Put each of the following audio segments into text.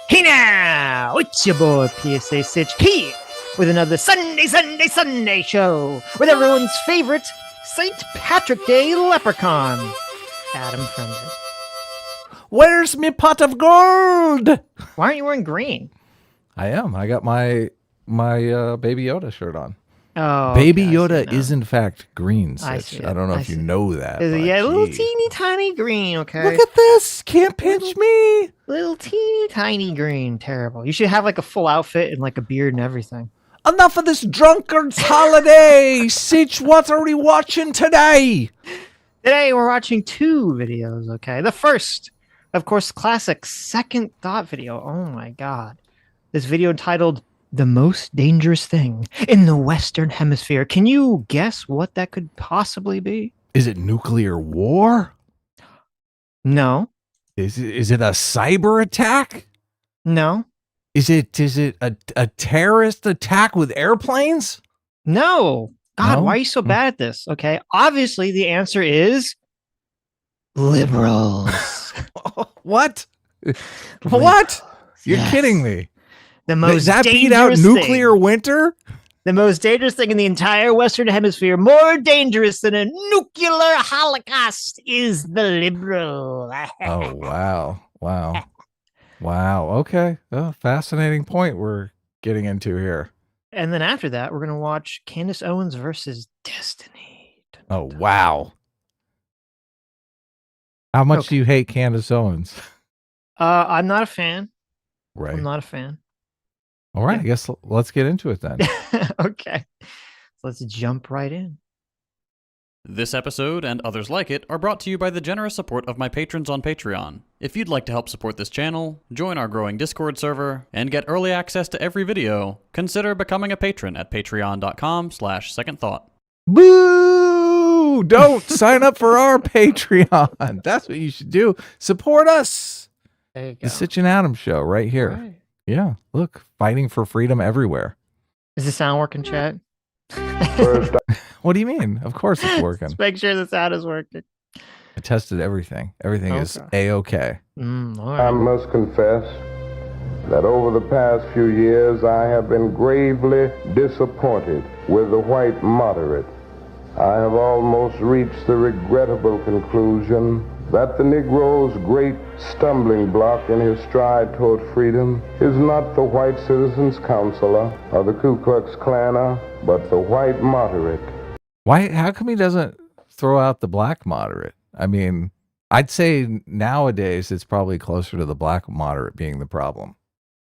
Hey now, it's your boy PSA Sitch here with another Sunday show with everyone's favorite St. Patrick Day leprechaun, Adam Friendly. Where's me pot of gold? Why aren't you wearing green? I am. I got my Baby Yoda shirt on. Oh, Baby okay, Yoda is in fact green, I Sitch. see it. I don't know I if you see it. know that. Yeah, but little gee. teeny tiny green, okay? Look at this. Can't pinch me. Little teeny tiny green. Terrible. You should have like a full outfit and like a beard and everything. Enough of this drunkard's holiday. Sitch, what are we watching today? Today we're watching two videos, okay? The first, of course, classic second thought video. Oh my god. This video entitled The Most Dangerous Thing in the Western Hemisphere. Can you guess what that could possibly be? Is it nuclear war? No. Is it a cyber attack? No. Is it a terrorist attack with airplanes? No. God, No? why are you so bad at this? Okay. Obviously, the answer is liberals. What? What? You're Yes. kidding me. The most That beat out dangerous nuclear thing. winter? The most dangerous thing in the entire Western Hemisphere, more dangerous than a nuclear holocaust, is the liberal. Oh, wow. Wow. Okay. Oh, fascinating point we're getting into here. And then after that, we're going to watch Candace Owens versus Destiny. Oh, wow. How much Okay. do you hate Candace Owens? I'm not a fan. Right. I'm not a fan. All right. Yeah. I guess let's get into it then. Okay. Let's jump right in. This episode and others like it are brought to you by the generous support of my patrons on Patreon. If you'd like to help support this channel, join our growing Discord server, and get early access to every video, consider becoming a patron at patreon.com/secondthought. Boo! Don't sign up for our Patreon. That's what you should do. Support us. There you go. The Sitch and Adam show right here. Right. Yeah. Look, fighting for freedom everywhere. Is the sound working, chat? What do you mean? Of course it's working. Let's make sure the sound is working. I tested everything. Everything is Okay. A-okay. All I right. must confess that over the past few years I have been gravely disappointed with the white moderate. I have almost reached the regrettable conclusion that the Negro's great stumbling block in his stride toward freedom is not the white citizens' counselor or the Ku Klux Klaner, but the white moderate. Why? How come he doesn't throw out the black moderate? I mean, I'd say nowadays it's probably closer to the black moderate being the problem.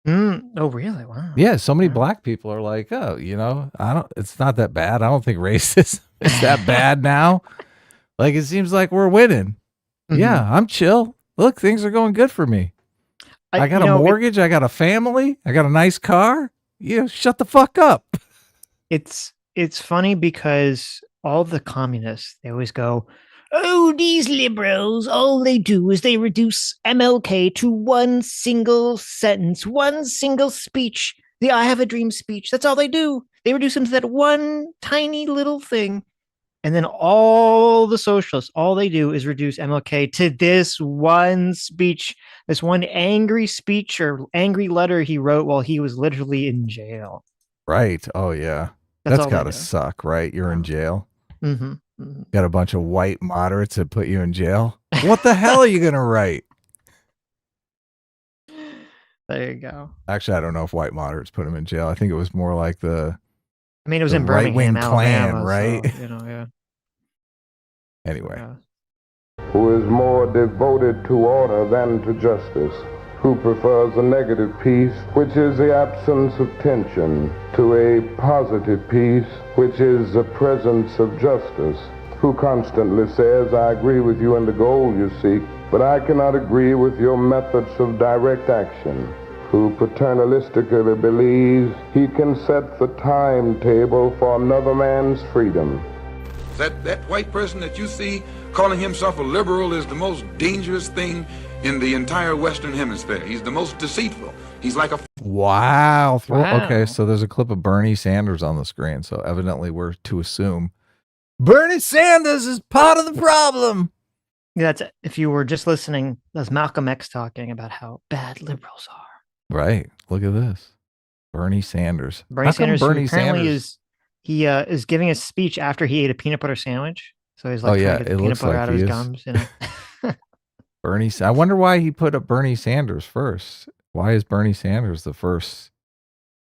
Oh, really? Wow. Yeah, so many Yeah. black people are like, oh, it's not that bad. I don't think racism is that bad now. Like, it seems like we're winning. Mhm. Yeah, I'm chill. Look, things are going good for me. I got a mortgage. I got a family. I got a nice car. Yeah, shut the fuck up. It's funny because all the communists, they always go, oh, these liberals, all they do is they reduce MLK to one single sentence, one single speech, the I have a dream speech. That's all they do. They reduce him to that one tiny little thing. And then all the socialists, all they do is reduce MLK to this one speech, this one angry speech or angry letter he wrote while he was literally in jail. Right. Oh, yeah. That's That's all they got to do. suck, right? You're in jail. Mm-hmm. Got a bunch of white moderates that put you in jail. What the hell are you going to write? There you go. Actually, I don't know if white moderates put him in jail. I think it was more like the I mean, it was The in Birmingham, right-wing Klan, Alabama, right? So, yeah. anyway. Yeah. Who is more devoted to order than to justice, who prefers a negative peace, which is the absence of tension, to a positive peace, which is the presence of justice, who constantly says, I agree with you in the goal you seek, but I cannot agree with your methods of direct action, who paternalistically believes he can set the timetable for another man's freedom. That white person that you see calling himself a liberal is the most dangerous thing in the entire Western Hemisphere. He's the most deceitful. He's like a Wow. Wow. Okay, so there's a clip of Bernie Sanders on the screen. So evidently we're to assume Bernie Sanders is part of the problem. That's if you were just listening, that's Malcolm X talking about how bad liberals are. Right. Look at this. Bernie Sanders. Bernie How come Sanders, who Bernie apparently Sanders? is giving a speech after he ate a peanut butter sandwich. So he's Oh like trying yeah, to get it the peanut looks butter like out of he his is. gums, you know. I wonder why he put up Bernie Sanders first. Why is Bernie Sanders the first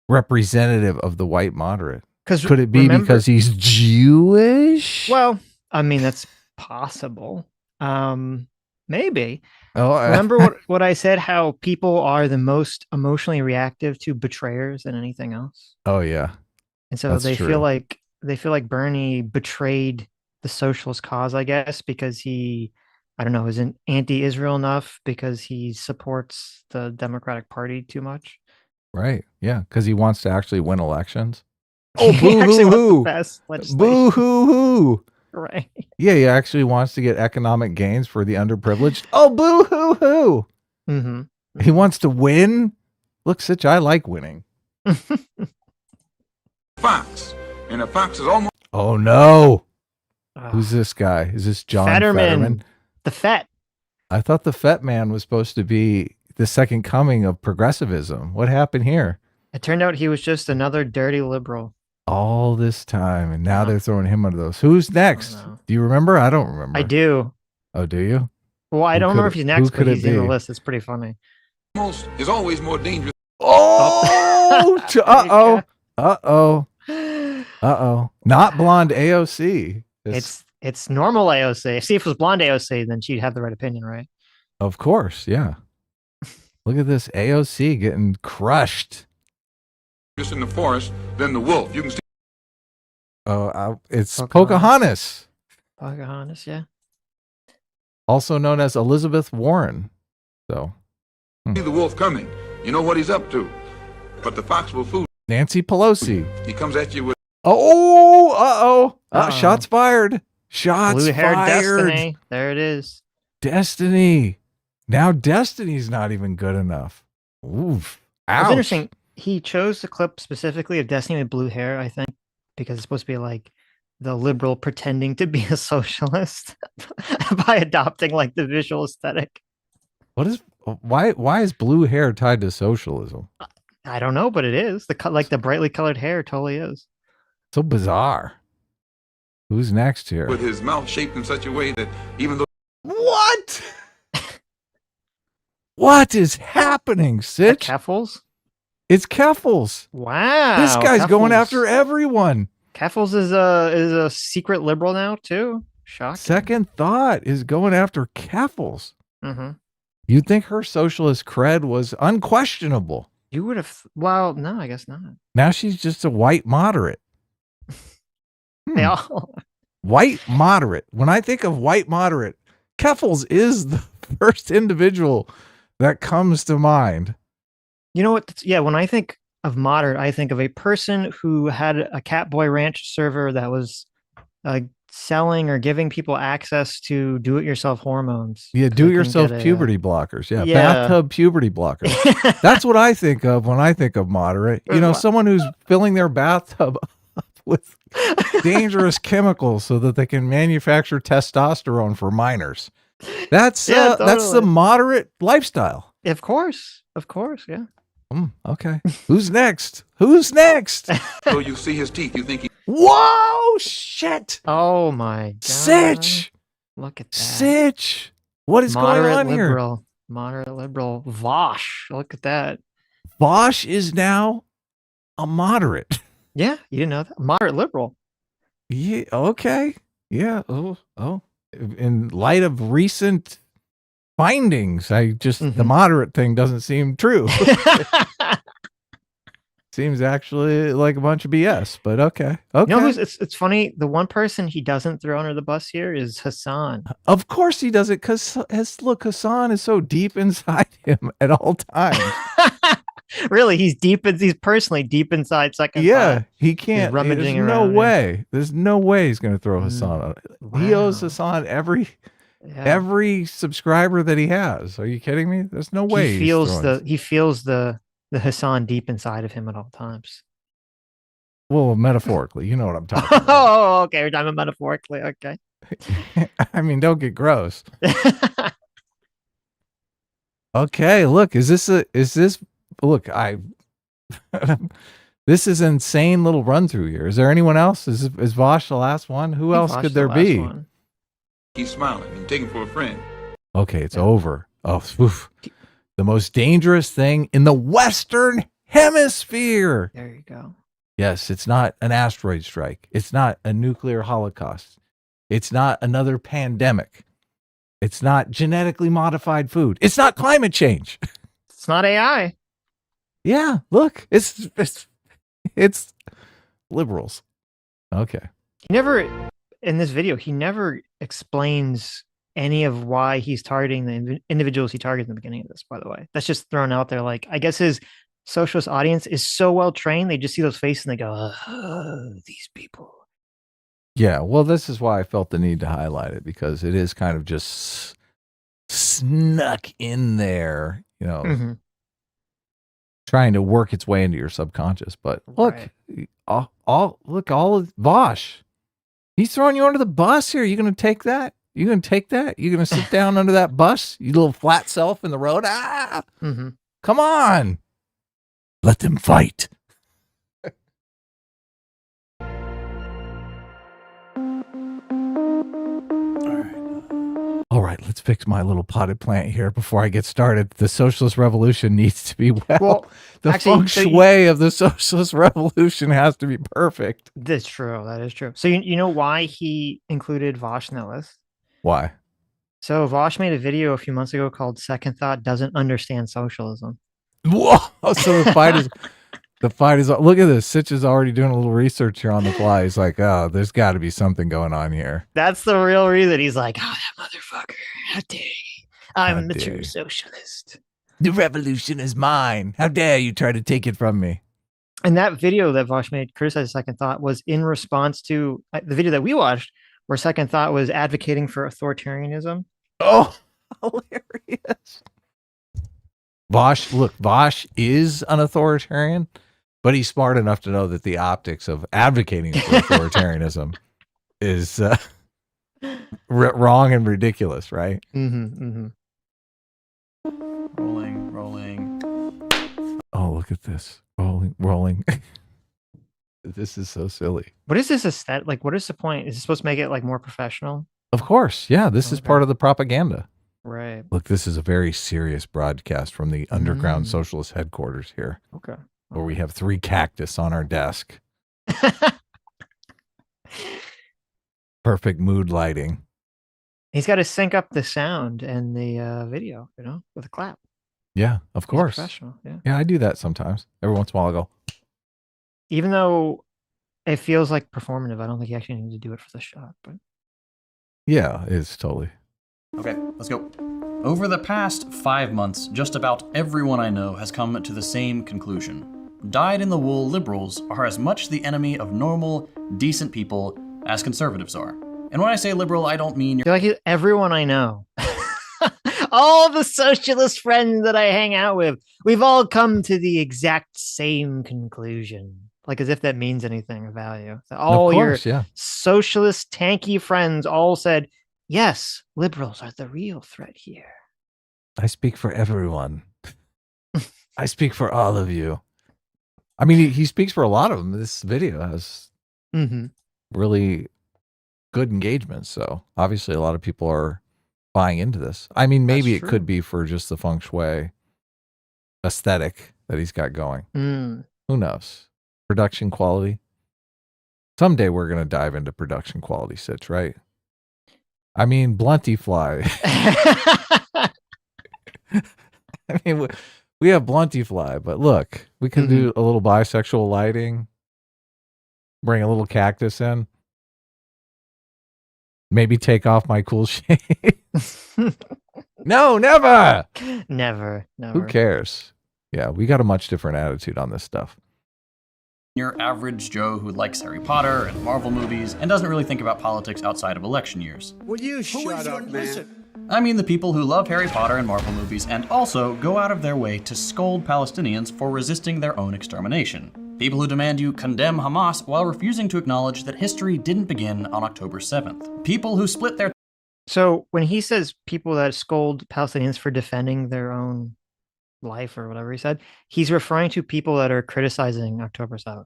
representative of the white moderate? Could it be because he's Jewish? Well, I mean, that's possible. Maybe. Oh, Remember what I said, how people are the most emotionally reactive to betrayers than anything else? Oh yeah. And so That's they true. feel like Bernie betrayed the socialist cause, I guess, because he, I don't know, isn't anti-Israel enough because he supports the Democratic Party too much. Right. Yeah, because he wants to actually win elections. Oh, He boo actually hoo wants the hoo. best legislation. Boo hoo hoo. Right. Yeah, he actually wants to get economic gains for the underprivileged. Oh, boo hoo hoo. Mm-hmm. He wants to win. Look, Sitch, I like winning. Fox. And a fox is almost Oh no. Who's this guy? Is this John Fetterman? The Fet. I thought the Fat Man was supposed to be the second coming of progressivism. What happened here? It turned out he was just another dirty liberal. All this time, and now they're throwing him under those. Who's next? Do you remember? I don't remember. I do. Oh, do you? Well, I don't remember if he's next, but he's in the list. It's pretty funny. is always more dangerous. Oh, uh-oh. Not blonde AOC. It's normal AOC. See, if it was blonde AOC, then she'd have the right opinion, right? Of course, yeah. Look at this AOC getting crushed. Just in the forest than the wolf. You can see. Oh, it's Pocahontas. Pocahontas, yeah. Also known as Elizabeth Warren. So See the wolf coming. You know what he's up to. But the fox will fool. Nancy Pelosi. He comes at you with. Shots fired. Shots Blue-haired fired. Destiny. There it is. Destiny. Now Destiny's not even good enough. Oof. Ouch. It's interesting. He chose the clip specifically of Destiny with blue hair, I think, because it's supposed to be like the liberal pretending to be a socialist by adopting like the visual aesthetic. Why is blue hair tied to socialism? I don't know, but it is. The brightly colored hair totally is. So bizarre. Who's next here? With his mouth shaped in such a way that even though. What? What is happening, Sitch? Keffels? It's Keffels. Wow. This guy's going after everyone. Keffels is a secret liberal now, too. Shocking. Second Thought is going after Keffels. Mm-hmm. You'd think her socialist cred was unquestionable. You would have. Well, no, I guess not. Now she's just a white moderate. They all. White moderate. When I think of white moderate, Keffels is the first individual that comes to mind. You know what? Yeah, when I think of moderate, I think of a person who had a Catboy Ranch server that was selling or giving people access to do-it-yourself hormones. Yeah, do-it-yourself puberty blockers. Yeah, yeah, bathtub puberty blockers. That's what I think of when I think of moderate. You know, someone who's filling their bathtub up with dangerous chemicals so that they can manufacture testosterone for minors. That's that's the moderate lifestyle. Of course, yeah. Okay. Who's next? Who's next? So you see his teeth, you think he. Whoa! Shit! Oh my God! Sitch! Look at that! Sitch! What is going on liberal, here? Moderate liberal. Vosh! Look at that. Vosh is now a moderate. Yeah, you didn't know that. Moderate liberal. Yeah. Okay. Yeah. Oh. In light of recent findings, the moderate thing doesn't seem true. Seems actually like a bunch of BS, but okay. You know it's funny. The one person he doesn't throw under the bus here is Hassan. Of course he does it, because look, Hassan is so deep inside him at all times. Really, he's personally deep inside Second Thought. He can't. There's no way. There's no way he's going to throw Hassan on it. Wow. He owes Hassan every subscriber that he has. Are you kidding me? There's no way. He feels the Hassan deep inside of him at all times. Well, metaphorically, you know what I'm talking about. Oh, okay. We're talking metaphorically. Okay. I mean, don't get gross. Okay, look, is this look, this is an insane little run through here. Is there anyone else? Is Vosh the last one? Who else could there be? He's smiling and taking for a friend. Okay, it's over. Oh, oof. The most dangerous thing in the Western Hemisphere. There you go. Yes, it's not an asteroid strike. It's not a nuclear holocaust. It's not another pandemic. It's not genetically modified food. It's not climate change. It's not AI. Yeah, look, it's liberals. Okay. He never, in this video, he never explains any of why he's targeting the individuals he targets in the beginning of this, by the way. That's just thrown out there. Like, I guess his socialist audience is so well trained, they just see those faces and they go, oh, these people. Yeah, well, this is why I felt the need to highlight it, because it is kind of just snuck in there, trying to work its way into your subconscious. But look, all of Vosh, he's throwing you under the bus here. You going to take that? You going to take that? You going to sit down under that bus? You little flat self in the road? Come on. Let them fight. All right, let's fix my little potted plant here before I get started. The socialist revolution needs to be the feng shui of the socialist revolution has to be perfect. That's true. That is true. So you know why he included Vosh in that list? Why? So Vosh made a video a few months ago called "Second Thought Doesn't Understand Socialism." Whoa! So the fight is. Look at this. Sitch is already doing a little research here on the fly. He's like, oh, there's got to be something going on here. That's the real reason. He's like, oh, that motherfucker. How dare you? I'm the true socialist. The revolution is mine. How dare you try to take it from me? And that video that Vosh made, criticized Second Thought, was in response to the video that we watched, where Second Thought was advocating for authoritarianism. Oh, hilarious. Vosh is an authoritarian, but he's smart enough to know that the optics of advocating for authoritarianism is wrong and ridiculous, right? Rolling. Oh, look at this. Rolling. This is so silly. What is this aesthetic? Like, what is the point? Is it supposed to make it like more professional? Of course. Yeah, this is part of the propaganda. Right. Look, this is a very serious broadcast from the underground socialist headquarters here. Okay. Where we have 3 cactus on our desk. Perfect mood lighting. He's got to sync up the sound and the video, with a clap. Yeah, of course. Professional. Yeah, I do that sometimes. Every once in a while I go. Even though it feels like performative, I don't think you actually need to do it for the shot. But yeah, it's totally. Okay, let's go. Over the past 5 months, just about everyone I know has come to the same conclusion. Dyed-in-the-wool liberals are as much the enemy of normal, decent people as conservatives are. And when I say liberal, I don't mean... You're like everyone I know. All the socialist friends that I hang out with, we've all come to the exact same conclusion. Like as if that means anything of value. So all your socialist tanky friends all said, yes, liberals are the real threat here. I speak for everyone. I speak for all of you. I mean, he speaks for a lot of them. This video has really good engagement. So obviously a lot of people are buying into this. I mean, maybe it could be for just the feng shui aesthetic that he's got going. Who knows? Production quality. Someday we're going to dive into production quality, Sitch, right? I mean, Blunty Fly. I mean, we have Blunty Fly, but look, we can do a little bisexual lighting, bring a little cactus in, maybe take off my cool shade. No, never. Never. Who cares? Yeah, we got a much different attitude on this stuff. Your average Joe who likes Harry Potter and Marvel movies and doesn't really think about politics outside of election years. Will you shut up, man? I mean the people who love Harry Potter and Marvel movies and also go out of their way to scold Palestinians for resisting their own extermination. People who demand you condemn Hamas while refusing to acknowledge that history didn't begin on October 7th. People who split their... So when he says people that scold Palestinians for defending their own life or whatever he said, he's referring to people that are criticizing October 7th.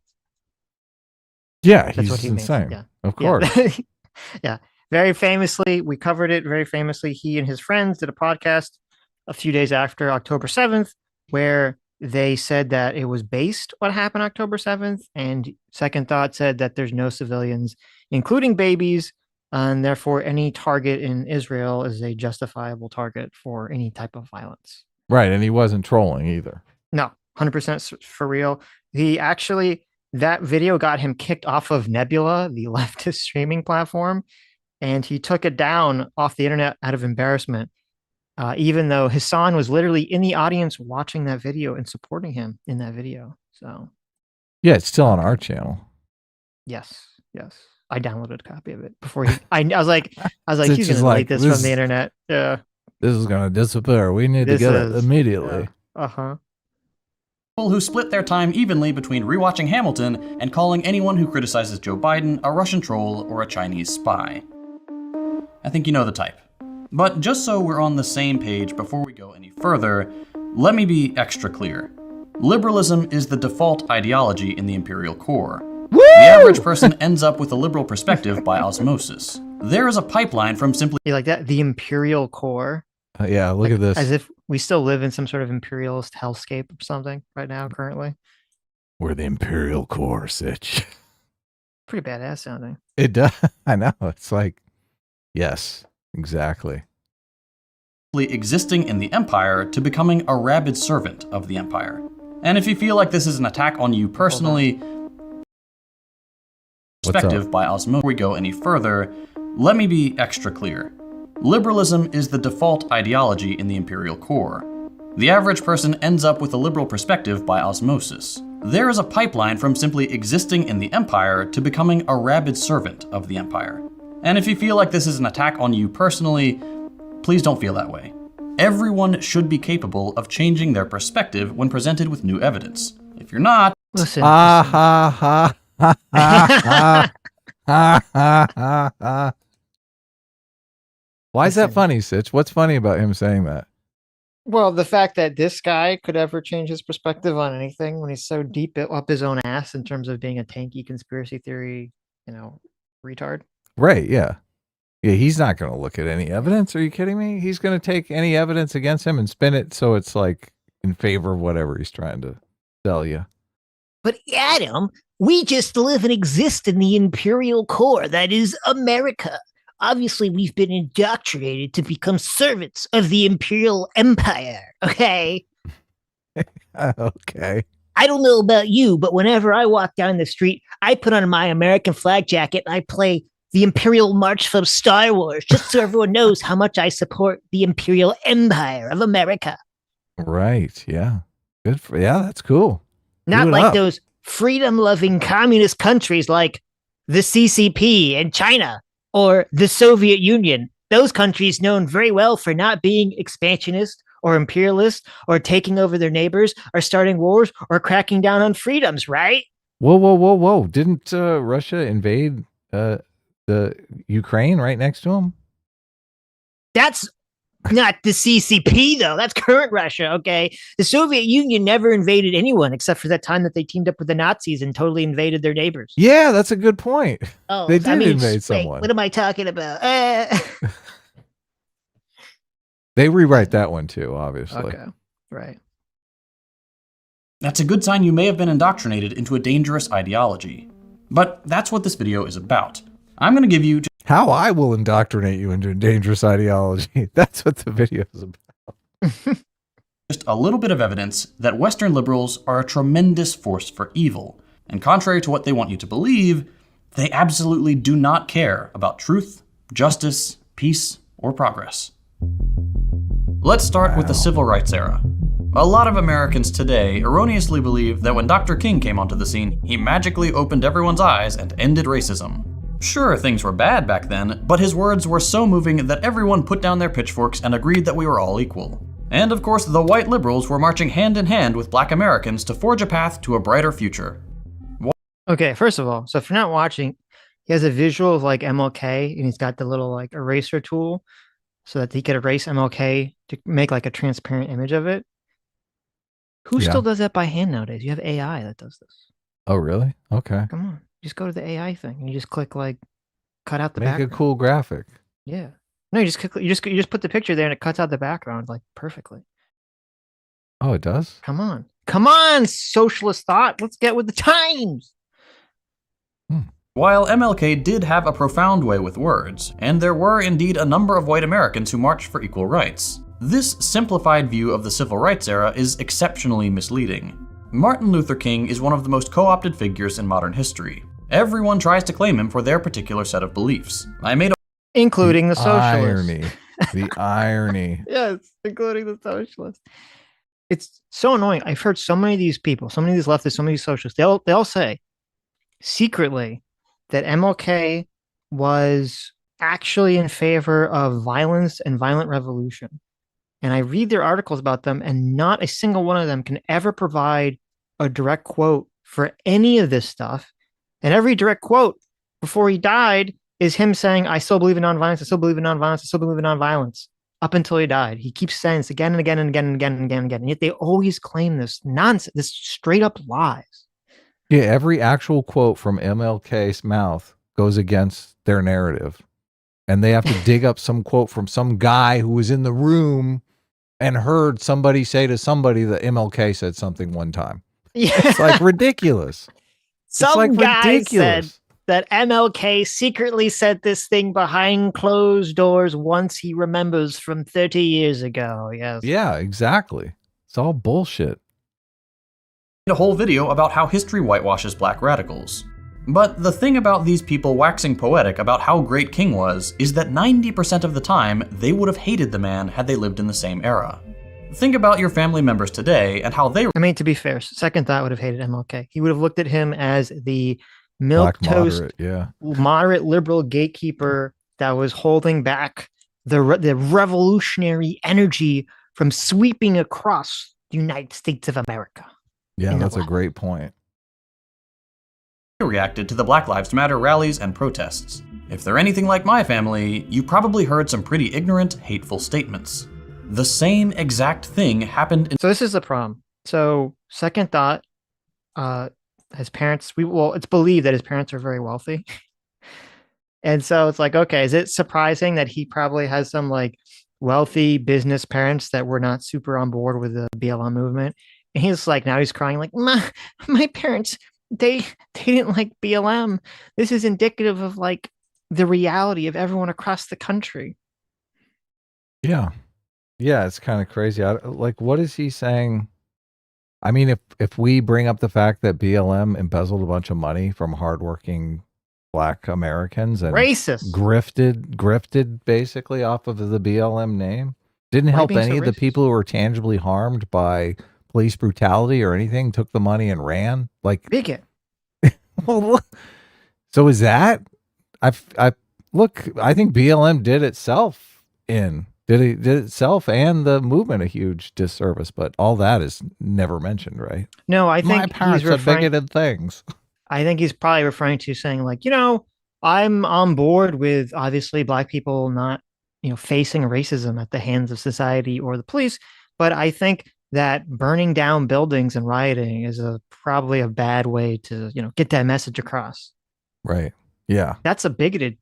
Yeah, That's he's what he insane. means. Yeah. Of course. Yeah. Yeah. Very famously, we covered it very famously. He and his friends did a podcast a few days after October 7th, where they said that it was based what happened October 7th. And Second Thought said that there's no civilians, including babies, and therefore any target in Israel is a justifiable target for any type of violence. Right. And he wasn't trolling either. No, 100% for real. He actually, that video got him kicked off of Nebula, the leftist streaming platform, and he took it down off the internet out of embarrassment, even though Hassan was literally in the audience watching that video and supporting him in that video. So, yeah, it's still on our channel. Yes. I downloaded a copy of it before he. I was like, Sitch he's is gonna like, delete this from the internet. Yeah, this is gonna disappear. We need to get it immediately. Yeah. People who split their time evenly between rewatching Hamilton and calling anyone who criticizes Joe Biden a Russian troll or a Chinese spy. I think you know the type. But just so we're on the same page before we go any further, let me be extra clear. Liberalism is the default ideology in the imperial core. Woo! The average person ends up with a liberal perspective by osmosis. There is a pipeline from simply... You like that? The imperial core? Yeah, look at this. As if we still live in some sort of imperialist hellscape or something right now, currently. We're the imperial core, Sitch. Pretty badass sounding. It does. I know. It's like, yes, exactly. Existing in the empire to becoming a rabid servant of the empire. And if you feel like this is an attack on you personally, perspective by osmosis, before we go any further, let me be extra clear. Liberalism is the default ideology in the imperial core. The average person ends up with a liberal perspective by osmosis. There is a pipeline from simply existing in the empire to becoming a rabid servant of the empire. And if you feel like this is an attack on you personally, please don't feel that way. Everyone should be capable of changing their perspective when presented with new evidence. If you're not, listen. Ha ha ha ha ha ha ha ha. Why is that funny, Sitch? What's funny about him saying that? Well, the fact that this guy could ever change his perspective on anything when he's so deep up his own ass in terms of being a tanky conspiracy theory, retard. Right, yeah. Yeah, he's not going to look at any evidence. Are you kidding me? He's going to take any evidence against him and spin it so it's like in favor of whatever he's trying to sell you. But Adam, we just live and exist in the imperial core that is America. Obviously, we've been indoctrinated to become servants of the imperial empire, okay? Okay. I don't know about you, but whenever I walk down the street, I put on my American flag jacket and I play the Imperial March from Star Wars, just so everyone knows how much I support the imperial empire of America. Right, yeah. That's cool. Not like those freedom-loving communist countries like the CCP and China, or the Soviet Union. Those countries known very well for not being expansionist or imperialist or taking over their neighbors or starting wars or cracking down on freedoms, right? Whoa. Didn't Russia invade the Ukraine right next to them? That's not the CCP, though. That's current Russia, okay? The Soviet Union never invaded anyone except for that time that they teamed up with the Nazis and totally invaded their neighbors. Yeah, that's a good point. Oh, they did invade someone. What am I talking about? They rewrite that one too, obviously. Okay, right. That's a good sign you may have been indoctrinated into a dangerous ideology. But that's what this video is about. I'm going to give you... How I will indoctrinate you into a dangerous ideology. That's what the video is about. Just a little bit of evidence that Western liberals are a tremendous force for evil. And contrary to what they want you to believe, they absolutely do not care about truth, justice, peace, or progress. Let's start with the civil rights era. A lot of Americans today erroneously believe that when Dr. King came onto the scene, he magically opened everyone's eyes and ended racism. Sure, things were bad back then, but his words were so moving that everyone put down their pitchforks and agreed that we were all equal. And of course, the white liberals were marching hand in hand with black Americans to forge a path to a brighter future. Okay, first of all, so if you're not watching, he has a visual of like MLK and he's got the little like eraser tool so that he could erase MLK to make like a transparent image of it. Who still does that by hand nowadays? You have AI that does this. Oh, really? Okay. Come on. Just go to the AI thing and you just click like cut out the Make background. a cool graphic. Yeah. No, you just put the picture there and it cuts out the background like perfectly. Oh, it does? Come on. Come on, socialist thought. Let's get with the times. While MLK did have a profound way with words, and there were indeed a number of white Americans who marched for equal rights, this simplified view of the civil rights era is exceptionally misleading. Martin Luther King is one of the most co-opted figures in modern history. Everyone tries to claim him for their particular set of beliefs. Including the socialists. Irony. The irony. Yes, including the socialists. It's so annoying. I've heard so many of these people, so many of these leftists, so many of these socialists, they all say secretly that MLK was actually in favor of violence and violent revolution. And I read their articles about them, and not a single one of them can ever provide a direct quote for any of this stuff. And every direct quote before he died is him saying, I still believe in nonviolence, I still believe in nonviolence, I still believe in nonviolence. Up until he died. He keeps saying this again and again and again and again and again and again. And yet they always claim this nonsense, this straight up lies. Yeah, every actual quote from MLK's mouth goes against their narrative. And they have to dig up some quote from some guy who was in the room and heard somebody say to somebody that MLK said something one time. Yeah. It's like ridiculous. Some like guy ridiculous. said that MLK secretly said this thing behind closed doors once he remembers from 30 years ago. Yes. Yeah, exactly. It's all bullshit. A whole video about how history whitewashes black radicals. But the thing about these people waxing poetic about how great King was is that 90% of the time, they would have hated the man had they lived in the same era. Think about your family members today and how they... I mean, to be fair, Second Thought would have hated MLK. He would have looked at him as the milquetoast, moderate liberal gatekeeper that was holding back the revolutionary energy from sweeping across the United States of America. Yeah, that's a great point. Reacted to the Black Lives Matter rallies and protests. If they're anything like my family, you probably heard some pretty ignorant, hateful statements. The same exact thing happened in... So this is the problem. So Second Thought, his parents, it's believed that his parents are very wealthy. And so it's like, okay, is it surprising that he probably has some like wealthy business parents that were not super on board with the BLM movement? And he's like, now he's crying like, my parents, they didn't like BLM. This is indicative of like the reality of everyone across the country. Yeah. Yeah, it's kind of crazy. Like, what is he saying? I mean, if we bring up the fact that BLM embezzled a bunch of money from hardworking black Americans and racist grifted basically off of the BLM name, didn't help any of the people who were tangibly harmed by police brutality or anything, took the money and ran. Like, bigot. Well, so is that? I think BLM did itself and the movement a huge disservice, but all that is never mentioned, right? No, I think my parents are bigoted things. I think he's probably referring to saying like, I'm on board with obviously black people not, facing racism at the hands of society or the police, but I think that burning down buildings and rioting is probably a bad way to, get that message across. Right. Yeah. That's a bigoted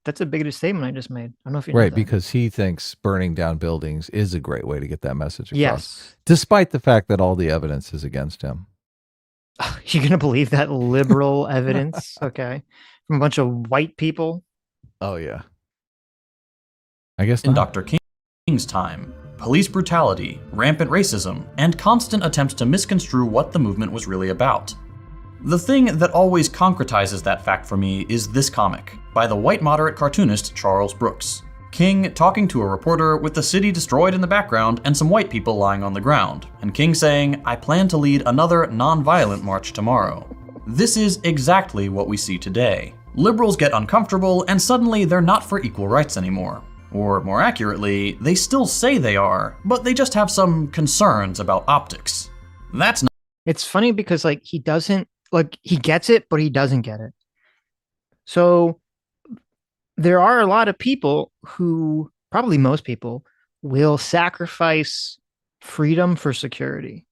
statement I just made. I don't know if you know right, that. because he thinks burning down buildings is a great way to get that message across. Yes. Despite the fact that all the evidence is against him. You're going to believe that liberal evidence, okay, from a bunch of white people? Oh, yeah. I guess in not. Dr. King's time, police brutality, rampant racism, and constant attempts to misconstrue what the movement was really about. The thing that always concretizes that fact for me is this comic, by the white moderate cartoonist Charles Brooks. King talking to a reporter with the city destroyed in the background and some white people lying on the ground, and King saying, I plan to lead another non-violent march tomorrow. This is exactly what we see today. Liberals get uncomfortable and suddenly they're not for equal rights anymore. Or more accurately, they still say they are, but they just have some concerns about optics. That's not... It's funny because he doesn't, he gets it, but he doesn't get it. So there are a lot of people who, probably most people, will sacrifice freedom for security.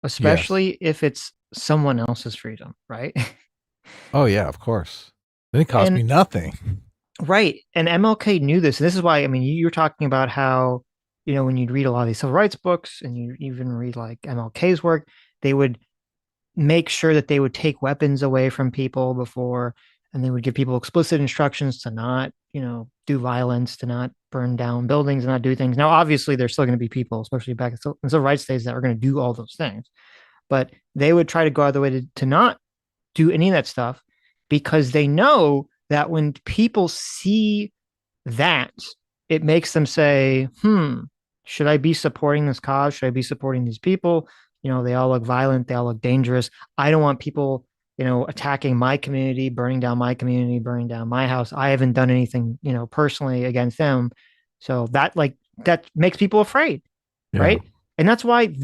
especially if it's someone else's freedom, right? Oh yeah, of course. Then it cost me nothing. Right. And MLK knew this. And this is why, I mean, you're talking about how, when you'd read a lot of these civil rights books and you even read like MLK's work, they would make sure that they would take weapons away from people before, and they would give people explicit instructions to not, do violence, to not burn down buildings and not do things. Now, obviously, there's still going to be people, especially back in civil rights days, that are going to do all those things. But they would try to go out of the way to not do any of that stuff because they know that when people see that, it makes them say, should I be supporting this cause? Should I be supporting these people? They all look violent. They all look dangerous. I don't want people, attacking my community, burning down my community, burning down my house. I haven't done anything, personally against them. So that makes people afraid. Yeah. Right. And that's why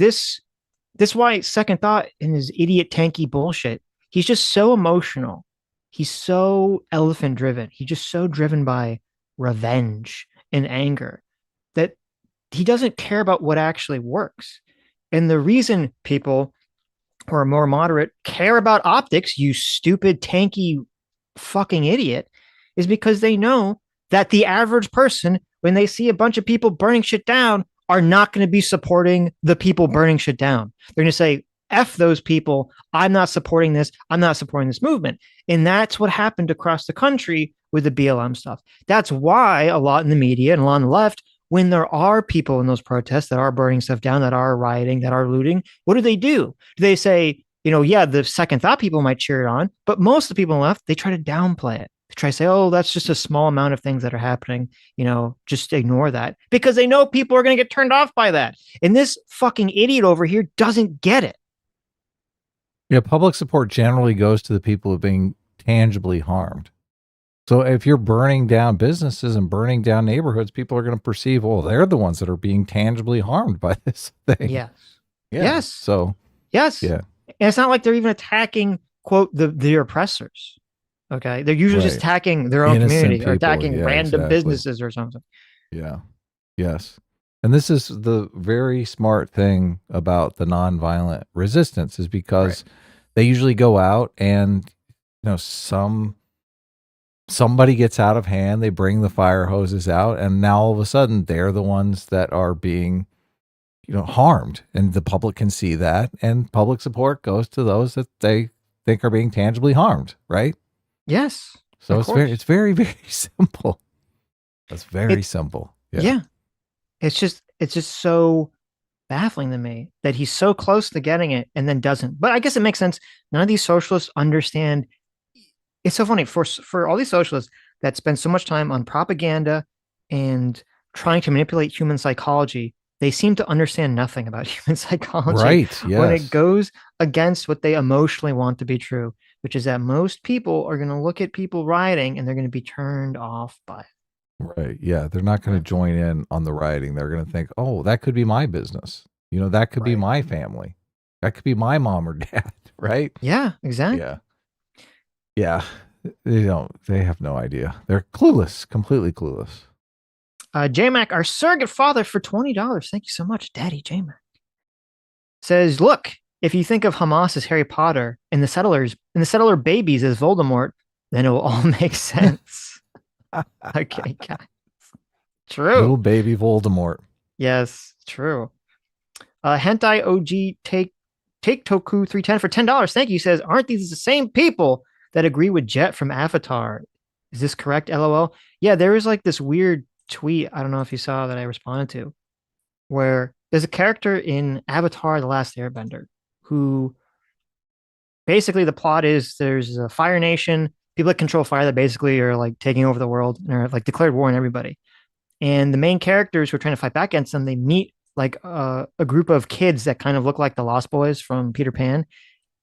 why Second Thought in his idiot tanky bullshit, he's just so emotional. He's so elephant driven. He's just so driven by revenge and anger that he doesn't care about what actually works. And the reason people who are more moderate care about optics, you stupid, tanky, fucking idiot, is because they know that the average person, when they see a bunch of people burning shit down, are not going to be supporting the people burning shit down. They're going to say, F those people. I'm not supporting this. I'm not supporting this movement. And that's what happened across the country with the BLM stuff. That's why a lot in the media and a lot on the left, when there are people in those protests that are burning stuff down, that are rioting, that are looting, what do? Do they say, yeah, the Second Thought people might cheer it on, but most of the people on the left, they try to downplay it. They try to say, oh, that's just a small amount of things that are happening. Just ignore that because they know people are going to get turned off by that. And this fucking idiot over here doesn't get it. Yeah, public support generally goes to the people who are being tangibly harmed. So if you're burning down businesses and burning down neighborhoods, people are going to perceive, well, they're the ones that are being tangibly harmed by this thing. Yes. Yeah. Yes. So, yes. Yeah. And it's not like they're even attacking, quote, the oppressors. Okay. They're usually just attacking their own community or attacking random businesses or something. Yeah. Yes. And this is the very smart thing about the nonviolent resistance is because they usually go out and, somebody gets out of hand, they bring the fire hoses out, and now all of a sudden they're the ones that are being, harmed, and the public can see that, and public support goes to those that they think are being tangibly harmed, right? Yes. So it's very, very simple. It's very simple. Yeah. It's just so baffling to me that he's so close to getting it and then doesn't. But I guess it makes sense. None of these socialists understand. It's so funny for all these socialists that spend so much time on propaganda and trying to manipulate human psychology. They seem to understand nothing about human psychology. Right. Yes. When it goes against what they emotionally want to be true, which is that most people are going to look at people rioting and they're going to be turned off by it. Right. Yeah. They're not going to join in on the rioting. They're going to think, oh, that could be my business. That could be my family. That could be my mom or dad. Right. Yeah, exactly. Yeah. Yeah. They have no idea. They're clueless, completely clueless. J-Mac, our surrogate father for $20. Thank you so much, Daddy J-Mac. Says, look, if you think of Hamas as Harry Potter and the settler babies as Voldemort, then it will all make sense. Okay, guys. True. Little baby Voldemort. Yes, true. Hentai OG take Toku 310 for $10. Thank you. He says, aren't these the same people that agree with Jet from Avatar? Is this correct? LOL. Yeah, there is like this weird tweet. I don't know if you saw that I responded to, where there's a character in Avatar: The Last Airbender who basically the plot is there's a fire nation, people that control fire that basically are like taking over the world and are like declared war on everybody. And the main characters who are trying to fight back against them, they meet like a group of kids that kind of look like the Lost Boys from Peter Pan,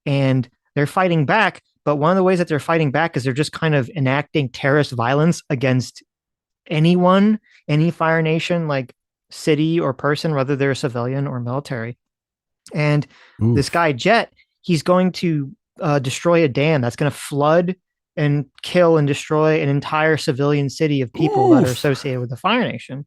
and they're fighting back. But one of the ways that they're fighting back is they're just kind of enacting terrorist violence against anyone, any Fire Nation, like city or person, whether they're a civilian or military. And this guy, Jet, he's going to destroy a dam that's going to flood and kill and destroy an entire civilian city of people that are associated with the Fire Nation.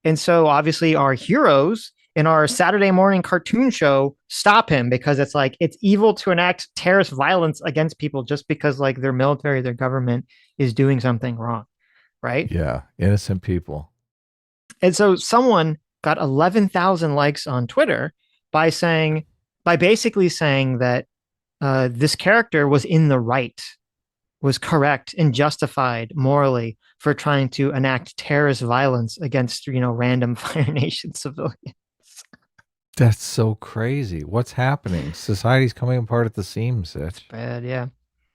And so obviously our heroes in our Saturday morning cartoon show stop him, because it's like it's evil to enact terrorist violence against people just because like their military, their government is doing something wrong, right? Yeah, innocent people. And so someone got 11,000 likes on Twitter by basically saying that this character was in the right, was correct and justified morally for trying to enact terrorist violence against, random Fire Nation civilians. That's so crazy. What's happening? Society's coming apart at the seams, Sitch. Bad, yeah.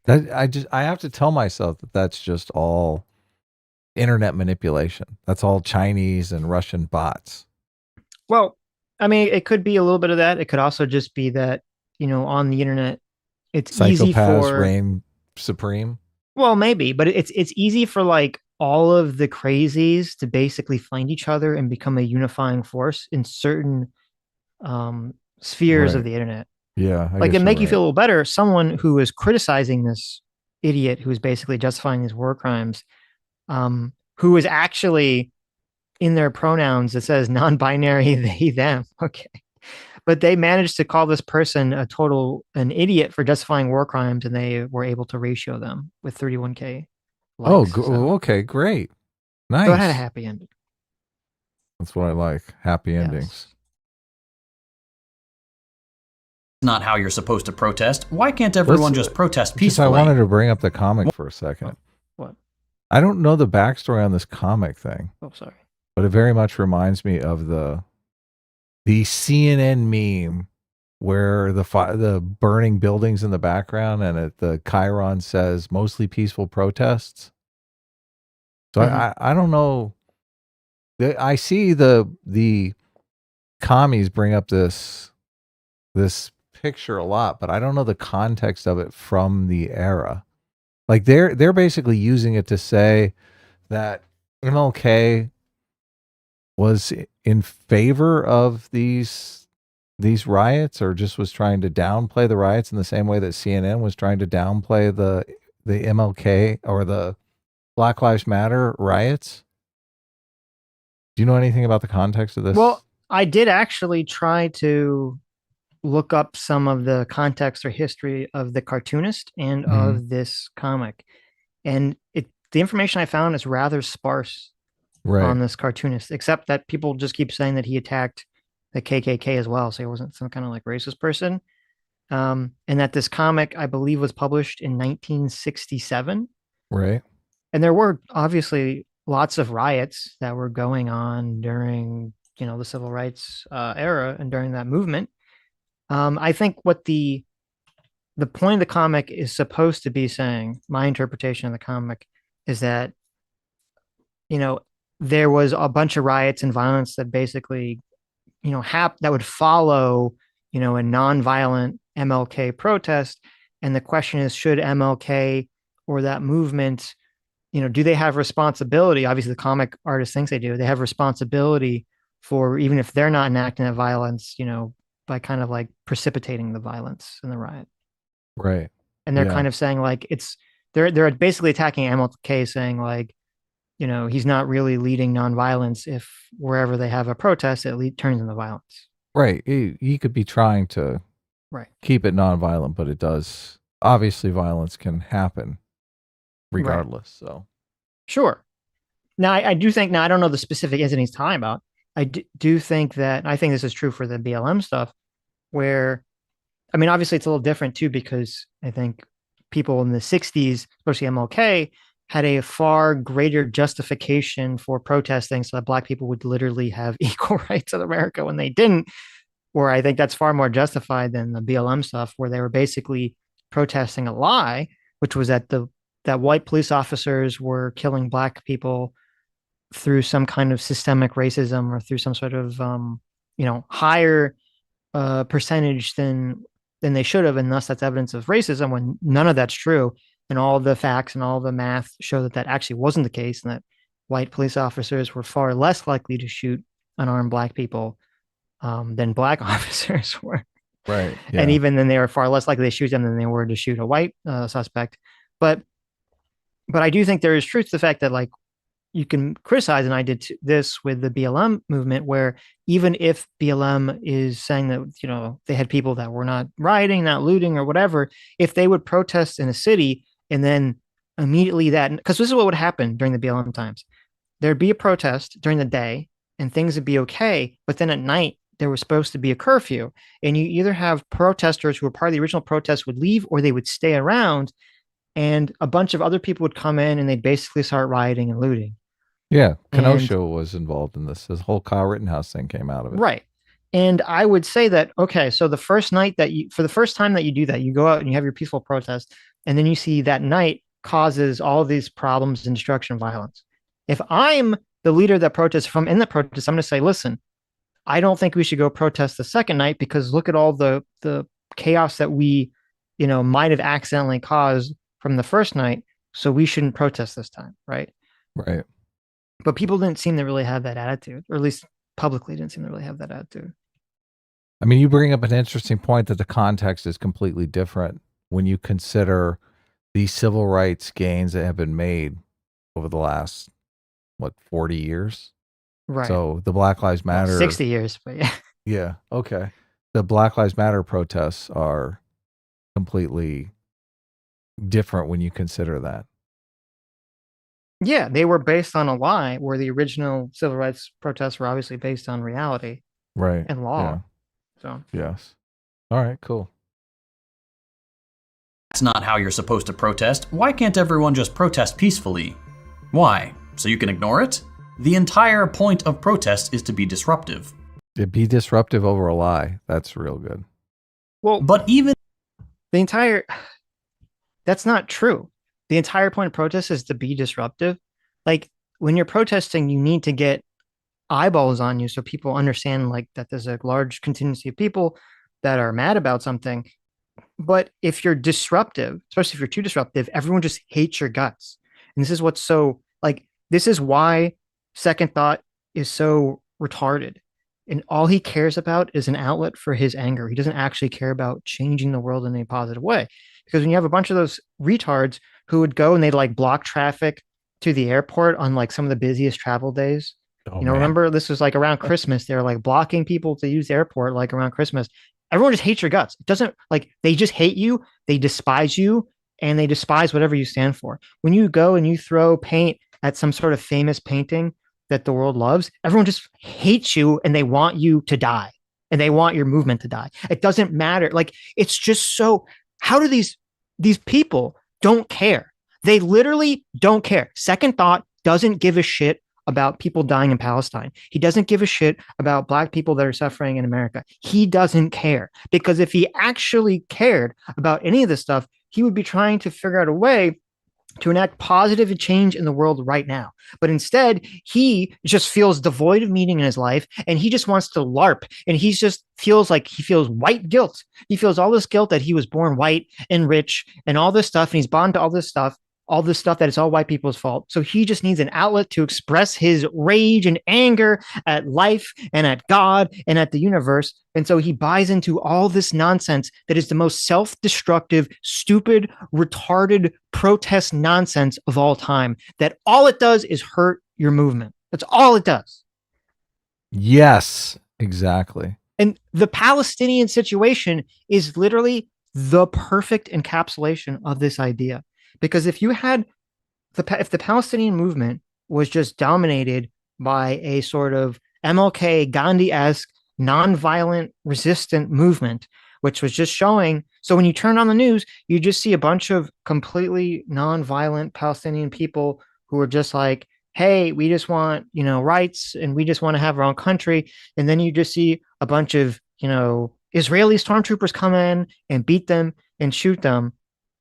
I have to tell myself that that's just all internet manipulation. That's all Chinese and Russian bots. Well, I mean, it could be a little bit of that. It could also just be that, on the internet, it's easy for reign supreme. Well, maybe, but it's easy for like all of the crazies to basically find each other and become a unifying force in certain spheres of the internet. Yeah, like to make you feel a little better, someone who is criticizing this idiot who is basically justifying these war crimes, who is actually in their pronouns, it says non-binary they them. Okay. But they managed to call this person an idiot for justifying war crimes, and they were able to ratio them with 31K likes. Okay, great. Nice. So it had a happy ending. That's what I like. Happy endings. Not how you're supposed to protest. Why can't everyone just protest peacefully? I wanted to bring up the comic for a second. What? I don't know the backstory on this comic thing. Oh, sorry. But it very much reminds me of the CNN meme where the burning buildings in the background and the chyron says mostly peaceful protests. So I don't know. I see the commies bring up this picture a lot, but I don't know the context of it from the era. Like they're basically using it to say that MLK was in favor of these riots, or just was trying to downplay the riots in the same way that CNN was trying to downplay the MLK or the Black Lives Matter riots. Do you know anything about the context of this? Well, I did actually try to look up some of the context or history of the cartoonist and of this comic, and the information I found is rather sparse on this cartoonist, except that people just keep saying that he attacked the KKK as well, so he wasn't some kind of like racist person, and that this comic, I believe, was published in 1967. Right. And there were obviously lots of riots that were going on during, the civil rights era and during that movement. I think what the point of the comic is supposed to be saying, my interpretation of the comic, is that, there was a bunch of riots and violence that basically, that would follow, a nonviolent MLK protest. And the question is, should MLK or that movement, do they have responsibility? Obviously, the comic artist thinks they do. They have responsibility for, even if they're not enacting that violence, by kind of like precipitating the violence in the riot. Right. And they're kind of saying like they're basically attacking MLK, saying like, he's not really leading nonviolence if wherever they have a protest, it turns into violence. Right. He could be trying to keep it nonviolent, but it does. Obviously, violence can happen regardless. Right. So, sure. Now, I do think, I don't know the specific incident he's talking about. I do think that, I think this is true for the BLM stuff, where, I mean, obviously it's a little different too, because I think people in the 60s, especially MLK, had a far greater justification for protesting so that Black people would literally have equal rights in America when they didn't, where I think that's far more justified than the BLM stuff, where they were basically protesting a lie, which was that that white police officers were killing Black people through some kind of systemic racism or through some sort of, higher percentage than they should have. And thus that's evidence of racism, when none of that's true. And all the facts and all the math show that that actually wasn't the case, and that white police officers were far less likely to shoot unarmed Black people than Black officers were. Right. Yeah. And even then, they were far less likely to shoot them than they were to shoot a white suspect. But I do think there is truth to the fact that, like, you can criticize, and I did this with the BLM movement, where even if BLM is saying that, you know, they had people that were not rioting, not looting or whatever, if they would protest in a city and then immediately that, because this is what would happen during the BLM times, there'd be a protest during the day and things would be okay, but then at night there was supposed to be a curfew, and you either have protesters who were part of the original protest would leave or they would stay around, and a bunch of other people would come in and they'd basically start rioting and looting. Yeah, And Kenosha was involved in this. This whole Kyle Rittenhouse thing came out of it. right. And I would say that, okay, so the first night that you, for the first time that you do that, you go out and you have your peaceful protest, and then you see that night causes all of these problems and destruction and violence. If I'm the leader that protests, if I'm in the protest, I'm going to say, listen, I don't think we should go protest the second night because look at all the chaos that we, you know, might have accidentally caused from the first night. So we shouldn't protest this time, right? Right. But people didn't seem to really have that attitude, or at least publicly didn't seem to really have that attitude. I mean, you bring up an interesting point that the context is completely different when you consider the civil rights gains that have been made over the last, 40 years? Right. So the Black Lives Matter. 60 years, but yeah. Yeah. Okay. The Black Lives Matter protests are completely different when you consider that. Yeah, they were based on a lie, where the original civil rights protests were obviously based on reality Right. and law. Yeah. So Yes. All right, cool. That's not how you're supposed to protest. Why can't everyone just protest peacefully? Why? So you can ignore it? The entire point of protest is to be disruptive. To be disruptive over a lie. That's real good. well, But even the entire that's not true. The entire point of protest is to be disruptive. Like when you're protesting, you need to get eyeballs on you so people understand like that there's a large contingency of people that are mad about something. But if you're disruptive, especially if you're too disruptive, everyone just hates your guts. And this is what's so like, this is why Second Thought is so retarded. And all he cares about is an outlet for his anger. He doesn't actually care about changing the world in a positive way. Because when you have a bunch of those retards who would go and they'd like block traffic to the airport on like some of the busiest travel days. Oh, You know, man. remember this was like around Christmas. They were like blocking people to use the airport like around Christmas. Everyone just hates your guts. It doesn't like they just hate you, they despise you, and they despise whatever you stand for. When you go and you throw paint at some sort of famous painting that the world loves, everyone just hates you and they want you to die and they want your movement to die. It doesn't matter. Like it's just so how do these people don't care? They literally don't care. Second Thought doesn't give a shit about people dying in Palestine. He doesn't give a shit about Black people that are suffering in America. He doesn't care, because if he actually cared about any of this stuff, he would be trying to figure out a way to enact positive change in the world right now. But instead, he just feels devoid of meaning in his life, and he just wants to LARP, and he just feels like he feels white guilt. He feels all this guilt that he was born white and rich and all this stuff, and he's bond to all this stuff that it's all white people's fault. So he just needs an outlet to express his rage and anger at life and at God and at the universe. And so he buys into all this nonsense that is the most self-destructive, stupid, retarded protest nonsense of all time, that all it does is hurt your movement. That's all it does. Yes, exactly. And the Palestinian situation is literally the perfect encapsulation of this idea. Because if you had if the Palestinian movement was just dominated by a sort of MLK Gandhi-esque nonviolent resistant movement, which was just showing, so when you turn on the news, you just see a bunch of completely nonviolent Palestinian people who are just like, hey, we just want, you know, rights and we just want to have our own country. And then you just see a bunch of, you know, Israeli stormtroopers come in and beat them and shoot them.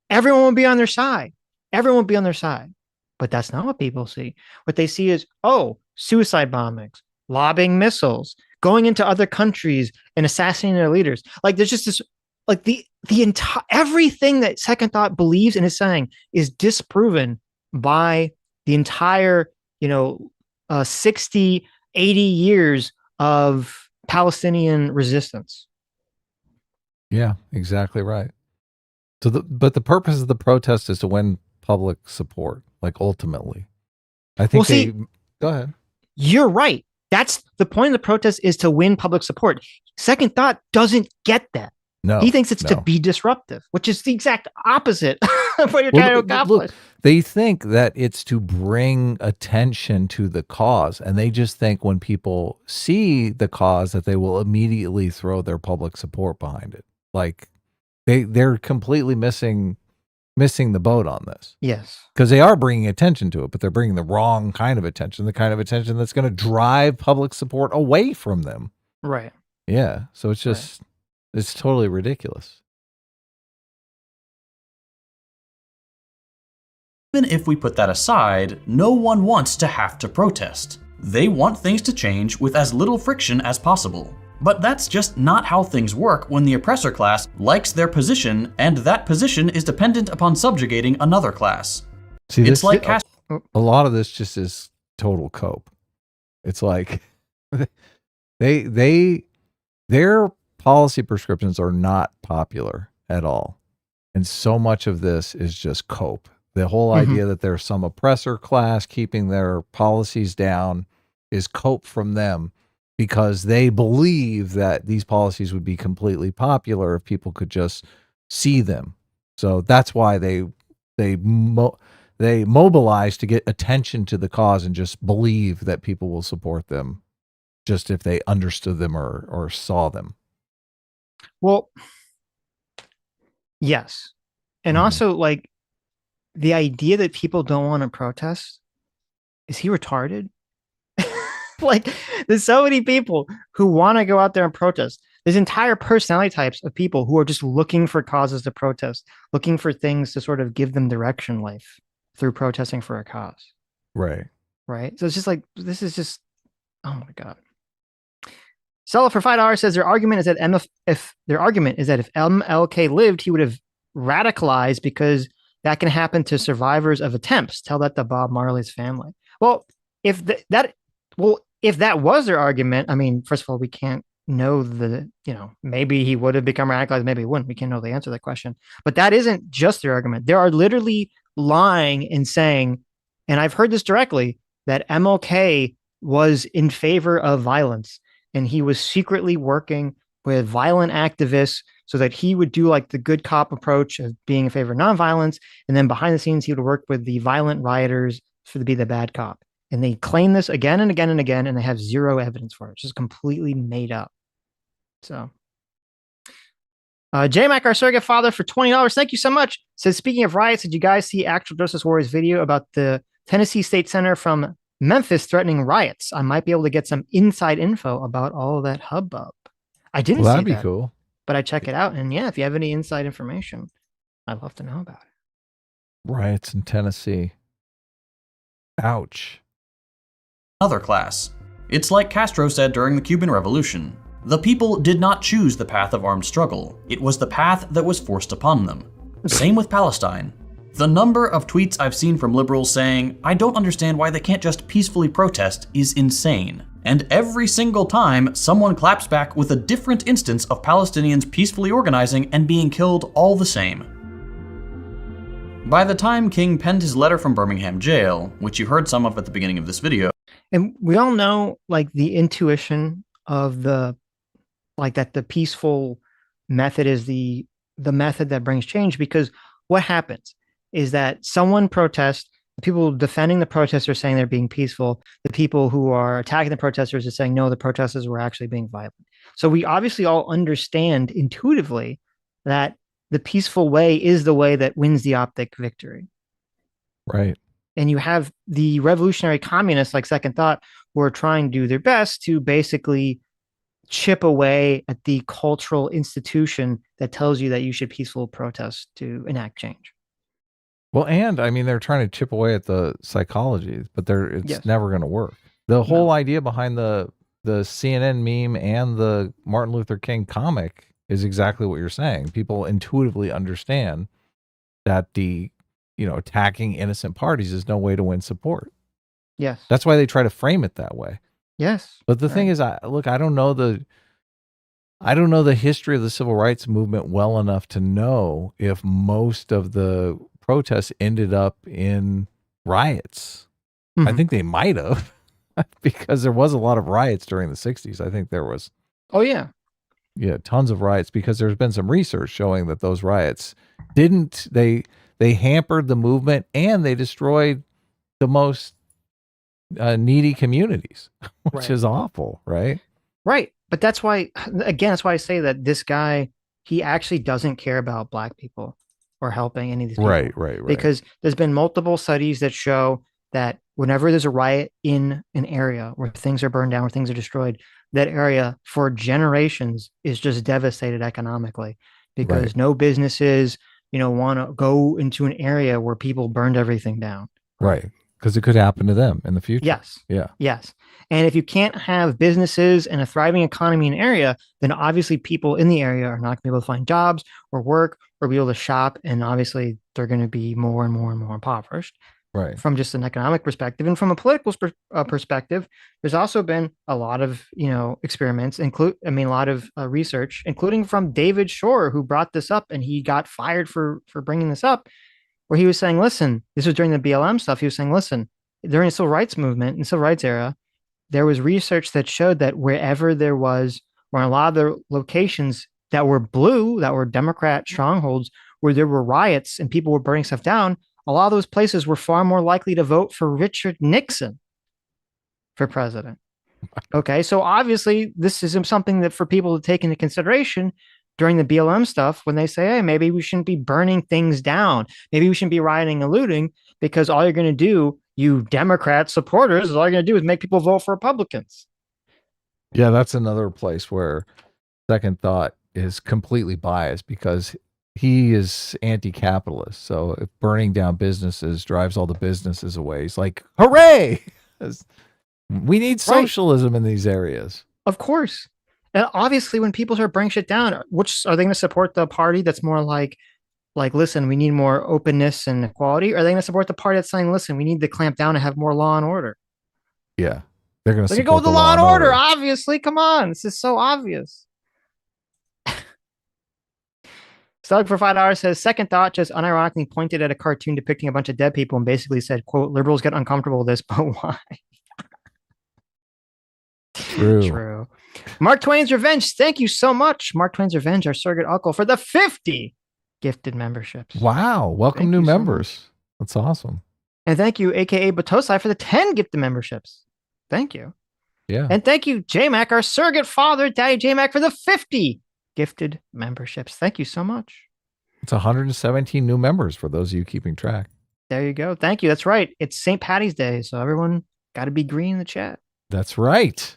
Everyone will be on their side. Everyone will be on their side. But that's not what people see. What they see is, oh, suicide bombings, lobbing missiles, going into other countries and assassinating their leaders. Like there's just this, like the entire everything that Second Thought believes and is saying is disproven by the entire, 60, 80 years of Palestinian resistance. Yeah, exactly right. So but the purpose of the protest is to win public support, like ultimately. I think Well, go ahead. You're right. That's the point of the protest, is to win public support. Second Thought doesn't get that. No, he thinks it's to no. be disruptive, which is the exact opposite of what you're trying to accomplish. Look, they think that it's to bring attention to the cause, and they just think when people see the cause that they will immediately throw their public support behind it. Like they're completely missing the boat on this. Yes. Because they are bringing attention to it, but they're bringing the wrong kind of attention, the kind of attention that's going to drive public support away from them. Right. Yeah. So it's just, it's totally ridiculous. Even if we put that aside, no one wants to have to protest. They want things to change with as little friction as possible. But that's just not how things work when the oppressor class likes their position, and that position is dependent upon subjugating another class. See, it's like a lot of this just is total cope. It's like their policy prescriptions are not popular at all. And so much of this is just cope. The whole idea that there's some oppressor class keeping their policies down is cope from them, because they believe that these policies would be completely popular if people could just see them. So that's why they mobilize to get attention to the cause and just believe that people will support them just if they understood them or saw them. Well, yes. And also, like, the idea that people don't want to protest, is he retarded? Like, there's so many people who want to go out there and protest. There's entire personality types of people who are just looking for causes to protest, looking for things to sort of give them direction in life through protesting for a cause. Right. Right. So it's just like, this is just, oh my God. Seller for $5 says their argument is that if MLK lived, he would have radicalized, because that can happen to survivors of attempts. Tell that to Bob Marley's family. Well, if that was their argument, I mean, first of all, we can't know maybe he would have become radicalized, maybe he wouldn't. We can't know the answer to that question. But that isn't just their argument. They are literally lying and saying, and I've heard this directly, that MLK was in favor of violence, and he was secretly working with violent activists so that he would do like the good cop approach of being in favor of nonviolence, and then behind the scenes he would work with the violent rioters to be the bad cop. And they claim this again and again and again, and they have zero evidence for it. It's just completely made up. So, J-Mac, our surrogate father, for $20. Thank you so much. Says, speaking of riots, did you guys see Actual Justice Warriors video about the Tennessee State Center from Memphis threatening riots? I might be able to get some inside info about all of that hubbub. I didn't see that. That'd be cool. But I check it out. And yeah, if you have any inside information, I'd love to know about it. Riots in Tennessee. Ouch. Another class. It's like Castro said during the Cuban Revolution. The people did not choose the path of armed struggle. It was the path that was forced upon them. Same with Palestine. The number of tweets I've seen from liberals saying, I don't understand why they can't just peacefully protest, is insane. And every single time, someone claps back with a different instance of Palestinians peacefully organizing and being killed all the same. By the time King penned his letter from Birmingham jail, which you heard some of at the beginning of this video, and we all know, like, the intuition of that the peaceful method is the method that brings change, because what happens is that someone protests, the people defending the protesters are saying they're being peaceful. The people who are attacking the protesters are saying, no, the protesters were actually being violent. So we obviously all understand intuitively that the peaceful way is the way that wins the optic victory. Right. And you have the revolutionary communists like Second Thought who are trying to do their best to basically chip away at the cultural institution that tells you that you should peaceful protest to enact change. Well, and I mean, they're trying to chip away at the psychology, but it's never going to work. The whole idea behind the CNN meme and the Martin Luther King comic is exactly what you're saying. People intuitively understand that attacking innocent parties is no way to win support. Yes. That's why they try to frame it that way. Yes. But the thing is, I don't know the history of the civil rights movement well enough to know if most of the protests ended up in riots. I think they might have because there was a lot of riots during the 60s. I think there was. Oh, yeah. Yeah, tons of riots because there's been some research showing that those riots they hampered the movement and they destroyed the most needy communities, which is awful, right? Right. But that's why, again, that's why I say that this guy, he actually doesn't care about black people or helping any of these people. Right. Because there's been multiple studies that show that whenever there's a riot in an area where things are burned down, where things are destroyed, that area for generations is just devastated economically because no businesses, want to go into an area where people burned everything down. Right. Because it could happen to them in the future. Yes. Yeah. Yes. And if you can't have businesses and a thriving economy in an area, then obviously people in the area are not going to be able to find jobs or work or be able to shop. And obviously they're going to be more and more and more impoverished. Right. From just an economic perspective. And from a political perspective, there's also been a lot of, experiments, a lot of research, including from David Shore, who brought this up and he got fired for bringing this up, where he was saying, listen, this was during the BLM stuff. He was saying, listen, during the civil rights movement and civil rights era, there was research that showed that wherever there was, or a lot of the locations that were blue, that were Democrat strongholds, where there were riots and people were burning stuff down, a lot of those places were far more likely to vote for Richard Nixon for president. Okay, so obviously this is something that for people to take into consideration during the BLM stuff when they say, hey, maybe we shouldn't be burning things down. Maybe we shouldn't be rioting and looting because all you're going to do, you Democrat supporters, all you're going to do is make people vote for Republicans. Yeah, that's another place where Second Thought is completely biased because he is anti-capitalist. So if burning down businesses drives all the businesses away, he's like, hooray! We need socialism in these areas. Of course. And obviously when people start burning shit down, which are they going to support the party that's more like, listen, we need more openness and equality? Or are they going to support the party that's saying, listen, we need to clamp down and have more law and order? Yeah. They're going to go with the law and order. Obviously. Come on. This is so obvious. Stug for $5 says, Second Thought just unironically pointed at a cartoon depicting a bunch of dead people and basically said, quote, liberals get uncomfortable with this, but why? True. Mark Twain's Revenge. Thank you so much. Mark Twain's Revenge, our surrogate uncle, for the 50 gifted memberships. Wow. Welcome new members. That's awesome. And thank you, AKA Batosai, for the 10 gifted memberships. Thank you. Yeah. And thank you, JMac, our surrogate father, Daddy JMac, for the 50 gifted memberships. Thank you so much. It's 117 new members for those of you keeping track. There you go. Thank you. That's right. It's St. Patty's Day, so everyone got to be green in the chat. That's right.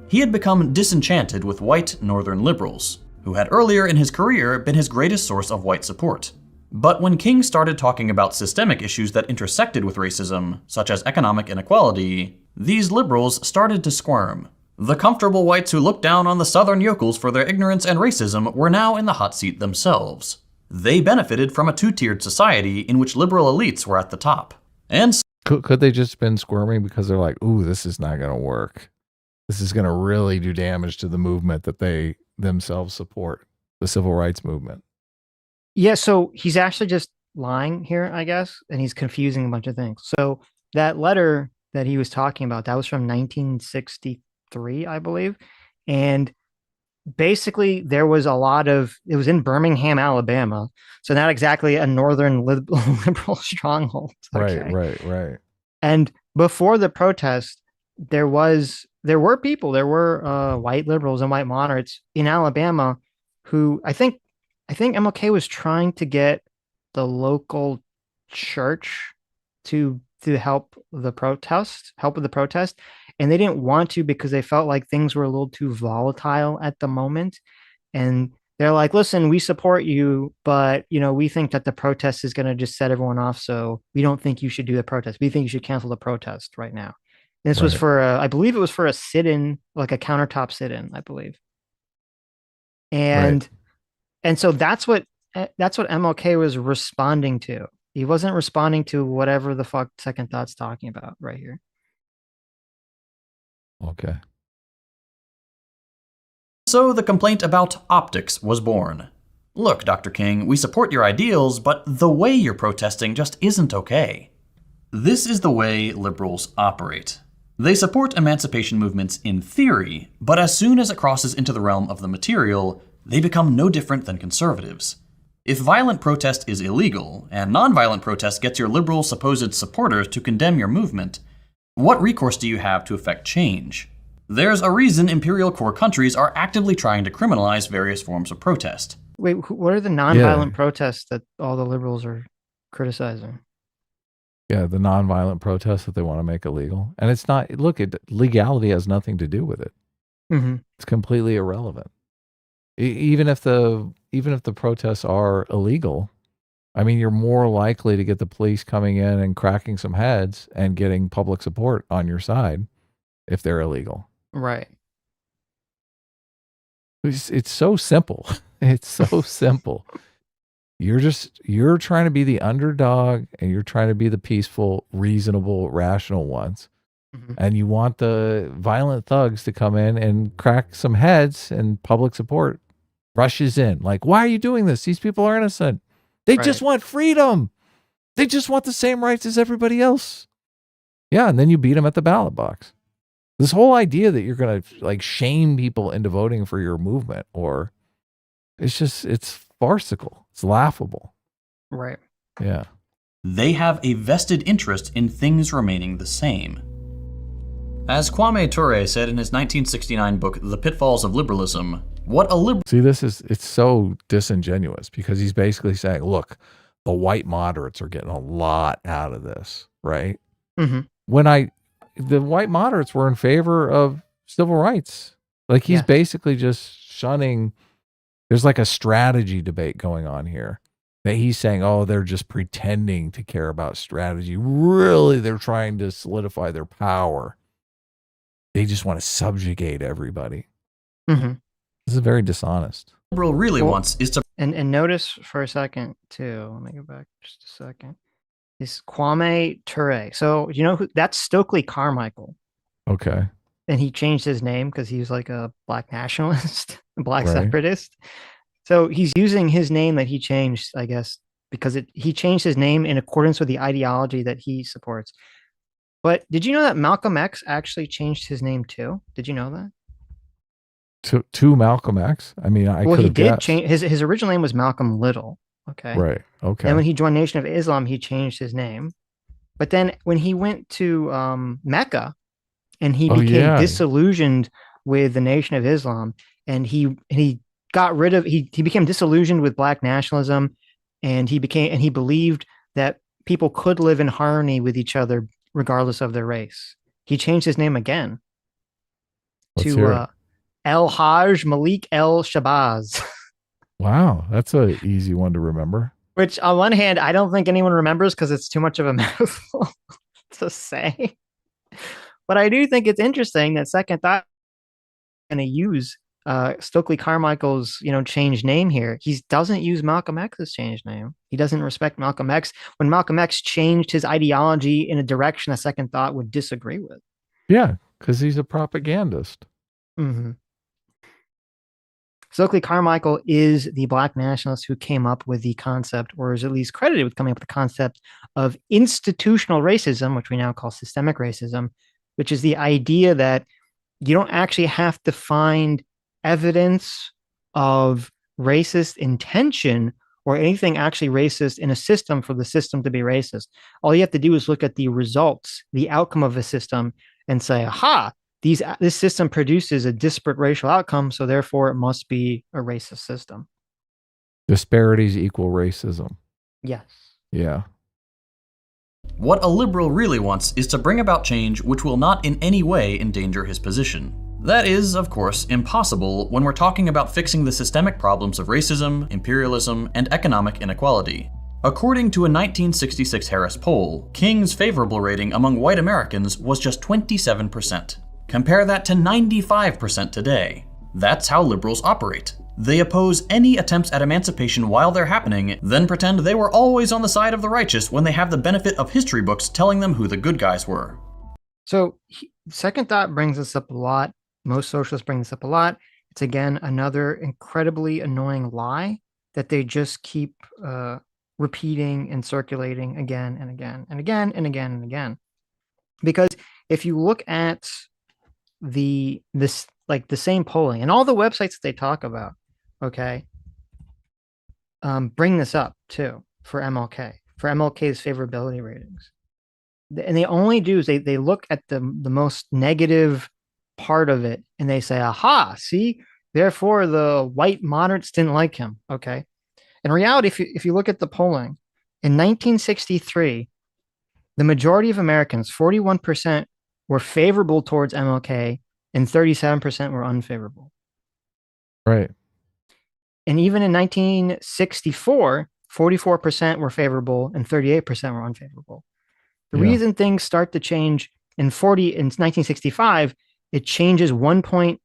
He had become disenchanted with white Northern liberals, who had earlier in his career been his greatest source of white support. But when King started talking about systemic issues that intersected with racism, such as economic inequality, these liberals started to squirm. The comfortable whites who looked down on the Southern yokels for their ignorance and racism were now in the hot seat themselves. They benefited from a two-tiered society in which liberal elites were at the top. And could they just been squirming because they're like, ooh, this is not going to work. This is going to really do damage to the movement that they themselves support, the civil rights movement. Yeah, so he's actually just lying here, I guess, and he's confusing a bunch of things. So that letter that he was talking about, that was from 1963, I believe. And basically there was it was in Birmingham, Alabama. So not exactly a Northern liberal stronghold. Okay? Right. And before the protest, there were white liberals and white moderates in Alabama who I think MLK was trying to get the local church to help with the protest, and they didn't want to because they felt like things were a little too volatile at the moment. And they're like, listen, we support you, but we think that the protest is going to just set everyone off, so we don't think you should do the protest. We think you should cancel the protest right now. And this was for I believe it was for a sit-in, like a countertop sit-in, I believe. And so that's what MLK was responding to. He wasn't responding to whatever the fuck Second Thought's talking about right here. Okay. So the complaint about optics was born. Look, Dr. King, we support your ideals, but the way you're protesting just isn't okay. This is the way liberals operate. They support emancipation movements in theory, but as soon as it crosses into the realm of the material, they become no different than conservatives. If violent protest is illegal, and nonviolent protest gets your liberal supposed supporters to condemn your movement, what recourse do you have to effect change? There's a reason imperial core countries are actively trying to criminalize various forms of protest. Wait, what are the nonviolent protests that all the liberals are criticizing? Yeah, the nonviolent protests that they want to make illegal. And it's not, look, legality has nothing to do with it. Mm-hmm. It's completely irrelevant. Even if the protests are illegal, I mean, you're more likely to get the police coming in and cracking some heads and getting public support on your side if they're illegal. Right. It's so simple. It's so simple. You're trying to be the underdog and you're trying to be the peaceful, reasonable, rational ones. Mm-hmm. And you want the violent thugs to come in and crack some heads, and public support rushes in. Like, why are you doing this? These people are innocent. They just want freedom. They just want the same rights as everybody else. Yeah, and then you beat them at the ballot box. This whole idea that you're going to like shame people into voting for your movement, or it's farcical. It's laughable. Right. Yeah. They have a vested interest in things remaining the same. As Kwame Ture said in his 1969 book, The Pitfalls of Liberalism, what a liberal... See, it's so disingenuous, because he's basically saying, look, the white moderates are getting a lot out of this, right? Mm-hmm. The white moderates were in favor of civil rights. Like, he's basically just shunning. There's like a strategy debate going on here that he's saying, oh, they're just pretending to care about strategy. Really, they're trying to solidify their power. They just want to subjugate everybody. Mm-hmm. This is very dishonest. Liberal really wants is to... And notice for a second, too, let me go back just a second. Is Kwame Ture. So, you know who that's? Stokely Carmichael. Okay. And he changed his name because he was like a black nationalist, a black separatist. So he's using his name that he changed, I guess, because he changed his name in accordance with the ideology that he supports. But did you know that Malcolm X actually changed his name too? Did you know that? To Malcolm X? I mean, he did change his original name was Malcolm Little. Okay. Right. Okay. And when he joined Nation of Islam, he changed his name. But then when he went to Mecca and he became disillusioned with the Nation of Islam, and he got rid of he became disillusioned with black nationalism, and he believed that people could live in harmony with each other regardless of their race. He changed his name again to El Hajj Malik El Shabazz. Wow, that's an easy one to remember. Which, on one hand, I don't think anyone remembers because it's too much of a mouthful to say. But I do think it's interesting that Second Thought is going to use Stokely Carmichael's, changed name here. He doesn't use Malcolm X's changed name. He doesn't respect Malcolm X when Malcolm X changed his ideology in a direction a Second Thought would disagree with. Yeah, because he's a propagandist. Mm-hmm. Stokely Carmichael is the black nationalist who came up with the concept, or is at least credited with coming up with the concept of institutional racism, which we now call systemic racism, which is the idea that you don't actually have to find evidence of racist intention or anything actually racist in a system for the system to be racist. All you have to do is look at the results, the outcome of a system, and say, aha, this system produces a disparate racial outcome, so therefore it must be a racist system. Disparities equal racism. Yes. Yeah. What a liberal really wants is to bring about change which will not in any way endanger his position. That is, of course, impossible when we're talking about fixing the systemic problems of racism, imperialism, and economic inequality. According to a 1966 Harris poll, King's favorable rating among white Americans was just 27%. Compare that to 95% today. That's how liberals operate. They oppose any attempts at emancipation while they're happening, then pretend they were always on the side of the righteous when they have the benefit of history books telling them who the good guys were. So, Second Thought brings this up a lot. Most socialists bring this up a lot. It's, again, another incredibly annoying lie that they just keep repeating and circulating again and again and again and again and again. Because if you look at the same polling and all the websites that they talk about, okay, bring this up too for MLK's favorability ratings. And they only do is they look at the most negative part of it and they say, aha, see, therefore the white moderates didn't like him. Okay. In reality, if you look at the polling, in 1963, the majority of Americans, 41%, were favorable towards MLK and 37% were unfavorable. Right. And even in 1964, 44% were favorable and 38% were unfavorable. The reason things start to change in 1965, it changes 1 point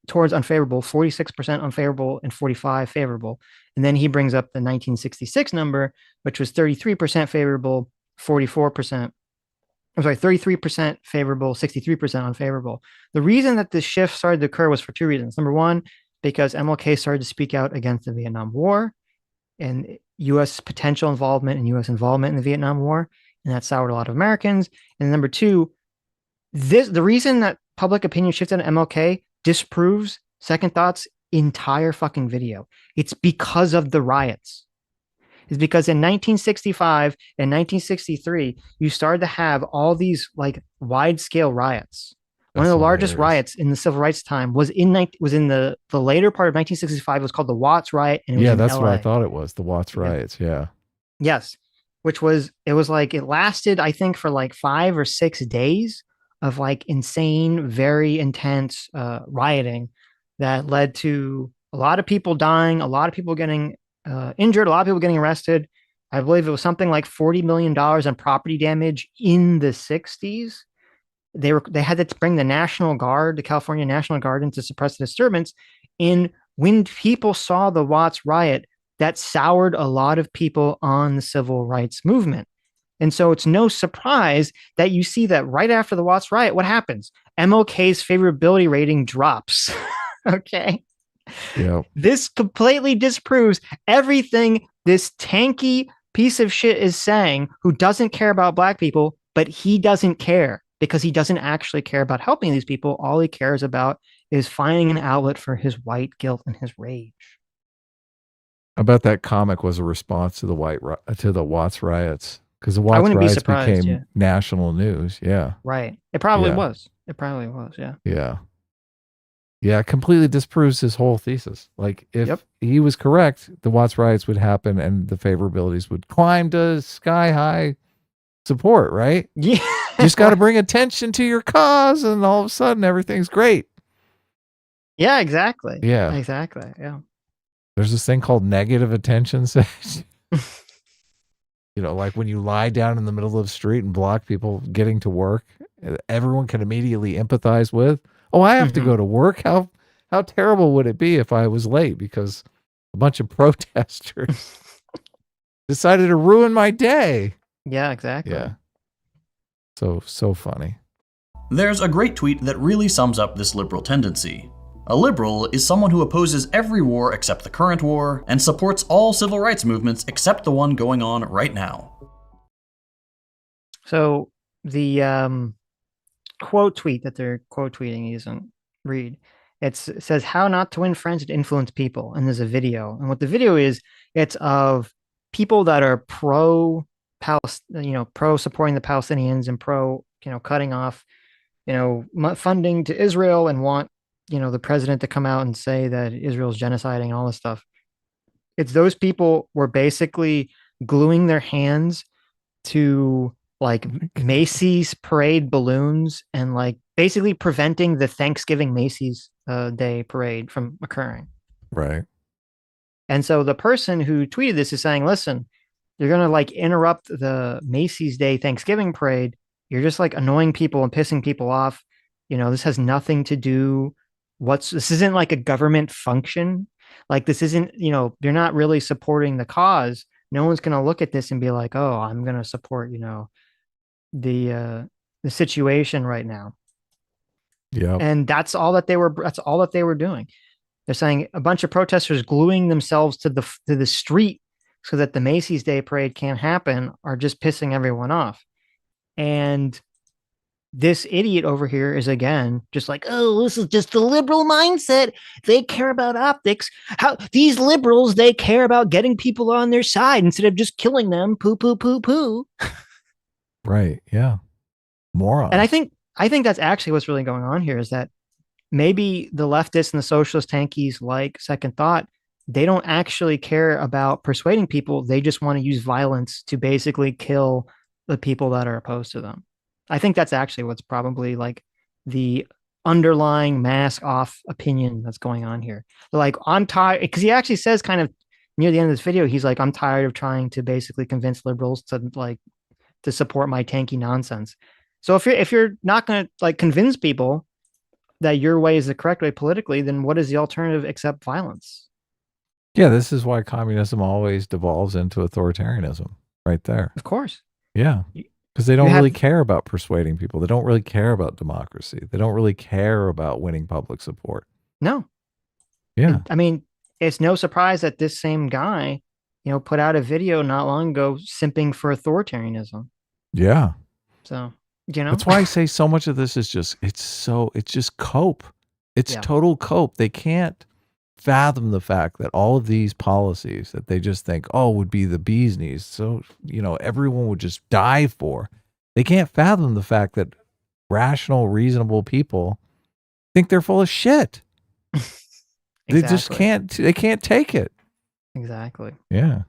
towards unfavorable, 46% unfavorable and 45 favorable. And then he brings up the 1966 number, which was 33% favorable, 44%. I'm sorry, 33% favorable, 63% unfavorable. The reason that this shift started to occur was for two reasons. Number one, because MLK started to speak out against the Vietnam War and U.S. potential involvement and U.S. involvement in the Vietnam War, and that soured a lot of Americans. And number two, the reason that public opinion shifted on MLK disproves Second Thought's entire fucking video. It's because of the riots. It's because in 1965 and 1963, you started to have all these like wide-scale riots. One of the largest riots in the civil rights time was in the later part of 1965. It was called the Watts riot. And it was that's LA. what I thought it was. The Watts riots. Yeah. Yes. It lasted, I think, for like 5 or 6 days of like insane, very intense rioting that led to a lot of people dying, a lot of people getting injured, a lot of people getting arrested. I believe it was something like $40 million in property damage in the 60s. They had to bring the National Guard, the California National Guard, in to suppress the disturbance. And when people saw the Watts riot, that soured a lot of people on the civil rights movement. And so it's no surprise that you see that right after the Watts riot, what happens? MLK's favorability rating drops. Okay. Yeah. This completely disproves everything this tanky piece of shit is saying, who doesn't care about black people, but he doesn't care because he doesn't actually care about helping these people. All he cares about is finding an outlet for his white guilt and his rage. I bet that comic was a response to the Watts riots, because the Watts riots became national news. Yeah. Right. It probably was. It probably was. Yeah. Yeah. Yeah. It completely disproves his whole thesis. Like if he was correct, the Watts riots would happen and the favorabilities would climb to sky high support, right? Yeah. You just got to bring attention to your cause and all of a sudden everything's great. Yeah, exactly. Yeah. Exactly. Yeah. There's this thing called negative attention section. Like when you lie down in the middle of the street and block people getting to work, everyone can immediately empathize with. Oh, I have to go to work. How terrible would it be if I was late because a bunch of protesters decided to ruin my day? Yeah, exactly. Yeah. So funny. There's a great tweet that really sums up this liberal tendency. A liberal is someone who opposes every war except the current war and supports all civil rights movements except the one going on right now. So the quote tweet that they're quote tweeting doesn't read. It says how not to win friends and influence people. And there's a video. And what the video is, it's of people that are pro supporting the Palestinians and pro, cutting off, funding to Israel and want, the president to come out and say that Israel's genociding and all this stuff. It's those people were basically gluing their hands to like Macy's parade balloons and like basically preventing the Thanksgiving Macy's Day parade from occurring. Right. And so the person who tweeted this is saying, listen, you're going to like interrupt the Macy's Day Thanksgiving parade. You're just like annoying people and pissing people off. This has nothing to do. This isn't like a government function. Like this isn't, you're not really supporting the cause. No one's going to look at this and be like, oh, I'm going to support, the situation right now. Yeah. And that's all that they were doing. They're saying a bunch of protesters gluing themselves to the street so that the Macy's Day Parade can't happen are just pissing everyone off. And this idiot over here is again just like, oh, this is just the liberal mindset. They care about optics. How these liberals, they care about getting people on their side instead of just killing them. Poo, poo, poo, poo. Right. Yeah. Morons. And I think that's actually what's really going on here is that maybe the leftists and the socialist tankies like Second Thought, they don't actually care about persuading people. They just want to use violence to basically kill the people that are opposed to them. I think that's actually what's probably like the underlying mask off opinion that's going on here. They're like, I'm tired, because he actually says kind of near the end of this video, he's like, I'm tired of trying to basically convince liberals to support my tanky nonsense. So if you're not going to like convince people that your way is the correct way politically, then what is the alternative except violence? Yeah, this is why communism always devolves into authoritarianism right there. Of course. Yeah. Because they don't really care about persuading people. They don't really care about democracy. They don't really care about winning public support. No. Yeah. I mean, it's no surprise that this same guy, put out a video not long ago simping for authoritarianism. Yeah. So, That's why I say so much of this is it's just cope. It's total cope. They can't fathom the fact that all of these policies that they just think, would be the bee's knees. So, everyone would just die for. They can't fathom the fact that rational, reasonable people think they're full of shit. They just can't take it. Exactly. Yeah.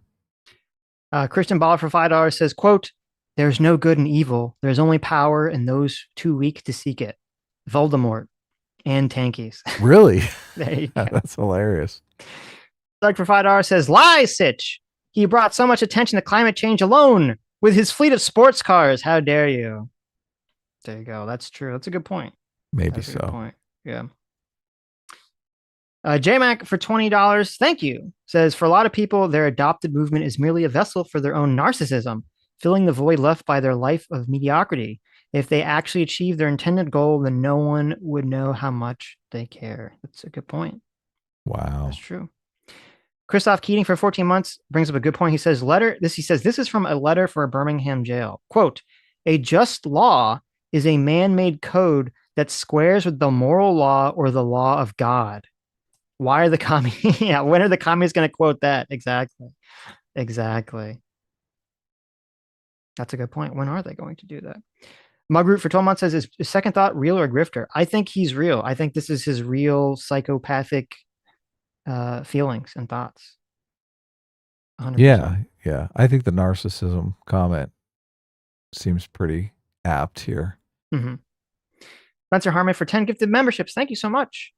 Christian Baller for $5 says, quote, "There's no good and evil. There's only power in those too weak to seek it. Voldemort and tankies." Really? There you go. That's hilarious. Doug for $5 says, "Lies, Sitch. He brought so much attention to climate change alone with his fleet of sports cars. How dare you?" There you go. That's true. That's a good point. Maybe That's so. a good point. Yeah. JMac for $20, thank you, says, "For a lot of people, their adopted movement is merely a vessel for their own narcissism, filling the void left by their life of mediocrity. If they actually achieve their intended goal, then no one would know how much they care." That's a good point. Wow. That's true. Christoph Keating for 14 months brings up a good point. He says, this is from a letter for a Birmingham jail. Quote, "A just law is a man-made code that squares with the moral law or the law of God." Why are the communists? Yeah, when are the communists going to quote that? Exactly. That's a good point. When are they going to do that? Mugroot for 12 months says, "Is Second Thought real or grifter?" I think he's real. I think this is his real psychopathic feelings and thoughts. 100%. Yeah. I think the narcissism comment seems pretty apt here. Mm-hmm. Spencer Harmon for 10 gifted memberships. Thank you so much.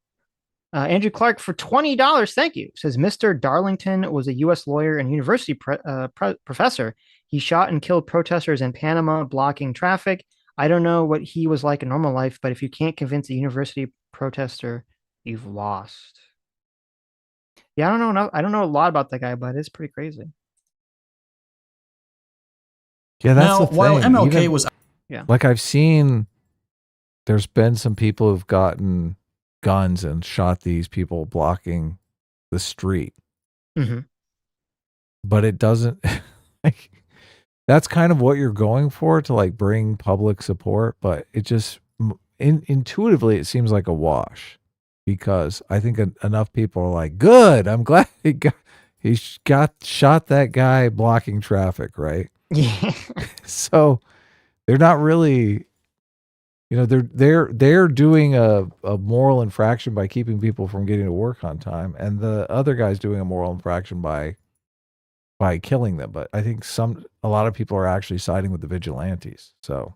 Andrew Clark for $20. Thank you. Says, "Mr. Darlington was a U.S. lawyer and university professor. He shot and killed protesters in Panama, blocking traffic. I don't know what he was like in normal life, but if you can't convince a university protester, you've lost." Yeah, I don't know a lot about that guy, but it's pretty crazy. Yeah, that's the thing. While MLK was... Yeah. Like I've seen, there's been some people who've gotten guns and shot these people blocking the street. Mm-hmm. But it doesn't... like, that's kind of what you're going for, to like bring public support, but it just intuitively it seems like a wash, because I think enough people are like, good, I'm glad he shot that guy blocking traffic, right? Yeah. So they're not really, they're doing a moral infraction by keeping people from getting to work on time, and the other guy's doing a moral infraction by killing them. But I think a lot of people are actually siding with the vigilantes. So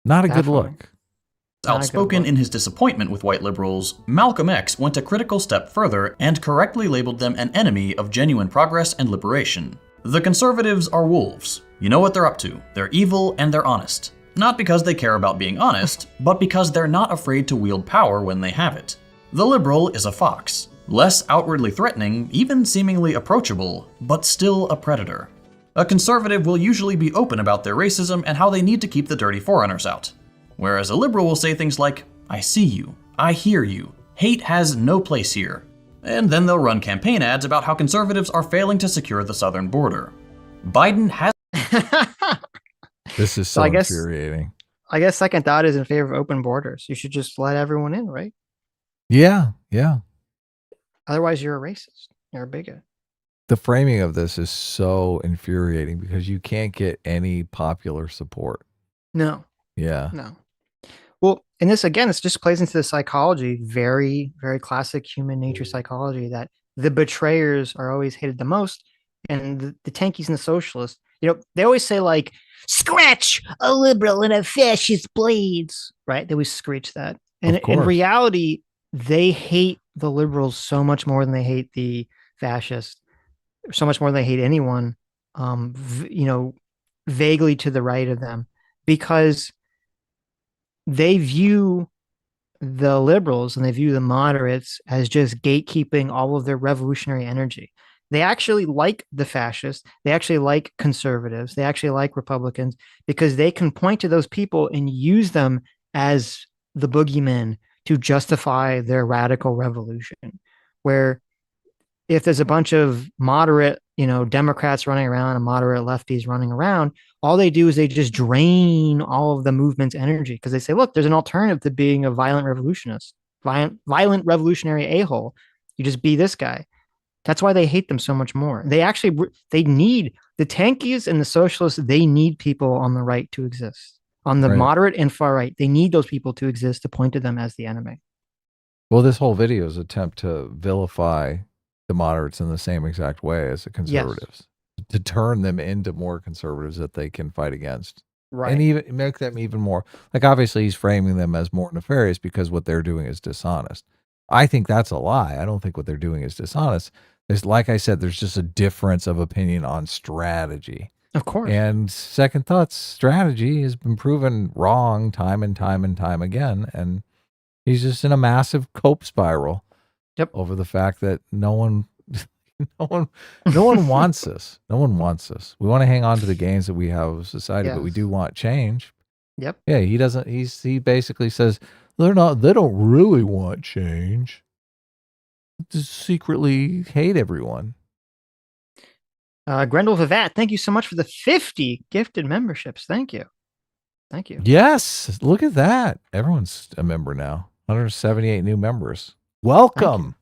not a good look. Outspoken in his disappointment with white liberals, Malcolm X went a critical step further and correctly labeled them an enemy of genuine progress and liberation. "The conservatives are wolves. You know what they're up to. They're evil and they're honest. Not because they care about being honest, but because they're not afraid to wield power when they have it. The liberal is a fox. Less outwardly threatening, even seemingly approachable, but still a predator. A conservative will usually be open about their racism and how they need to keep the dirty foreigners out. Whereas a liberal will say things like, I see you, I hear you, hate has no place here. And then they'll run campaign ads about how conservatives are failing to secure the southern border. Biden has... This is so infuriating. I guess second thought is in favor of open borders. You should just let everyone in, right? Yeah. Otherwise, you're a racist. You're a bigot. The framing of this is so infuriating because you can't get any popular support. No. Yeah. No. Well, and this, again, it just plays into the psychology, very, very classic human nature psychology, that the betrayers are always hated the most. And the tankies and the socialists, they always say, like, scratch a liberal and a fascist blades, right? They always screech that. And in reality, they hate the liberals so much more than they hate the fascists, so much more than they hate anyone, vaguely to the right of them, because they view the liberals and they view the moderates as just gatekeeping all of their revolutionary energy. They actually like the fascists. They actually like conservatives. They actually like Republicans because they can point to those people and use them as the boogeymen to justify their radical revolution. Where if there's a bunch of moderate, Democrats running around and moderate lefties running around, all they do is they just drain all of the movement's energy because they say, look, there's an alternative to being a violent revolutionist, violent revolutionary a-hole. You just be this guy. That's why they hate them so much more. They need the tankies and the socialists. They need people on the right to exist. On the moderate and far right, they need those people to exist to point to them as the enemy. Well, this whole video is an attempt to vilify the moderates in the same exact way as the conservatives, to turn them into more conservatives that they can fight against. Right. And even make them even more, like, obviously he's framing them as more nefarious because what they're doing is dishonest. I think that's a lie. I don't think what they're doing is dishonest. There's, like I said, there's just a difference of opinion on strategy. Of course. And second thoughts strategy has been proven wrong time and time and time again. And he's just in a massive cope spiral. Yep. Over the fact that no one wants this. No one wants this. We want to hang on to the gains that we have of society, but we do want change. Yep. Yeah, he doesn't. He basically says they don't really want change. They just secretly hate everyone. Grendel Vivat, thank you so much for the 50 gifted memberships. Thank you. Yes, look at that. Everyone's a member now. 178 new members. Welcome.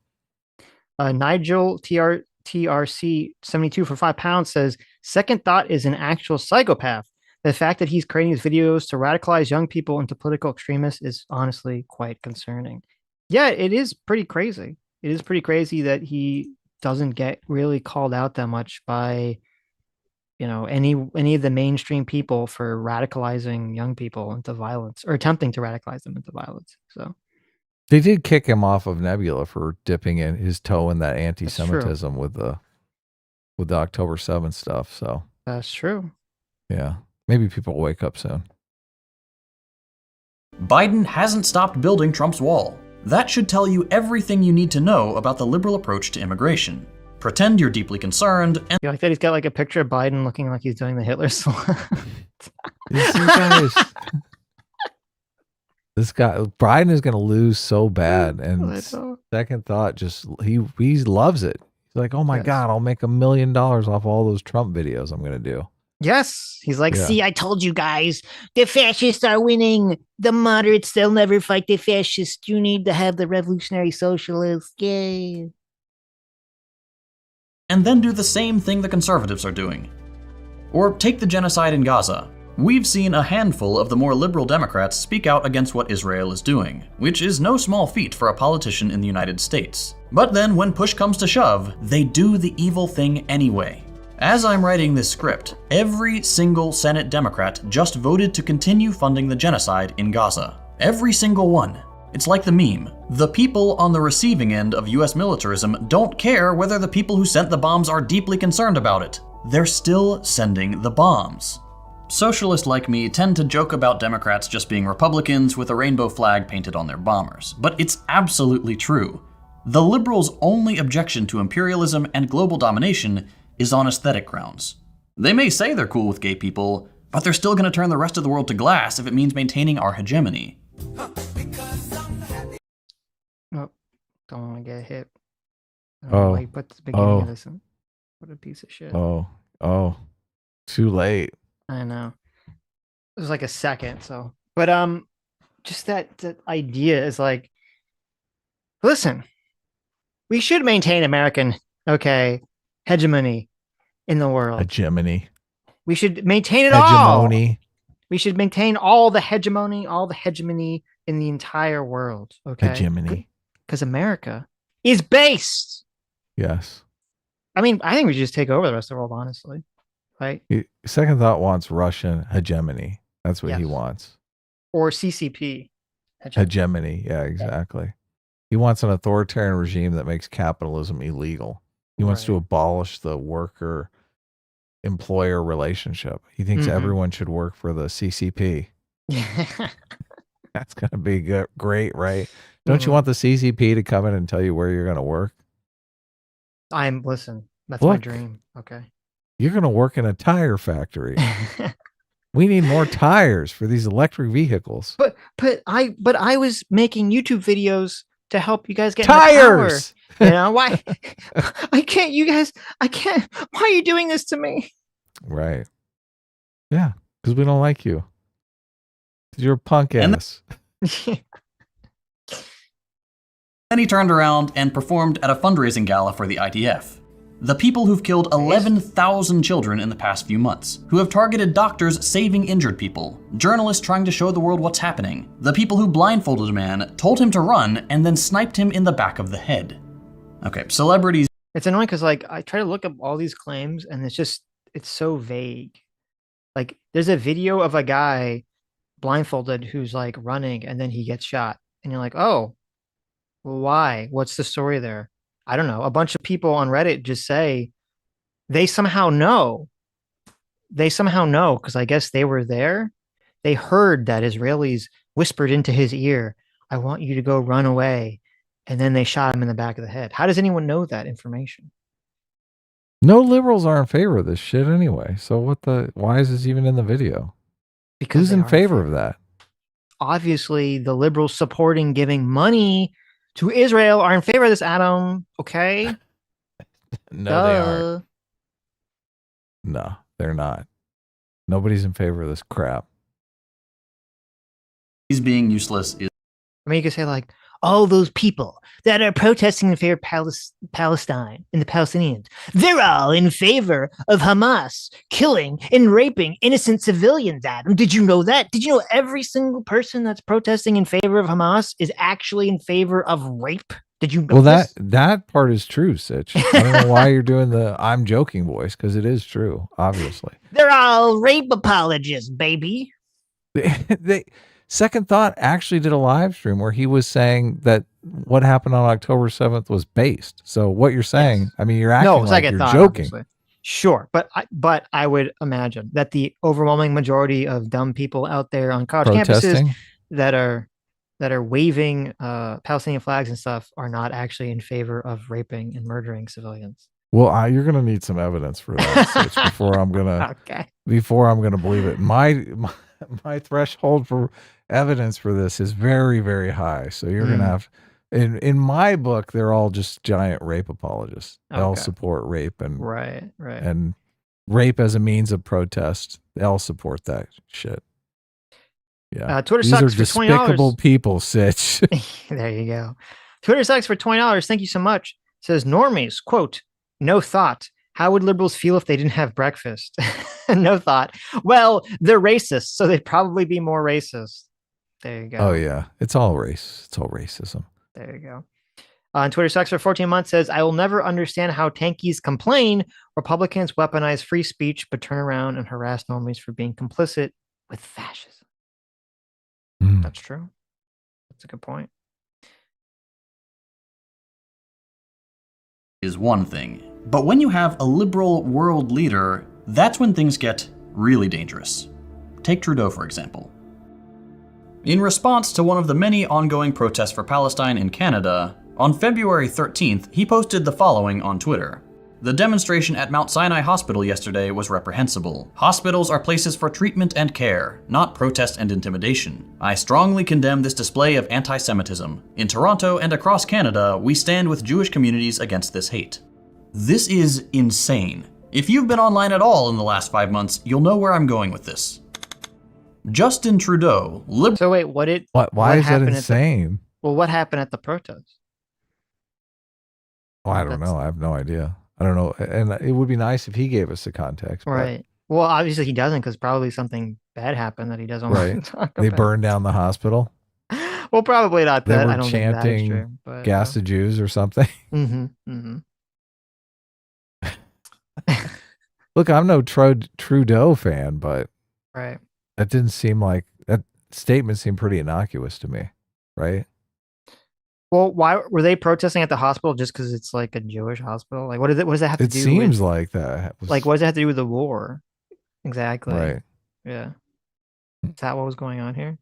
Nigel TRC 72 for £5 says, second thought is an actual psychopath. The fact that he's creating these videos to radicalize young people into political extremists is honestly quite concerning. Yeah, it is pretty crazy. It is pretty crazy that he doesn't get really called out that much by, any of the mainstream people for radicalizing young people into violence or attempting to radicalize them into violence. So they did kick him off of Nebula for dipping in his toe in that anti-Semitism with the October 7th stuff. So that's true. Yeah, maybe people will wake up soon. Biden hasn't stopped building Trump's wall. That should tell you everything you need to know about the liberal approach to immigration. Pretend you're deeply concerned and... You like that he's got like a picture of Biden looking like he's doing the Hitler salute? This guy, Biden is going to lose so bad. And second thought, just he loves it. He's like, oh my God, I'll make $1 million off all those Trump videos I'm going to do. Yes. He's like, see, I told you guys, the fascists are winning. The moderates, they'll never fight the fascists. You need to have the revolutionary socialists. Yay. And then do the same thing the conservatives are doing. Or take the genocide in Gaza. We've seen a handful of the more liberal Democrats speak out against what Israel is doing, which is no small feat for a politician in the United States. But then when push comes to shove, they do the evil thing anyway. As I'm writing this script, every single Senate Democrat just voted to continue funding the genocide in Gaza. Every single one. It's like the meme. The people on the receiving end of US militarism don't care whether the people who sent the bombs are deeply concerned about it. They're still sending the bombs. Socialists like me tend to joke about Democrats just being Republicans with a rainbow flag painted on their bombers, but it's absolutely true. The liberals' only objection to imperialism and global domination is on aesthetic grounds. They may say they're cool with gay people, but they're still going to turn the rest of the world to glass if it means maintaining our hegemony. Oh, don't want to get hit. I don't know why you put the beginning of this in. What a piece of shit. Oh, too late. I know. It was like a second, so. But just that idea is like, listen, we should maintain American, hegemony in the world. Hegemony. We should maintain it Hegemony. all. We should maintain all the hegemony in the entire world. Okay. Hegemony. Because America is based. Yes. I mean, I think we should just take over the rest of the world, honestly. Right? Second Thought wants Russian hegemony. That's what he wants. Or CCP. Hegemony. Yeah, exactly. He wants an authoritarian regime that makes capitalism illegal. He wants to abolish the worker-employer relationship. He thinks everyone should work for the CCP. That's going to be great, right? Don't you want the CCP to come in and tell you where you're going to work? Listen, that's my dream. Okay. You're going to work in a tire factory. We need more tires for these electric vehicles. But I was making YouTube videos to help you guys get tires. You know why? I can't. You guys, I can't. Why are you doing this to me? Right. Yeah, because we don't like you. You're a punk ass. Then he turned around and performed at a fundraising gala for the IDF. The people who've killed 11,000 children in the past few months, who have targeted doctors saving injured people, journalists trying to show the world what's happening, the people who blindfolded a man, told him to run, and then sniped him in the back of the head. Okay, celebrities. It's annoying because, like, I try to look up all these claims and it's so vague. Like, there's a video of a guy blindfolded who's like running and then he gets shot. And you're like, oh, well, why? What's the story there? I don't know. A bunch of people on Reddit just say they somehow know. They somehow know because I guess they were there. They heard that Israelis whispered into his ear, I want you to go run away. And then they shot him in the back of the head. How does anyone know that information? No liberals are in favor of this shit anyway. So why is this even in the video? Because who's in favor of that? Obviously, the liberals supporting giving money to Israel are in favor of this, Adam. Okay? No, they aren't. No, they're not. Nobody's in favor of this crap. He's being useless. I mean, you could say like, all those people that are protesting in favor of Palestine and the Palestinians, they're all in favor of Hamas killing and raping innocent civilians, Adam. Did you know that? Did you know every single person that's protesting in favor of Hamas is actually in favor of rape? Did you know this? That part is true, Sitch. I don't know why you're doing the I'm joking voice, because it is true, obviously. They're all rape apologists, baby. Second Thought actually did a live stream where he was saying that what happened on October 7th was based. So what you're saying, I mean, you're acting like you're joking. Obviously. Sure, but I would imagine that the overwhelming majority of dumb people out there on college campuses that are waving Palestinian flags and stuff are not actually in favor of raping and murdering civilians. Well, you're going to need some evidence for that before I'm going to believe it. My threshold for evidence for this is very, very high. So you're going to have, in my book, they're all just giant rape apologists. They all support rape and and rape as a means of protest. They all support that shit. Yeah, Twitter these sucks are for despicable people, Sitch. There you go. Twitter sucks for $20. Thank you so much. It says normies, quote, no thought. How would liberals feel if they didn't have breakfast? No thought. Well, they're racist, so they'd probably be more racist. There you go. Oh, yeah. It's all race. It's all racism. There you go. On Twitter sucks for 14 months says, I will never understand how tankies complain. Republicans weaponize free speech, but turn around and harass normies for being complicit with fascism. That's true. That's a good point. Is one thing. But when you have a liberal world leader, that's when things get really dangerous. Take Trudeau, for example. In response to one of the many ongoing protests for Palestine in Canada, on February 13th, he posted the following on Twitter. The demonstration at Mount Sinai Hospital yesterday was reprehensible. Hospitals are places for treatment and care, not protest and intimidation. I strongly condemn this display of anti-Semitism. In Toronto and across Canada, we stand with Jewish communities against this hate. This is insane. If you've been online at all in the last 5 months, you'll know where I'm going with this. Justin Trudeau, So wait, why Why what is that happened insane? well, what happened at the protest? Well, I don't know. I have no idea. I don't know. And it would be nice if he gave us the context. Right. Well, obviously he doesn't, because probably something bad happened that he doesn't want to talk They about. burned down the hospital. Well, probably not They that. were I don't think that is chanting true. But, gas the Jews or something. Look, I'm no Trudeau fan, but Right. that didn't seem like that statement seemed pretty innocuous to me, right? Well, why were they protesting at the hospital just because it's like a Jewish hospital? Like, what does that have to It do seems with, like that. like, what does that have to do with the war? Exactly. Right. Yeah. Is that what was going on here?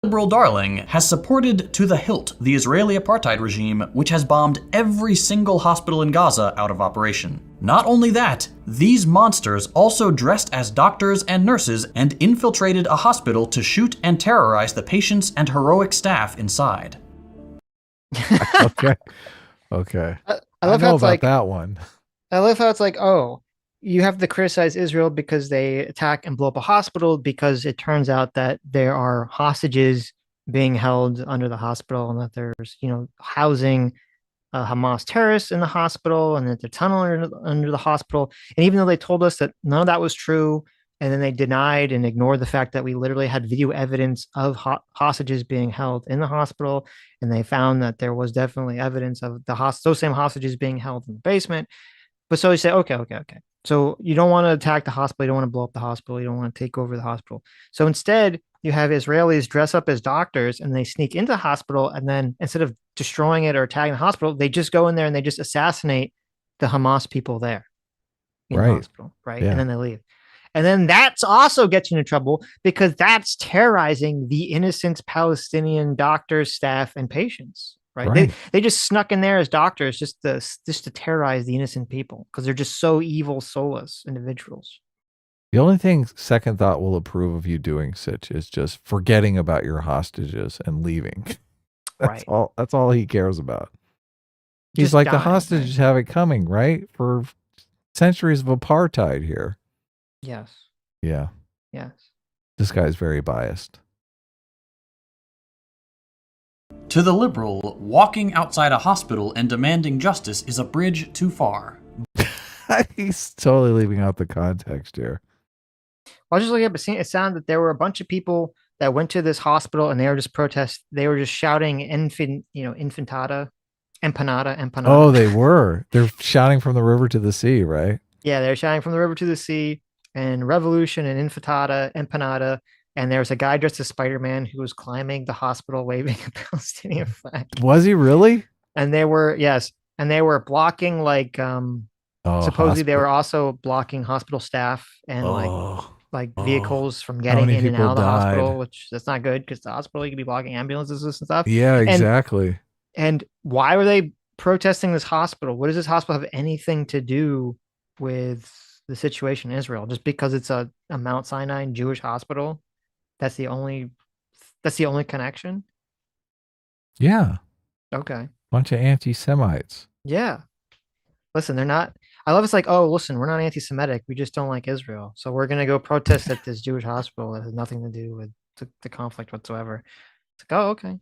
Liberal darling has supported to the hilt the Israeli apartheid regime, which has bombed every single hospital in Gaza out of operation. Not only that, these monsters also dressed as doctors and nurses and infiltrated a hospital to shoot and terrorize the patients and heroic staff inside. Okay. Okay. I love know how it's about like that one. I love how it's like, oh, you have to criticize Israel because they attack and blow up a hospital, because it turns out that there are hostages being held under the hospital, and that there's, housing Hamas terrorists in the hospital, and that they're tunneling under the hospital. And even though they told us that none of that was true, and then they denied and ignored the fact that we literally had video evidence of hostages being held in the hospital, and they found that there was definitely evidence of those same hostages being held in the basement. But so you say, okay. So you don't want to attack the hospital. You don't want to blow up the hospital. You don't want to take over the hospital. So instead, you have Israelis dress up as doctors, and they sneak into the hospital. And then instead of destroying it or attacking the hospital, they just go in there and they just assassinate the Hamas people there in the hospital. Right. Yeah. And then they leave. And then that's also gets you into trouble, because that's terrorizing the innocent Palestinian doctors, staff, and patients. Right. They just snuck in there as doctors just to terrorize the innocent people, because they're just so evil, soulless individuals. The only thing Second Thought will approve of you doing, Sitch, is just forgetting about your hostages and leaving. That's all. That's all he cares about. He's just like, the hostages have it coming, right? For centuries of apartheid here. Yes. Yeah. Yes. This guy's very biased. To the liberal, walking outside a hospital and demanding justice is a bridge too far. He's totally leaving out the context here. I was just looking up, it sounded that there were a bunch of people that went to this hospital, and they were just they were just shouting empanada. Oh, they were. They're shouting from the river to the sea, right? Yeah, they're shouting from the river to the sea, and revolution and empanada. And there was a guy dressed as Spider-Man who was climbing the hospital waving a Palestinian flag. Was he really? And they were, yes. And they were blocking supposedly they were also blocking hospital staff and vehicles from getting in and out of the hospital, which that's not good, because the hospital, you could be blocking ambulances and stuff. Yeah, exactly. And why were they protesting this hospital? What does this hospital have anything to do with the situation in Israel? Just because it's a Mount Sinai Jewish hospital? That's the only connection? Yeah. Okay. Bunch of anti-Semites. Yeah. Listen, they're not. I love it's like, oh, listen, we're not anti-Semitic. We just don't like Israel. So we're going to go protest at this Jewish hospital that has nothing to do with the conflict whatsoever. It's like, oh, okay.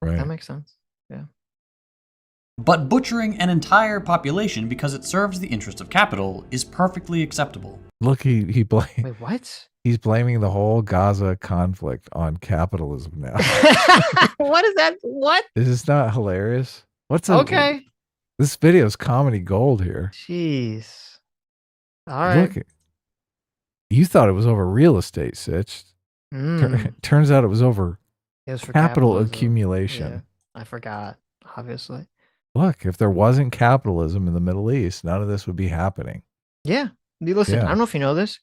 Right. That makes sense. Yeah. But butchering an entire population because it serves the interest of capital is perfectly acceptable. Look, he blames. Wait, what? He's blaming the whole Gaza conflict on capitalism now. What is that? What? Is this not hilarious? Okay. This video is comedy gold here. Jeez. All right. Look, you thought it was over real estate, Sitch. Turns out it was over capital accumulation. Yeah, I forgot, obviously. Look, if there wasn't capitalism in the Middle East, none of this would be happening. Yeah. Listen, I don't know if you know this.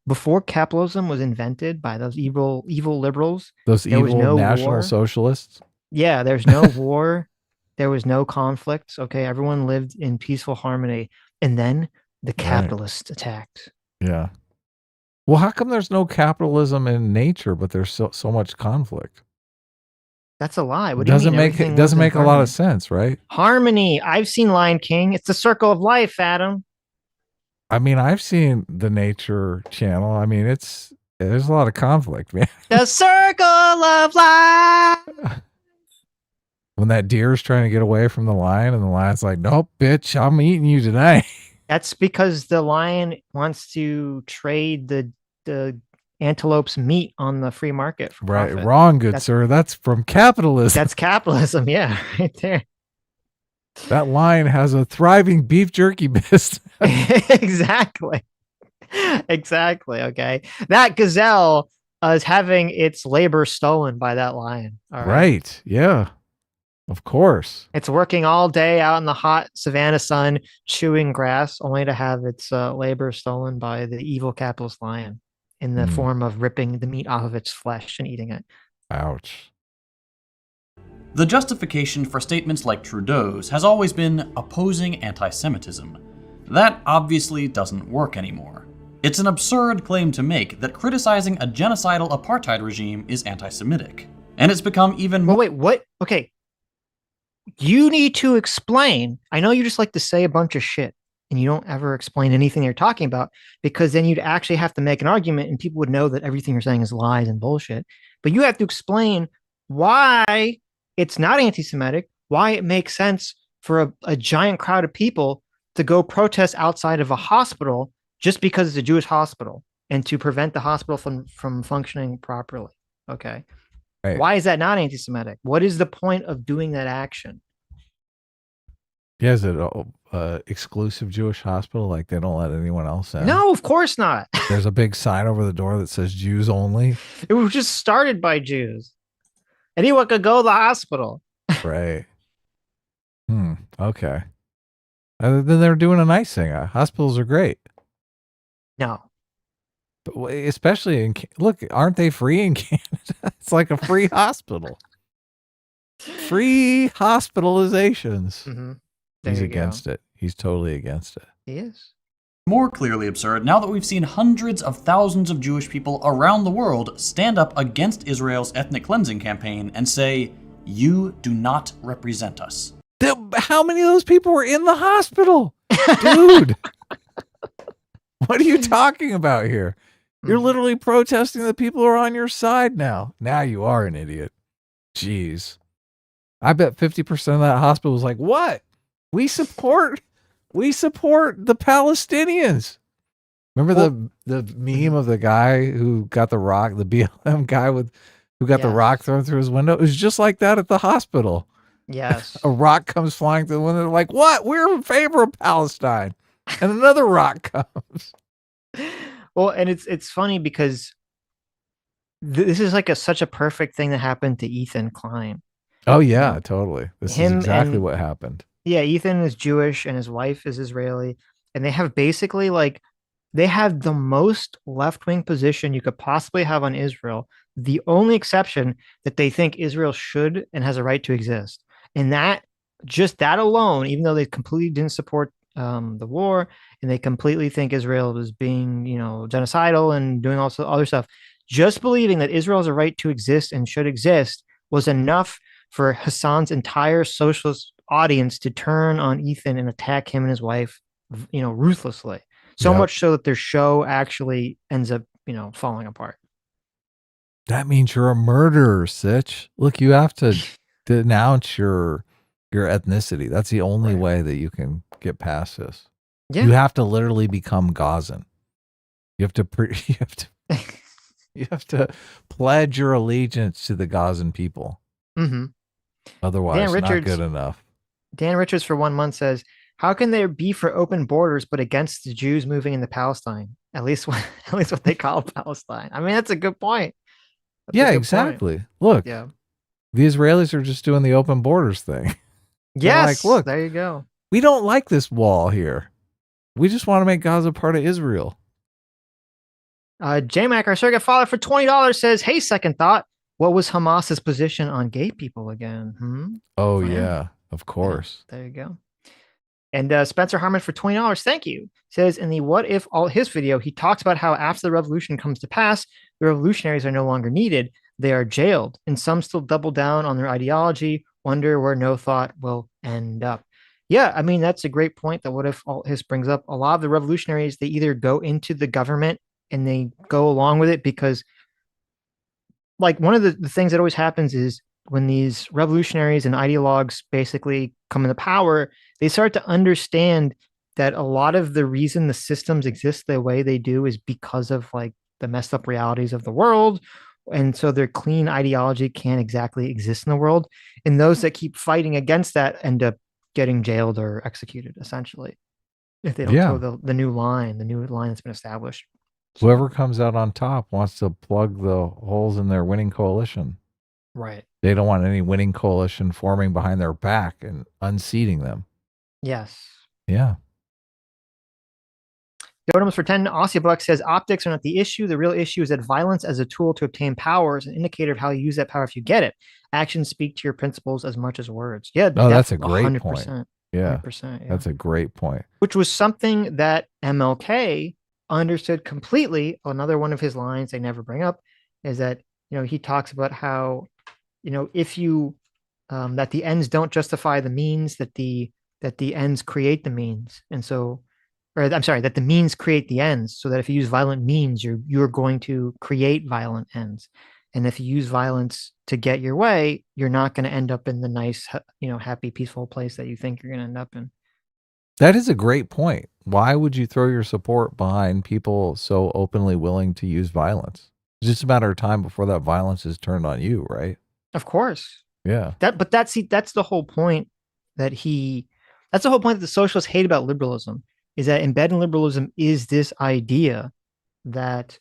Before capitalism was invented by those evil liberals, those evil National Socialists. Yeah, there's no war. There was no conflict. Okay, everyone lived in peaceful harmony, and then the capitalists attacked. Yeah. Well, how come there's no capitalism in nature, but there's so much conflict? That's a lie. What Doesn't do you mean? make it doesn't make a lot of sense, right? Harmony. I've seen Lion King. It's the circle of life, Adam. I mean, I've seen the Nature Channel. I mean, there's a lot of conflict, man. The circle of life. When that deer is trying to get away from the lion, and the lion's like, "Nope, bitch, I'm eating you tonight." That's because the lion wants to trade the antelope's meat on the free market for profit. Right, wrong, good sir. That's from capitalism. That's capitalism, yeah, right there. That lion has a thriving beef jerky business. Exactly. Okay. That gazelle is having its labor stolen by that lion. All right. Yeah. Of course. It's working all day out in the hot Savannah sun, chewing grass, only to have its labor stolen by the evil capitalist lion in the form of ripping the meat off of its flesh and eating it. Ouch. The justification for statements like Trudeau's has always been opposing anti-Semitism. That obviously doesn't work anymore. It's an absurd claim to make that criticizing a genocidal apartheid regime is anti-Semitic. And it's become even more— Wait, what? Okay. You need to explain. I know you just like to say a bunch of shit and you don't ever explain anything you're talking about, because then you'd actually have to make an argument and people would know that everything you're saying is lies and bullshit. But you have to explain why it's not anti-Semitic, why it makes sense for a giant crowd of people to go protest outside of a hospital just because it's a Jewish hospital and to prevent the hospital from functioning properly. Okay. Right. Why is that not anti-Semitic? What is the point of doing that action? Yeah, is it an exclusive Jewish hospital? Like they don't let anyone else in? No, of course not. There's a big sign over the door that says Jews only. It was just started by Jews. Anyone could go to the hospital. Right. Okay. Then they're doing a nice thing. Hospitals are great. No. But especially look, aren't they free in Canada? It's like a free hospital. Free hospitalizations. Mm-hmm. He's against it. He's totally against it. He is. More clearly absurd now that we've seen hundreds of thousands of Jewish people around the world stand up against Israel's ethnic cleansing campaign and say, "You do not represent us." How many of those people were in the hospital? Dude. What are you talking about here? You're literally protesting the people who are on your side now. Now you are an idiot. Jeez. I bet 50% of that hospital was like, what? We support the Palestinians. Remember the meme of the guy who got the rock, the BLM guy who got the rock thrown through his window? It was just like that at the hospital. Yes. A rock comes flying through the window. They're like, what? We're in favor of Palestine. And another rock comes. Well, and it's funny because this is like such a perfect thing that happened to Ethan Klein. Oh yeah, totally. This is exactly what happened. Yeah, Ethan is Jewish and his wife is Israeli, and they have basically they have the most left-wing position you could possibly have on Israel. The only exception that they think Israel should and has a right to exist. And that alone, even though they completely didn't support the war, and they completely think Israel was being, genocidal and doing all other stuff, just believing that Israel has a right to exist and should exist was enough for Hassan's entire socialist audience to turn on Ethan and attack him and his wife, ruthlessly. So much so that their show actually ends up, falling apart. That means you're a murderer, Sitch. Look, you have to denounce your ethnicity. That's the only way that you can get past this. Yeah. You have to literally become Gazan. You have to pledge your allegiance to the Gazan people. Mm-hmm. Otherwise, not good enough. Dan Richards for 1 month says, "How can there be for open borders but against the Jews moving into Palestine? At least what they call Palestine." I mean, that's a good point. Exactly. Point. Look, the Israelis are just doing the open borders thing. Yes, look, there you go. We don't like this wall here. We just want to make Gaza part of Israel. J-Mac, our surrogate father for $20 says, "Hey, second thought. What was Hamas's position on gay people again?" Oh, yeah. Of course. There you go. And Spencer Harmon for $20, thank you, says in the What If All his video, he talks about how after the revolution comes to pass, the revolutionaries are no longer needed. They are jailed, and some still double down on their ideology, wonder where no thought will end up. Yeah, I mean, that's a great point that What If All his brings up. A lot of the revolutionaries, they either go into the government and they go along with it because, like, one of the things that always happens is when these revolutionaries and ideologues basically come into power, they start to understand that a lot of the reason the systems exist the way they do is because of like the messed up realities of the world. And so their clean ideology can't exactly exist in the world. And those that keep fighting against that end up getting jailed or executed, essentially, if they don't toe the new line that's been established. Whoever comes out on top wants to plug the holes in their winning coalition. Right. They don't want any winning coalition forming behind their back and unseating them. Yes. Yeah. Dotems for 10 Aussie bucks says optics are not the issue. The real issue is that violence as a tool to obtain power is an indicator of how you use that power if you get it. Actions speak to your principles as much as words. Yeah. Oh, that's a great 100%, point. Yeah. 100%, yeah. That's a great point. Which was something that MLK understood completely. Another one of his lines they never bring up is that, he talks about how, if you, that the ends don't justify the means, that the ends create the means. And so, that the means create the ends, so that if you use violent means, you're going to create violent ends. And if you use violence to get your way, you're not going to end up in the nice, happy, peaceful place that you think you're going to end up in. That is a great point. Why would you throw your support behind people so openly willing to use violence? It's just a matter of time before that violence is turned on you, right? Of course. Yeah. That's the whole point that the socialists hate about liberalism, is that embedded in liberalism is this idea that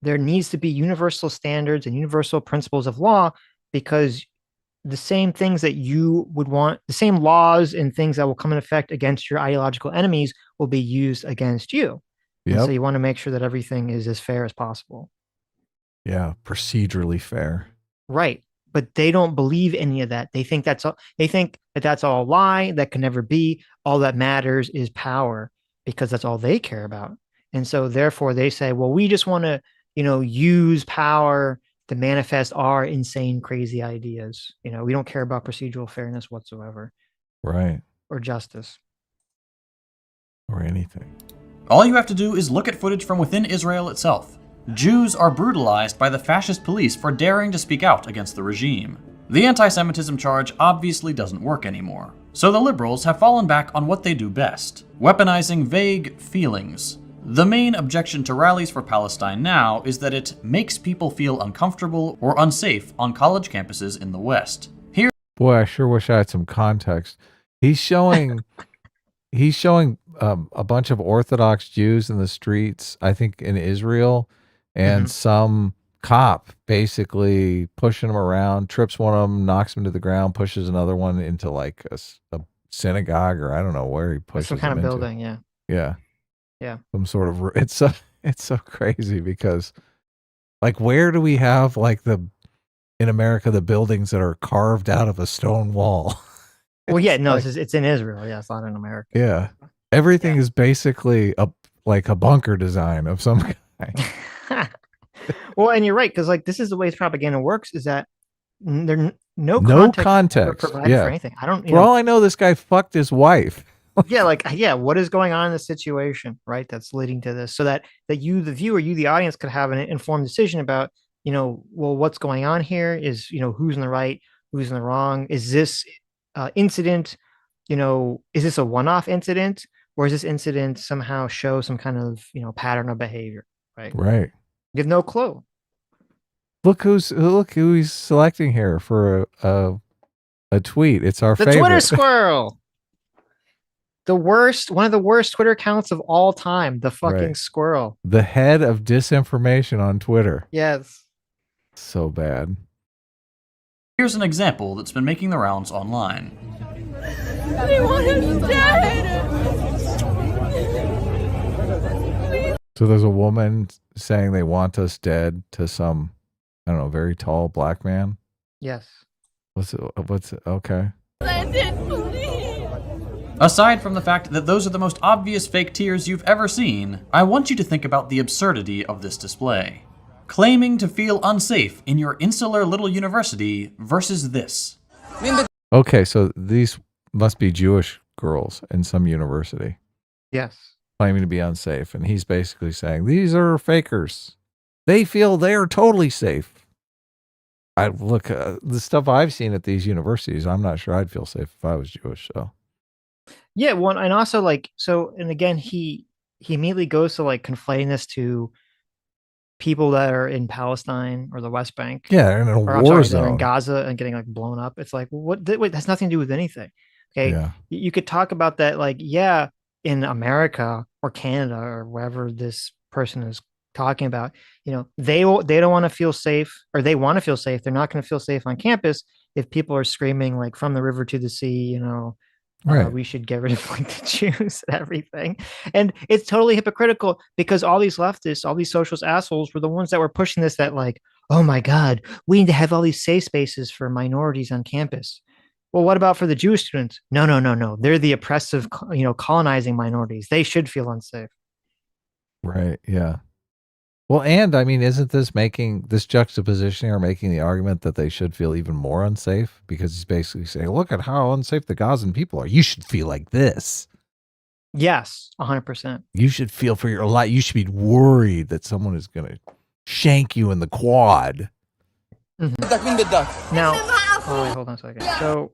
there needs to be universal standards and universal principles of law, because the same things that you would want, the same laws and things that will come in effect against your ideological enemies will be used against you. Yep. And so you want to make sure that everything is as fair as possible. Yeah, procedurally fair. Right. But they don't believe any of that. They think that's all a lie. That can never be. All that matters is power, because that's all they care about. And so therefore they say, well, we just want to, use power to manifest our insane, crazy ideas. We don't care about procedural fairness whatsoever. Right. Or justice. Or anything. All you have to do is look at footage from within Israel itself. Jews are brutalized by the fascist police for daring to speak out against the regime. The anti-Semitism charge obviously doesn't work anymore, so the liberals have fallen back on what they do best, weaponizing vague feelings. The main objection to rallies for Palestine now is that it makes people feel uncomfortable or unsafe on college campuses in the West. Boy, I sure wish I had some context. He's showing a bunch of Orthodox Jews in the streets, I think in Israel, and some cop basically pushing them around, trips one of them, knocks him to the ground, pushes another one into like a synagogue, or I don't know where he pushes some kind of into. building. Yeah. Some sort of, it's so crazy, because like, where do we have like in America, the buildings that are carved out of a stone wall? Well, yeah, no, it's in Israel. Yeah, it's not in America. Yeah. Everything is basically like a bunker design of some kind. Well, and you're right, because like this is the way propaganda works, is that there's no context provided for anything. I don't. For all I know, this guy fucked his wife. What is going on in the situation, right? That's leading to this, so that you, the viewer, you, the audience, could have an informed decision about, well, what's going on here? Is who's in the right, who's in the wrong? Is this incident, is this a one-off incident, or is this incident somehow show some kind of pattern of behavior? Right. You have no clue. Look who he's selecting here for a tweet. It's our favorite. The Twitter squirrel. One of the worst Twitter accounts of all time. The fucking squirrel. The head of disinformation on Twitter. Yes. So bad. Here's an example that's been making the rounds online. They want him dead! So there's a woman saying they want us dead to some, I don't know, very tall black man. Yes. What's okay. Landon, please. Aside from the fact that those are the most obvious fake tears you've ever seen, I want you to think about the absurdity of this display. Claiming to feel unsafe in your insular little university versus this. Okay, so these must be Jewish girls in some university Yes. claiming to be unsafe. And he's basically saying, these are fakers. They feel they are totally safe. I look, the stuff I've seen at these universities, I'm not sure I'd feel safe if I was Jewish. So Yeah, one, and also like so, and again, he immediately goes to like conflating this to people that are in Palestine or the West Bank, yeah, in a or I'm war sorry, they're in zone. Gaza and getting like blown up. It's like, wait, that's nothing to do with anything. Okay, Yeah. you could talk about that, like, yeah, in America or Canada or wherever this person is talking about, they don't want to feel safe, or they want to feel safe. They're not going to feel safe on campus if people are screaming like from the river to the sea, Right. we should get rid of like the Jews and everything. And it's totally hypocritical because all these leftists, all these socialist assholes were the ones that were pushing this, that like, oh my God, we need to have all these safe spaces for minorities on campus. Well, what about for the Jewish students? No. They're the oppressive, colonizing minorities. They should feel unsafe. Right. Yeah. Well, and I mean, isn't this making this juxtaposition or making the argument that they should feel even more unsafe? Because he's basically saying, look at how unsafe the Gazan people are. You should feel like this. Yes, 100%. You should feel for your life. You should be worried that someone is going to shank you in the quad. Mm-hmm. Now, wait, hold on a second. So,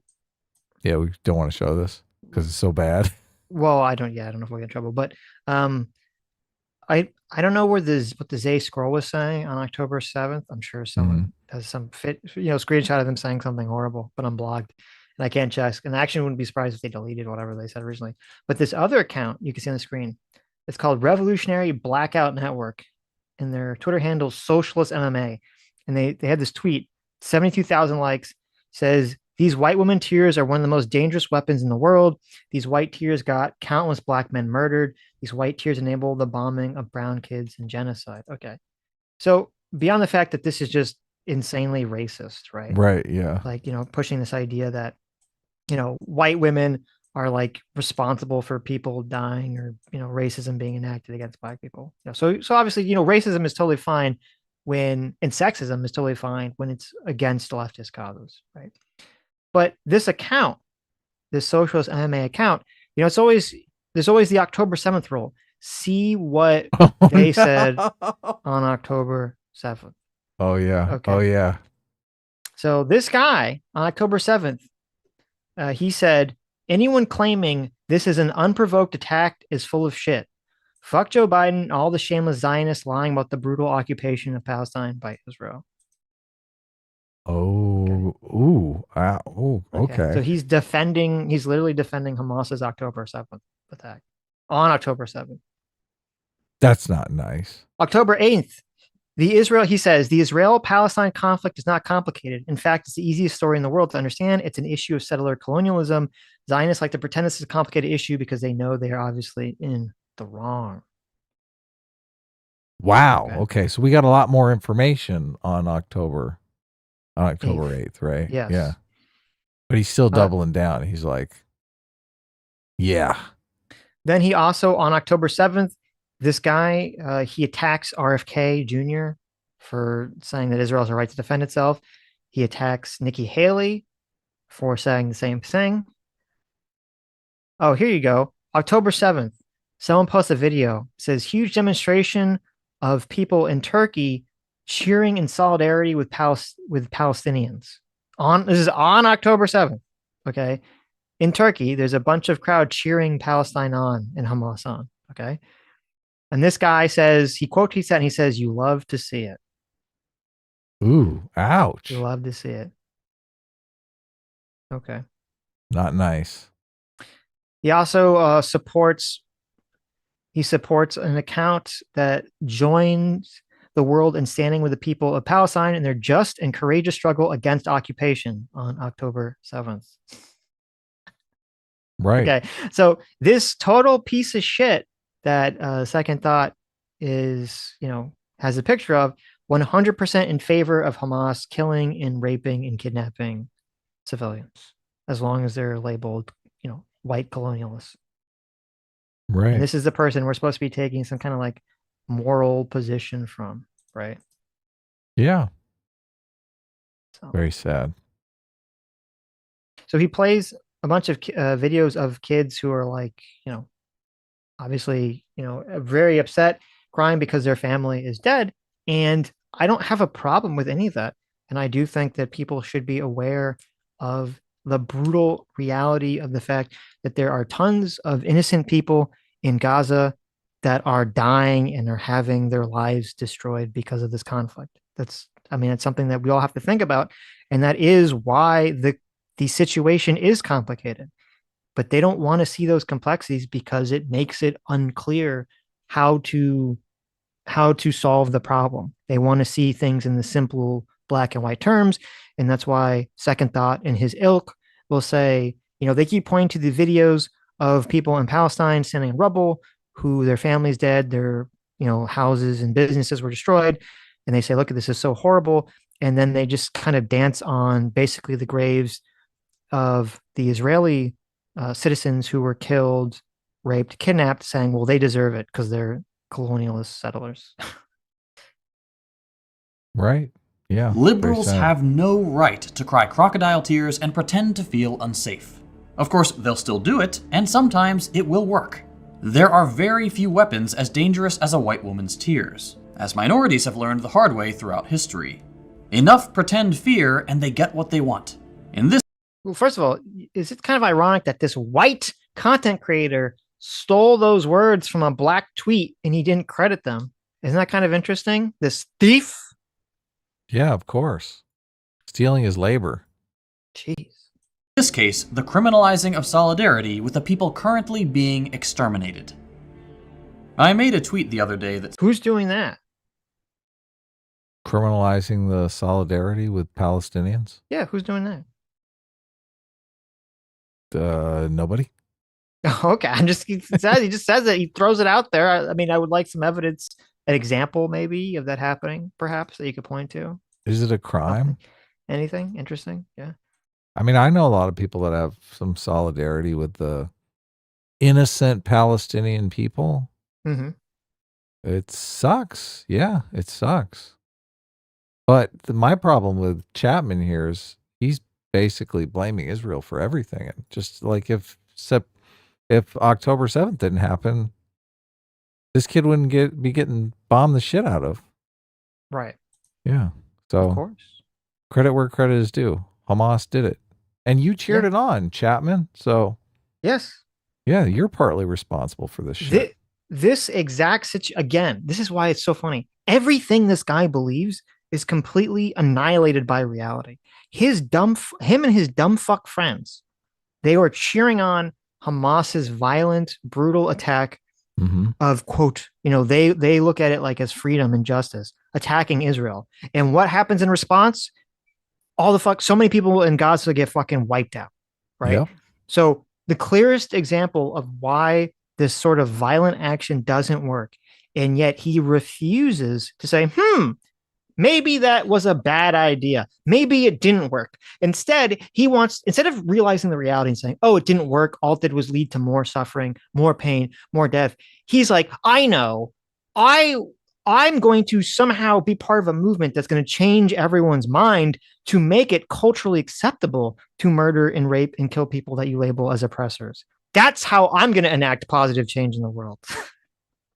yeah, we don't want to show this because it's so bad. Well, I don't know if we'll get in trouble, but I don't know what the Zay scroll was saying on October 7th. I'm sure someone has some screenshot of them saying something horrible, but I'm blocked and I can't check. And I actually wouldn't be surprised if they deleted whatever they said originally. But this other account you can see on the screen, it's called Revolutionary Blackout Network, and their Twitter handle is Socialist MMA. And they had this tweet, 72,000 likes, says, these white women tears are one of the most dangerous weapons in the world. These white tears got countless black men murdered. These white tears enabled the bombing of brown kids and genocide. Okay. So beyond the fact that this is just insanely racist, right? Right. Yeah. Like, pushing this idea that, white women are like responsible for people dying, or, racism being enacted against black people. So obviously, racism is totally fine and sexism is totally fine when it's against leftist causes, right? But this account, this socialist MMA account, there's always the October 7th rule. See what they said on October 7th. Oh, yeah. Okay. Oh, yeah. So this guy on October 7th, he said, anyone claiming this is an unprovoked attack is full of shit. Fuck Joe Biden, all the shameless Zionists lying about the brutal occupation of Palestine by Israel. Oh, ooh, okay. So he's literally defending Hamas's October 7th attack on October 7th. That's not nice. October 8th, he says, the Israel-Palestine conflict is not complicated. In fact, it's the easiest story in the world to understand. It's an issue of settler colonialism. Zionists like to pretend this is a complicated issue because they know they are obviously in the wrong. Wow. Okay. So we got a lot more information on October 8th, right? Yes. Yeah. But he's still doubling down. He's like, yeah. Then he also, on October 7th, this guy, he attacks RFK Jr. for saying that Israel has a right to defend itself. He attacks Nikki Haley for saying the same thing. Oh, here you go. October 7th, someone posts a video. It says, huge demonstration of people in Turkey cheering in solidarity with Palestinians. This is on October 7th. Okay. In Turkey, there's a bunch of crowd cheering Palestine on and Hamas on. Okay. And this guy says, he quote tweets that and he says, you love to see it. Ooh, ouch. You love to see it. Okay. Not nice. He also supports an account that joins the world in standing with the people of Palestine in their just and courageous struggle against occupation on October 7th. Right. Okay. So this total piece of shit that Second Thought is, has a picture of, 100% in favor of Hamas killing and raping and kidnapping civilians. as long as they're labeled, white colonialists. Right. And this is the person we're supposed to be taking some kind of like moral position from, right? Yeah. So, Very sad. so he plays a bunch of videos of kids who are like, obviously, very upset, crying because their family is dead. And I don't have a problem with any of that. And I do think that people should be aware of the brutal reality of the fact that there are tons of innocent people in Gaza that are dying and are having their lives destroyed because of this conflict. It's something that we all have to think about. And that is why the situation is complicated. But they don't want to see those complexities because it makes it unclear how to solve the problem. They want to see things in the simple black and white terms. And that's why Second Thought and his ilk will say, they keep pointing to the videos of people in Palestine standing in rubble, who their family's dead, their houses and businesses were destroyed. And they say, look, this is so horrible. And then they just kind of dance on basically the graves of the Israeli citizens who were killed, raped, kidnapped, saying, well, they deserve it because they're colonialist settlers. Right. Yeah. Liberals have no right to cry crocodile tears and pretend to feel unsafe. Of course, they'll still do it, and sometimes it will work. There are very few weapons as dangerous as a white woman's tears, as minorities have learned the hard way throughout history. Enough pretend fear and they get what they want. In this Well, first of all, is it kind of ironic that this white content creator stole those words from a black tweet and he didn't credit them? Isn't that kind of interesting? This thief? Yeah, of course. Stealing his labor. Jeez. In this case, the criminalizing of solidarity with the people currently being exterminated. I made a tweet the other day that... Who's doing that? Criminalizing the solidarity with Palestinians? Yeah, who's doing that? Nobody. Okay, he just says it. He throws it out there. I would like some evidence, an example maybe of that happening, perhaps, that you could point to. Is it a crime? Anything interesting? Yeah. I know a lot of people that have some solidarity with the innocent Palestinian people. Mm-hmm. It sucks. Yeah, it sucks. But my problem with Chapman here is he's basically blaming Israel for everything. And just like if October 7th didn't happen, this kid wouldn't be getting bombed the shit out of. Right. Yeah. So of course, credit where credit is due. Hamas did it. And you cheered it on, Chapman. So yes. Yeah, you're partly responsible for this shit. This exact situation, again, this is why it's so funny. Everything this guy believes is completely annihilated by reality. Him and his dumb fuck friends, they were cheering on Hamas's violent, brutal attack of, quote, they look at it like as freedom and justice, attacking Israel. And what happens in response? So many people in Gaza get fucking wiped out, right? Yep. So the clearest example of why this sort of violent action doesn't work, and yet he refuses to say, maybe that was a bad idea. Maybe it didn't work. Instead of realizing the reality and saying, oh, it didn't work, all it did was lead to more suffering, more pain, more death. He's like, I know, I'm going to somehow be part of a movement that's going to change everyone's mind to make it culturally acceptable to murder and rape and kill people that you label as oppressors. That's how I'm going to enact positive change in the world.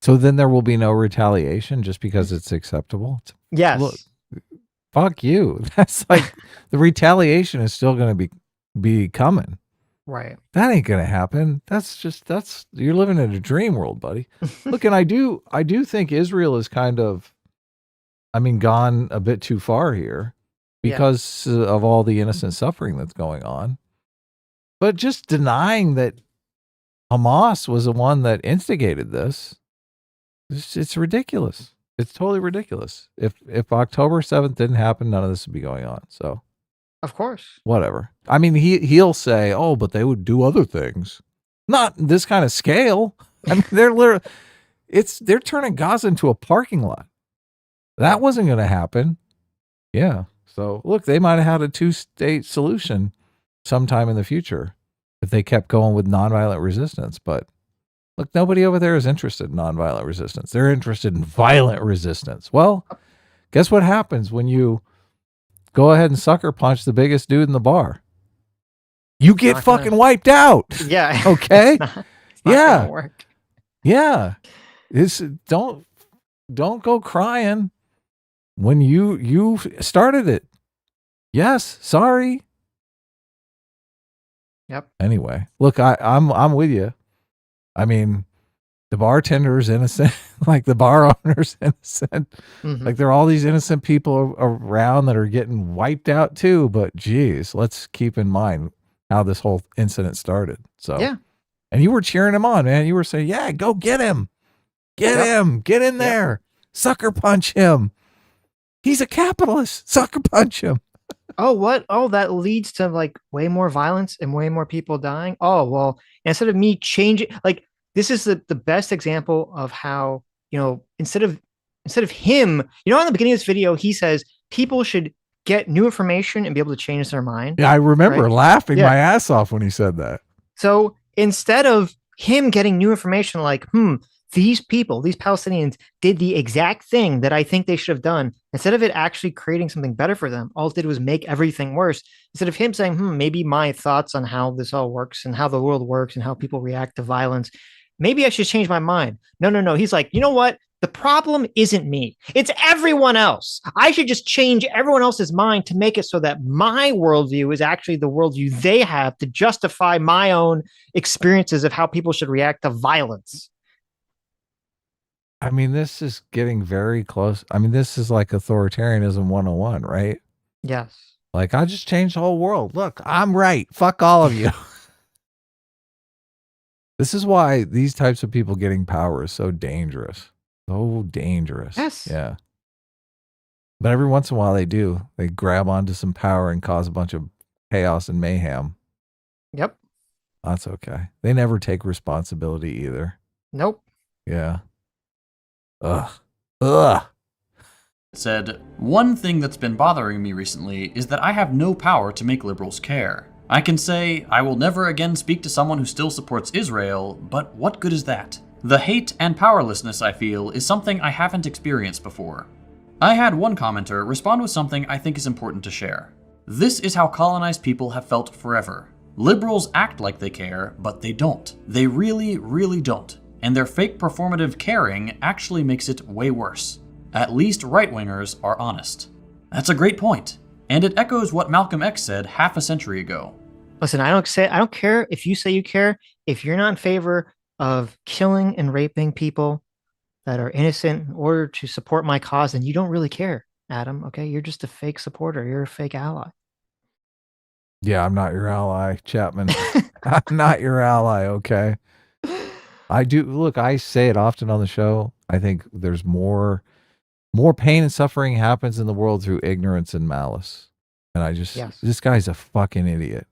So then there will be no retaliation just because it's acceptable? Yes. Look, fuck you. That's like the retaliation is still going to be coming. Right. That ain't going to happen. You're living in a dream world, buddy. Look, and I do think Israel is kind of, gone a bit too far here because of all the innocent suffering that's going on. But just denying that Hamas was the one that instigated this, it's ridiculous. It's totally ridiculous. If October 7th didn't happen, none of this would be going on. So, of course, whatever. He'll say, "Oh, but they would do other things, not this kind of scale." They're turning Gaza into a parking lot. That wasn't going to happen. Yeah. So look, they might have had a 2-state solution sometime in the future if they kept going with nonviolent resistance. But look, nobody over there is interested in nonviolent resistance. They're interested in violent resistance. Well, guess what happens when you go ahead and sucker punch the biggest dude in the bar? You get fucking wiped out. Yeah. Okay. It's not yeah. gonna work. Yeah. Don't go crying when you started it. Yes. Sorry. Yep. Anyway, look, I'm with you. I mean, the bartender is innocent, like the bar owner's innocent. Mhm. Like there are all these innocent people around that are getting wiped out too. But geez, let's keep in mind how this whole incident started. So Yeah. and you were cheering him on, man. You were saying, yeah, go get him. Get him. Get in there. Sucker punch him. He's a capitalist. Sucker punch him. Oh, what? Oh, that leads to like way more violence and way more people dying. Oh, well, instead of me changing, like this is the best example of how, instead of him, in the beginning of this video, he says people should get new information and be able to change their mind. Yeah, I remember laughing Yeah. my ass off when he said that. So instead of him getting new information like, these people, these Palestinians did the exact thing that I think they should have done, instead of it actually creating something better for them, all it did was make everything worse. Instead of him saying, maybe my thoughts on how this all works and how the world works and how people react to violence, maybe I should change my mind. No. He's like, you know what? The problem isn't me. It's everyone else. I should just change everyone else's mind to make it so that my worldview is actually the worldview they have to justify my own experiences of how people should react to violence. I mean, this is getting very close. I mean, this is like authoritarianism 101, right? Yes. Like, I just changed the whole world. Look, I'm right. Fuck all of you. This is why these types of people getting power is so dangerous. So dangerous. Yes. Yeah. But every once in a while they do. They grab onto some power and cause a bunch of chaos and mayhem. Yep. That's okay. They never take responsibility either. Nope. Yeah. Ugh. Said, one thing that's been bothering me recently is that I have no power to make liberals care. I can say, I will never again speak to someone who still supports Israel, but what good is that? The hate and powerlessness I feel is something I haven't experienced before. I had one commenter respond with something I think is important to share. This is how colonized people have felt forever. Liberals act like they care, but they don't. They really, really don't. And their fake performative caring actually makes it way worse. At least right-wingers are honest. That's a great point, and it echoes what Malcolm X said half a century ago. Listen, I don't care if you say you care. If you're not in favor of killing and raping people that are innocent in order to support my cause, then you don't really care, Adam. Okay, you're just a fake supporter. You're a fake ally. Yeah, I'm not your ally, Chapman. I'm not your ally, okay? I do. Look, I say it often on the show. I think there's more pain and suffering happens in the world through ignorance and malice. And I just, this guy's a fucking idiot.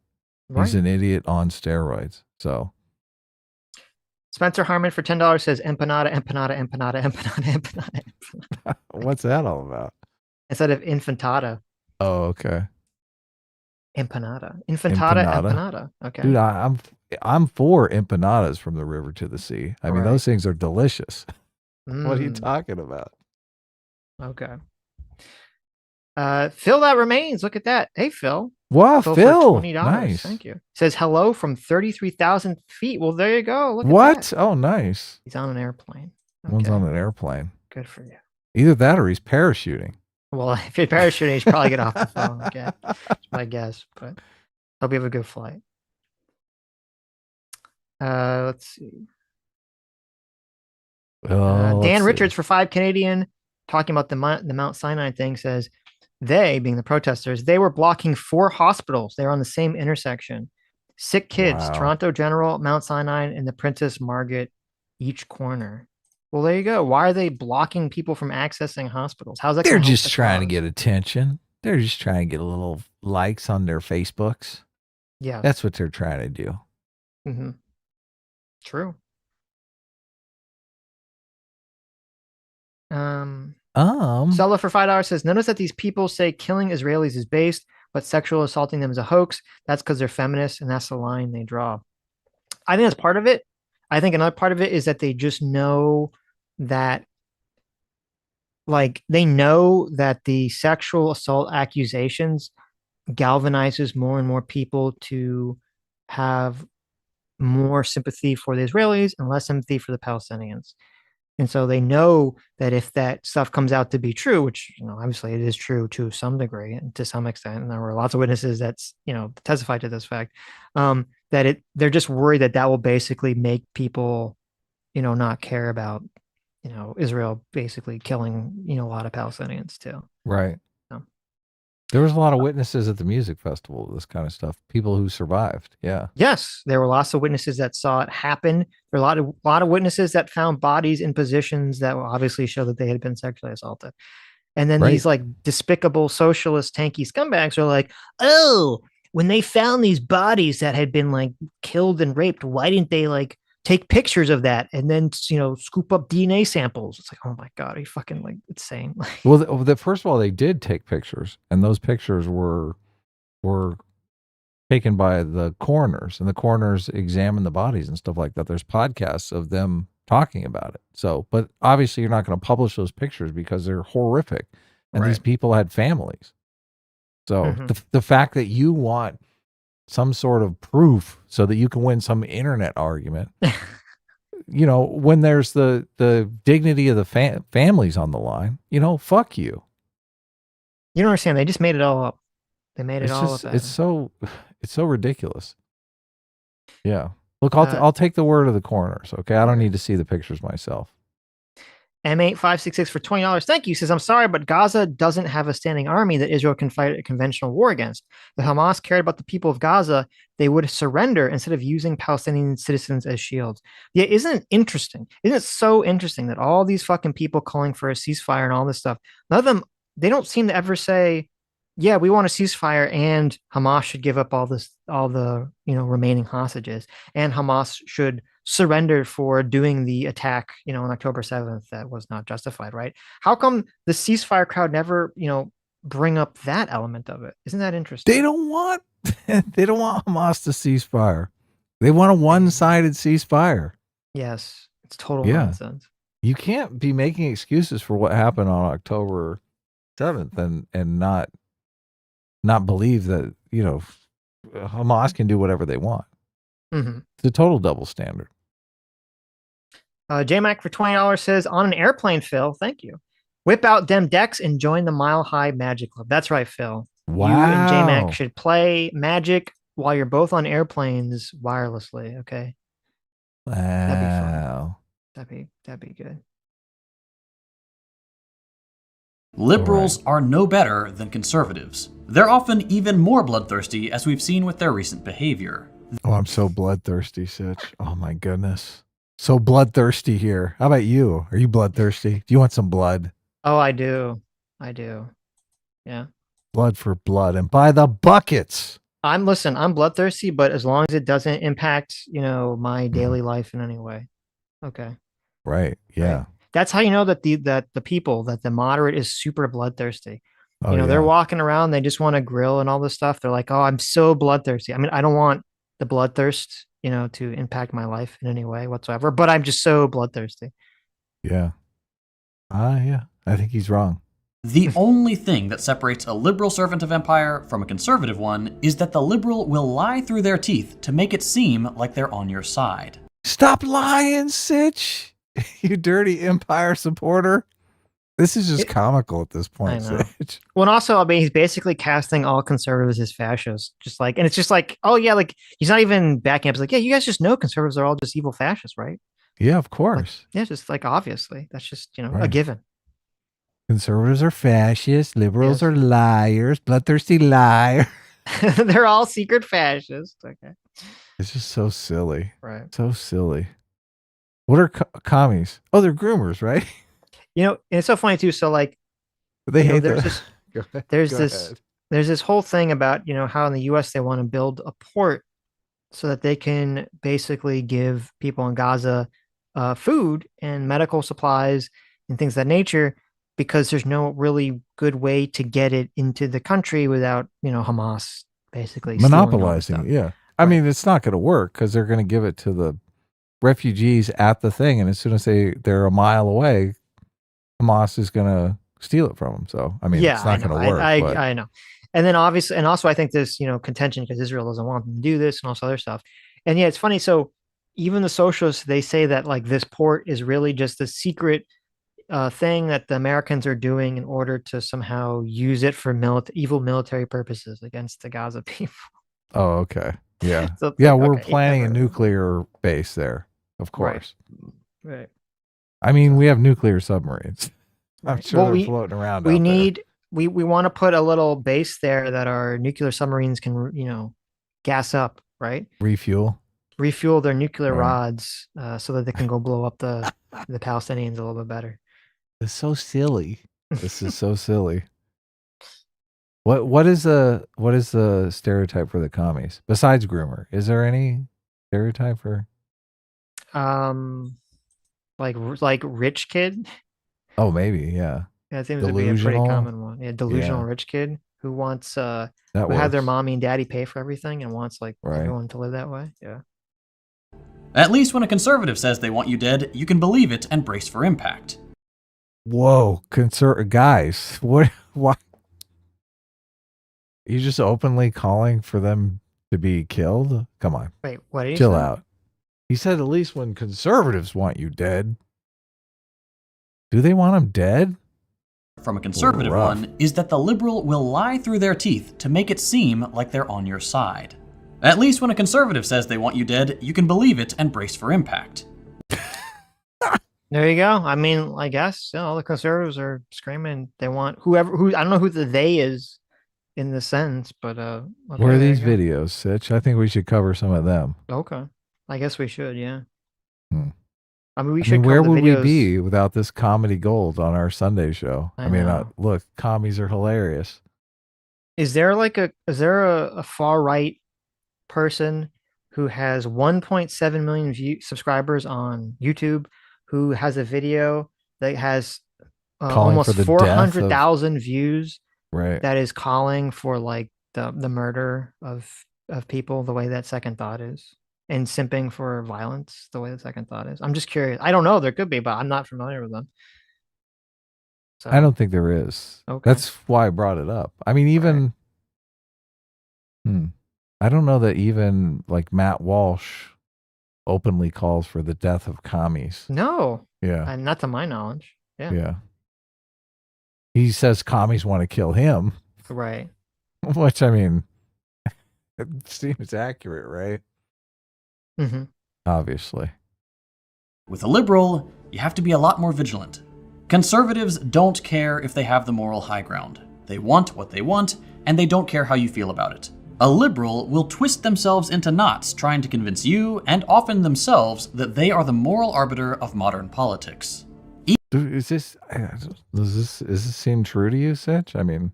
Right. He's an idiot on steroids. So. Spencer Harmon for $10 says empanada, empanada, empanada, empanada, empanada. What's that all about? Instead of infantada. Oh, okay. Empanada. Empanada. Okay. Dude, I'm for empanadas from the river to the sea. I mean, those things are delicious. What are you talking about? Okay. Phil, that remains. Look at that. Hey, Phil. Wow, Phil. For $20. Nice. Thank you. Says hello from 33,000 feet. Well, there you go. Look what? At that. Oh, nice. He's on an airplane. Okay. One's on an airplane. Good for you. Either that or he's parachuting. Well, if you're parachuting, you should probably get off the phone. Okay. That's my guess, but hope you have a good flight. Let's see. Dan Richards for $5 talking about the Mount Sinai thing says, they, being the protesters, they were blocking 4 hospitals. They were on the same intersection. Sick kids, Toronto General, Mount Sinai, and the Princess Margaret, each corner. Well, there you go. Why are they blocking people from accessing hospitals? How's that? They're just trying to get attention. They're just trying to get a little likes on their Facebooks. Yeah. That's what they're trying to do. Mm-hmm. True. Sella for $5 says, notice that these people say killing Israelis is based but sexual assaulting them is a hoax. That's because they're feminists, and that's the line they draw. I think that's part of it. I think another part of it is that they just know that, like, they know that the sexual assault accusations galvanizes more and more people to have more sympathy for the Israelis and less sympathy for the Palestinians. And so they know that if that stuff comes out to be true, which, obviously it is true to some degree and to some extent, and there were lots of witnesses that's, testified to this fact, that they're just worried that will basically make people, not care about, Israel basically killing, a lot of Palestinians too. Right. So. There was a lot of witnesses at the music festival, this kind of stuff. People who survived. Yeah. Yes, there were lots of witnesses that saw it happen. There were a lot of witnesses that found bodies in positions that will obviously show that they had been sexually assaulted. And then these like despicable socialist tanky scumbags are like, oh, when they found these bodies that had been like killed and raped, why didn't they like take pictures of that and then, scoop up DNA samples? It's like, oh my God, are you fucking like insane? Well, first of all, they did take pictures, and those pictures were taken by the coroners, and the coroners examined the bodies and stuff like that. There's podcasts of them talking about it. So, but obviously you're not going to publish those pictures because they're horrific, and these people had families. So the fact that you want some sort of proof so that you can win some internet argument, when there's the dignity of the families on the line, fuck you. You don't understand. They just made it all up. They made it all up. It's so ridiculous. Yeah. Look, I'll take the word of the coroners. Okay. I don't need to see the pictures myself. M8566 for $20. Thank you. Says, I'm sorry, but Gaza doesn't have a standing army that Israel can fight a conventional war against. If Hamas cared about the people of Gaza, they would surrender instead of using Palestinian citizens as shields. Yeah, isn't it interesting? Isn't it so interesting that all these fucking people calling for a ceasefire and all this stuff, none of them, they don't seem to ever say, yeah, we want a ceasefire and Hamas should give up all the remaining hostages, and Hamas should surrender for doing the attack, on October 7th that was not justified, right? How come the ceasefire crowd never, bring up that element of it? Isn't that interesting? They don't want Hamas to ceasefire. They want a one-sided ceasefire. Yes, it's total nonsense. You can't be making excuses for what happened on October 7th and not believe that, Hamas can do whatever they want. It's a total double standard. J-Mac for $20 says, on an airplane, Phil, thank you. Whip out them decks and join the Mile High Magic Club. That's right, Phil. Wow. You and J-Mac should play Magic while you're both on airplanes wirelessly, okay? Wow. That'd be good. Liberals are no better than conservatives. They're often even more bloodthirsty, as we've seen with their recent behavior. Oh, I'm so bloodthirsty, Sitch. Oh my goodness. So bloodthirsty here. How about you? Are you bloodthirsty? Do you want some blood? Oh, I do. Yeah. Blood for blood, and by the buckets. I'm bloodthirsty, but as long as it doesn't impact, my daily life in any way. Okay. Right. Yeah. Right. That's how you know that the moderate is super bloodthirsty. Oh, they're walking around, they just want to grill and all this stuff. They're like, oh, I'm so bloodthirsty. I mean, I don't want the bloodthirst, to impact my life in any way whatsoever, but I'm just so bloodthirsty. Yeah. Yeah. I think he's wrong. The only thing that separates a liberal servant of empire from a conservative one is that the liberal will lie through their teeth to make it seem like they're on your side. Stop lying, Sitch. You dirty empire supporter. This is just comical at this point. Sitch. Well, and also, I mean, he's basically casting all conservatives as fascists. And it's just like, oh yeah, like he's not even backing up. It's like, yeah, you guys just know conservatives are all just evil fascists, right? Yeah, of course. Just like obviously, that's just a given. Conservatives are fascists. Liberals are liars. Bloodthirsty liar. They're all secret fascists. Okay. It's just so silly. Right. So silly. What are commies? Oh, they're groomers, right? It's so funny too. So like, they hate there's this whole thing about, how in the US they want to build a port so that they can basically give people in Gaza food and medical supplies and things of that nature. because there's no really good way to get it into the country without, Hamas basically stealing all the Monopolizing stuff. it. Yeah. I Right. mean, it's not going to work because they're going to give it to the refugees at the thing. And as soon as they're a mile away, Hamas is going to steal it from them. So, I mean, Yeah, it's I not know. going to work, but I know. And then obviously, and also I think there's, contention because Israel doesn't want them to do this and also other stuff. And yeah, it's funny. So even the socialists, they say that like this port is really just a secret thing that the Americans are doing in order to somehow use it for evil military purposes against the Gaza people. oh, okay. Yeah. So it's Yeah. like, We're okay, planning a right, nuclear base there, of right, course. right. I mean, we have nuclear submarines. I'm Right. sure Well, they're floating around we out there. need we want to put a little base there that our nuclear submarines can, gas up, right? Refuel. Refuel their nuclear Right. rods so that they can go blow up the Palestinians a little bit better. It's so silly. This is so silly. What is the stereotype for the commies besides groomer? Is there any stereotype for? Like rich kid. Oh, maybe, yeah. Yeah, it seems to be a pretty Delusional. common one. Yeah, delusional Yeah, rich kid who wants that who had their works. mommy and daddy pay for everything and wants like Right. everyone to live that way. Yeah. At least when a conservative says they want you dead, you can believe it and brace for impact. Whoa, guys, what? Why? You just openly calling for them to be killed? Come on, Wait, what did he chill say? out. He said at least when conservatives want you dead. Do they want him dead? From a conservative Rough. one is that the liberal will lie through their teeth to make it seem like they're on your side. At least when a conservative says they want you dead, you can believe it and brace for impact. There you go. I mean, I guess all the conservatives are screaming they want who I don't know who the they is in the sentence, but Where are there these you go. videos, Sitch? I think we should cover some of them. Okay, I guess we should. Yeah. Hmm. I mean, we I should mean, cover where the would we videos. be without this comedy gold on our Sunday show? I I mean, know. look, commies are hilarious. Is there a far right person who has 1.7 million subscribers on YouTube who has a video that has Calling for almost the death of 400,000 views right. that is calling for like the murder of people the way that Second Thought is and simping for violence the way that Second Thought is? I'm just curious. I don't know. There could be, but I'm not familiar with them. So I don't think there is. Okay. That's why I brought it up. I mean, even I don't know that even like Matt Walsh openly calls for the death of commies. No. Yeah. Not to my knowledge. Yeah. Yeah. He says commies want to kill him, Right. which I mean, it seems accurate, right? Mm-hmm. Obviously. With a liberal, you have to be a lot more vigilant. Conservatives don't care if they have the moral high ground. They want what they want, and they don't care how you feel about it. A liberal will twist themselves into knots trying to convince you, and often themselves, that they are the moral arbiter of modern politics. Does this seem true to you, Sitch? I mean,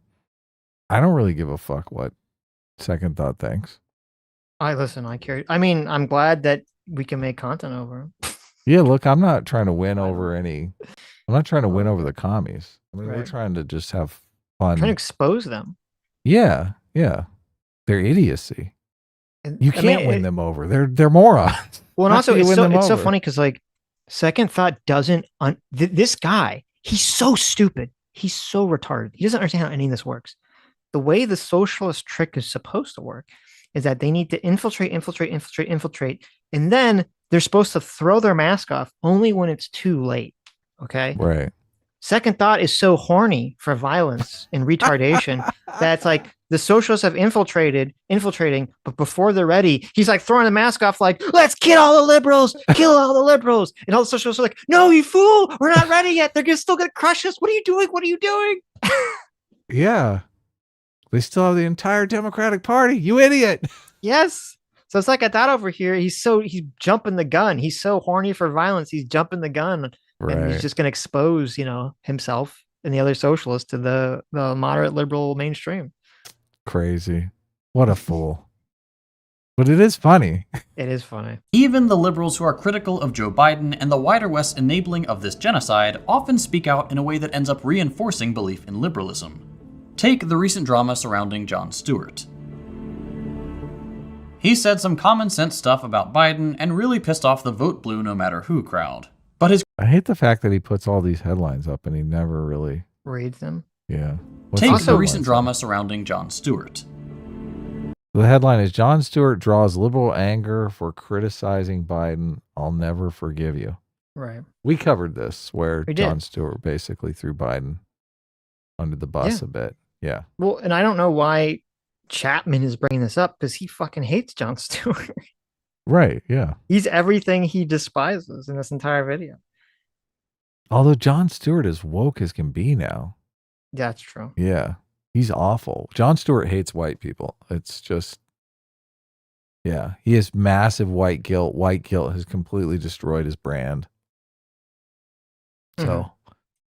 I don't really give a fuck what Second Thought thinks. I care. I mean, I'm glad that we can make content over him. Yeah, look, I'm not trying to win over I'm not trying to win over the commies. I mean, we're Right. trying to just have fun. Trying to expose them. Yeah, yeah. Their idiocy. And, You can't win them over. They're morons. Well, and How also can you win them it's so over? funny because like Second Thought doesn't this guy, he's so stupid. He's so retarded. He doesn't understand how any of this works. The way the socialist trick is supposed to work is that they need to infiltrate, and then they're supposed to throw their mask off only when it's too late. Okay. Right. Second Thought is so horny for violence and retardation that it's like the socialists have infiltrating, but before they're ready, he's like throwing the mask off, like, let's kill all the liberals, kill all the liberals. And all the socialists are like, no, you fool, we're not ready yet. They're still gonna crush us. What are you doing? What are you doing? Yeah. They still have the entire Democratic Party. You idiot. Yes. So it's like I thought over here, he's jumping the gun. He's so horny for violence, he's jumping the gun. Right. And he's just going to expose, himself and the other socialists to the moderate liberal mainstream. Crazy. What a fool. But it is funny. It is funny. Even the liberals who are critical of Joe Biden and the wider West's enabling of this genocide often speak out in a way that ends up reinforcing belief in liberalism. Take the recent drama surrounding Jon Stewart. He said some common sense stuff about Biden and really pissed off the vote blue no matter who crowd. But his I hate the fact that he puts all these headlines up and he never really reads them. Yeah. Take the recent drama surrounding Jon Stewart. The headline is Jon Stewart draws liberal anger for criticizing Biden. I'll never forgive you. Right. We covered this where We Jon did. Stewart basically threw Biden under the bus a bit. Yeah. Well, and I don't know why Chapman is bringing this up because he fucking hates Jon Stewart. Right. Yeah. He's everything he despises in this entire video. Although Jon Stewart is woke as can be now. That's true. Yeah. He's awful. Jon Stewart hates white people. It's just, yeah. He has massive white guilt. White guilt has completely destroyed his brand. So,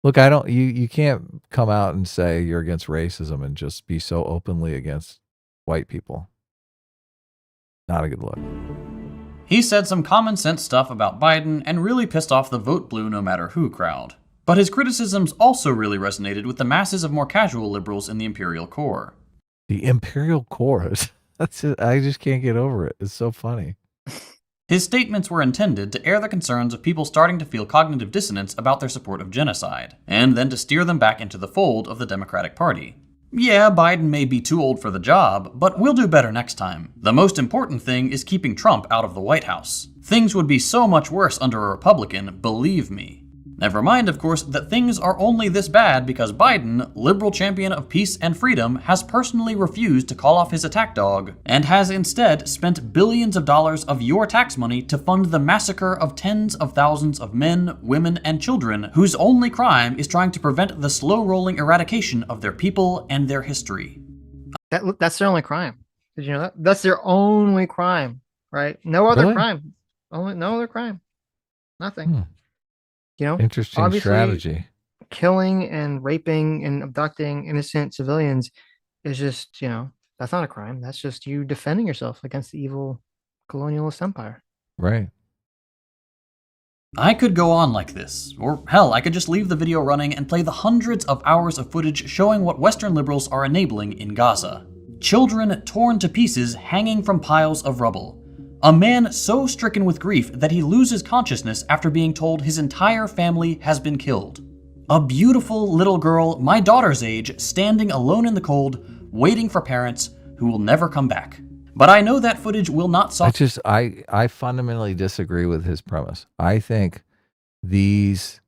look, you can't come out and say you're against racism and just be so openly against white people. Not a good look. He said some common sense stuff about Biden and really pissed off the vote blue no matter who crowd. But his criticisms also really resonated with the masses of more casual liberals in the Imperial Core. The Imperial Core, that's it. I just can't get over it. It's so funny. His statements were intended to air the concerns of people starting to feel cognitive dissonance about their support of genocide, and then to steer them back into the fold of the Democratic Party. Yeah, Biden may be too old for the job, but we'll do better next time. The most important thing is keeping Trump out of the White House. Things would be so much worse under a Republican, believe me. Never mind, of course, that things are only this bad because Biden, liberal champion of peace and freedom, has personally refused to call off his attack dog, and has instead spent billions of dollars of your tax money to fund the massacre of tens of thousands of men, women, and children whose only crime is trying to prevent the slow-rolling eradication of their people and their history. That's their only crime. Did you know that? That's their only crime, right? No other crime. No other crime. Nothing. You know, interesting strategy. Killing and raping and abducting innocent civilians is just, that's not a crime. That's just you defending yourself against the evil colonialist empire. Right. I could go on like this, or hell, I could just leave the video running and play the hundreds of hours of footage showing what Western liberals are enabling in Gaza. Children torn to pieces hanging from piles of rubble. A man so stricken with grief that he loses consciousness after being told his entire family has been killed. A beautiful little girl, my daughter's age, standing alone in the cold, waiting for parents who will never come back. But I know that footage will not solve... I fundamentally disagree with his premise. I think these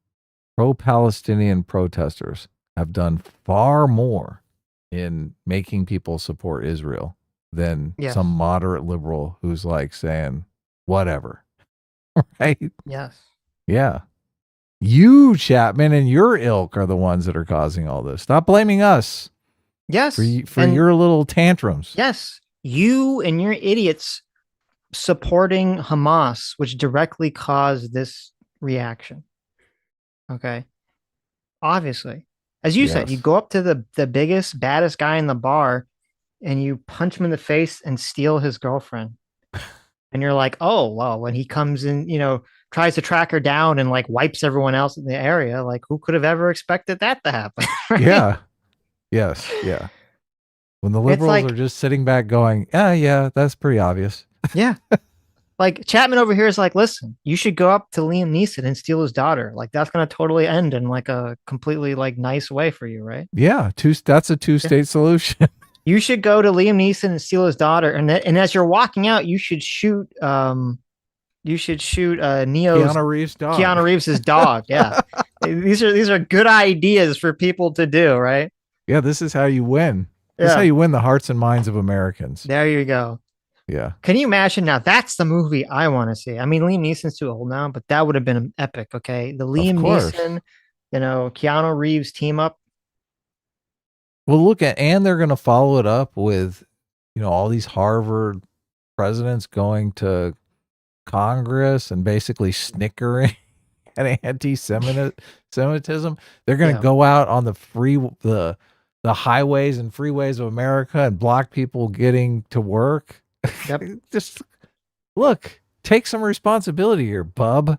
pro-Palestinian protesters have done far more in making people support Israel than some moderate liberal who's like saying, whatever. Right? Yes. Yeah. You, Chapman, and your ilk are the ones that are causing all this. Stop blaming us. Yes. For your little tantrums. Yes. You and your idiots supporting Hamas, which directly caused this reaction. Okay. Obviously. As you said, you go up to the biggest, baddest guy in the bar and you punch him in the face and steal his girlfriend. And you're like, oh, well, when he comes in, tries to track her down and like wipes everyone else in the area, like who could have ever expected that to happen? Right? Yeah. Yes. Yeah. When the liberals are just sitting back going, yeah, that's pretty obvious. Yeah. Like Chapman over here is like, listen, you should go up to Liam Neeson and steal his daughter. Like that's going to totally end in like a completely like nice way for you, right? Yeah. That's a two-state solution. You should go to Liam Neeson and steal his daughter, and as you're walking out, you should shoot Neo's Keanu Reeves' dog. Yeah, these are good ideas for people to do, right? Yeah, this is how you win. This is how you win the hearts and minds of Americans. There you go. Yeah. Can you imagine now? That's the movie I want to see. I mean, Liam Neeson's too old now, but that would have been an epic. Okay, the Liam Neeson, Keanu Reeves team up. Well, and they're going to follow it up with, all these Harvard presidents going to Congress and basically snickering at anti-Semitism. They're going to go out on the highways and freeways of America and block people getting to work. Yep. Just look, take some responsibility here, bub.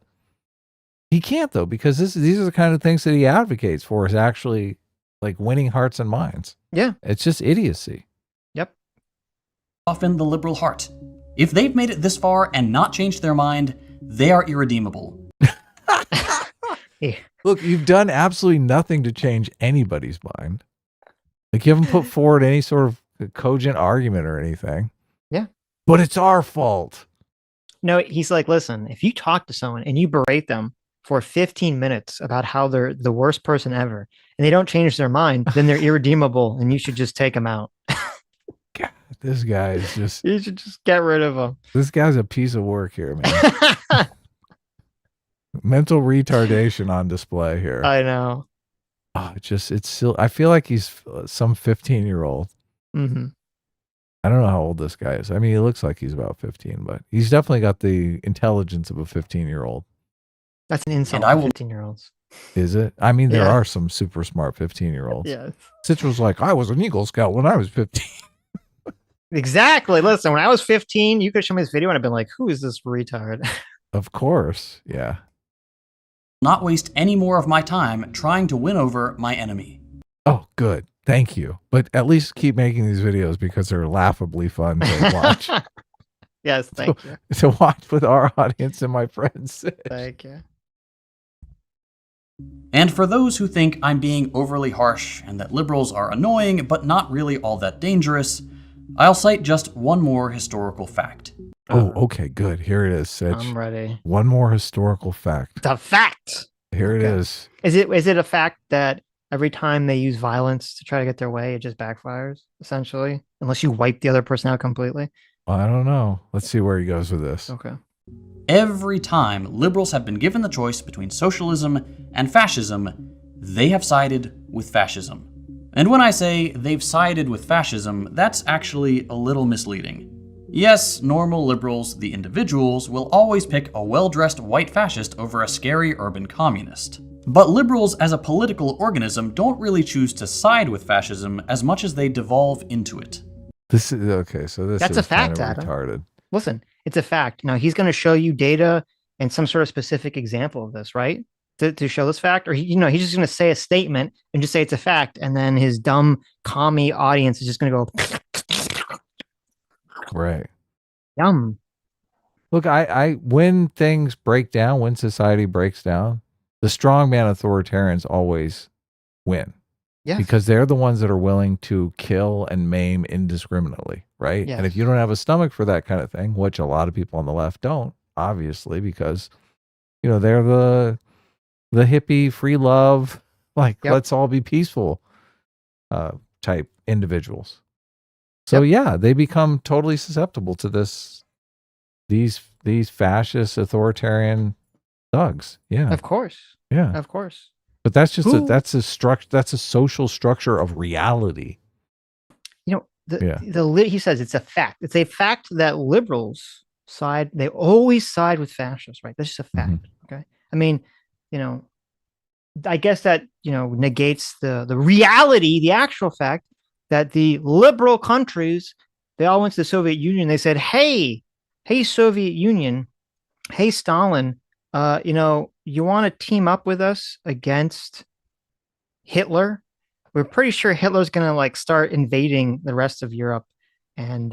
He can't though, because these are the kind of things that he advocates for, is actually like winning hearts and minds. Yeah. It's just idiocy. Yep. Often the liberal heart. If they've made it this far and not changed their mind, they are irredeemable. Yeah. Look, you've done absolutely nothing to change anybody's mind. Like, you haven't put forward any sort of cogent argument or anything. Yeah. But it's our fault. No, he's like, listen, if you talk to someone and you berate them for 15 minutes about how they're the worst person ever, and they don't change their mind, then they're irredeemable, and you should just take them out. God, this guy is just... You should just get rid of him. This guy's a piece of work here, man. Mental retardation on display here. I know. Oh, it's still... I feel like he's some 15-year-old. Mm-hmm. I don't know how old this guy is. I mean, he looks like he's about 15, but he's definitely got the intelligence of a 15-year-old. That's an insult And I to will- 15-year-olds. Is it? I mean, there Yeah. are some super smart 15-year-olds. Yeah. Sitch was like, I was an Eagle Scout when I was 15. Exactly. Listen, when I was 15, you could show me this video and I've been like, who is this retard? Of course. Yeah. Not waste any more of my time trying to win over my enemy. Oh, good. Thank you. But at least keep making these videos because they're laughably fun to watch. Yes, thank you. To watch with our audience and my friends. Thank you. And for those who think I'm being overly harsh and that liberals are annoying but not really all that dangerous, I'll cite just one more historical fact. Oh, okay, good. Here it is, Sitch. I'm ready. One more historical fact. The fact. Here it Okay. is. Is it a fact that every time they use violence to try to get their way, it just backfires, essentially? Unless you wipe the other person out completely? I don't know. Let's see where he goes with this. Okay. Every time liberals have been given the choice between socialism and fascism, they have sided with fascism. And when I say they've sided with fascism, that's actually a little misleading. Yes, normal liberals, the individuals, will always pick a well-dressed white fascist over a scary urban communist. But liberals as a political organism don't really choose to side with fascism as much as they devolve into it. This is okay. So this That's is a fact, kind of Adam. retarded. Listen, it's a fact. Now, he's going to show you data and some sort of specific example of this, right? To show this fact, or he's just going to say a statement and just say it's a fact, and then his dumb commie audience is just going to go, Right. yum. Look, I when things break down, when society breaks down, the strongman authoritarians always win. Yes. Because they're the ones that are willing to kill and maim indiscriminately, right? Yes. And if you don't have a stomach for that kind of thing, which a lot of people on the left don't, obviously, because they're the hippie, free love, like Yep. let's all be peaceful type individuals. So yeah, they become totally susceptible to these fascist authoritarian thugs. Yeah. Of course. Yeah. Of course. But that's just that's a social structure of reality. He says it's a fact. It's a fact that liberals they always side with fascists, right? That's just a fact. Mm-hmm. Okay. I mean, I guess that, negates the reality, the actual fact that the liberal countries, they all went to the Soviet Union. They said, hey, Soviet Union, hey, Stalin, you want to team up with us against Hitler? We're pretty sure Hitler's going to start invading the rest of Europe. And,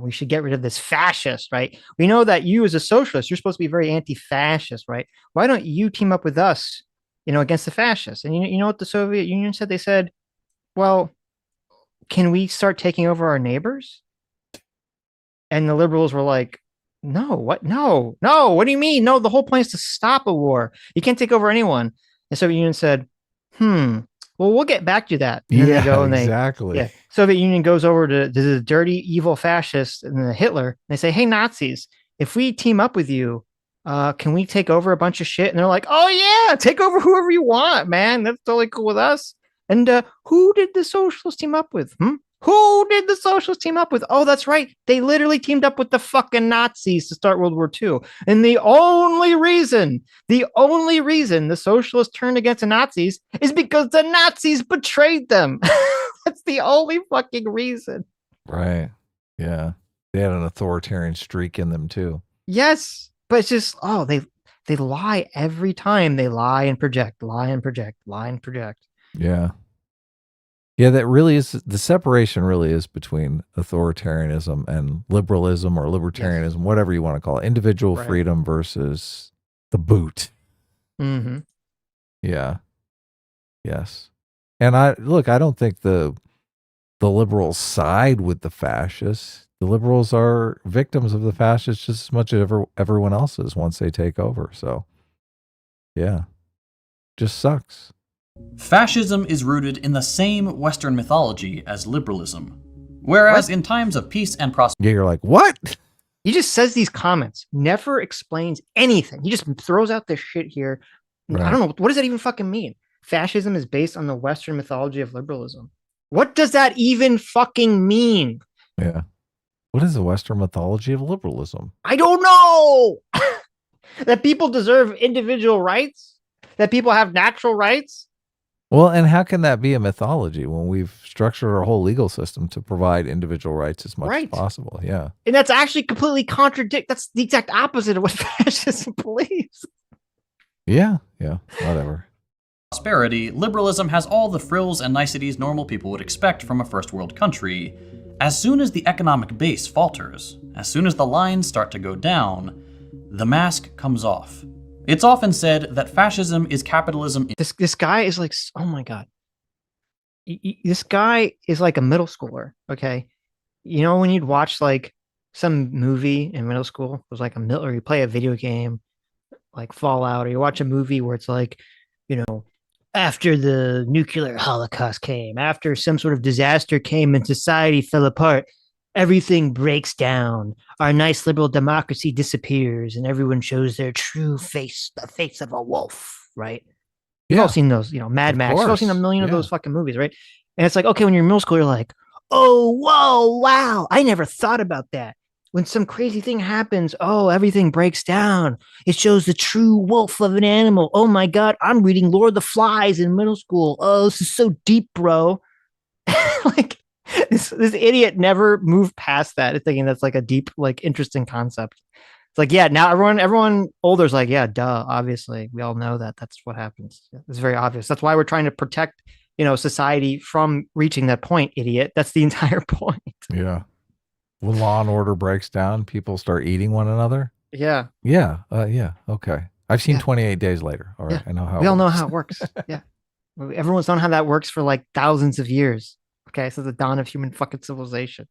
we should get rid of this fascist, right? We know that you as a socialist, you're supposed to be very anti-fascist, right? Why don't you team up with us, against the fascists? And you know what the Soviet Union said? They said, well, can we start taking over our neighbors? And the liberals were like, no, what? No, what do you mean? No, the whole plan is to stop a war. You can't take over anyone. The Soviet Union said, well, we'll get back to that. And then they go and exactly. Soviet Union goes over to the dirty, evil fascist and the Hitler. And they say, hey, Nazis, if we team up with you, can we take over a bunch of shit? And they're like, oh yeah, take over whoever you want, man. That's totally cool with us. And who did the socialists team up with? Who did the socialists team up with? Oh, that's right. They literally teamed up with the fucking Nazis to start World War II. And the only reason the socialists turned against the Nazis is because the Nazis betrayed them. That's the only fucking reason. Right. Yeah. They had an authoritarian streak in them too. Yes, but it's just they lie every time. They lie and project, lie and project, lie and project. Yeah. Yeah, that really is the separation really is between authoritarianism and liberalism or libertarianism, whatever you want to call it. Individual freedom versus the boot. Mm-hmm. Yeah. Yes. And I don't think the liberals side with the fascists. The liberals are victims of the fascists just as much as everyone else is once they take over. So, yeah. Just sucks. Fascism is rooted in the same Western mythology as liberalism. Whereas in times of peace and prosperity... Yeah, you're like, what? He just says these comments, never explains anything. He just throws out this shit here. Right. I don't know. What does that even fucking mean? Fascism is based on the Western mythology of liberalism. What does that even fucking mean? Yeah. What is the Western mythology of liberalism? I don't know. That people deserve individual rights? That people have natural rights? Well, and how can that be a mythology when we've structured our whole legal system to provide individual rights as much as possible? Yeah. And that's actually completely that's the exact opposite of what fascism believes. Yeah. Yeah. Whatever. Prosperity, liberalism has all the frills and niceties normal people would expect from a first world country. As soon as the economic base falters, as soon as the lines start to go down, the mask comes off. It's often said that fascism is capitalism. This guy is like, oh my God. This guy is like a middle schooler, okay? You know, when you'd watch like some movie in middle school, it was like or you play a video game like Fallout, or you watch a movie where it's like, you know, after the nuclear holocaust came, after some sort of disaster came and society fell apart, everything breaks down. Our nice liberal democracy disappears and everyone shows their true face, the face of a wolf, right? You've all seen those, Mad Max. You've all seen a million of those fucking movies, right? And it's like, okay, when you're in middle school, you're like, oh, whoa, wow. I never thought about that. When some crazy thing happens, oh, everything breaks down. It shows the true wolf of an animal. Oh my God, I'm reading Lord of the Flies in middle school. Oh, this is so deep, bro. Like this idiot never moved past that, thinking that's like a deep, like interesting concept. It's like, yeah, now everyone older is like, yeah, duh, obviously. We all know that. That's what happens. It's very obvious. That's why we're trying to protect, society from reaching that point, idiot. That's the entire point. Yeah. When law and order breaks down, people start eating one another. Yeah. Yeah. Yeah. Okay. I've seen 28 Days Later. All right. Yeah. I know how we all know how it works. Yeah. Everyone's known how that works for like thousands of years. Okay. So the dawn of human fucking civilization.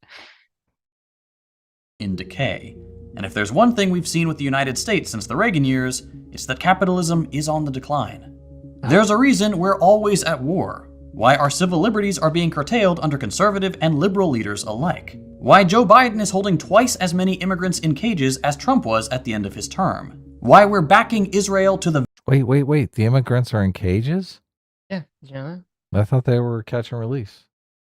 In decay. And if there's one thing we've seen with the United States since the Reagan years, it's that capitalism is on the decline. There's a reason we're always at war. Why our civil liberties are being curtailed under conservative and liberal leaders alike. Why Joe Biden is holding twice as many immigrants in cages as Trump was at the end of his term. Why we're backing Israel to the... Wait. The immigrants are in cages? Yeah. Did you know that? I thought they were catch and release.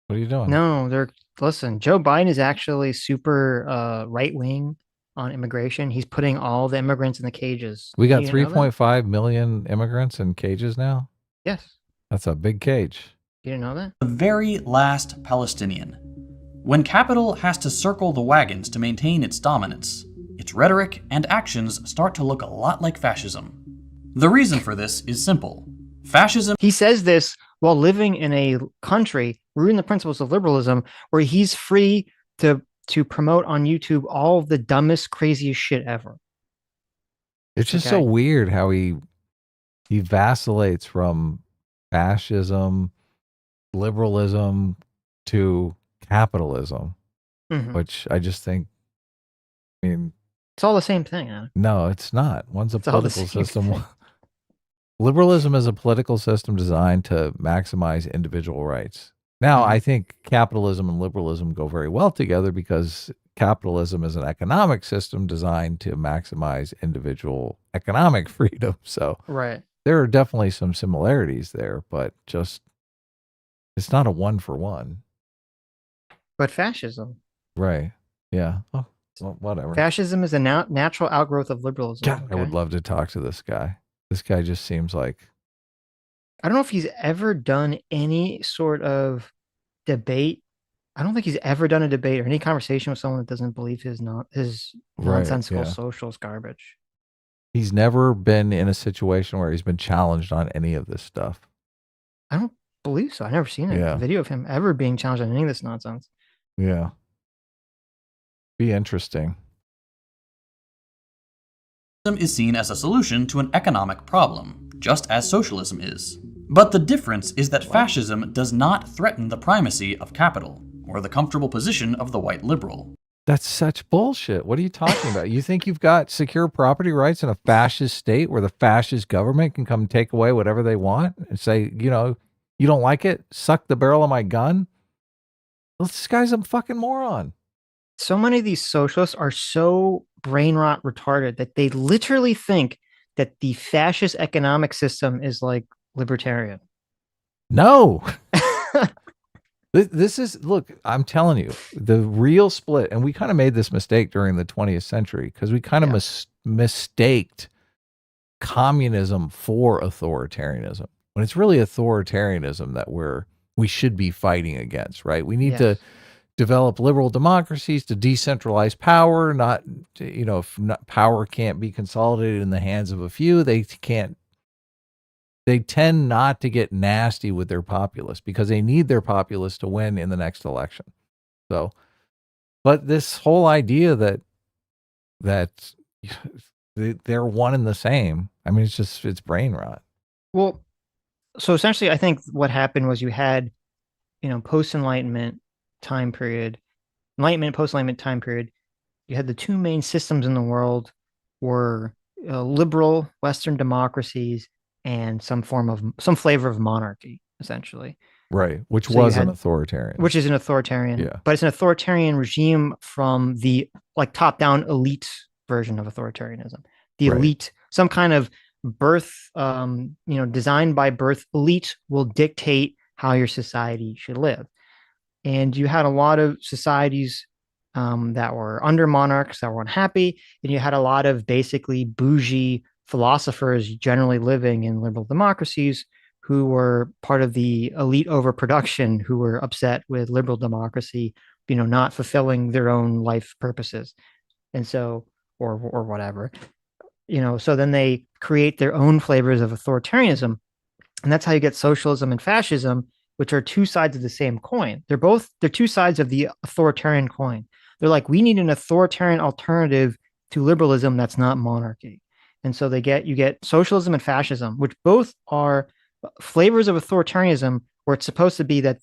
What are you doing? No, listen, Joe Biden is actually super right-wing on immigration. He's putting all the immigrants in the cages. We got 3.5 million immigrants in cages now? Yes. That's a big cage. You didn't know that? The very last Palestinian. When capital has to circle the wagons to maintain its dominance, its rhetoric and actions start to look a lot like fascism. The reason for this is simple. Fascism... He says this while living in a country rooting the principles of liberalism, where he's free to promote on YouTube all of the dumbest, craziest shit ever. It's just so weird how he vacillates from fascism, liberalism to capitalism, which I just think, it's all the same thing. Huh? No, it's not. One's a political system. Liberalism is a political system designed to maximize individual rights. Now, I think capitalism and liberalism go very well together because capitalism is an economic system designed to maximize individual economic freedom. So there are definitely some similarities there, but just it's not a one for one. But fascism. Right. Yeah. Oh, well, whatever. Fascism is a natural outgrowth of liberalism. God, I would love to talk to this guy. This guy just seems like... I don't know if he's ever done any sort of debate I don't think he's ever done a debate or any conversation with someone that doesn't believe his nonsensical socialist garbage. He's never been in a situation where he's been challenged on any of this stuff. I don't believe so. I've never seen a video of him ever being challenged on any of this nonsense. Yeah. Be interesting. Is seen as a solution to an economic problem, just as socialism is. But the difference is that fascism does not threaten the primacy of capital, or the comfortable position of the white liberal. That's such bullshit. What are you talking about? You think you've got secure property rights in a fascist state where the fascist government can come take away whatever they want and say, you don't like it? Suck the barrel of my gun? Well, this guy's a fucking moron. So many of these socialists are so brain rot retarded that they literally think that the fascist economic system is like libertarian. No. This is, look, I'm telling you, the real split, and we kind of made this mistake during the 20th century because we kind of mistaked communism for authoritarianism, when it's really authoritarianism that we should be fighting against, right? We need to develop liberal democracies to decentralize power, not, if power can't be consolidated in the hands of a few, they tend not to get nasty with their populace because they need their populace to win in the next election. So, but this whole idea that they're one and the same, I mean, it's brain rot. Well, so essentially, I think what happened was you had, post-Enlightenment time period, Enlightenment, post-Enlightenment time period. You had the two main systems in the world were liberal Western democracies and some flavor of monarchy, essentially. Right, which was an authoritarian. Which is an authoritarian, but it's an authoritarian regime from the top-down elite version of authoritarianism. The elite, some kind of birth, designed by birth elite will dictate how your society should live. And you had a lot of societies that were under monarchs that were unhappy, and you had a lot of basically bougie philosophers generally living in liberal democracies who were part of the elite overproduction, who were upset with liberal democracy, not fulfilling their own life purposes. And so, or whatever, so then they create their own flavors of authoritarianism. And that's how you get socialism and fascism, which are two sides of the same coin. They're two sides of the authoritarian coin. They're like, we need an authoritarian alternative to liberalism that's not monarchy. And so you get socialism and fascism, which both are flavors of authoritarianism, where it's supposed to be that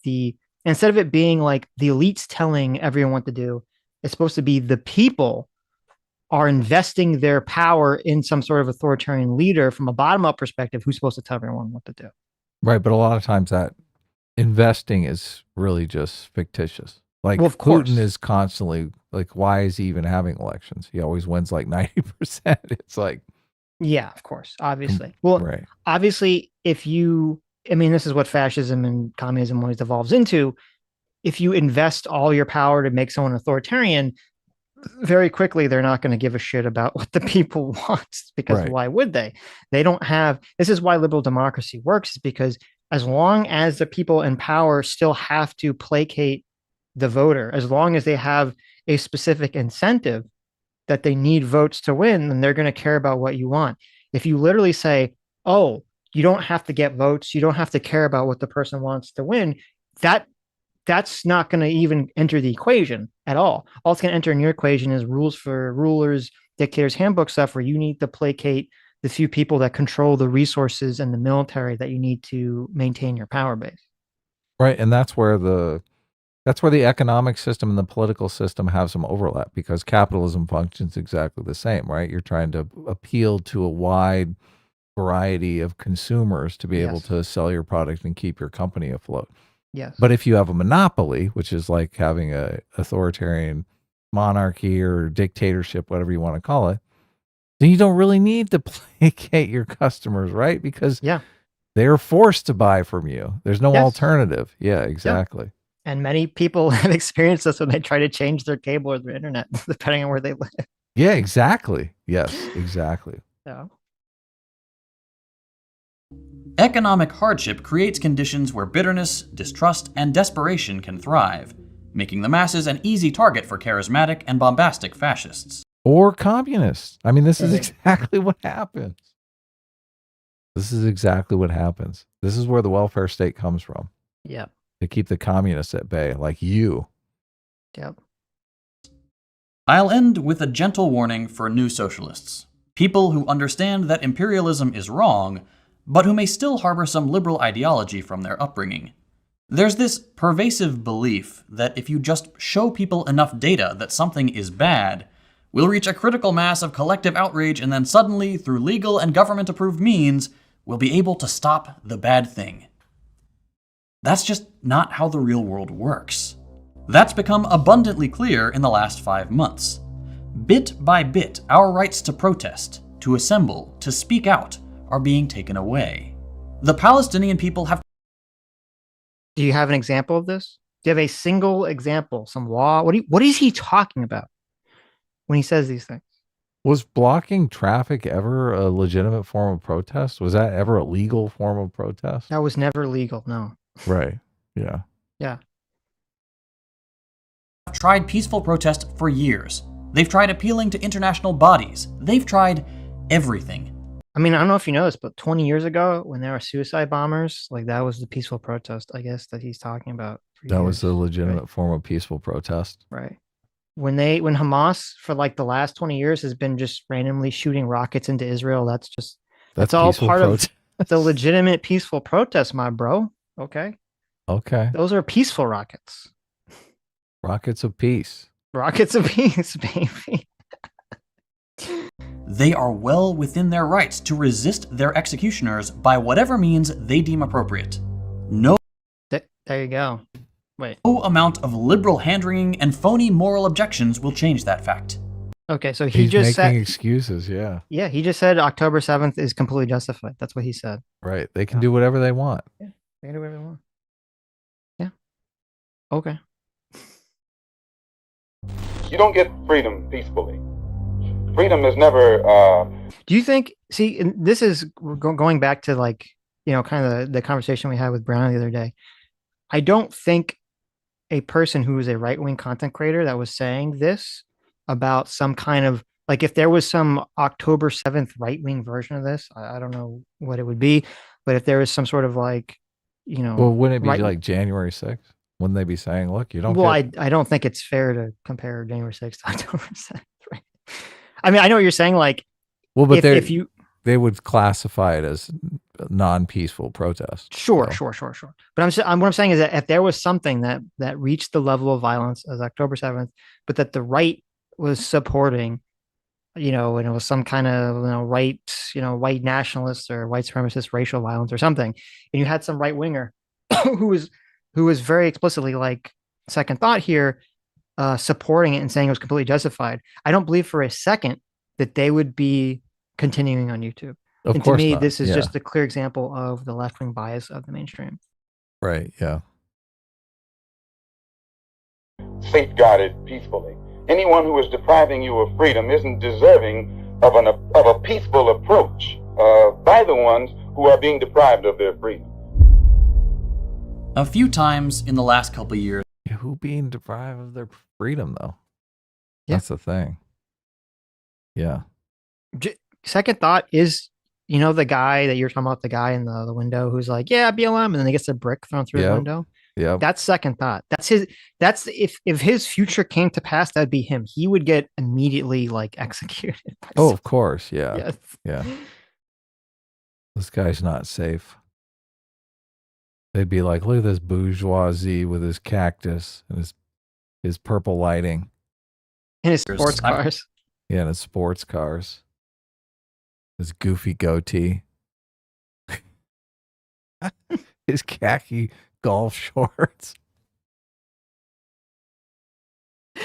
instead of it being like the elites telling everyone what to do, it's supposed to be the people are investing their power in some sort of authoritarian leader from a bottom-up perspective who's supposed to tell everyone what to do. Right, but a lot of times that investing is really just fictitious. Like, of course. Putin is constantly like, why is he even having elections? He always wins like 90%. It's like, yeah, of course, obviously. Well, obviously, this is what fascism and communism always evolves into. If you invest all your power to make someone authoritarian, very quickly, they're not going to give a shit about what the people want, because why would they? This is why liberal democracy works, is because as long as the people in power still have to placate the voter, as long as they have a specific incentive that they need votes to win, then they're going to care about what you want. If you literally say, oh, you don't have to get votes, you don't have to care about what the person wants to win, that's not going to even enter the equation at all. All it's going to enter in your equation is rules for rulers, dictators, handbook stuff, where you need to placate the few people that control the resources and the military that you need to maintain your power base. Right, and that's where the economic system and the political system have some overlap, because capitalism functions exactly the same, right? You're trying to appeal to a wide variety of consumers to be able to sell your product and keep your company afloat. Yes. But if you have a monopoly, which is like having a authoritarian monarchy or dictatorship, whatever you want to call it, then you don't really need to placate your customers, right? Because they're forced to buy from you. There's no alternative. Yeah, exactly. Yeah. And many people have experienced this when they try to change their cable or their internet, depending on where they live. Yeah, exactly. Yes, exactly. So. Economic hardship creates conditions where bitterness, distrust, and desperation can thrive. making the masses an easy target for charismatic and bombastic fascists. Or communists. I mean, this is exactly what happens. This is exactly what happens. This is where the welfare state comes from. Yep. To keep the communists at bay, like you. Yep. I'll end with a gentle warning for new socialists. People who understand that imperialism is wrong, but who may still harbor some liberal ideology from their upbringing. There's this pervasive belief that if you just show people enough data that something is bad, we'll reach a critical mass of collective outrage, and then suddenly, through legal and government-approved means, we'll be able to stop the bad thing. That's just not how the real world works. That's become abundantly clear in the last 5 months. Bit by bit, our rights to protest, to assemble, to speak out are being taken away. The Palestinian people have... Do you have an example of this? Do you have a single example, some law? What is he talking about when he says these things? Was blocking traffic ever a legitimate form of protest? Was that ever a legal form of protest? That was never legal, no. Right. Yeah. Yeah. Tried peaceful protest for years. They've tried appealing to international bodies. They've tried everything. I mean, I don't know if you know this, but 20 years ago, when there were suicide bombers, like that was the peaceful protest, I guess, that he's talking about. That was a legitimate form of peaceful protest. Right. When Hamas for like the last 20 years has been just randomly shooting rockets into Israel, that's all part of the legitimate peaceful protest, my bro. Okay. Okay. Those are peaceful rockets. Rockets of peace. Rockets of peace, baby. They are well within their rights to resist their executioners by whatever means they deem appropriate. No There you go. Wait. No amount of liberal hand-wringing and phony moral objections will change that fact. Okay, so He's just said excuses, yeah. Yeah, he just said October 7th is completely justified. That's what he said. Right. They can do whatever they want. Yeah, they can do whatever they want. Yeah. Okay. You don't get freedom peacefully. Freedom is never... Do you think, see, and this is going back to like, kind of the conversation we had with Brown the other day. I don't think a person who is a right-wing content creator that was saying this about some kind of, like if there was some October 7th right-wing version of this, I don't know what it would be, but if there was some sort of like, Well, wouldn't it be like January 6th? Wouldn't they be saying, look, you don't I don't think it's fair to compare January 6th to October 7th, right? I mean, I know what you're saying, like, well, but if you... They would classify it as non-peaceful protest. Sure. But what I'm saying is that if there was something that reached the level of violence as October 7th, but that the right was supporting, and it was some kind of right, white nationalist or white supremacist racial violence or something, and you had some right winger who was very explicitly like second thought here, supporting it and saying it was completely justified. I don't believe for a second that they would be continuing on YouTube. Of course, to me, this is just a clear example of the left-wing bias of the mainstream. Right. Yeah. Safeguarded peacefully. Anyone who is depriving you of freedom isn't deserving of a peaceful approach by the ones who are being deprived of their freedom. A few times in the last couple of years. Yeah, who being deprived of their freedom, though? Yeah. That's the thing. Yeah. Second thought is, the guy that you're talking about, the guy in the window who's like, yeah, BLM, and then he gets a brick thrown through the window. Yeah. That's second thought. If his future came to pass, that'd be him. He would get immediately like executed. Oh, of course. Yeah. Yes. Yeah. This guy's not safe. They'd be like, look at this bourgeoisie with his cactus and his purple lighting. In his sports cars. Yeah, in his sports cars. His goofy goatee. His khaki golf shorts.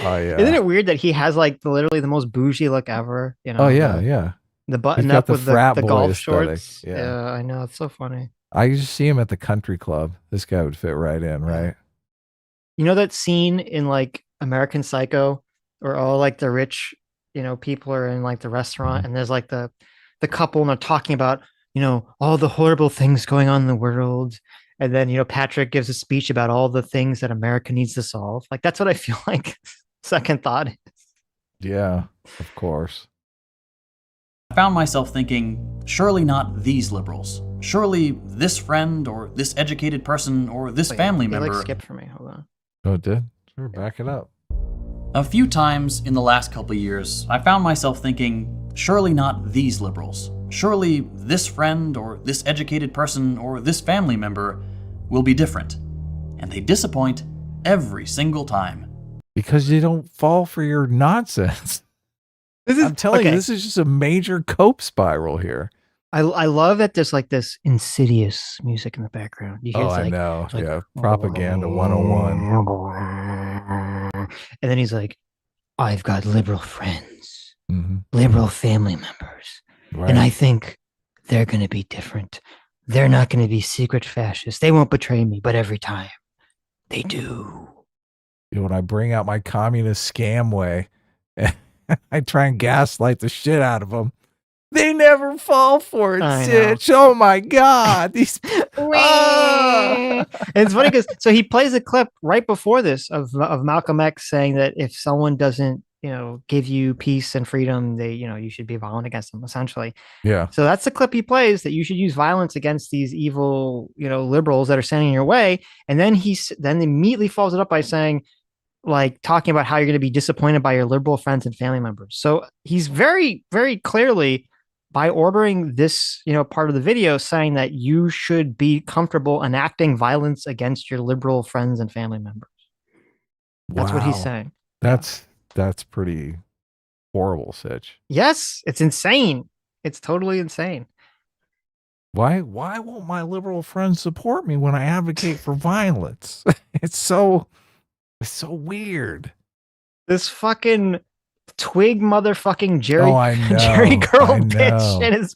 Oh, yeah. Isn't it weird that he has like literally the most bougie look ever? Oh, yeah, yeah. The button up with the golf aesthetic. shorts. Yeah, I know. It's so funny. I used to see him at the country club. This guy would fit right in, right? You know that scene in like American Psycho where all like the rich, people are in like the restaurant and there's like the couple and they're talking about, all the horrible things going on in the world. And then, Patrick gives a speech about all the things that America needs to solve. Like, that's what I feel like second thought is. Yeah, of course. I found myself thinking, surely not these liberals. Surely this friend or this educated person or this family member. Like skipped for me. Hold on. Oh, it did? Sure, back it up. A few times in the last couple of years, I found myself thinking, surely not these liberals. Surely this friend or this educated person or this family member will be different. And they disappoint every single time. Because you don't fall for your nonsense. I'm telling you, this is just a major cope spiral here. I love that there's like this insidious music in the background. You hear I know. Yeah, Propaganda 101. And then he's like, I've got liberal friends, liberal family members. Right. And I think they're going to be different. They're not going to be secret fascists. They won't betray me, but every time they do. When I bring out my communist scam way, I try and gaslight the shit out of them. They never fall for it, Sitch. Oh my God. These And it's funny because he plays a clip right before this of Malcolm X saying that if someone doesn't, give you peace and freedom, they, you should be violent against them, essentially. Yeah. So that's the clip he plays, that you should use violence against these evil, liberals that are standing in your way. And then then immediately follows it up by saying, like, talking about how you're going to be disappointed by your liberal friends and family members. So he's very, very clearly, by ordering this, part of the video, saying that you should be comfortable enacting violence against your liberal friends and family members. That's what he's saying. That's pretty horrible, Sitch. Yes, it's insane. It's totally insane. Why won't my liberal friends support me when I advocate for violence? It's so weird. This fucking twig motherfucking Jerry Curl bitch in his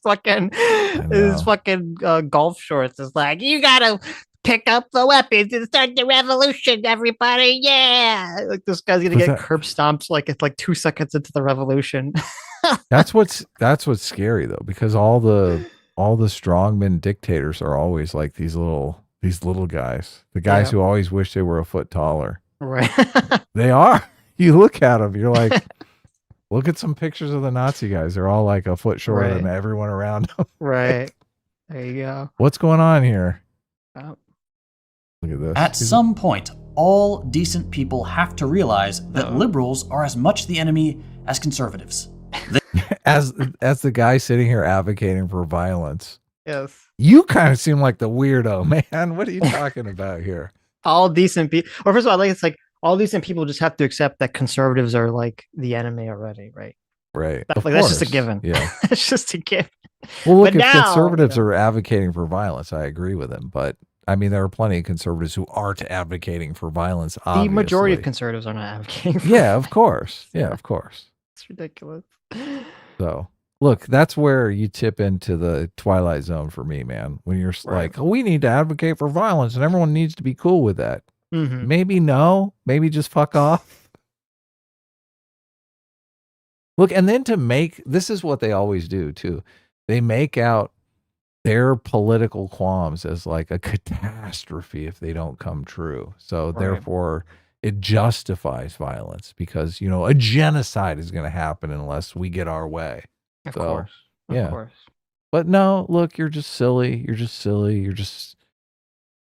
fucking golf shorts is like, you gotta pick up the weapons and start the revolution, everybody. Yeah, like this guy's gonna get curb stomps like it's like 2 seconds into the revolution. That's what's scary though, because all the strongmen dictators are always like these little guys, the guys who always wish they were a foot taller. Right. They are. You look at them, you're like, look at some pictures of the Nazi guys. They're all like a foot shorter than everyone around them. Right. There you go. What's going on here? Oh. Look at this. At some point, all decent people have to realize that liberals are as much the enemy as conservatives. As the guy sitting here advocating for violence. Yes. You kind of seem like the weirdo, man. What are you talking about here? All decent people. Or first of all, it's like all decent people just have to accept that conservatives are like the enemy already, right? Right. That's just a given. Yeah. It's just a given. Well, look, if conservatives are advocating for violence, I agree with them. But I mean, there are plenty of conservatives who aren't advocating for violence. Obviously. The majority of conservatives are not advocating for violence. Of course. Yeah, of course. It's ridiculous. So look, that's where you tip into the Twilight Zone for me, man. When you're like, oh, we need to advocate for violence and everyone needs to be cool with that. Mm-hmm. Maybe just fuck off. Look, and then this is what they always do too. They make out their political qualms as like a catastrophe if they don't come true. So therefore it justifies violence because, a genocide is going to happen unless we get our way. Of course. Of course. But no, look, you're just silly. You're just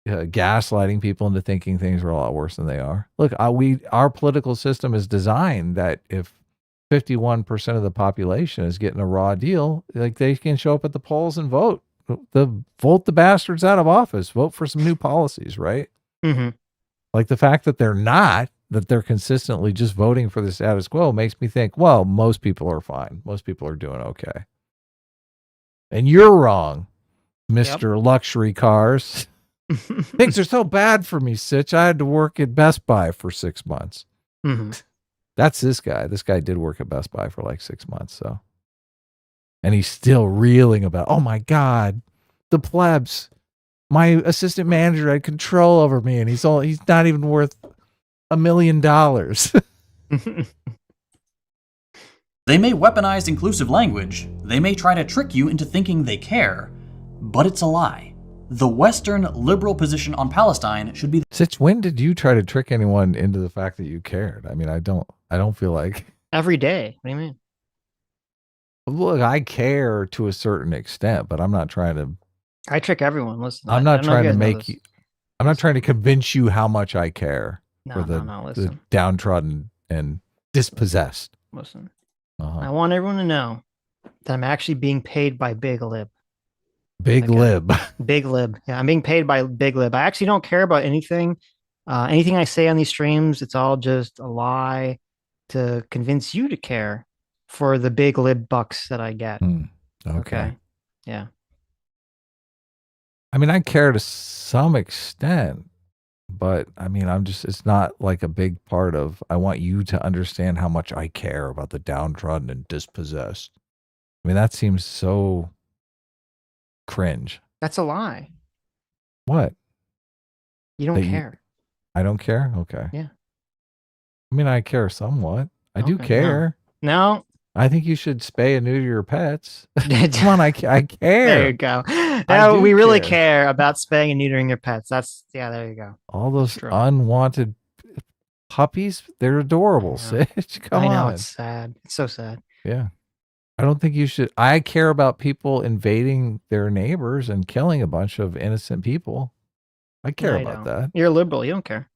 gaslighting people into thinking things are a lot worse than they are. Look, our political system is designed that if 51% of the population is getting a raw deal, like they can show up at the polls and vote the bastards out of office, vote for some new policies, right? Mm-hmm. Like the fact that they're consistently just voting for the status quo makes me think, well, most people are fine. Most people are doing okay. And you're wrong, Mr. Luxury Cars. Things are so bad for me, Sitch. I had to work at Best Buy for 6 months. Mm-hmm. That's this guy. This guy did work at Best Buy for like 6 months. So, and he's still reeling about, oh my God, the plebs. My assistant manager had control over me, and he's not even worth $1 million. They may weaponize inclusive language. They may try to trick you into thinking they care, but it's a lie. The Western liberal position on Palestine should be Sitch, when did you try to trick anyone into the fact that you cared? I mean, I don't feel like Every day. What do you mean? look, I care to a certain extent, but I'm not trying to I trick everyone. Listen, I'm not trying to make this. you I'm not trying to convince you how much I care for No, the listen. downtrodden and dispossessed. Listen. Uh-huh. I want everyone to know that I'm actually being paid by Big Lib. Big Lib. Big Lib. Yeah, I'm being paid by Big Lib. I actually don't care about anything. Anything I say on these streams, it's all just a lie to convince you to care for the Big Lib bucks that I get. Okay. Yeah. I mean, I care to some extent, but I mean, it's not like a big part of, I want you to understand how much I care about the downtrodden and dispossessed. I mean, that seems so cringe. That's a lie. What? You don't care. I don't care? Okay. Yeah. I mean, I care somewhat. I do Okay, care. No. I think you should spay and neuter your pets. Come on, I care. There you go. No, we really care about spaying and neutering your pets. There you go. All those unwanted puppies, they're adorable. Sitch. Come on. I know, it's sad. It's so sad. Yeah. I don't think you should. I care about people invading their neighbors and killing a bunch of innocent people. I care about that. You're a liberal. You don't care.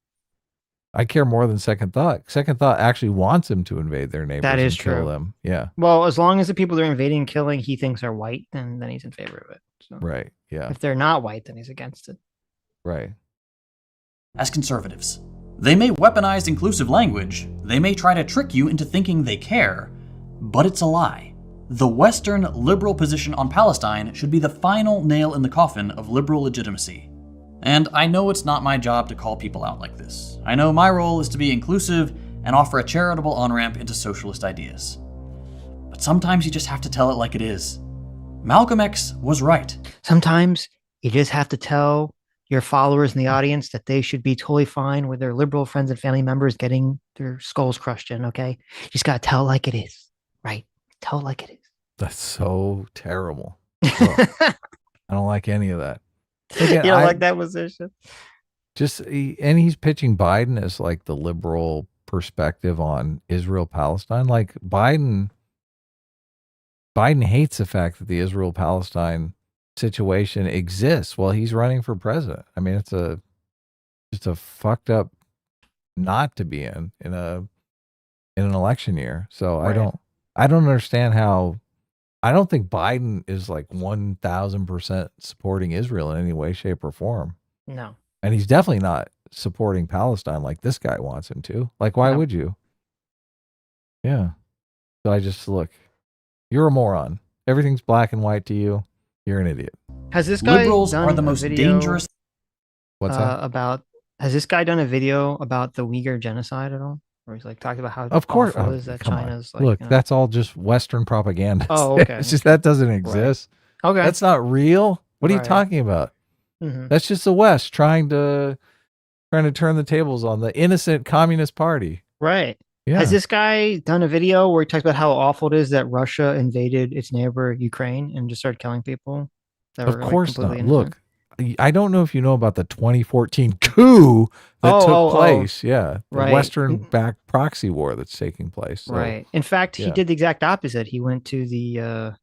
I care more than Second Thought. Second Thought actually wants him to invade their neighbors and kill them. Yeah. Well, as long as the people they're invading and killing he thinks are white, then he's in favor of it. So right. Yeah. if they're not white, then he's against it. Right. as conservatives. They may weaponize inclusive language, they may try to trick you into thinking they care, but it's a lie. The Western liberal position on Palestine should be the final nail in the coffin of liberal legitimacy. And I know it's not my job to call people out like this. I know my role is to be inclusive and offer a charitable on-ramp into socialist ideas. But sometimes you just have to tell it like it is. Malcolm X was right. Sometimes you just have to tell your followers in the audience that they should be totally fine with their liberal friends and family members getting their skulls crushed in, okay? You just got to tell it like it is, right? Tell it like it is. That's so terrible. I don't like any of that. Again, you don't like that position? And he's pitching Biden as like the liberal perspective on Israel-Palestine. Like Biden hates the fact that the Israel-Palestine situation exists while he's running for president. I mean, it's just a fucked up not to be in an election year. So right. I don't understand how. I don't think Biden is like 1,000% supporting Israel in any way, shape, or form. No. And he's definitely not supporting Palestine like this guy wants him to. Like, why would you? Yeah. So I just look, you're a moron. Everything's black and white to you. You're an idiot. Has this guy Liberals done are the most dangerous. What's that? Has this guy done a video about the Uyghur genocide at all? Where he's like talking about how of course awful is that China's like, look, that's all just Western propaganda. Oh, okay. It's just that doesn't exist. Right. Okay. That's not real. What are you talking about? Mm-hmm. That's just the West trying to turn the tables on the innocent Communist Party. Right. Yeah. Has this guy done a video where he talks about how awful it is that Russia invaded its neighbor Ukraine and just started killing people? Of course not. Look, I don't know if you know about the 2014 coup that took place. Yeah. The Western-backed proxy war that's taking place. So, right. In fact, he did the exact opposite. He went to the,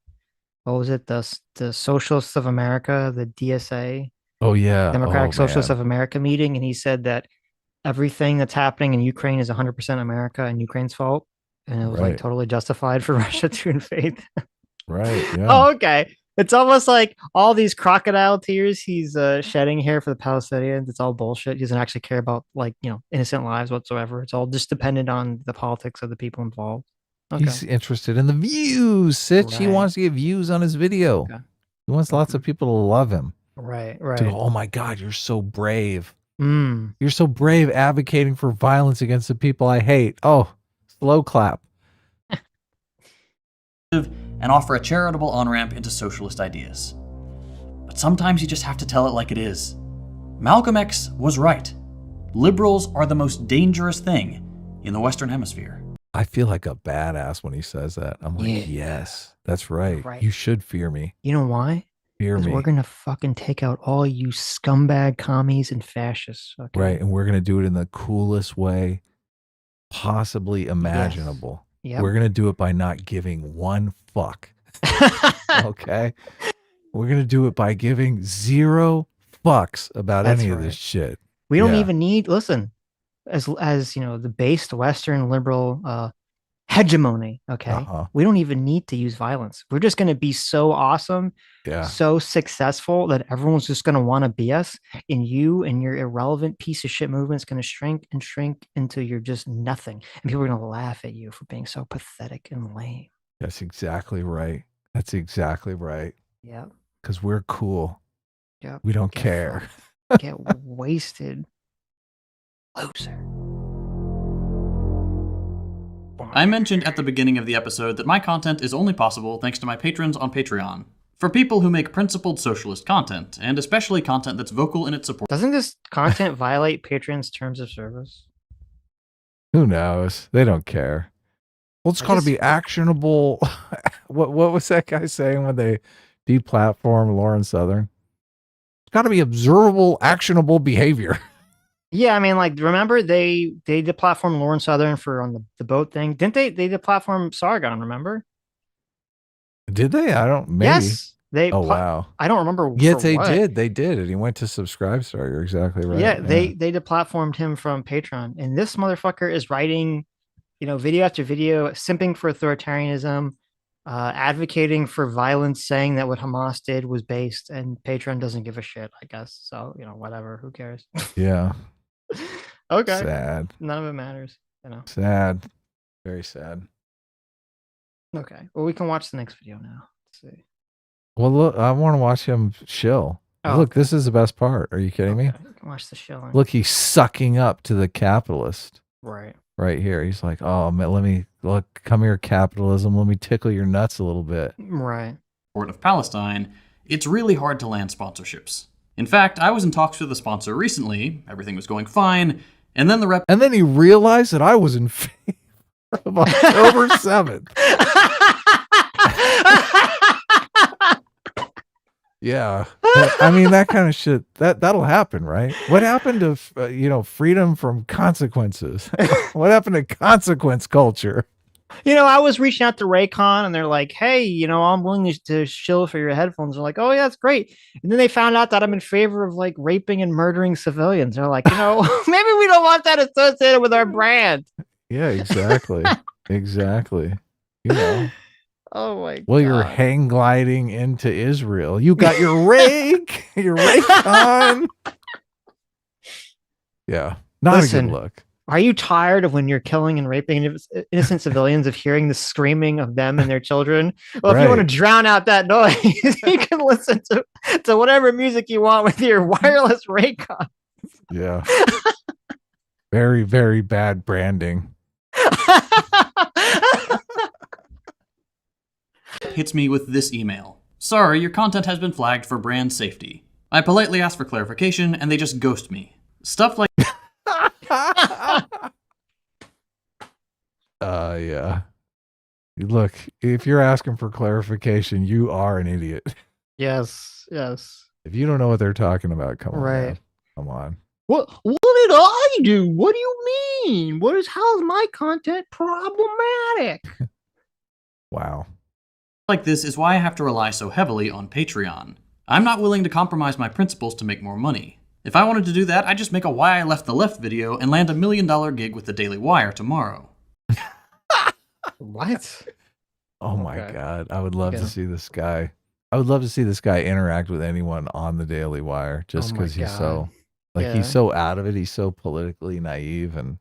what was it? The Socialists of America, the DSA. Oh, yeah. Democratic Socialists of America meeting. And he said that everything that's happening in Ukraine is 100% America and Ukraine's fault. And it was like totally justified for Russia to invade. Right. Yeah. Oh, okay. It's almost like all these crocodile tears he's shedding here for the Palestinians. It's all bullshit. He doesn't actually care about innocent lives whatsoever. It's all just dependent on the politics of the people involved. Okay. He's interested in the views, Sitch. Right. He wants to get views on his video. Okay. He wants lots of people to love him. Right. To go, oh my God, you're so brave. Mm. You're so brave advocating for violence against the people I hate. Oh, slow clap. And offer a charitable on-ramp into socialist ideas. But sometimes you just have to tell it like it is. Malcolm X was right. Liberals are the most dangerous thing in the Western Hemisphere. I feel like a badass when he says that. I'm like, yes, that's right. You should fear me. You know why? Hear me. We're gonna fucking take out all you scumbag commies and fascists. Okay? Right, and we're gonna do it in the coolest way possibly imaginable. Yes. Yep. We're gonna do it by not giving one fuck. Okay? We're gonna do it by giving 0 fucks about any of this shit. We don't even need, listen, as you know, the based Western liberal hegemony, okay? We don't even need to use violence. We're just going to be so awesome, so successful that everyone's just going to want to be us, and you and your irrelevant piece of shit movement is going to shrink and shrink until you're just nothing, and people are going to laugh at you for being so pathetic and lame. That's exactly right. That's exactly right. Yeah. Because we're cool. Yeah. We don't care. Get wasted. Loser. I mentioned at the beginning of the episode that my content is only possible thanks to my patrons on Patreon. For people who make principled socialist content, and especially content that's vocal in its support. Doesn't this content violate patrons' terms of service? Who knows? They don't care. Well, it's got to be actionable. What was that guy saying when they deplatformed Lauren Southern? It's got to be observable, actionable behavior. Yeah, I mean, like, remember they deplatformed Lauren Southern for on the boat thing? Didn't they deplatform Sargon, remember? Did they? I don't, maybe. Yes. Oh, wow. I don't remember. Yes, they did. They did. And he went to Subscribestar. You're exactly right. Yeah, they deplatformed him from Patreon. And this motherfucker is writing, video after video, simping for authoritarianism, advocating for violence, saying that what Hamas did was based, and Patreon doesn't give a shit, I guess. So, whatever. Who cares? Yeah. Okay. Sad. None of it matters, Sad. Very sad. Okay. Well, we can watch the next video now. Let's see. Well, look, I want to watch him shill. Oh, look, this is the best part. Are you kidding me? You can watch the shilling. Look, he's sucking up to the capitalist. Right. Right here. He's like, oh, man, come here, capitalism. Let me tickle your nuts a little bit. Right. Of Palestine, it's really hard to land sponsorships. In fact, I was in talks with a sponsor recently. Everything was going fine. And then and then he realized that I was in favor of October 7th. Yeah. I mean, that kind of shit, that'll happen, right? What happened to, freedom from consequences? What happened to consequence culture? I was reaching out to Raycon and they're like, hey, I'm willing to shill for your headphones. They're like, oh, yeah, that's great. And then they found out that I'm in favor of like raping and murdering civilians. They're like, maybe we don't want that associated with our brand. Yeah, exactly. Exactly. Oh my God. Well, you're hang gliding into Israel. You got your rake, your Raycon. Yeah, not a good look. Are you tired of when you're killing and raping innocent civilians of hearing the screaming of them and their children? Well, if you want to drown out that noise, you can listen to whatever music you want with your wireless Raycon. Yeah. Very, very bad branding. Hits me with this email. Sorry, your content has been flagged for brand safety. I politely ask for clarification and they just ghost me. Stuff like yeah. Look, if you're asking for clarification, you are an idiot. Yes. If you don't know what they're talking about, come on. Right. Man. Come on. What did I do? What do you mean? How is my content problematic? Wow. Like this is why I have to rely so heavily on Patreon. I'm not willing to compromise my principles to make more money. If I wanted to do that, I'd just make a Why I Left the Left video and land $1 million gig with the Daily Wire tomorrow. What? Oh my God. I would love to see this guy. I would love to see this guy interact with anyone on the Daily Wire just because he's so, he's so out of it. He's so politically naive and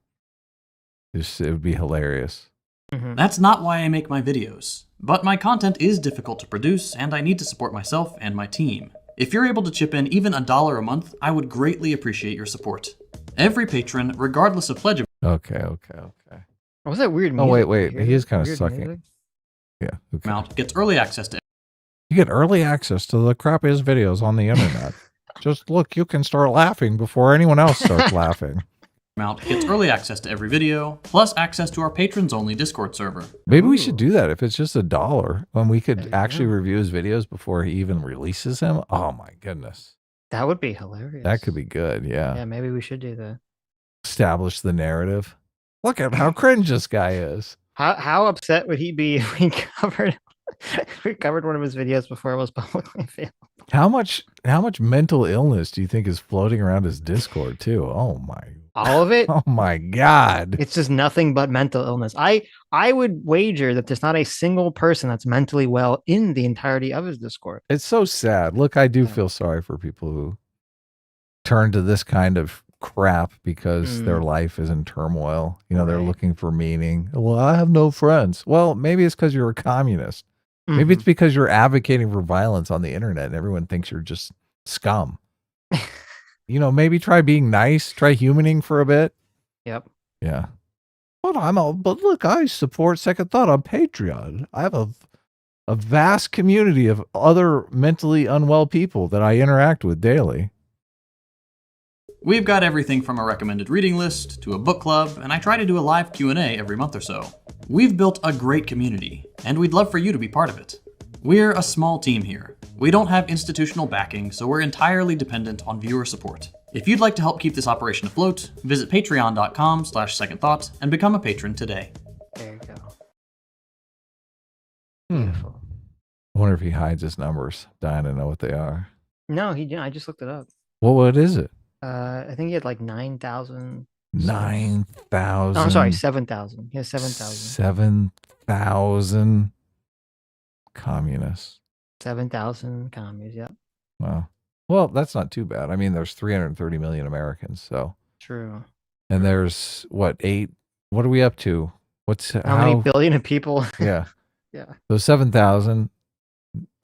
it would be hilarious. Mm-hmm. That's not why I make my videos. But my content is difficult to produce and I need to support myself and my team. If you're able to chip in even $1 a month, I would greatly appreciate your support. Every patron, regardless of pledge. Okay. What was that weird music? Oh, wait. He is kind of sucking. Music? Yeah. Okay. Amount gets early access to. You get early access to the crappiest videos on the internet. Just look, you can start laughing before anyone else starts laughing. amount gets early access to every video, plus access to our patrons-only Discord server. Maybe we should do that if it's just $1, when we could There you actually go. review his videos before he even releases them. Oh my goodness. That would be hilarious. That could be good, yeah. Yeah, maybe we should do that. Establish the narrative. Look at how cringe this guy is. How upset would he be if we covered one of his videos before it was publicly available? How much mental illness do you think is floating around his Discord too? Oh my. All of it? Oh my God. It's just nothing but mental illness. I would wager that there's not a single person that's mentally well in the entirety of his Discord. It's so sad. Look, I do feel sorry for people who turn to this kind of crap because their life is in turmoil. You know, they're looking for meaning. Well, I have no friends. Well, maybe it's because you're a communist. Maybe it's because you're advocating for violence on the internet and everyone thinks you're just scum. You know, maybe try being nice, try humaning for a bit. Yep. Yeah. But look, I support Second Thought on Patreon. I have a vast community of other mentally unwell people that I interact with daily. We've got everything from a recommended reading list to a book club, and I try to do a live Q&A every month or so. We've built a great community, and we'd love for you to be part of it. We're a small team here. We don't have institutional backing, so we're entirely dependent on viewer support. If you'd like to help keep this operation afloat, visit patreon.com/secondthought and become a patron today. There you go. Beautiful. I wonder if he hides his numbers. Dying to know what they are. No, he didn't. I just looked it up. Well, what is it? I think he had like 9,000. 9,000. Oh, I'm sorry, 7,000. He has 7,000. 7,000 communists. 7,000 commies. Yep. Wow. Well, that's not too bad. I mean, there's 330 million Americans, so. True. And there's what, 8? What are we up to? How many billion of people? Yeah. Yeah. So 7,000,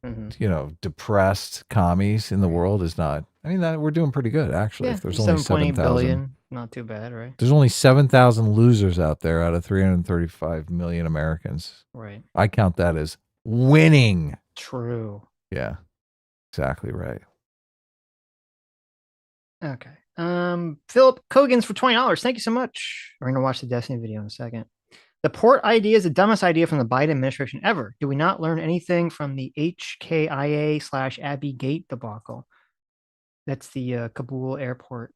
you know, depressed commies in the world is not. I mean, we're doing pretty good actually. Yeah, If there's only 7.8 7,000 billion, not too bad, right? There's only 7,000 losers out there out of 335 million Americans. Right. I count that as winning. True. Yeah. Exactly right. Okay. Philip Kogan's for $20. Thank you so much. We're gonna watch the Destiny video in a second. The port idea is the dumbest idea from the Biden administration ever. Do we not learn anything from the HKIA/Abbey Gate debacle? That's the Kabul airport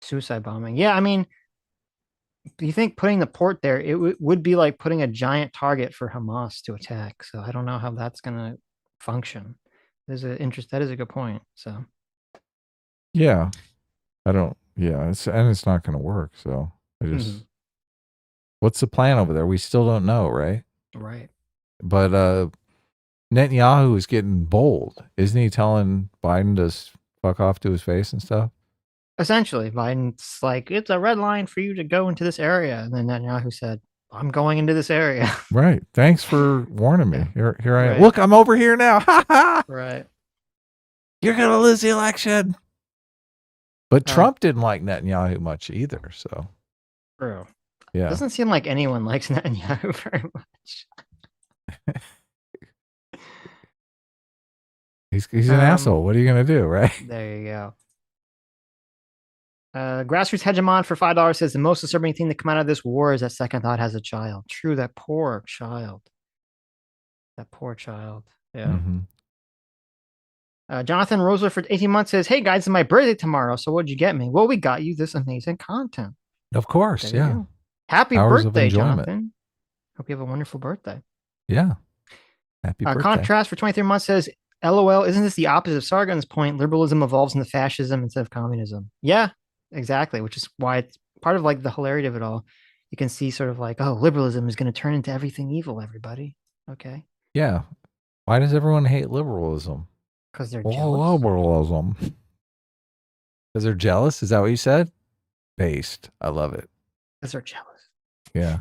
suicide bombing. Yeah, I mean, do you think putting the port there, it would be like putting a giant target for Hamas to attack. So I don't know how that's going to function. That is a good point. So yeah, it's not going to work. So I just, what's the plan over there? We still don't know, right? Right. But Netanyahu is getting bold. Isn't he telling Biden to fuck off to his face and stuff? Essentially, Biden's like, it's a red line for you to go into this area. And then Netanyahu said, I'm going into this area. Right. Thanks for warning me. Here I am. Right. Look, I'm over here now. Ha ha. Right. You're going to lose the election. But Trump didn't like Netanyahu much either. So, true. Yeah. Doesn't seem like anyone likes Netanyahu very much. He's an asshole. What are you going to do, right? There you go. Grassroots Hegemon for $5 says the most disturbing thing to come out of this war is that Second Thought has a child. True, that poor child. That poor child. Yeah. Jonathan Rosler for 18 months says, hey guys, it's my birthday tomorrow. So what'd you get me? Well, we got you this amazing content. Of course. There you Yeah. go. Happy Hours birthday, of enjoyment. Jonathan. Hope you have a wonderful birthday. Yeah. Happy birthday. Contrast for 23 months says, LOL, isn't this the opposite of Sargon's point? Liberalism evolves into fascism instead of communism. Yeah, exactly. Which is why it's part of like the hilarity of it all. You can see sort of like, oh, liberalism is going to turn into everything evil, everybody. Okay. Yeah. Why does everyone hate liberalism? Because they're jealous. Liberalism. Because they're jealous? Is that what you said? Based. I love it. Because they're jealous. Yeah.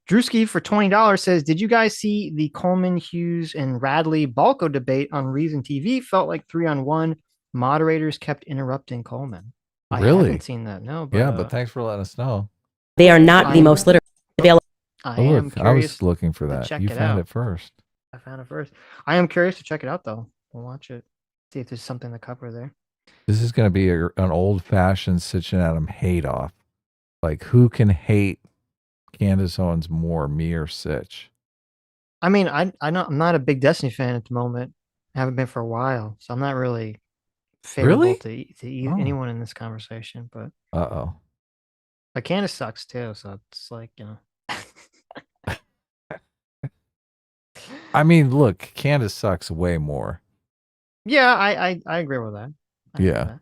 Drewski for $20 says, did you guys see the Coleman, Hughes, and Radley Balco debate on Reason TV? Felt like 3-on-1. Moderators kept interrupting Coleman. Really? I haven't seen that. No. But, yeah, but thanks for letting us know. They are not the most literally available. I was looking for that. You found it first. I found it first. I am curious to check it out, though. We'll watch it. See if there's something to cover there. This is going to be an old-fashioned Sitch and Adam hate-off. Like, who can hate Candace Owens more, me or Sitch? I mean, I'm not a big Destiny fan at the moment. I haven't been for a while, so I'm not really favorable Really? to Oh. anyone in this conversation. But Uh-oh. Candace sucks too, so it's like, you know. I mean, look, Candace sucks way more. Yeah, I agree with that. Yeah.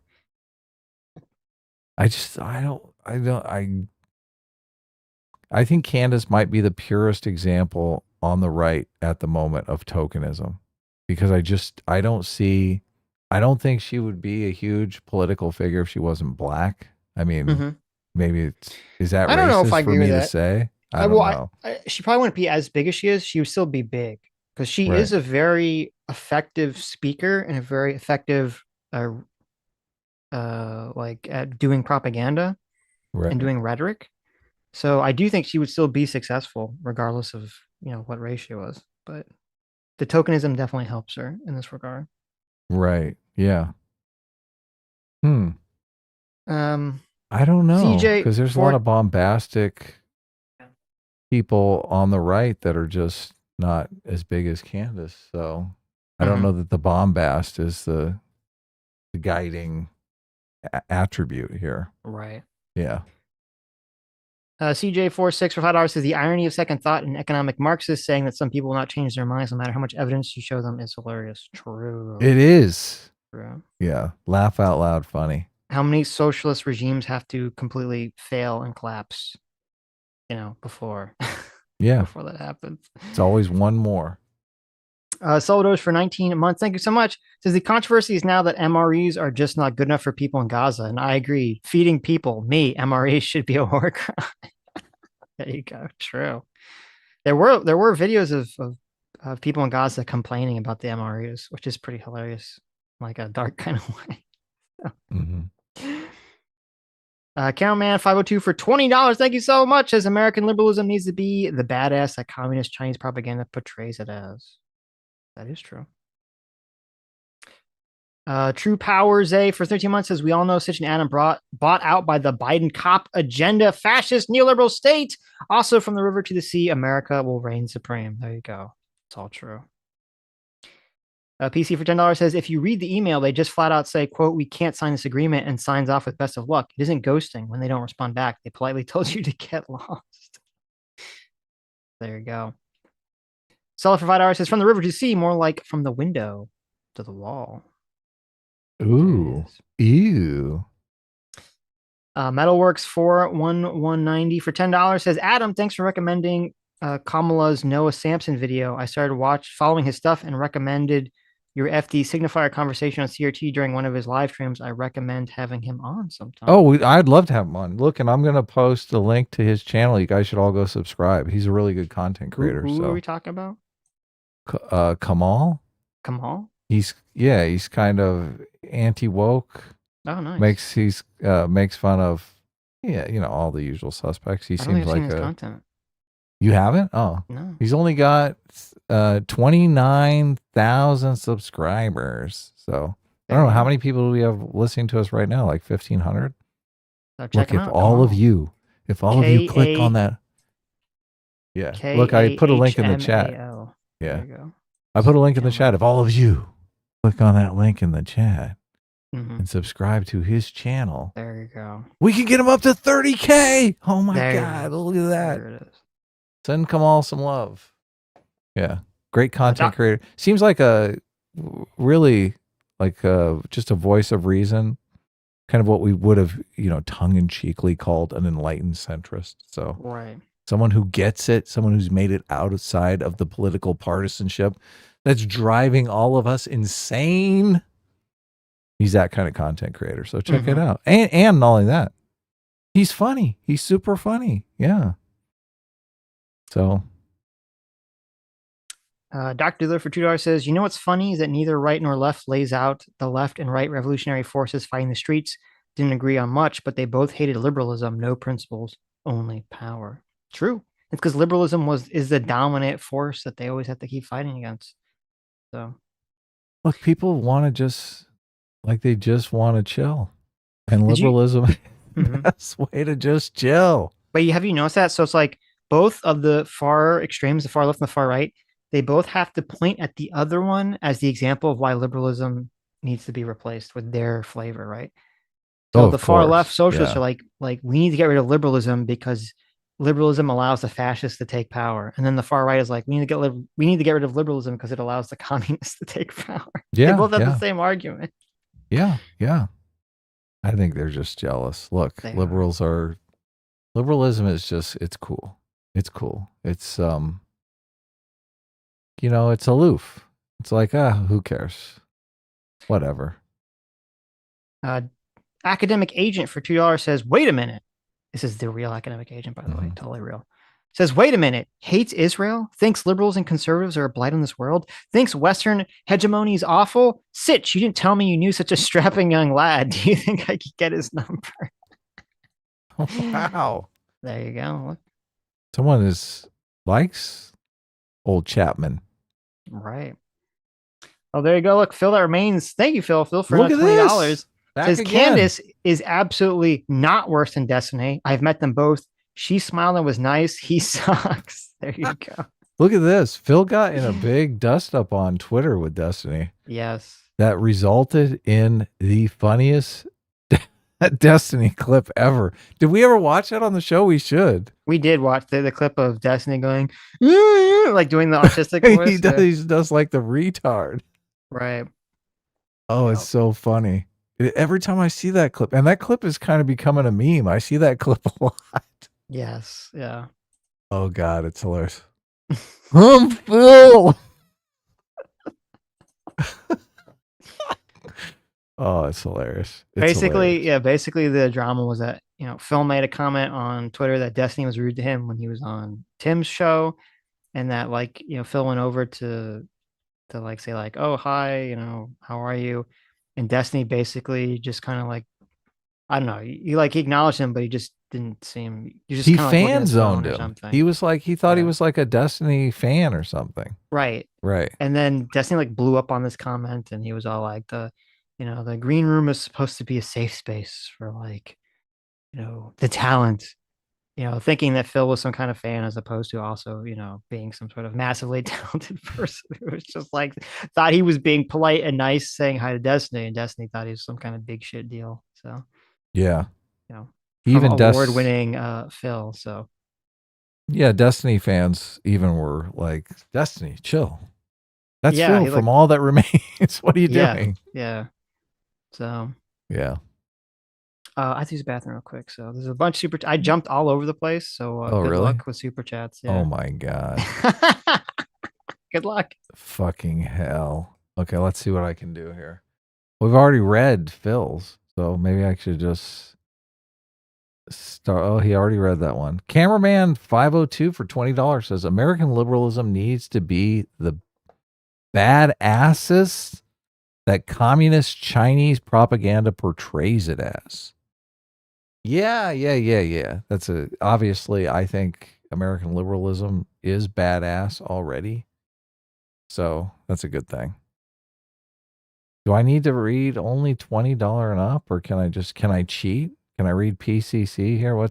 I think Candace might be the purest example on the right at the moment of tokenism, because I don't think she would be a huge political figure if she wasn't black. I mean, maybe is that I don't know if I racist for agree me with to that. say? I don't know. She probably wouldn't be as big as she is. She would still be big because she Right. is a very effective speaker and a very effective, like at doing propaganda Right. and doing rhetoric. So I do think she would still be successful regardless of, you know, what race she was. But the tokenism definitely helps her in this regard. Right. Yeah. I don't know, CJ because there's a lot of bombastic people on the right that are just not as big as Candace. So I don't know that the bombast is the guiding attribute here. Right. Yeah. CJ46 for $5 says the irony of second thought in economic Marxists saying that some people will not change their minds no matter how much evidence you show them is hilarious. True. It is. True. Yeah. Laugh out loud funny. How many socialist regimes have to completely fail and collapse, you know, before before that happens? It's always one more. Soldos for 19 months. Thank you so much. Says the controversy is now that MREs are just not good enough for people in Gaza. And I agree. Feeding people, MREs should be a war crime. There you go. True. There were videos of people in Gaza complaining about the MREs, which is pretty hilarious, like a dark kind of way. Cameraman 502 for $20. Thank you so much. Says American liberalism needs to be the badass that communist Chinese propaganda portrays it as. That is true. True Powers A for 13 months says we all know Sitch and Adam bought out by the Biden cop agenda, fascist neoliberal state. Also, from the river to the sea, America will reign supreme. There you go. It's all true. PC for $10 says if you read the email, they just flat out say, "quote We can't sign this agreement," and signs off with "best of luck." It isn't ghosting when they don't respond back. They politely told you to get lost. There you go. Seller for $5 says from the river to the sea, more like from the window to the wall. Ooh. Ew. Metalworks 41190 for $10 says Adam, thanks for recommending Kamala's Noah Sampson video. I started following his stuff and recommended your FD signifier conversation on CRT during one of his live streams. I recommend having him on sometime. Oh, I'd love to have him on. Look, and I'm going to post a link to his channel. You guys should all go subscribe. He's a really good content creator. Who are we talking about? Kamal. Kamal? He's kind of anti-woke. Oh, nice. Makes fun of all the usual suspects. He seems like his content. You haven't? Oh. No. He's only got 29,000 subscribers. So I don't know how many people do we have listening to us right now, like 1,500? Look, if all of you click on that. Yeah. Look, I put a link in the chat. Yeah. I put a link in the chat. If all of you click on that link in the chat and subscribe to his channel. There you go. We can get him up to 30K. Oh my God. Look at that. There it is. Send Kamal some love. Yeah. Great content creator. Seems like a really just a voice of reason. Kind of what we would have, tongue-in-cheekly called an enlightened centrist. So right. Someone who gets it, someone who's made it outside of the political partisanship that's driving all of us insane. He's that kind of content creator. So check it out. And not only that, he's funny. He's super funny. Yeah. So. Dr. Dealer for $2 says, you know what's funny is that neither right nor left lays out the left and right revolutionary forces fighting the streets. Didn't agree on much, but they both hated liberalism, no principles, only power. True. It's because liberalism is the dominant force that they always have to keep fighting against. So, look, people want to they just want to chill, and liberalism. Best way to just chill. But have you noticed that? So it's like both of the far extremes, the far left and the far right, they both have to point at the other one as the example of why liberalism needs to be replaced with their flavor, right? So the far left socialists are like we need to get rid of liberalism because liberalism allows the fascists to take power, and then the far right is like we need to get rid of liberalism because it allows the communists to take power. Yeah, they both have the same argument. Yeah. I think they're just jealous. Look, liberalism is just it's cool. It's cool. It's it's aloof. It's like who cares? Whatever. Academic agent for $2 says, wait a minute. This is the real academic agent, by the way, totally real. Says, wait a minute, hates Israel, thinks liberals and conservatives are a blight on this world, thinks Western hegemony is awful. Sitch, you didn't tell me you knew such a strapping young lad. Do you think I could get his number? Wow. There you go. Look. Someone likes old Chapman. Right. Oh, there you go. Look, Phil, that remains. Thank you, Phil. Phil, for $20. This. Says again. Candace is absolutely not worse than Destiny. I've met them both. She smiled and was nice. He sucks. There you go. Look at this. Phil got in a big dust up on Twitter with Destiny. Yes. That resulted in the funniest Destiny clip ever. Did we ever watch that on the show? We should. We did watch the clip of Destiny going, like doing the autistic voice. He does like the retard. Right. Oh, it's so funny. Every time I see that clip, and that clip is kind of becoming a meme. I see that clip a lot. Yes. Yeah. Oh, God, it's hilarious. I'm Phil. Oh, it's hilarious. Basically the drama was that, Phil made a comment on Twitter that Destiny was rude to him when he was on Tim's show. And that Phil went over to say like, oh, hi, how are you? And Destiny basically just kind of like, I don't know. He acknowledged him, but he just didn't seem. He fan zoned him. He was like, he thought he was like a Destiny fan or something. Right. Right. And then Destiny blew up on this comment, and he was all like, the green room is supposed to be a safe space for the talent. Thinking that Phil was some kind of fan as opposed to also, being some sort of massively talented person. It was just thought he was being polite and nice saying hi to Destiny, and Destiny thought he was some kind of big shit deal. So, yeah. Even award-winning Phil. So, yeah, Destiny fans even were like, Destiny, chill. That's Phil from All That Remains. What are you doing? Yeah. So, yeah. I have to use the bathroom real quick. So there's a bunch of I jumped all over the place. So good luck with super chats. Yeah. Oh my God. Good luck. Fucking hell. Okay, let's see what I can do here. We've already read Phil's, so maybe I should just start. Oh, he already read that one. Cameraman 502 for $20 says American liberalism needs to be the badasses that communist Chinese propaganda portrays it as. Yeah. That's obviously, I think American liberalism is badass already. So that's a good thing. Do I need to read only $20 and up, or can I cheat? Can I read PCC here? Or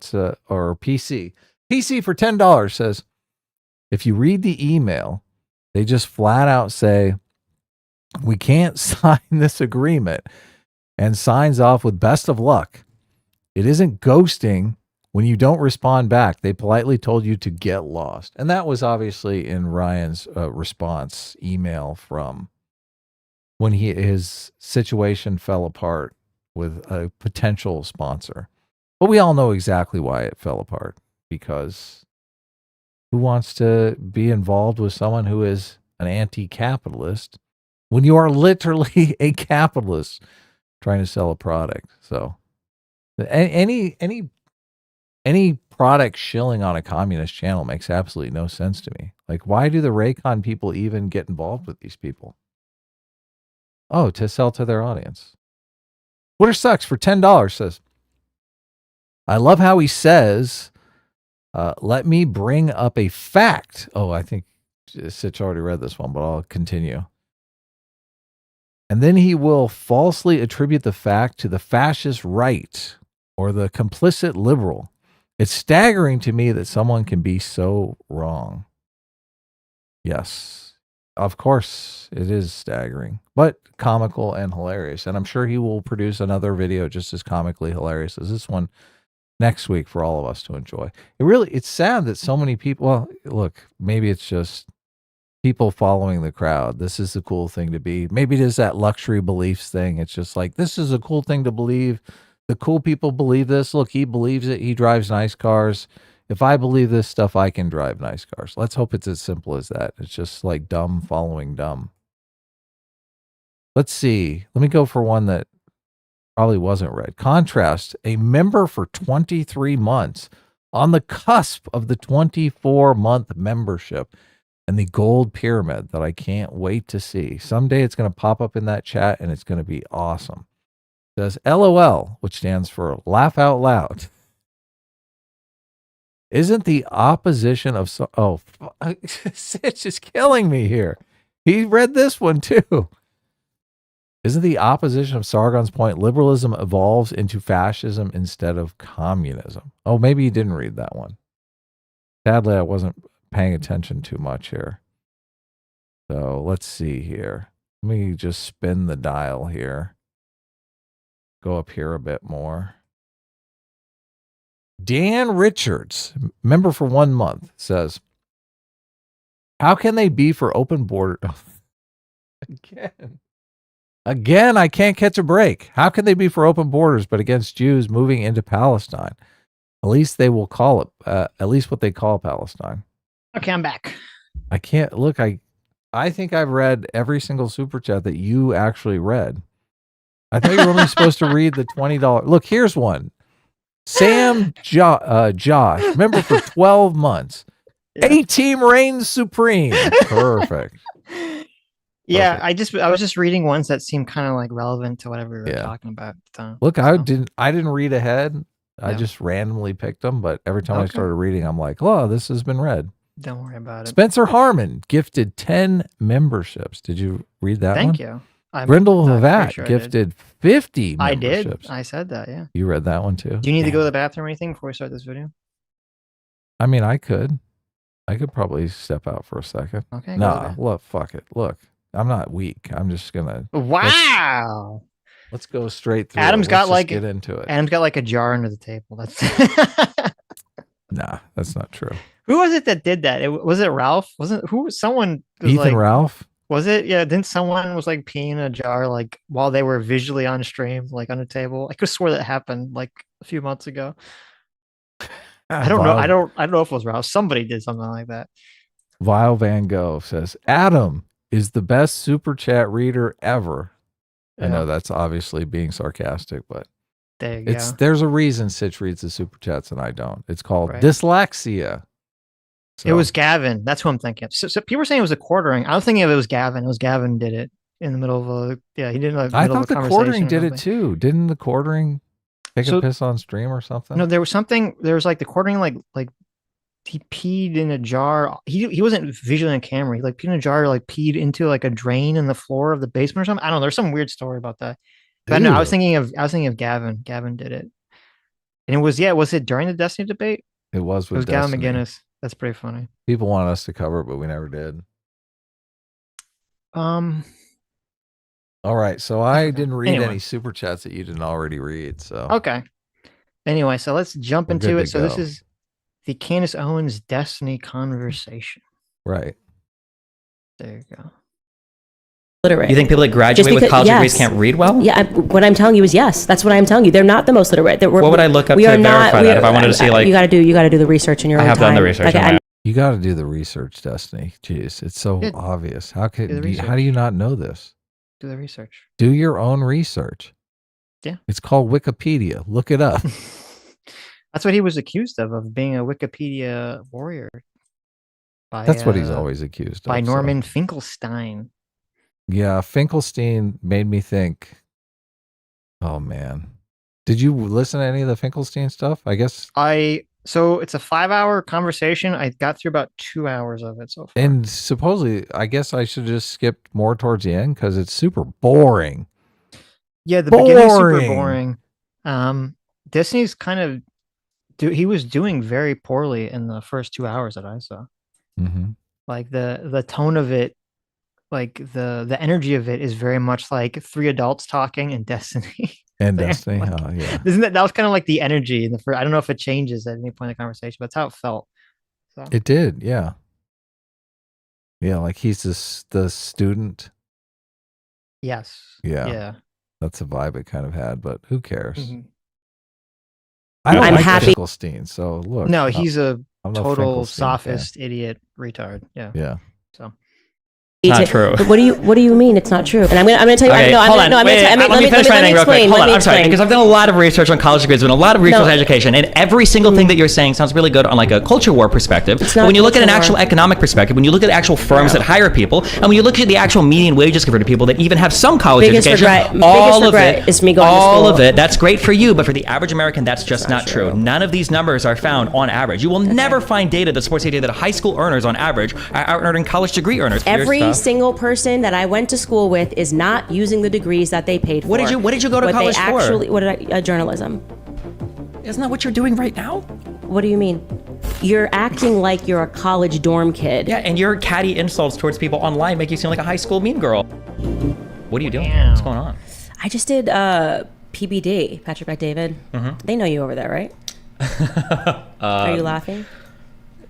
PC? PC for $10 says, if you read the email, they just flat out say, we can't sign this agreement, and signs off with best of luck. It isn't ghosting when you don't respond back. They politely told you to get lost. And that was obviously in Ryan's response email from when his situation fell apart with a potential sponsor. But we all know exactly why it fell apart, because who wants to be involved with someone who is an anti-capitalist when you are literally a capitalist trying to sell a product? So any product shilling on a communist channel makes absolutely no sense to me. Like, why do the Raycon people even get involved with these people? Oh, to sell to their audience. Twitter Sucks for $10 says, I love how he says, let me bring up a fact. Oh, I think Sitch already read this one, but I'll continue. And then he will falsely attribute the fact to the fascist right. or the complicit liberal. It's staggering to me that someone can be so wrong. Yes, of course, it is staggering, but comical and hilarious. And I'm sure he will produce another video just as comically hilarious as this one next week for all of us to enjoy. It's sad that so many people, well, look, maybe it's just people following the crowd. This is the cool thing to be. Maybe it is that luxury beliefs thing. It's just like, this is a cool thing to believe. The cool people believe this. Look, he believes it. He drives nice cars. If I believe this stuff, I can drive nice cars. Let's hope it's as simple as that. It's just like dumb following dumb. Let's see. Let me go for one that probably wasn't read. Contrast, a member for 23 months on the cusp of the 24-month membership and the gold pyramid that I can't wait to see. Someday it's going to pop up in that chat and it's going to be awesome. It says LOL, which stands for laugh out loud. Isn't the opposition of Sitch is killing me here. He read this one too. Isn't the opposition of Sargon's point liberalism evolves into fascism instead of communism? Oh, maybe you didn't read that one. Sadly, I wasn't paying attention too much here. So let's see here. Let me just spin the dial here. Go up here a bit more. Dan Richards, member for 1 month, says, how can they be for open border? Again, I can't catch a break. How can they be for open borders, but against Jews moving into Palestine? At least they will call it, at least what they call Palestine. Okay, I'm back. I can't, look, I think I've read every single super chat that you actually read. I thought you were only supposed to read the $20. Look, here's one. Sam Josh, member for 12 months. Yeah. A-Team reigns supreme. Perfect. Yeah, perfect. I was just reading ones that seemed kind of like relevant to whatever we were talking about at the time. Look, so. I didn't read ahead. I just randomly picked them, but every time I started reading, I'm like, oh, this has been read. Don't worry about it. Spencer Harmon gifted 10 memberships. Did you read that one? Thank you. Brindle Havat gifted 50 I memberships. did. I said that, yeah. You read that one too? Do you need to go to the bathroom or anything before we start this video? I mean, I could probably step out for a second. Okay. Nah, look, fuck it. Look, I'm not weak. I'm just gonna. Wow. Let's go straight through. Adam's got like get into it. Adam's got like a jar under the table. That's Nah, that's not true. Who was it that did that? Was it Ralph? Wasn't who? Someone. Was Ethan like, Ralph. Was it? Yeah. Didn't someone was like peeing in a jar like while they were visually on stream, like on a table? I could swear that happened like a few months ago. I don't know. I don't know if it was Ralph. Somebody did something like that. Vile Van Gogh says Adam is the best super chat reader ever. Yeah. I know that's obviously being sarcastic, but there you go. There's a reason Sitch reads the super chats and I don't. It's called dyslexia. So. It was Gavin. That's who I'm thinking of. So people were saying it was a quartering. I was thinking of it was Gavin. It was Gavin did it in the middle of a he did. I thought the quartering did it too. Didn't the quartering take a piss on stream or something? No, there was something. There was like the quartering, like he peed in a jar. He wasn't visually on camera. He like peed in a jar, like peed into like a drain in the floor of the basement or something. I don't know. There's some weird story about that. But no, I was thinking of Gavin. Gavin did it, and it was Was it during the Destiny debate? It was. It was Gavin McGinnis. That's pretty funny. People wanted us to cover it, but we never did. All right, so I didn't read any super chats that you didn't already read. So okay. Anyway, so let's jump into it. So this is the Candace Owens Destiny conversation. Right. There you go. Literate. You think people that graduate with college degrees can't read well? Yeah, what I'm telling you is yes. That's what I'm telling you. They're not the most literate. What would I look up to verify that if I wanted to see like... You got to do the research in your own time. I have done the research. You got to do the research, Destiny. Jeez, it's so obvious. How do you not know this? Do the research. Do your own research. Yeah. It's called Wikipedia. Look it up. That's what he was accused of being a Wikipedia warrior. That's what he's always accused of. By Norman Finkelstein. Yeah, Finkelstein made me think, oh man. Did you listen to any of the Finkelstein stuff? I guess. So it's a 5-hour conversation. I got through about 2 hours of it so far. And supposedly, I guess I should just skip more towards the end because it's super boring. Yeah, the beginning's super boring. Disney's kind of he was doing very poorly in the first 2 hours that I saw. Mm-hmm. Like the tone of it, like the energy of it is very much like three adults talking in Destiny. And Destiny, like, yeah. Isn't that was kind of like the energy in the first? I don't know if it changes at any point in the conversation, but that's how it felt. So. It did, yeah. Yeah, like he's the student. Yes. Yeah. Yeah. That's the vibe it kind of had, but who cares? Mm-hmm. I don't I'm like happy. Finkelstein, so look. No, he's a I'm total sophist, idiot, retard. Yeah. Yeah. So. Not true. What do you mean it's not true? And I'm gonna tell you. Okay, hold on. Let me finish my thing real quick. Hold on. I'm sorry, because I've done a lot of research on college degrees, and a lot of research on education, and every single thing that you're saying sounds really good on like a culture war perspective. But when you look at an actual economic perspective, when you look at actual firms that hire people, and when you look at the actual median wages compared to people that even have some college education, all of it is me going to school. All of it. That's great for you, but for the average American, that's just not true. None of these numbers are found on average. You will never find data that supports the idea that high school earners on average are out-earning college degree earners. Every single person that I went to school with is not using the degrees that they paid for. What did you go to college for? Journalism. Isn't that what you're doing right now? What do you mean? You're acting like you're a college dorm kid. Yeah, and your catty insults towards people online make you seem like a high school mean girl. What are you doing? What's going on? I just did PBD, Patrick Bet-David. Mm-hmm. They know you over there, right? Are you laughing?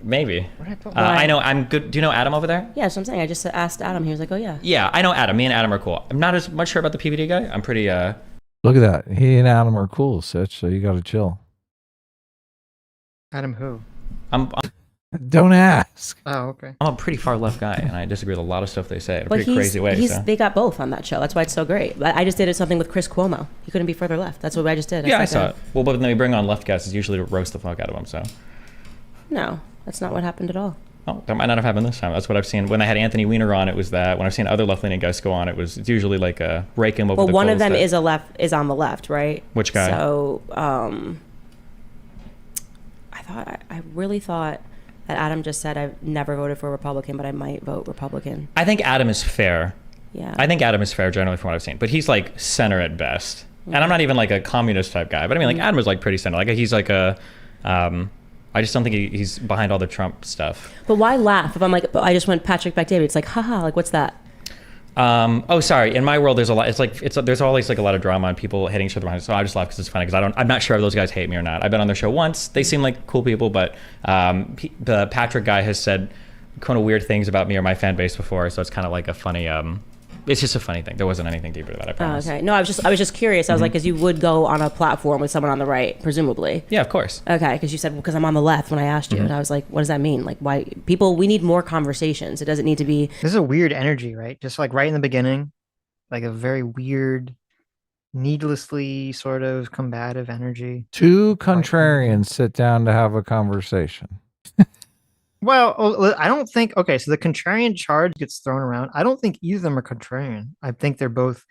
Maybe. I know. I'm good. Do you know Adam over there? Yeah, that's what I'm saying. I just asked Adam. He was like, oh, yeah. Yeah, I know Adam. Me and Adam are cool. I'm not as much sure about the PBD guy. I'm pretty... Look at that. He and Adam are cool, Sitch, so you got to chill. Adam who? Don't ask. Oh, okay. I'm a pretty far left guy, and I disagree with a lot of stuff they say in a pretty crazy way. They got both on that show. That's why it's so great. But I just did something with Chris Cuomo. He couldn't be further left. That's what I just did. Yeah, I saw it. Well, but when we bring on left guys, it's usually to roast the fuck out of them, so... No. That's not what happened at all. Oh, that might not have happened this time. That's what I've seen. When I had Anthony Weiner on, it was that. When I've seen other left-leaning guys go on, it's usually like a rake him over the coals. Well, one of them is on the left, right? Which guy? So, I really thought that Adam just said I've never voted for a Republican, but I might vote Republican. I think Adam is fair. Yeah. I think Adam is fair generally from what I've seen, but he's like center at best. And I'm not even like a communist type guy, but I mean like Adam is like pretty center. Like he's like a... I just don't think he's behind all the Trump stuff. But why laugh if I'm like, I just went Patrick Bet-David? It's like, haha, like what's that? Oh, sorry. In my world, there's a lot. There's always like a lot of drama and people hitting each other behind. So I just laugh because it's funny because I'm not sure if those guys hate me or not. I've been on their show once. They seem like cool people, but the Patrick guy has said kind of weird things about me or my fan base before. So it's kind of like a funny. It's just a funny thing. There wasn't anything deeper to that, I promise. Oh, okay. No, I was just curious. I was like, because you would go on a platform with someone on the right, presumably. Yeah, of course. Okay, because you said, because I'm on the left when I asked you. And I was like, what does that mean? Like, why? We need more conversations. It doesn't need to be... This is a weird energy, right? Just like right in the beginning, like a very weird, needlessly sort of combative energy. Two contrarians sit down to have a conversation. Well, I don't think... Okay, so the contrarian charge gets thrown around. I don't think either of them are contrarian. I think they're both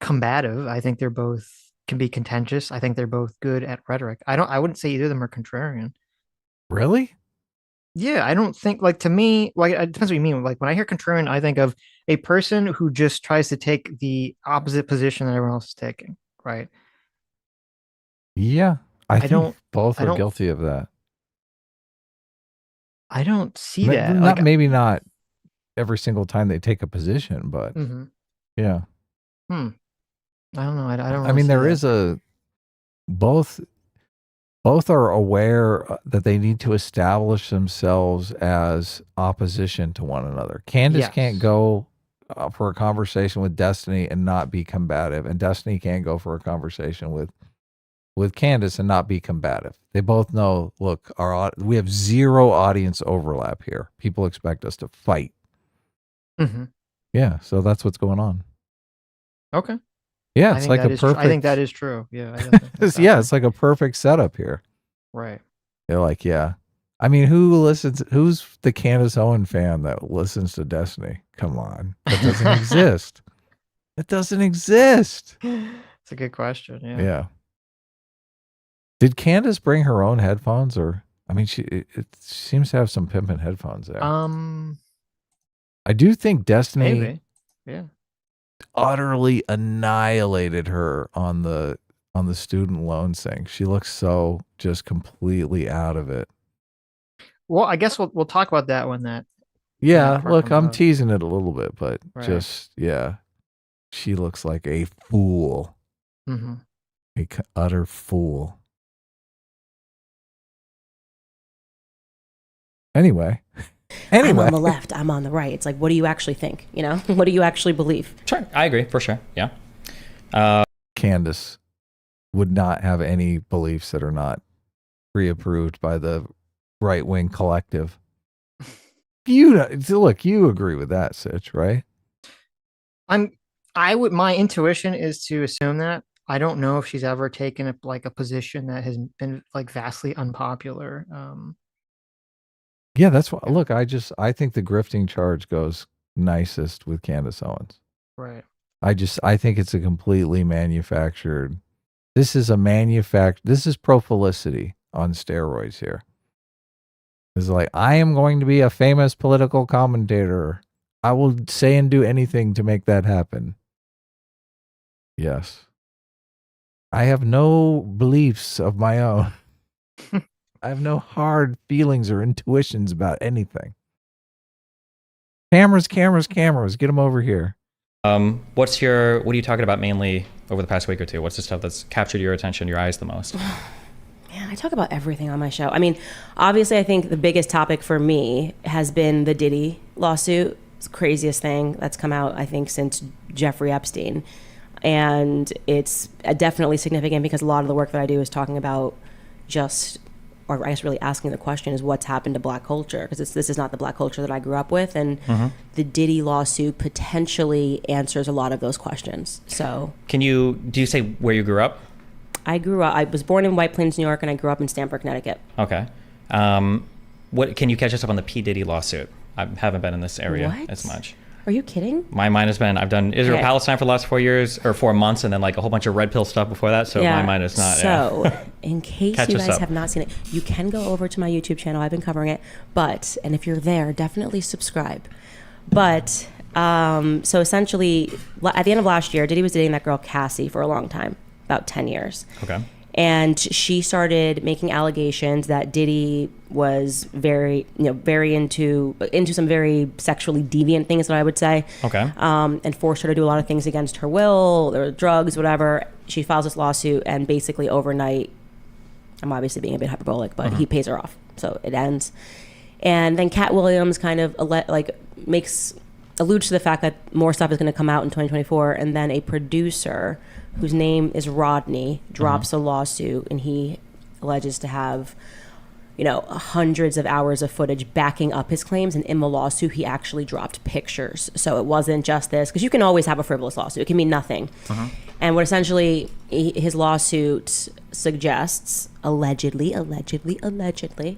combative. I think they're both can be contentious. I think they're both good at rhetoric. I wouldn't say either of them are contrarian. Really? Yeah, I don't think, like, to me, like, it depends what you mean. Like, when I hear contrarian, I think of a person who just tries to take the opposite position that everyone else is taking, right? Yeah, I think both are guilty of that. I don't see that. Maybe not every single time they take a position, but yeah. I don't know. I don't. I mean, there is both are aware that they need to establish themselves as opposition to one another. Candace can't go for a conversation with Destiny and not be combative, and Destiny can't go for a conversation with Candace and not be combative. They both know, look, we have zero audience overlap here. People expect us to fight. Yeah, so that's what's going on. Okay. Yeah, it's like a perfect... I think that is true. Yeah. It's like a perfect setup here. Right. They're like, yeah. I mean, who's the Candace Owens fan that listens to Destiny? Come on. That doesn't exist. It doesn't exist. It's a good question. Yeah. Did Candace bring her own headphones, or I mean, it seems to have some pimping headphones there. I do think Destiny, maybe, utterly annihilated her on the on the student loan thing. She looks so just completely out of it. Well, I guess we'll talk about that when that. Yeah, look, I'm teasing it a little bit, but right. She looks like a fool. Mm-hmm. A utter fool. Anyway. I'm on the left. I'm on the right. It's like, what do you actually think? You know, what do you actually believe? Sure, I agree for sure. Yeah. Candace would not have any beliefs that are not pre-approved by the right-wing collective. You agree with that, Sitch, right? My intuition is to assume that. I don't know if she's ever taken a position that has been like vastly unpopular. Yeah, that's what. Look, I think the grifting charge goes nicest with Candace Owens. Right. I think it's a completely manufactured. This is pro Felicity on steroids here. It's like, I am going to be a famous political commentator. I will say and do anything to make that happen. Yes. I have no beliefs of my own. I have no hard feelings or intuitions about anything. Cameras. Get them over here. What are you talking about mainly over the past week or two? What's the stuff that's captured your attention, your eyes the most? Man, I talk about everything on my show. I mean, obviously, I think the biggest topic for me has been the Diddy lawsuit. It's the craziest thing that's come out, I think, since Jeffrey Epstein. And it's definitely significant because a lot of the work that I do is talking about or I guess really asking the question is what's happened to black culture? Because this is not the black culture that I grew up with. And the Diddy lawsuit potentially answers a lot of those questions. So do you say where you grew up? I was born in White Plains, New York, and I grew up in Stamford, Connecticut. Okay. What can you catch us up on the P. Diddy lawsuit? I haven't been in this area as much. Are you kidding? My mind has been, I've done Israel Palestine for the last 4 years or 4 months, and then like a whole bunch of red pill stuff before that. So my mind is not. So in case you guys have not seen it, you can go over to my YouTube channel. I've been covering it, and if you're there, definitely subscribe. But so essentially, at the end of last year, Diddy was dating that girl Cassie for a long time, about 10 years. Okay. And she started making allegations that Diddy was very into some very sexually deviant things, that I would say. Okay. And forced her to do a lot of things against her will, or drugs, whatever. She files this lawsuit, and basically overnight, I'm obviously being a bit hyperbolic, but he pays her off, so it ends. And then Cat Williams kind of alludes to the fact that more stuff is going to come out in 2024, and then a producer whose name is Rodney drops a lawsuit, and he alleges to have hundreds of hours of footage backing up his claims, and in the lawsuit he actually dropped pictures. So it wasn't just this, because you can always have a frivolous lawsuit, it can mean nothing. And what essentially his lawsuit suggests, allegedly,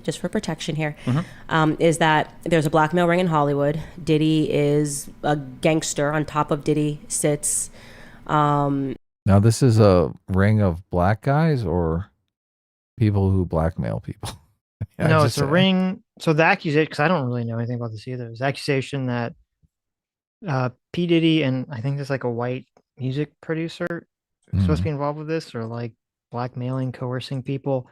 just for protection here, is that there's a blackmail ring in Hollywood. Diddy is a gangster. On top of Diddy sits now, this is a ring of black guys or people who blackmail people? No, it's a ring. So the accusation, because I don't really know anything about this either, is the accusation that P. Diddy and I think there's like a white music producer supposed to be involved with this, or like blackmailing, coercing people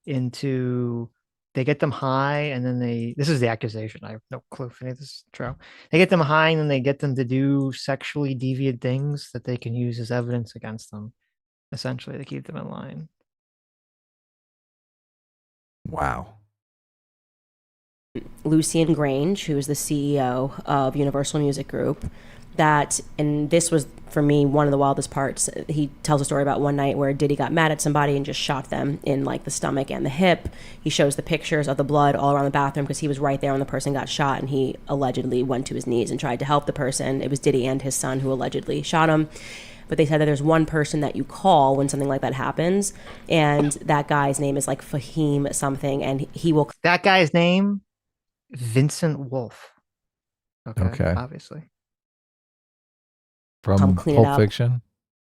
into, they get them high, and then this is the accusation. I have no clue if any of this is true. They get them high, and then they get them to do sexually deviant things that they can use as evidence against them, essentially, to keep them in line. Wow. Lucian Grange, who is the CEO of Universal Music Group, and this was, for me, one of the wildest parts. He tells a story about one night where Diddy got mad at somebody and just shot them in like the stomach and the hip. He shows the pictures of the blood all around the bathroom because he was right there when the person got shot, and he allegedly went to his knees and tried to help the person. It was Diddy and his son who allegedly shot him. But they said that there's one person that you call when something like that happens, and that guy's name is like Fahim something, and he will... That guy's name? Vincent Wolf. Okay. Obviously. From Pulp Fiction?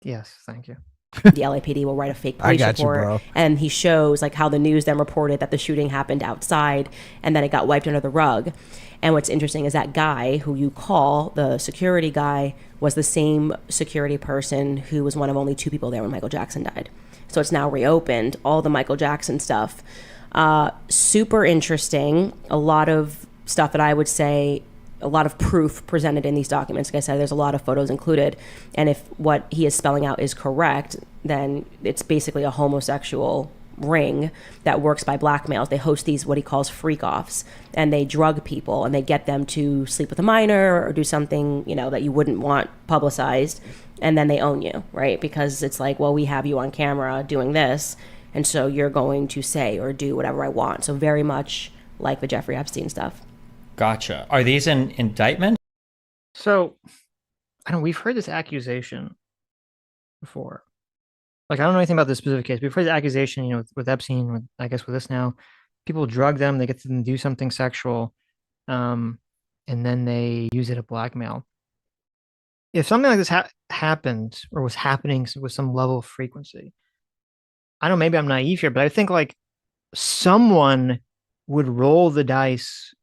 Yes, thank you. The LAPD will write a fake police report, bro. And he shows like how the news then reported that the shooting happened outside, and then it got wiped under the rug. And what's interesting is that guy who you call, the security guy, was the same security person who was one of only 2 people there when Michael Jackson died. So it's now reopened, all the Michael Jackson stuff. Super interesting. A lot of stuff that I would say, a lot of proof presented in these documents. Like I said, there's a lot of photos included. And if what he is spelling out is correct, then it's basically a homosexual ring that works by blackmails. They host these, what he calls freak-offs, and they drug people and they get them to sleep with a minor or do something, you know, that you wouldn't want publicized. And then they own you, right? Because it's like, well, we have you on camera doing this, and so you're going to say or do whatever I want. So very much like the Jeffrey Epstein stuff. Gotcha. Are these in indictment? So, I don't. We've heard this accusation before. Like, I don't know anything about this specific case. We've heard the accusation, you know, with Epstein. I guess with this now, people drug them. They get them to do something sexual, and then they use it to blackmail. If something like this happened or was happening with some level of frequency, I don't know. Maybe I'm naive here, but I think like someone would roll the dice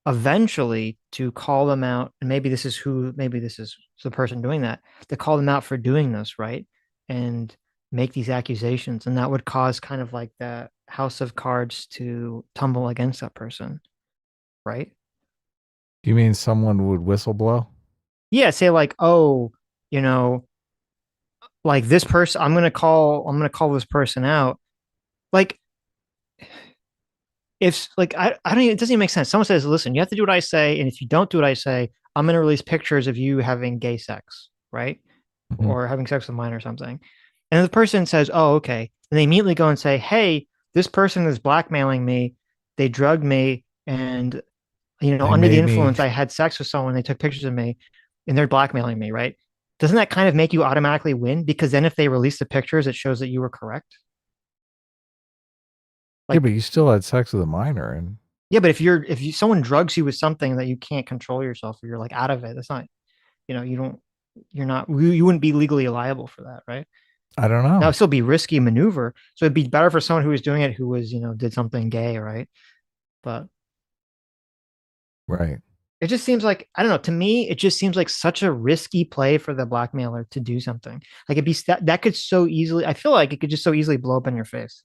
eventually to call them out, and maybe this is the person doing that, to call them out for doing this, right? And make these accusations, and that would cause kind of like that house of cards to tumble against that person, right? You mean someone would whistleblow? Yeah, say like, oh, you know, like this person, I'm gonna call this person out. Like, if like I don't even, it doesn't even make sense. Someone says, listen, you have to do what I say, and if you don't do what I say, I'm gonna release pictures of you having gay sex, right? Mhm. Or having sex with a minor or something. And the person says, oh, okay. And they immediately go and say, hey, this person is blackmailing me. They drugged me, and you know, They under the made me- influence, I had sex with someone, they took pictures of me, and they're blackmailing me, right? Doesn't that kind of make you automatically win? Because then if they release the pictures, it shows that you were correct. Yeah, but you still had sex with a minor, and Yeah, but if someone drugs you with something that you can't control yourself, or you're like out of it, that's not, you know, you wouldn't be legally liable for that, right? I don't know. That would still be risky maneuver. So it'd be better for someone who was doing it, who was, you know, did something gay, right? But Right. it just seems like, I don't know, to me, it just seems like such a risky play for the blackmailer to do something. Like that could so easily, I feel like it could just so easily blow up in your face.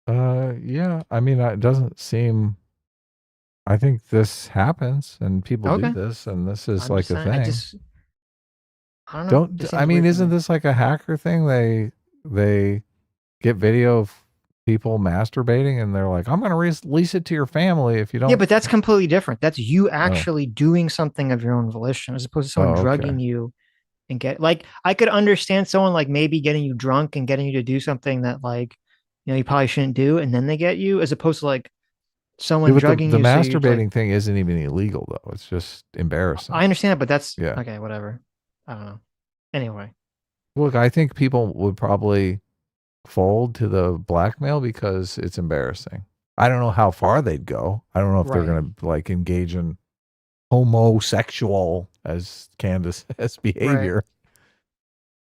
Yeah. I mean, it doesn't seem. I think this happens, and people do Okay. this, and this is I'm like just a saying, thing. I don't know. It just I seems mean, weird to isn't me. this like a hacker thing? They get video of people masturbating, and they're like, "I'm going to release it to your family if you don't." Yeah, but that's completely different. That's you actually doing something of your own volition, as opposed to someone Oh, okay. drugging you and like, I could understand someone like maybe getting you drunk and getting you to do something that, like, you know, you probably shouldn't do, and then they get you, as opposed to like someone Yeah, but drugging the you. So you're masturbating like, thing isn't even illegal, though. It's just embarrassing. I understand it, but that's Yeah. okay, whatever. I don't know. Anyway, Look, I think people would probably fold to the blackmail because it's embarrassing. I don't know how far they'd go. I don't know if they're Right. going to like engage in homosexual, as Candace says, behavior.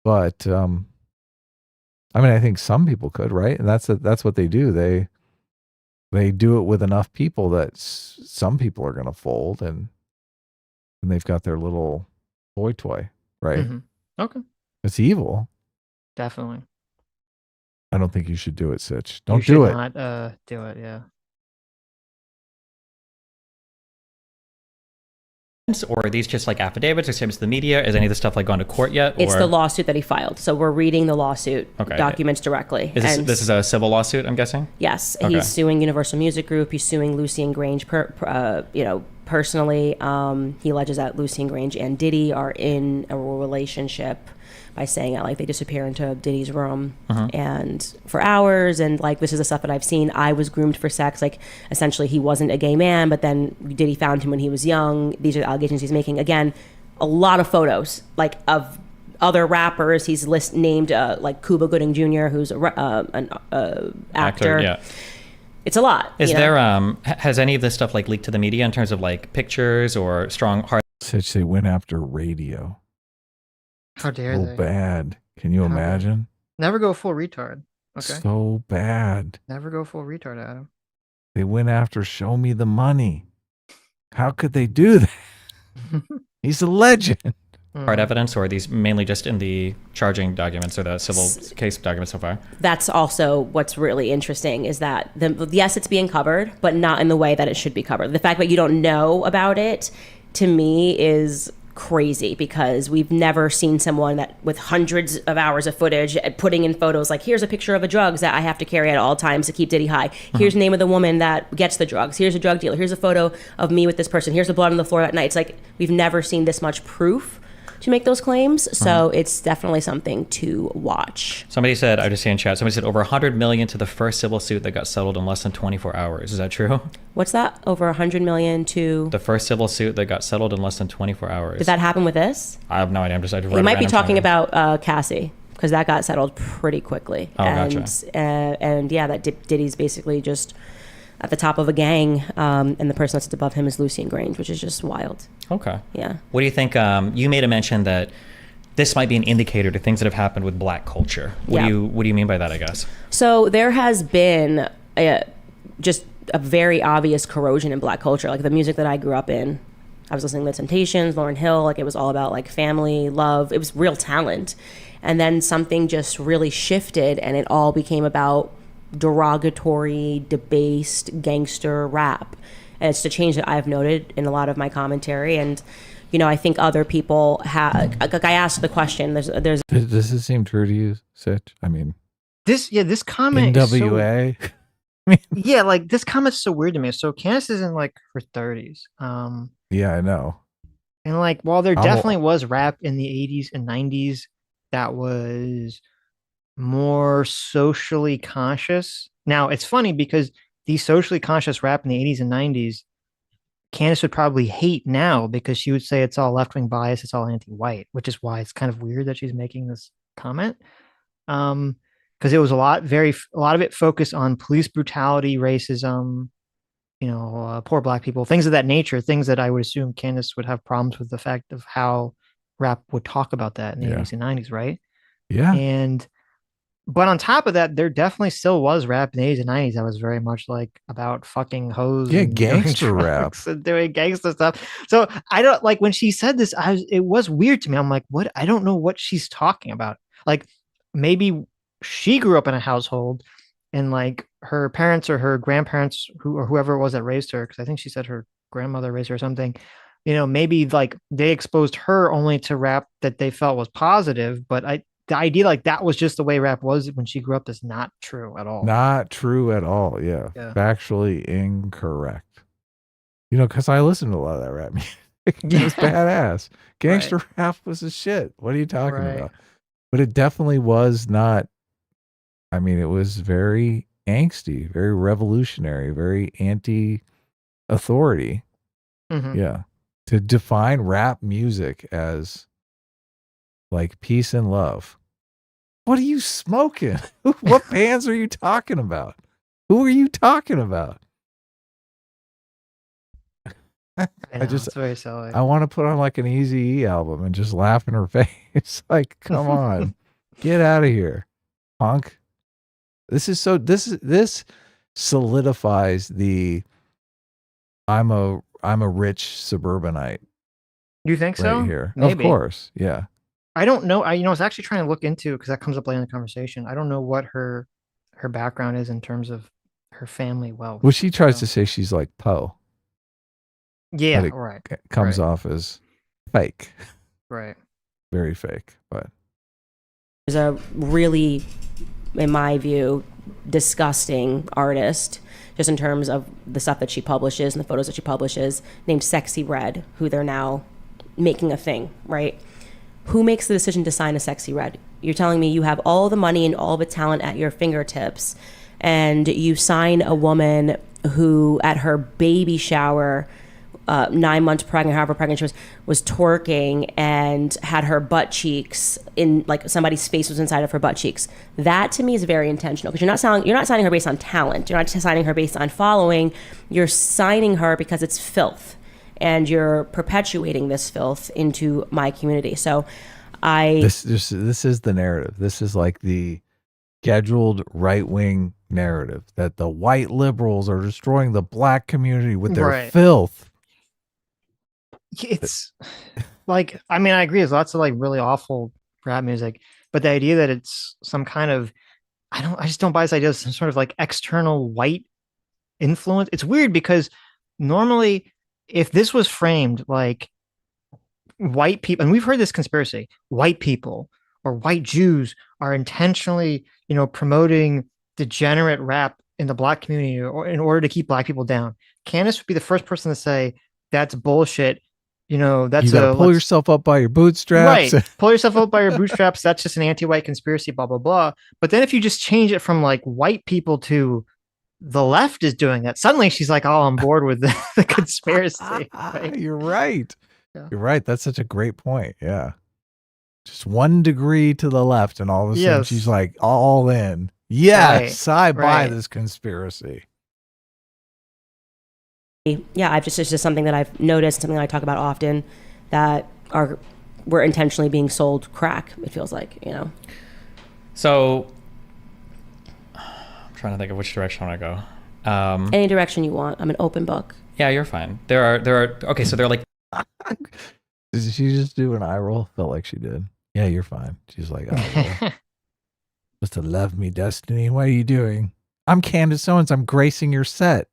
But I mean, I think some people could, right? And that's what they do. They do it with enough people that some people are going to fold, and they've got their little toy, right? Mhm. Okay, It's evil. definitely. I don't think you should do it, Sitch. You Don't should do it. not do it. Yeah. Or are these just like affidavits or statements to the media? Is any of this stuff like gone to court yet? It's or? the lawsuit that he filed. So we're reading the lawsuit Okay. documents directly. Is And this is a civil lawsuit, I'm guessing? yes, Okay. he's suing Universal Music Group. He's suing Lucy and Grange, personally. He alleges that Lucy and Grange and Diddy are in a relationship by saying that, like, they disappear into Diddy's room and for hours, and like, this is the stuff that I've seen. I was groomed for sex. Like, essentially, he wasn't a gay man, but then Diddy found him when he was young. These are the allegations he's making. Again, a lot of photos, like, of other rappers. He's named like Cuba Gooding Jr., who's an actor. Yeah. It's a lot. Is you know? there has any of this stuff like leaked to the media in terms of like pictures or strong hard? Sitch, they went after radio. How dare So they? bad. Can you How- imagine? Never go full retard. Okay. So bad. Never go full retard, Adam. They went after Show Me the Money. How could they do that? He's a legend. hard evidence, or are these mainly just in the charging documents or the civil case documents so far? That's also what's really interesting is that, yes, it's being covered, but not in the way that it should be covered. The fact that you don't know about it, to me, is crazy, because we've never seen someone that with hundreds of hours of footage putting in photos like, here's a picture of the drugs that I have to carry at all times to keep Diddy high. Here's the name of the woman that gets the drugs. Here's a drug dealer. Here's a photo of me with this person. Here's the blood on the floor at night. It's like, we've never seen this much proof to make those claims. So it's definitely something to watch. Somebody said, I just see in chat, somebody said over 100 million to the first civil suit that got settled in less than 24 hours. Is that true? What's that? Over 100 million to the first civil suit that got settled in less than 24 hours. Did that happen with this? I have no idea. I You might be talking about Cassie, because that got settled pretty quickly. Oh, and gotcha. And yeah, that Diddy's basically just at the top of a gang, and the person that's above him is Lucien Grange, which is just wild. Okay. Yeah. What do you think? You made a mention that this might be an indicator to things that have happened with Black culture. What do you mean by that, I guess? So there has been just a very obvious corrosion in Black culture. Like the music that I grew up in, I was listening to The Temptations, Lauryn Hill, like it was all about like family, love. It was real talent. And then something just really shifted, and it all became about derogatory, debased, gangster rap. And it's the change that I've noted in a lot of my commentary. And, you know, I think other people have, like I asked the question, there's Does this seem true to you, Sitch? I mean, this comment NWA. Yeah, like this comment's so weird to me. So Candace is in like her 30s. Yeah, I know. And like, while there definitely was rap in the 80s and 90s that was more socially conscious. Now, it's funny because the socially conscious rap in the 80s and 90s, Candace would probably hate now, because she would say it's all left-wing bias, it's all anti-white, which is why it's kind of weird that she's making this comment. Because it was a lot of it focused on police brutality, racism, you know, poor Black people, things of that nature, things that I would assume Candace would have problems with the fact of how rap would talk about that in the 80s and 90s, right? Yeah. But on top of that, there definitely still was rap in the 80s and 90s that was very much like about fucking hoes. Yeah, and gangster rap. and doing gangster stuff. So I don't, like, when she said this, it was weird to me. I'm like, what? I don't know what she's talking about. Like, maybe she grew up in a household and like her parents or her grandparents or whoever it was that raised her, because I think she said her grandmother raised her or something, you know, maybe like they exposed her only to rap that they felt was positive. But the idea like that was just the way rap was when she grew up is not true at all. Not true at all. Yeah. Factually incorrect. You know, because I listened to a lot of that rap music. It was badass. Gangster rap was a shit. What are you talking about? But it definitely was not. I mean, it was very angsty, very revolutionary, very anti-authority. Yeah. To define rap music as like peace and love. What are you smoking? What bands are you talking about? Who are you talking about? It's very silly. I want to put on like an Eazy-E album and just laugh in her face. Like, come on, get out of here, punk. This solidifies the I'm a rich suburbanite. You think so? Here, maybe. Of course, yeah. I don't know. I was actually trying to look into, because that comes up later in the conversation. I don't know what her background is in terms of her family wealth. Well, she tries to say she's like Poe. Yeah, right. It comes off as fake. Right. Very fake, but there's a really, in my view, disgusting artist, just in terms of the stuff that she publishes and the photos that she publishes, named Sexy Red, who they're now making a thing, right? Who makes the decision to sign a Sexy Red? You're telling me you have all the money and all the talent at your fingertips, and you sign a woman who, at her baby shower, 9 months pregnant, however pregnant she was twerking and had her butt cheeks in, like, somebody's face was inside of her butt cheeks. That to me is very intentional, because you're not signing her based on talent. You're not signing her based on following. You're signing her because it's filth, and you're perpetuating this filth into my community. So this is the narrative. This is like the scheduled right-wing narrative that the white liberals are destroying the Black community with their filth. It's like, I mean, I agree. There's lots of like really awful rap music, but the idea that it's some kind of, I just don't buy this idea of some sort of like external white influence. It's weird because normally, if this was framed like white people, and we've heard this conspiracy, white people or white Jews are intentionally, promoting degenerate rap in the black community or in order to keep black people down. Candace would be the first person to say that's bullshit. That's you gotta pull yourself up by your bootstraps. Right. Pull yourself up by your bootstraps. That's just an anti-white conspiracy, blah, blah, blah. But then if you just change it from like white people to the left is doing that, suddenly she's like all on board with the conspiracy. Right? You're right. Yeah. You're right. That's such a great point. Yeah. Just 1 degree to the left, and all of a sudden she's like all in. Yes, I buy this conspiracy. Yeah, it's just something that I've noticed, something that I talk about often, that we're intentionally being sold crack, it feels like, So I'm trying to think of which direction I want to go. Any direction you want. I'm an open book. Yeah, you're fine. There are okay, so they're like Did she just do an eye roll? Felt like she did. Yeah, you're fine. She's like, oh, supposed to love me, Destiny. What are you doing? I'm Candace Owens. I'm gracing your set.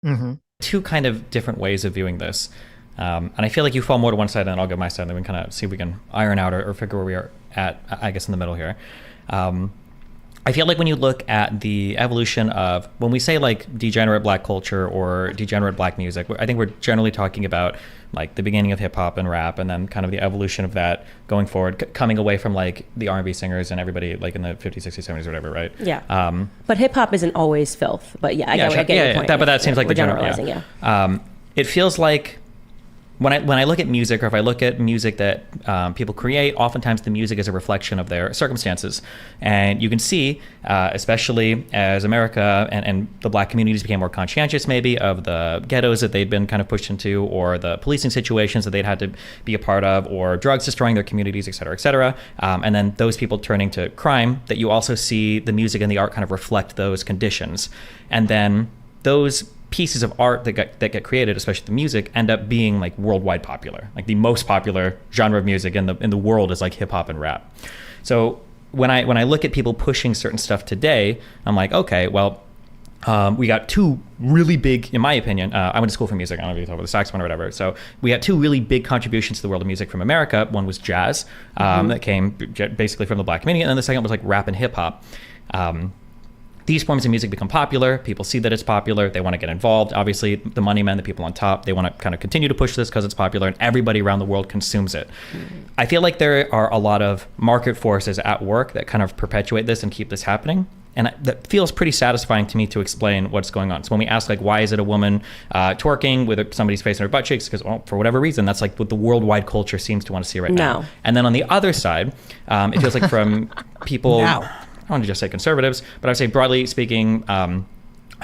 Mm-hmm. Two kind of different ways of viewing this. And I feel like you fall more to one side, and then I'll go my side, and then we can kind of see if we can iron out or figure where we are at, I guess, in the middle here. I feel like when you look at the evolution of, when we say like degenerate black culture or degenerate black music, I think we're generally talking about like the beginning of hip hop and rap, and then kind of the evolution of that going forward, coming away from like the R&B singers and everybody like in the 50s, 60s, 70s, whatever, right? Yeah. But hip hop isn't always filth. But yeah, I get your point. But that seems like we're the general. generalizing. Yeah. It feels like when I look at music, or if I look at music that people create, oftentimes the music is a reflection of their circumstances. And you can see, especially as America and the black communities became more conscientious maybe of the ghettos that they'd been kind of pushed into, or the policing situations that they'd had to be a part of, or drugs destroying their communities, et cetera, et cetera. And then those people turning to crime, that you also see the music and the art kind of reflect those conditions. And then those pieces of art that get created, especially the music, end up being like worldwide popular. Like the most popular genre of music in the world is like hip hop and rap. So when I look at people pushing certain stuff today, I'm like, okay, well, we got two really big, in my opinion, I went to school for music, I don't know if you talk about the saxophone or whatever, so we got two really big contributions to the world of music from America. One was jazz, that came basically from the black community, and then the second was like rap and hip hop. These forms of music become popular. People see that it's popular. They want to get involved. Obviously, the money men, the people on top, they want to kind of continue to push this because it's popular, and everybody around the world consumes it. I feel like there are a lot of market forces at work that kind of perpetuate this and keep this happening. And that feels pretty satisfying to me to explain what's going on. So when we ask, like, why is it a woman twerking with somebody's face in her butt cheeks? Because, well, for whatever reason, that's like what the worldwide culture seems to want to see right now. And then on the other side, it feels like from people... I don't want to just say conservatives, but I would say broadly speaking, I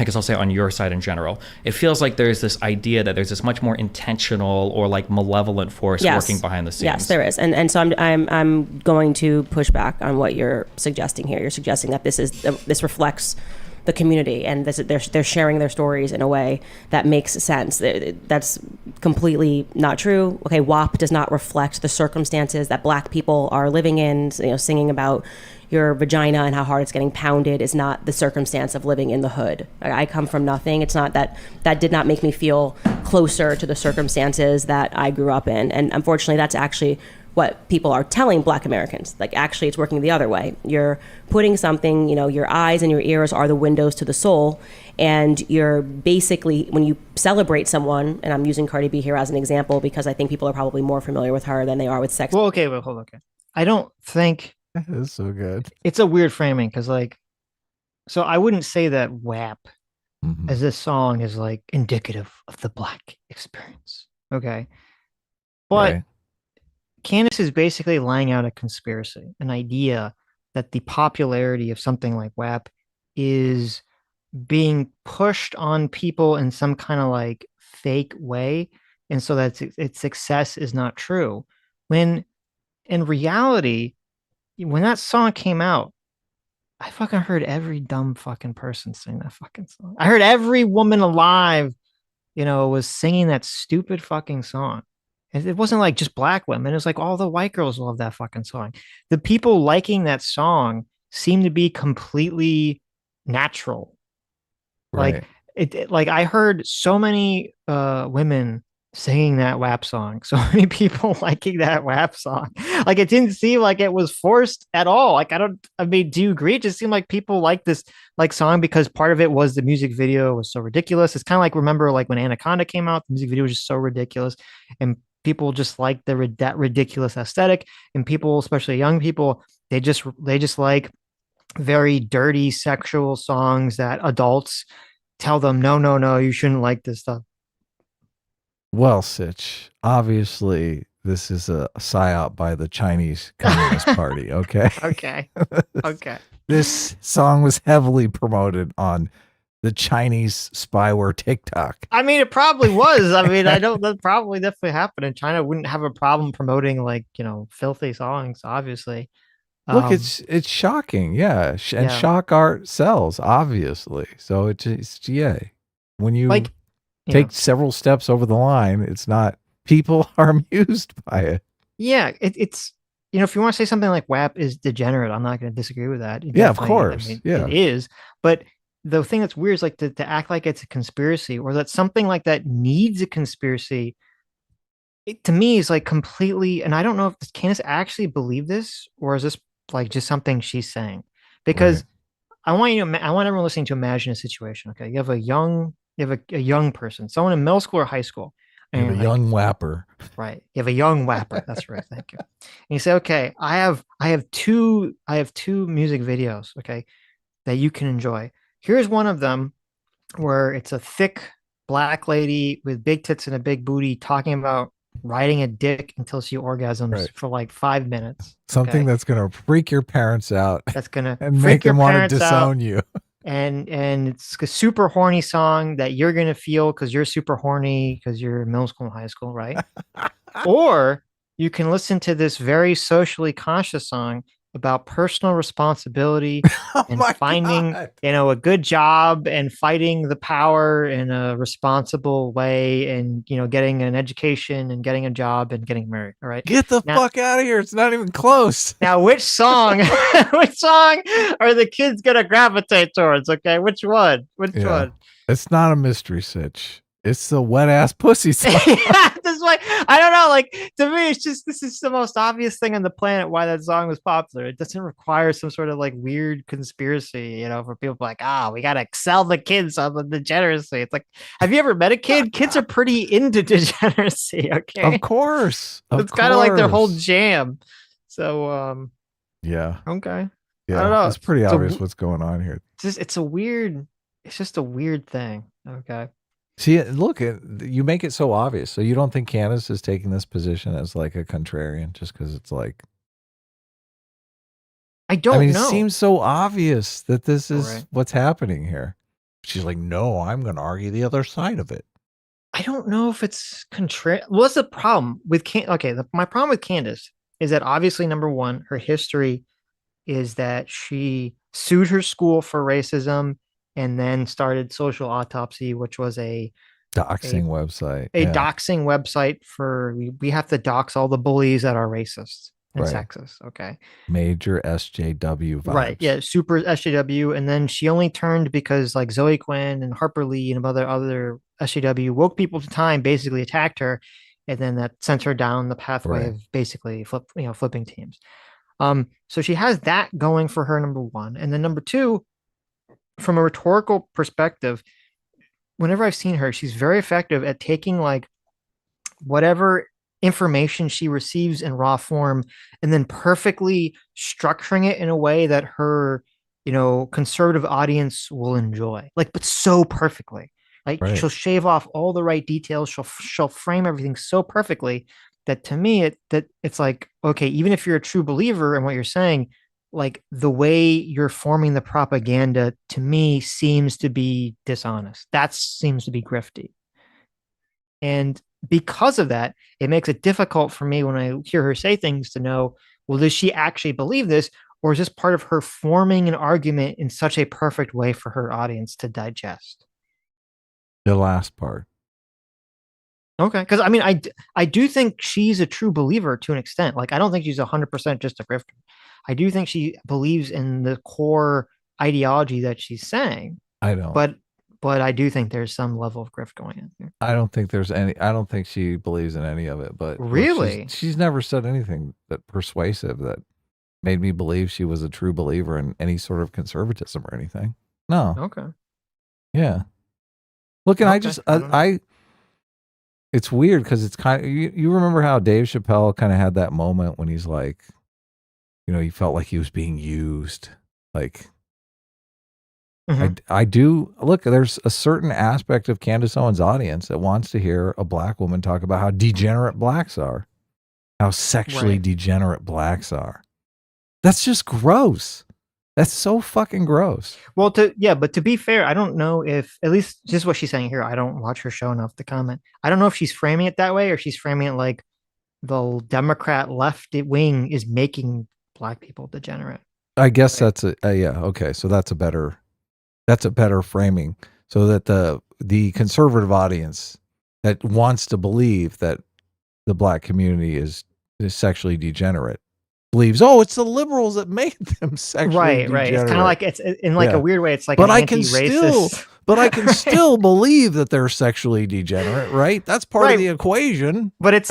guess I'll say on your side in general, it feels like there's this idea that there's this much more intentional or like malevolent force working behind the scenes. Yes, there is. And so I'm going to push back on what you're suggesting here. You're suggesting that this reflects the community, and they're sharing their stories in a way that makes sense. That's completely not true. Okay, WAP does not reflect the circumstances that black people are living in. Singing about your vagina and how hard it's getting pounded is not the circumstance of living in the hood. I come from nothing. It's not that did not make me feel closer to the circumstances that I grew up in. And unfortunately, that's actually what people are telling black Americans. Like, actually, it's working the other way. You're putting something, your eyes and your ears are the windows to the soul. And you're basically, when you celebrate someone, and I'm using Cardi B here as an example because I think people are probably more familiar with her than they are with sex. Well, okay, hold on. Okay. I don't think... That's so good. It's a weird framing because, like, so I wouldn't say that WAP as this song is like indicative of the black experience. Okay. But Candace is basically laying out a conspiracy, an idea that the popularity of something like WAP is being pushed on people in some kind of like fake way. And so that its success is not true. When in reality, when that song came out, I fucking heard every dumb fucking person sing that fucking song. I heard every woman alive, was singing that stupid fucking song. It wasn't like just black women. It was like all the white girls love that fucking song. The people liking that song seem to be completely natural. Like Right. like I heard so many women singing that WAP song, so many people liking that WAP song. Like it didn't seem like it was forced at all. Like I mean, do you agree? It just seemed like people like this like song because part of it was the music video was so ridiculous. It's kind of like remember like when Anaconda came out, the music video was just so ridiculous, and people just like that ridiculous aesthetic, and people, especially young people, they just like very dirty sexual songs that adults tell them, no, no, no, you shouldn't like this stuff. Well, Sitch, obviously this is a psyop by the Chinese Communist Party, okay? Okay. Okay. This song was heavily promoted on the Chinese spyware TikTok. I mean, it probably was. I mean, I don't, that probably definitely happened. And China wouldn't have a problem promoting like, filthy songs, obviously. Look, it's shocking, yeah, and Yeah. shock art sells, obviously. So it's yeah. When you Like, take several steps over the line, it's not. People are amused by it. yeah, it's if you want to say something like WAP is degenerate, I'm not going to disagree with that. Yeah, of course. Yeah. It is. But the thing that's weird is like to act like it's a conspiracy or that something like that needs a conspiracy. It, to me, is like completely. And I don't know if Candace actually believe this or is this like just something she's saying? Because I want I want everyone listening to imagine a situation. Okay, you have a young person, someone in middle school or high school. You have a young whapper. Right. You have a young whapper. That's right. Thank you. And you say, okay, I have two music videos, okay, that you can enjoy. Here's one of them where it's a thick black lady with big tits and a big booty talking about riding a dick until she orgasms for like 5 minutes. Something that's gonna freak your parents out. That's gonna and make them want to disown you. And it's a super horny song that you're gonna feel because you're super horny because you're in middle school and high school, right? Or you can listen to this very socially conscious song about personal responsibility and finding, a good job and fighting the power in a responsible way and, getting an education and getting a job and getting married. All right. Get the fuck out of here. It's not even close. Now, which song are the kids going to gravitate towards? Okay. Which one? Which one? It's not a mystery, Sitch. It's the wet ass pussy song. Yeah, this is like, I don't know. Like, to me, it's just, this is the most obvious thing on the planet why that song was popular. It doesn't require some sort of like weird conspiracy, for people like, we got to excel the kids on the degeneracy. It's like, have you ever met a kid? Kids are pretty into degeneracy. Okay. Of course. It's kind of like their whole jam. So, yeah. Okay. Yeah. I don't know. It's pretty obvious what's going on here. It's just a weird thing. Okay. See, look, you make it so obvious. So you don't think Candace is taking this position as like a contrarian just because it's like... I mean, know. It seems so obvious that this is what's happening here. She's like, no, I'm going to argue the other side of it. I don't know if it's contrary. What's the problem with my problem with Candace is that obviously, number one, her history is that she sued her school for racism and then started Social Autopsy, which was a doxing website. Doxing website for we have to dox all the bullies that are racist and sexist. Okay. Major SJW vibes. Right. Yeah. Super SJW. And then she only turned because like Zoe Quinn and Harper Lee and other SJW woke people to time, basically attacked her. And then that sent her down the pathway of basically flipping teams. So she has that going for her, number one. And then number two, from a rhetorical perspective, whenever I've seen her, she's very effective at taking like whatever information she receives in raw form and then perfectly structuring it in a way that her, conservative audience will enjoy. Like, but so perfectly. Like she'll shave off all the right details. She'll frame everything so perfectly that to me, it's like, okay, even if you're a true believer in what you're saying, like the way you're forming the propaganda to me seems to be dishonest. That seems to be grifty. And because of that, it makes it difficult for me when I hear her say things to know, well, does she actually believe this? Or is this part of her forming an argument in such a perfect way for her audience to digest? The last part. Okay, because I mean, I do think she's a true believer to an extent. Like, I don't think she's 100% just a grifter. I do think she believes in the core ideology that she's saying. I don't. But I do think there's some level of grift going in here. I don't think there's any. I don't think she believes in any of it. But really, look, she's never said anything that persuasive that made me believe she was a true believer in any sort of conservatism or anything. No. Okay. Yeah. Look, and I it's weird because it's kind of, you remember how Dave Chappelle kind of had that moment when he's like, he felt like he was being used. Like, I do look, there's a certain aspect of Candace Owens' audience that wants to hear a black woman talk about how degenerate blacks are, how sexually degenerate blacks are. That's just gross. That's so fucking gross. Well, but to be fair, I don't know if, at least this is what she's saying here. I don't watch her show enough to comment. I don't know if she's framing it that way or she's framing it like the Democrat left wing is making black people degenerate. I guess that's yeah. Okay. So that's a better framing, so that the conservative audience that wants to believe that the black community is sexually degenerate believes, it's the liberals that made them sexually degenerate. Right. It's kind of like, it's in like a weird way. It's like, but I can still believe that they're sexually degenerate, right? That's part of the equation. But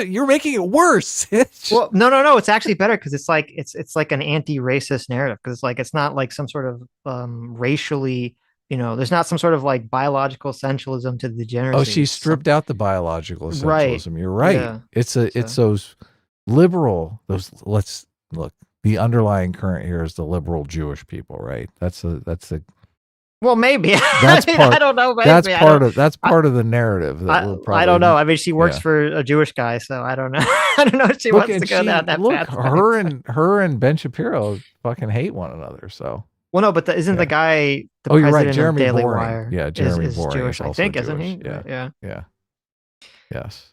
you're making it worse. Well, no. It's actually better because it's like an anti-racist narrative, because it's like, it's not like some sort of racially, there's not some sort of like biological essentialism to the degeneracy. Oh, she stripped out the biological essentialism. Right. You're right. Yeah. It's those liberal, let's look, the underlying current here is the liberal Jewish people, right? That's the well, maybe I don't know. Maybe. That's part of the narrative. I don't know. I mean, she works for a Jewish guy, so I don't know. I don't know if she wants to go down that path. Her and Ben Shapiro fucking hate one another. So well, no, but isn't the guy the president you're right, Jeremy of Daily Boring. Wire? Yeah, Jeremy is Boring Jewish, I think, isn't he? Yeah. Yes.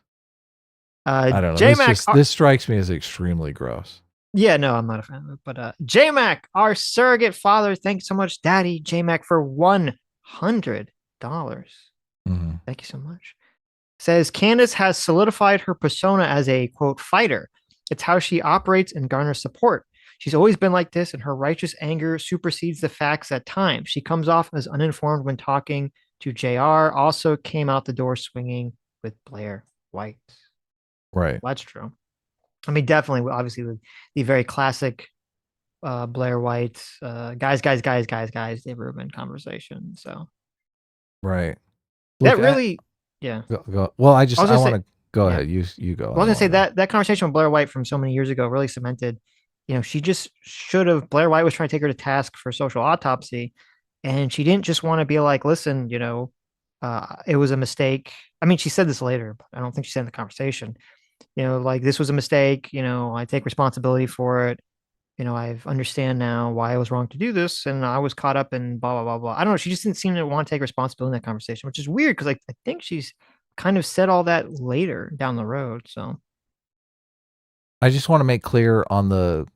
I don't know. This strikes me as extremely gross. Yeah, no, I'm not a fan of it. But J-Mac, our surrogate father, thanks so much, Daddy J-Mac, for $100. Mm-hmm. Thank you so much. Says Candace has solidified her persona as a, quote, fighter. It's how she operates and garners support. She's always been like this, and her righteous anger supersedes the facts at times. She comes off as uninformed when talking to JR, also came out the door swinging with Blair White. Right. That's true. I mean, definitely, obviously, with the very classic Blair White guys, Dave Rubin conversation. So, right. That really, yeah. Go. Well, I want to go ahead. You go. I was going to say that conversation with Blair White from so many years ago really cemented, she just should have, Blair White was trying to take her to task for social autopsy. And she didn't just want to be like, listen, it was a mistake. I mean, she said this later, but I don't think she said in the conversation. Like, this was a mistake. I take responsibility for it. I understand now why I was wrong to do this, and I was caught up in blah, blah, blah, blah. I don't know. She just didn't seem to want to take responsibility in that conversation, which is weird because I think she's kind of said all that later down the road. So I just want to make clear on the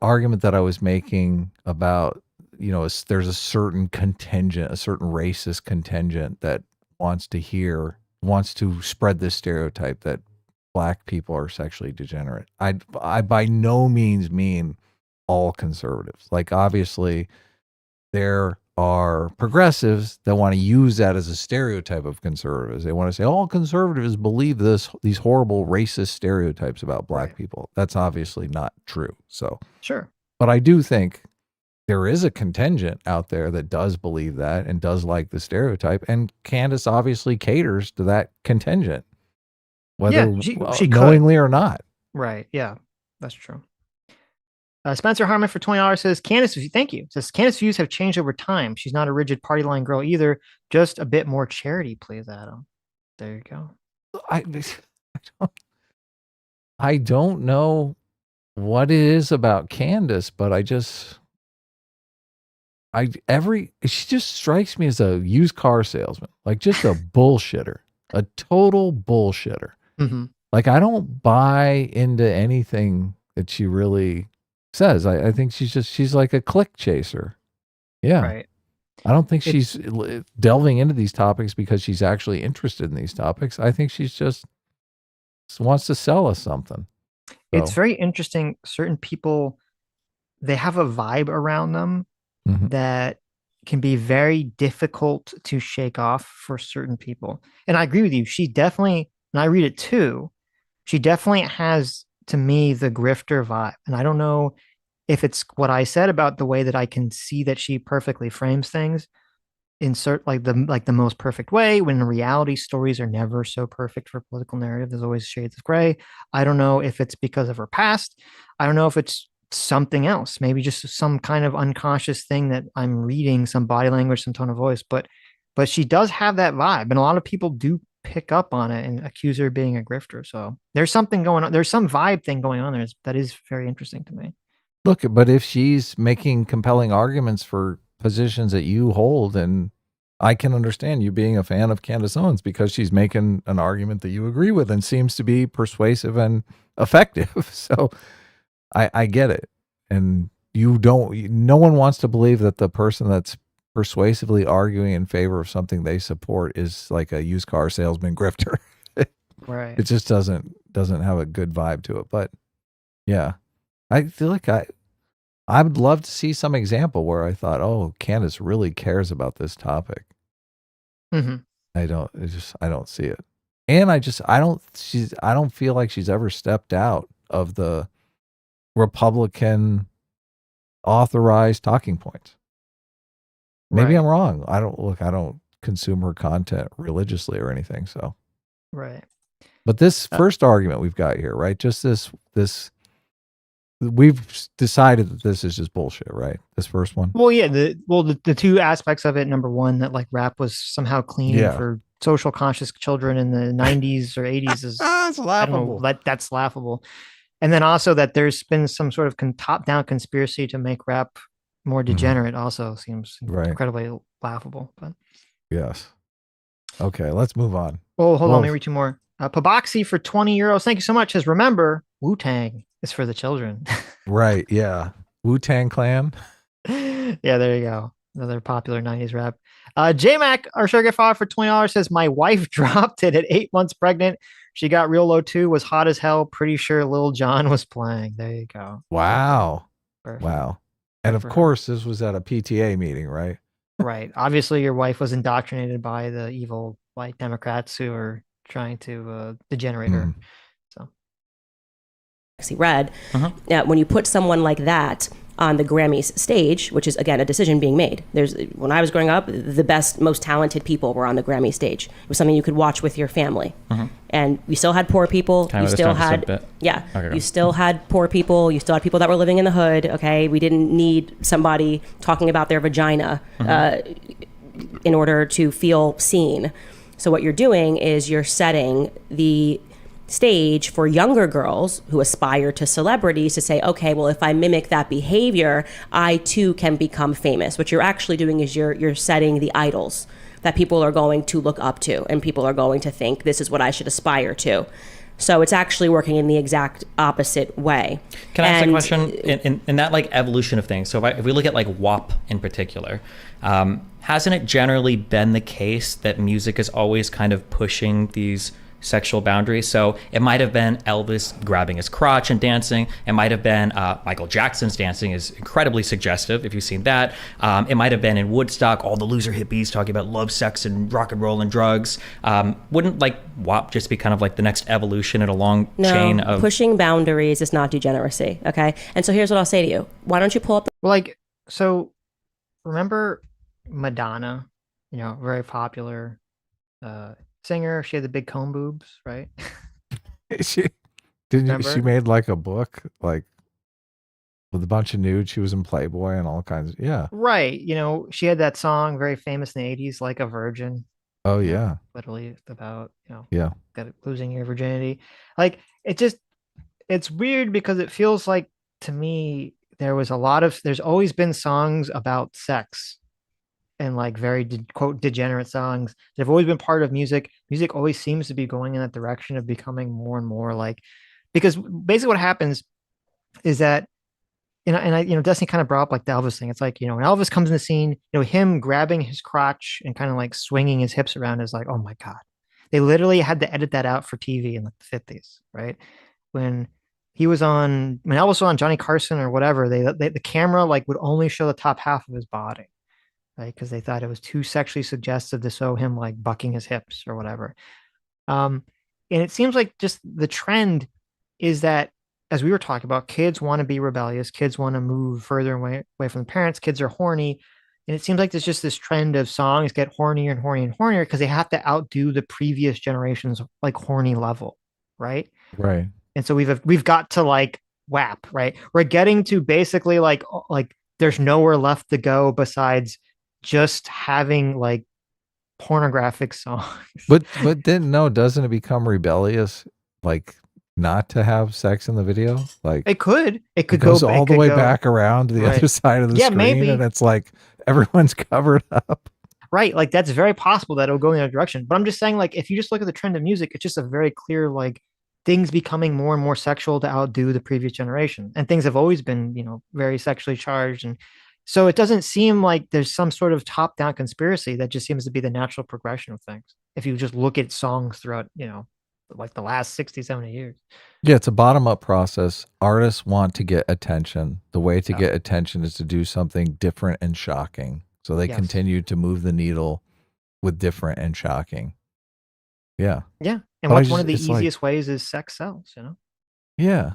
argument that I was making about, there's a certain contingent, a certain racist contingent that wants to spread this stereotype that black people are sexually degenerate. I by no means mean all conservatives. Like, obviously there are progressives that want to use that as a stereotype of conservatives. They want to say all conservatives believe these horrible racist stereotypes about black people. That's obviously not true. So sure. But I do think there is a contingent out there that does believe that and does like the stereotype, and Candace obviously caters to that contingent, whether she knowingly or not. Right. Yeah, that's true. Spencer Harmon for $20 says, Candace, thank you. Says, Candace views have changed over time. She's not a rigid party line girl either. Just a bit more charity, please, Adam. There you go. I don't know what it is about Candace, but she just strikes me as a used car salesman, like just a bullshitter, a total bullshitter. Mm-hmm. Like, I don't buy into anything that she really says. I think she's like a click chaser. Yeah. Right. I don't think she's delving into these topics because she's actually interested in these topics. I think she's just wants to sell us something. So. It's very interesting. Certain people, they have a vibe around them that can be very difficult to shake off for certain people. And I agree with you. She definitely, and I read it too, she definitely has, to me, the grifter vibe. And I don't know if it's what I said about the way that I can see that she perfectly frames things in the most perfect way, when in reality stories are never so perfect for political narrative. There's always shades of gray. I don't know if it's because of her past. I don't know if it's something else, maybe just some kind of unconscious thing that I'm reading, some body language, some tone of voice, but she does have that vibe, and a lot of people do pick up on it and accuse her of being a grifter. So there's something going on. There's some vibe thing going on there that is very interesting to me. Look, but if she's making compelling arguments for positions that you hold, and I can understand you being a fan of Candace Owens because she's making an argument that you agree with and seems to be persuasive and effective. So I get it. And no one wants to believe that the person that's persuasively arguing in favor of something they support is like a used car salesman grifter. Right. It just doesn't have a good vibe to it. But yeah, I feel like I would love to see some example where I thought, oh, Candace really cares about this topic. I don't see it. And I don't feel like she's ever stepped out of the Republican authorized talking points. Maybe I'm wrong. I don't consume her content religiously or anything. So, right. But this first argument we've got here, right? Just this, we've decided that this is just bullshit, right? This first one. Well, yeah. The two aspects of it. Number one, that like rap was somehow clean for social conscious children in the 90s or 80s is it's laughable. That's laughable. And then also that there's been some sort of top-down conspiracy to make rap more degenerate also seems incredibly laughable. But yes. Okay, let's move on. Oh, hold on. Let me read two more. Paboxy for 20 euros. Thank you so much. Says, remember, Wu-Tang is for the children. Right, yeah. Wu-Tang Clan. Yeah, there you go. Another popular 90s rap. J-Mac, our sugar father for $20 says, my wife dropped it at 8 months pregnant. She got real low too, was hot as hell. Pretty sure Lil Jon was playing. There you go. Wow. Perfect. Wow. And of course, this was at a PTA meeting, right? Right. Obviously, your wife was indoctrinated by the evil white Democrats who are trying to degenerate her. So, read, when you put someone like that on the Grammys stage, which is again a decision being made. When I was growing up, the best, most talented people were on the Grammy stage. It was something you could watch with your family, and you still had poor people. You still had, you still had poor people. You still had people that were living in the hood. Okay, we didn't need somebody talking about their vagina in order to feel seen. So what you're doing is you're setting the stage for younger girls who aspire to celebrities to say, okay, well, if I mimic that behavior, I too can become famous. What you're actually doing is you're setting the idols that people are going to look up to, and people are going to think this is what I should aspire to. So it's actually working in the exact opposite way. Can I ask a question? In that like evolution of things, so if we look at like WAP in particular, hasn't it generally been the case that music is always kind of pushing these sexual boundaries? So it might have been Elvis grabbing his crotch and dancing. It might have been Michael Jackson's dancing is incredibly suggestive, if you've seen that. It might have been in Woodstock, all the loser hippies talking about love, sex, and rock and roll and drugs. Wouldn't like WAP just be kind of like the next evolution in a long chain of... pushing boundaries is not degeneracy, okay? And so here's what I'll say to you. Why don't you pull up... So remember Madonna, very popular singer. She had the big cone boobs, right? She made like a book like with a bunch of nudes. She was in Playboy and all kinds of right. She had that song very famous in the 80s, like a virgin. Oh yeah. Literally about losing your virginity. Like it's weird because it feels like to me there's always been songs about sex and like very quote degenerate songs that have always been part of music. Music always seems to be going in that direction of becoming more and more like, because basically what happens is that Destiny kind of brought up like the Elvis thing. It's like, when Elvis comes in the scene, him grabbing his crotch and kind of like swinging his hips around is like, oh my God. They literally had to edit that out for TV in like the 50s, right? When when Elvis was on Johnny Carson or whatever, the camera like would only show the top half of his body, right? Because they thought it was too sexually suggestive to show him like bucking his hips or whatever. And it seems like just the trend is that, as we were talking about, kids want to be rebellious, kids want to move further away from the parents, kids are horny. And it seems like there's just this trend of songs get hornier and hornier and hornier because they have to outdo the previous generation's like horny level, right? Right. And so we've got to like WAP, right? We're getting to basically like there's nowhere left to go besides just having like pornographic songs. But then doesn't it become rebellious like not to have sex in the video? Like it could go all the way back around to the other side of the screen, maybe. And it's like everyone's covered up. Right, like that's very possible that it'll go in that direction. But I'm just saying, like, if you just look at the trend of music, it's just a very clear like things becoming more and more sexual to outdo the previous generation, and things have always been very sexually charged, and so it doesn't seem like there's some sort of top-down conspiracy. That just seems to be the natural progression of things if you just look at songs throughout like the last 60, 70 years. Yeah, it's a bottom-up process. Artists want to get attention. The way to get attention is to do something different and shocking. So they continue to move the needle with different and shocking. Yeah. Yeah. And what's one of the easiest ways is sex sells, Yeah.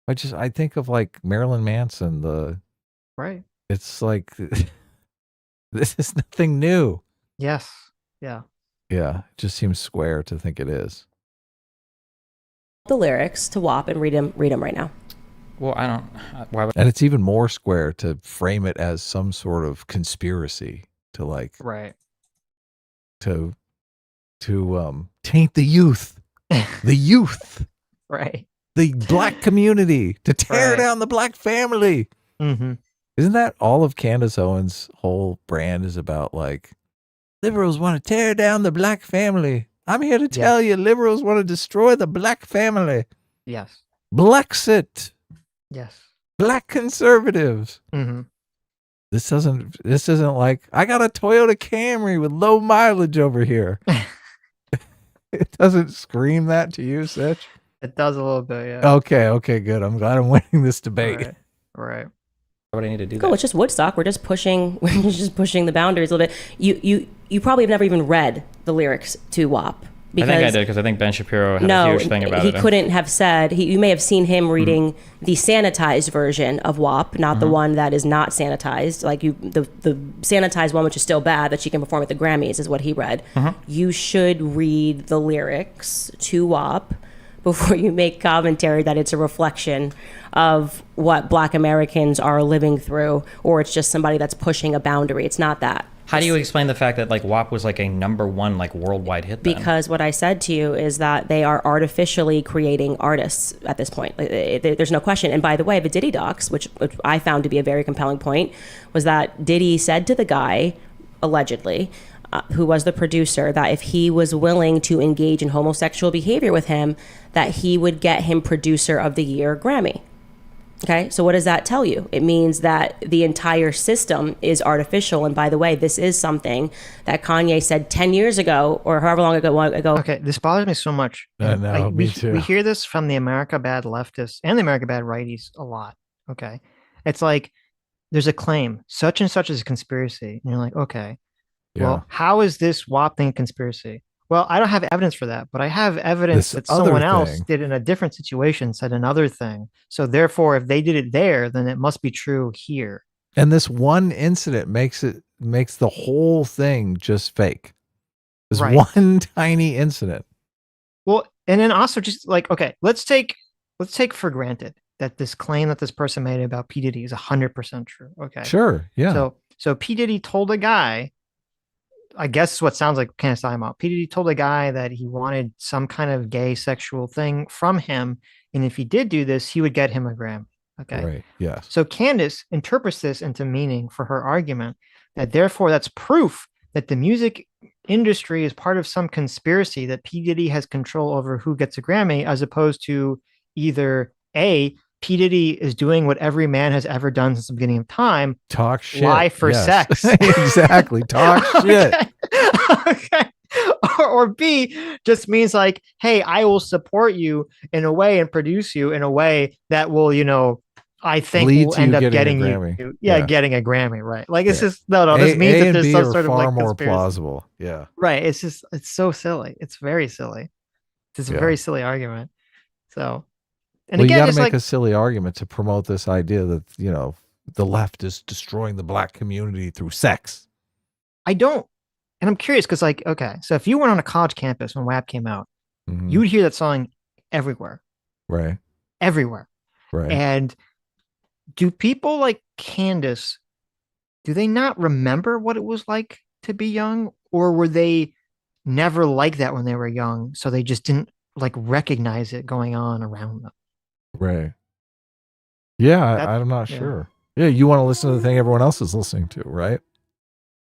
I think of like Marilyn Manson, right. It's like, this is nothing new. Yes. Yeah. Yeah. It just seems square to think it is. The lyrics to WAP and read them right now. Well, I don't. Why would? And it's even more square to frame it as some sort of conspiracy to like, right, to taint the youth, right, the black community, to tear down the black family. Mm-hmm. Isn't that all of Candace Owens' whole brand is about? Like, liberals want to tear down the black family. I'm here to tell you, liberals want to destroy the black family. Yes. Blacksit. Yes. Black conservatives. Mm-hmm. This isn't like, I got a Toyota Camry with low mileage over here. It doesn't scream that to you, Sitch? It does a little bit, yeah. Okay, good. I'm glad I'm winning this debate. Right. Why would I need to do that? It's just Woodstock. We're just pushing the boundaries a little bit. You probably have never even read the lyrics to WAP. Because, I think I did, because I think Ben Shapiro had a huge thing about it. He couldn't have said, you may have seen him reading the sanitized version of WAP, not the one that is not sanitized. Like the sanitized one, which is still bad, that she can perform at the Grammys, is what he read. You should read the lyrics to WAP before you make commentary that it's a reflection of what Black Americans are living through, or it's just somebody that's pushing a boundary. It's not that. How do you explain the fact that like WAP was like a #1 like worldwide hit then? Because what I said to you is that they are artificially creating artists at this point. There's no question. And by the way, the Diddy docs, which I found to be a very compelling point, was that Diddy said to the guy, allegedly, who was the producer, that if he was willing to engage in homosexual behavior with him, that he would get him Producer of the Year Grammy. Okay, so what does that tell you? It means that the entire system is artificial. And by the way, this is something that Kanye said 10 years ago or however long ago. Okay, this bothers me so much. Me too. We hear this from the America Bad leftists and the America Bad righties a lot. Okay, it's like there's a claim, such and such is a conspiracy. And you're like, okay, well, how is this WAP thing a conspiracy? Well, I don't have evidence for that, but I have evidence that someone else did in a different situation, said another thing. So therefore, if they did it there, then it must be true here. And this one incident makes the whole thing just fake. This one tiny incident. Well, and then also just like, okay, let's take for granted that this claim that this person made about P. Diddy is 100% true. Okay. Sure. Yeah. So P. Diddy told a guy, I guess what sounds like Candace Owens. P. Diddy told a guy that he wanted some kind of gay sexual thing from him, and if he did do this, he would get him a Grammy. Okay. Right. Yes. So Candace interprets this into meaning for her argument that therefore that's proof that the music industry is part of some conspiracy that P. Diddy has control over who gets a Grammy, as opposed to either A, P. Diddy is doing what every man has ever done since the beginning of time. Talk shit. Lie for sex. Exactly. Talk shit. Okay. Or B just means like, hey, I will support you in a way and produce you in a way that will, I think Lead will to end you up getting getting a you, Grammy. getting a Grammy, right? Like it's Yeah. just no. This means that there's some are sort of far like more conspiracy. plausible. Yeah. Right. It's so silly. It's very silly. It's a very silly argument. So, and well, you again, got to just make like a silly argument to promote this idea that the left is destroying the black community through sex. I don't, and I'm curious because like, okay, so if you went on a college campus when WAP came out, you would hear that song everywhere. Right. Everywhere. Right. And do people like Candace, do they not remember what it was like to be young? Or were they never like that when they were young? So they just didn't like recognize it going on around them. Right. Yeah, I'm not sure. Yeah, you want to listen to the thing everyone else is listening to, right?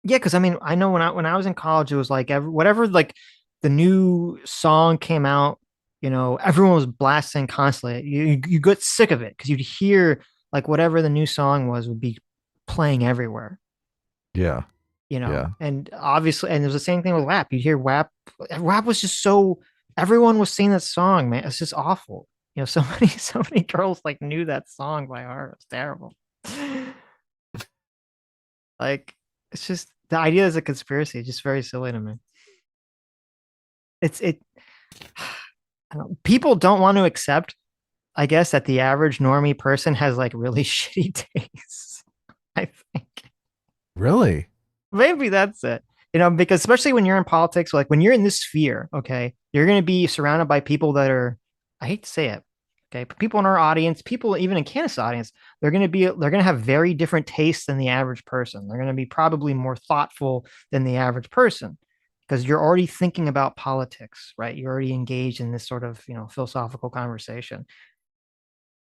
Yeah, because I mean, I know when I was in college, it was like whatever like the new song came out, everyone was blasting constantly. You get sick of it because you'd hear like whatever the new song was would be playing everywhere. Yeah. And obviously, and it was the same thing with WAP. You'd hear WAP. WAP was just so everyone was singing that song, man. It's just awful. So many girls like knew that song by heart. It's terrible. Like, it's just the idea is a conspiracy. It's just very silly to me. People don't want to accept, I guess, that the average normie person has like really shitty tastes. I think. Really? Maybe that's it. Because especially when you're in politics, like when you're in this sphere, okay, you're going to be surrounded by people that are, I hate to say it, okay, but people in our audience, people even in Candace's audience, they're going to have very different tastes than the average person. They're going to be probably more thoughtful than the average person because you're already thinking about politics, right? You're already engaged in this sort of, philosophical conversation.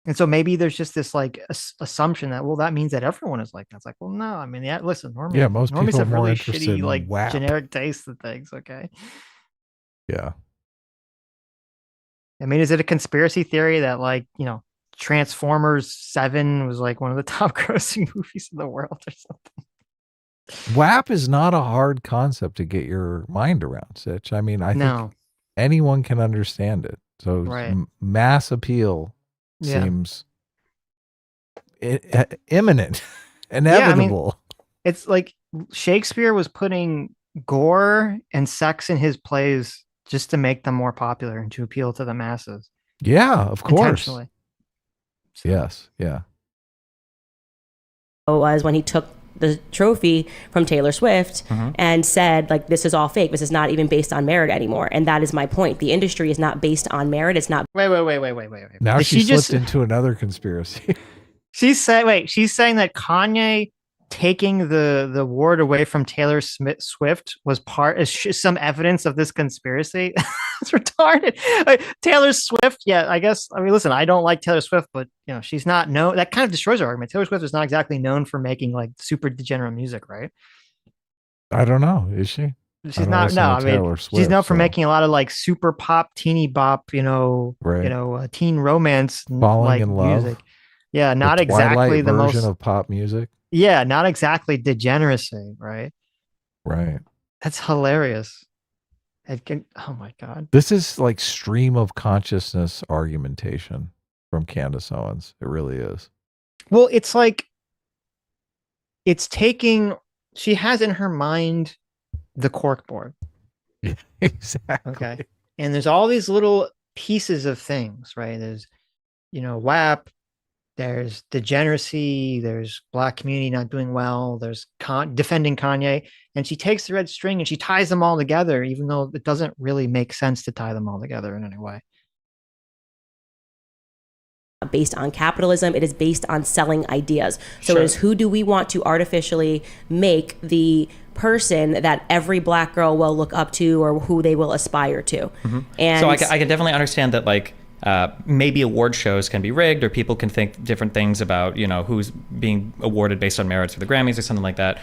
And so maybe there's just this like assumption that, well, that means that everyone is like that. It's like, well, no, I mean, listen, most normies people have are more really interested shitty, in like WAP. generic tastes and things. Okay. Yeah. I mean, is it a conspiracy theory that like, Transformers 7 was like one of the top grossing movies in the world or something? WAP is not a hard concept to get your mind around, Sitch. I mean, I think anyone can understand it. So mass appeal seems imminent, inevitable. I mean, it's like Shakespeare was putting gore and sex in his plays just to make them more popular and to appeal to the masses. Yeah, of course. Intentionally. Yes, yeah. Was when he took the trophy from Taylor Swift and said, like, this is all fake. This is not even based on merit anymore. And that is my point. The industry is not based on merit. It's not. Wait. Now she slipped into another conspiracy. She's saying that Kanye taking the award away from Taylor Swift was some evidence of this conspiracy. It's retarded. Taylor Swift, yeah, I guess. I mean, listen, I don't like Taylor Swift, but she's not known. That kind of destroys her argument. Taylor Swift is not exactly known for making like super degenerate music, right? I don't know. Is she? She's not. No, I mean, she's known for making a lot of like super pop, teeny bop, teen romance, falling in love music. Yeah, not exactly the version most of pop music. Yeah, not exactly degeneracy, right? Right. That's hilarious. Oh my God. This is like stream of consciousness argumentation from Candace Owens. It really is. Well, it's like she has in her mind the corkboard. Yeah, exactly. Okay. And there's all these little pieces of things, right? There's, WAP, there's degeneracy, there's black community not doing well, there's defending Kanye, and she takes the red string and she ties them all together, even though it doesn't really make sense to tie them all together in any way. Based on capitalism, it is based on selling ideas. So Sure. It is, who do we want to artificially make the person that every black girl will look up to or who they will aspire to? And so I can definitely understand that, like, maybe award shows can be rigged, or people can think different things about, who's being awarded based on merits for the Grammys or something like that.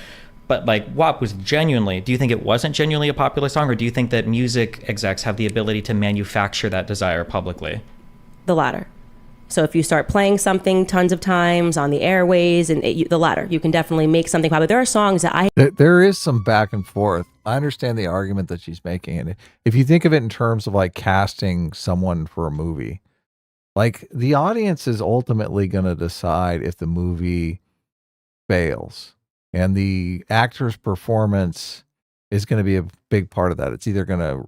But like, WAP was genuinely, do you think it wasn't genuinely a popular song, or do you think that music execs have the ability to manufacture that desire publicly? the latter. So if you start playing something tons of times on the airways and the latter, you can definitely make something popular. There are songs that there is some back and forth. I understand the argument that she's making. And if you think of it in terms of like casting someone for a movie, like the audience is ultimately going to decide if the movie fails, and the actor's performance is going to be a big part of that. It's either going to,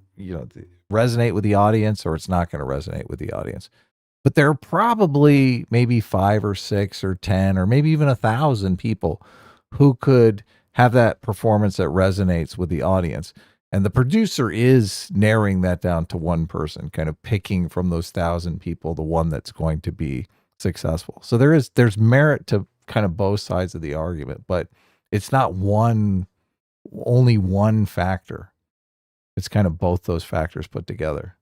resonate with the audience or it's not going to resonate with the audience. But there are probably maybe 5 or 6 or 10 or maybe even 1,000 people who could have that performance that resonates with the audience. And the producer is narrowing that down to one person, kind of picking from those 1,000 people the one that's going to be successful. So there's merit to kind of both sides of the argument, but it's not only one factor. It's kind of both those factors put together.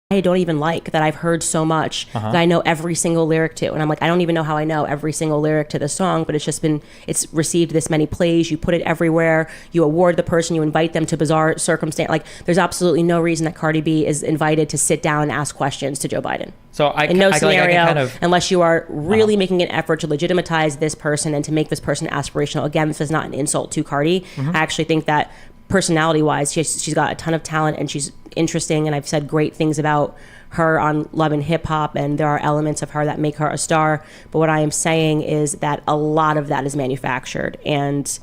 I don't even like, that I've heard so much that I know every single lyric to. And I'm like, I don't even know how I know every single lyric to the song, but it's received this many plays. You put it everywhere. You award the person, you invite them to bizarre circumstance. Like, there's absolutely no reason that Cardi B is invited to sit down and ask questions to Joe Biden. So in no scenario, unless you are really making an effort to legitimize this person and to make this person aspirational. Again, this is not an insult to Cardi. I actually think that personality-wise, she's got a ton of talent and she's interesting, and I've said great things about her on Love and Hip Hop, and there are elements of her that make her a star. But what I am saying is that a lot of that is manufactured, and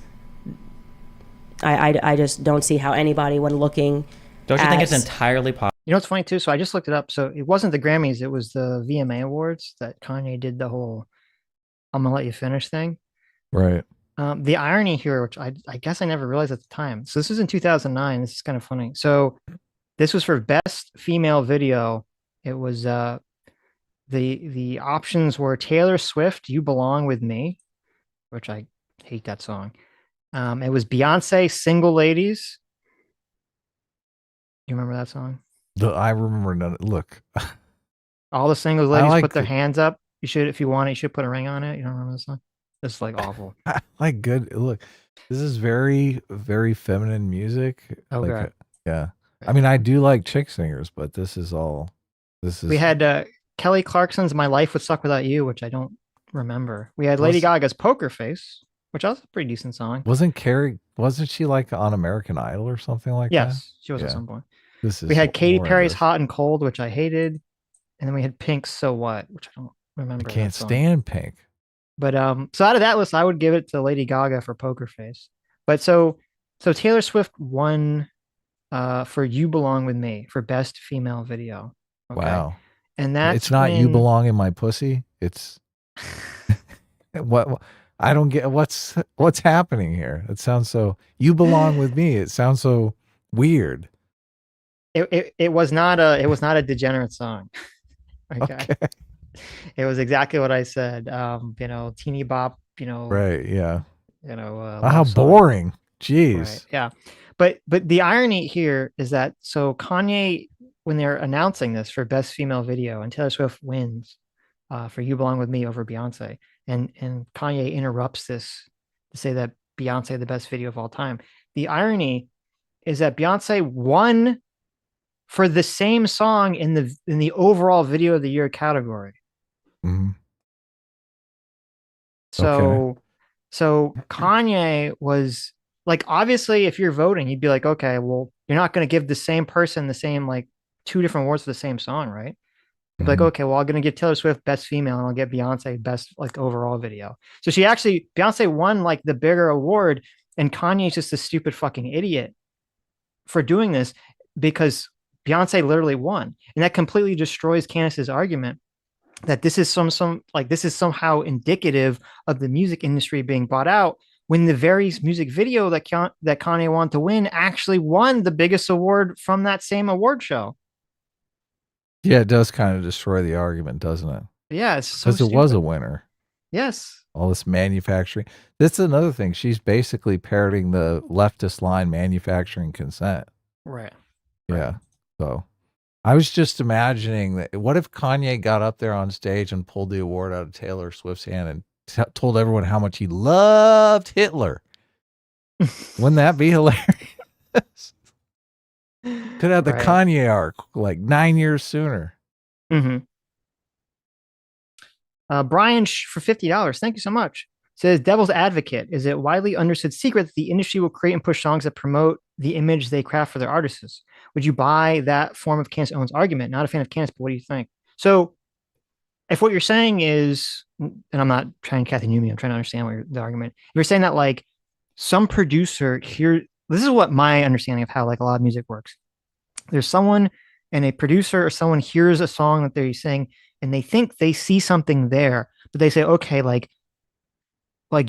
I just don't see how anybody, when looking, don't you think it's entirely possible? You know what's funny too? So I just looked it up. So it wasn't the Grammys; it was the VMA Awards that Kanye did the whole "I'm gonna let you finish" thing. Right. The irony here, which I guess I never realized at the time. So this was in 2009. This is kind of funny. So this was for Best Female Video. It was the options were Taylor Swift, "You Belong with Me," which I hate that song. It was Beyonce, "Single Ladies." You remember that song? I remember none. Look, all the single ladies put their hands up. You should, if you want it, you should put a ring on it. You don't remember this song? It's like awful. Like good. Look, this is very, very feminine music. Okay. Like, yeah. I mean, I do like chick singers, but this is. We had Kelly Clarkson's "My Life Would Suck Without You," which I don't remember. We had Lady Gaga's "Poker Face," which was a pretty decent song. Wasn't she like on American Idol or something like that? Yes, she was at some point. We had Katy Perry's "Hot and Cold," which I hated. And then we had Pink's "So What," which I don't remember. I can't stand Pink. But so out of that list, I would give it to Lady Gaga for "Poker Face." But so Taylor Swift won for "You Belong with Me" for Best Female Video. Okay? Wow. And that's it's not "You Belong in My Pussy." It's what I don't get. What's happening here? It sounds so. "You Belong with Me." It sounds so weird. It was not a degenerate song. Okay. It was exactly what I said. Teeny bop, Right, yeah. How boring. Jeez. Right, yeah. But the irony here is that so Kanye, when they're announcing this for Best Female Video, and Taylor Swift wins for "You Belong with Me" over Beyonce, and Kanye interrupts this to say that Beyonce the best video of all time. The irony is that Beyonce won for the same song in the overall video of the year category. Mm-hmm. So Kanye was like, obviously, if you're voting, you'd be like, okay, well, you're not going to give the same person the same, like, 2 different awards for the same song, right? You'd be like, okay, well, I'm going to give Taylor Swift Best Female, and I'll get Beyonce Best, like, overall video. So Beyonce won, like, the bigger award, and Kanye's just a stupid fucking idiot for doing this because Beyonce literally won. And that completely destroys Candace's argument that this is this is somehow indicative of the music industry being bought out, when the very music video that Kanye wanted to win actually won the biggest award from that same award show. Yeah, it does kind of destroy the argument, doesn't it? Yeah, it's so because it was a winner. Yes. All this manufacturing. This is another thing. She's basically parroting the leftist line, manufacturing consent. Right. Yeah. So I was just imagining that. What if Kanye got up there on stage and pulled the award out of Taylor Swift's hand and told everyone how much he loved Hitler? Wouldn't that be hilarious? Could have the Kanye arc like 9 years sooner. Mm-hmm. Brian for $50. Thank you so much. Says Devil's Advocate. Is it widely understood secret that the industry will create and push songs that promote the image they craft for their artists? Would you buy that form of Candace Owens' argument? Not a fan of Candace, but what do you think? So if what you're saying is, and I'm not trying to Kathy Newman, I'm trying to understand what the argument. You're saying that like some producer here, this is what my understanding of how like a lot of music works. There's someone and a producer or someone hears a song that they're saying and they think they see something there, but they say, okay, like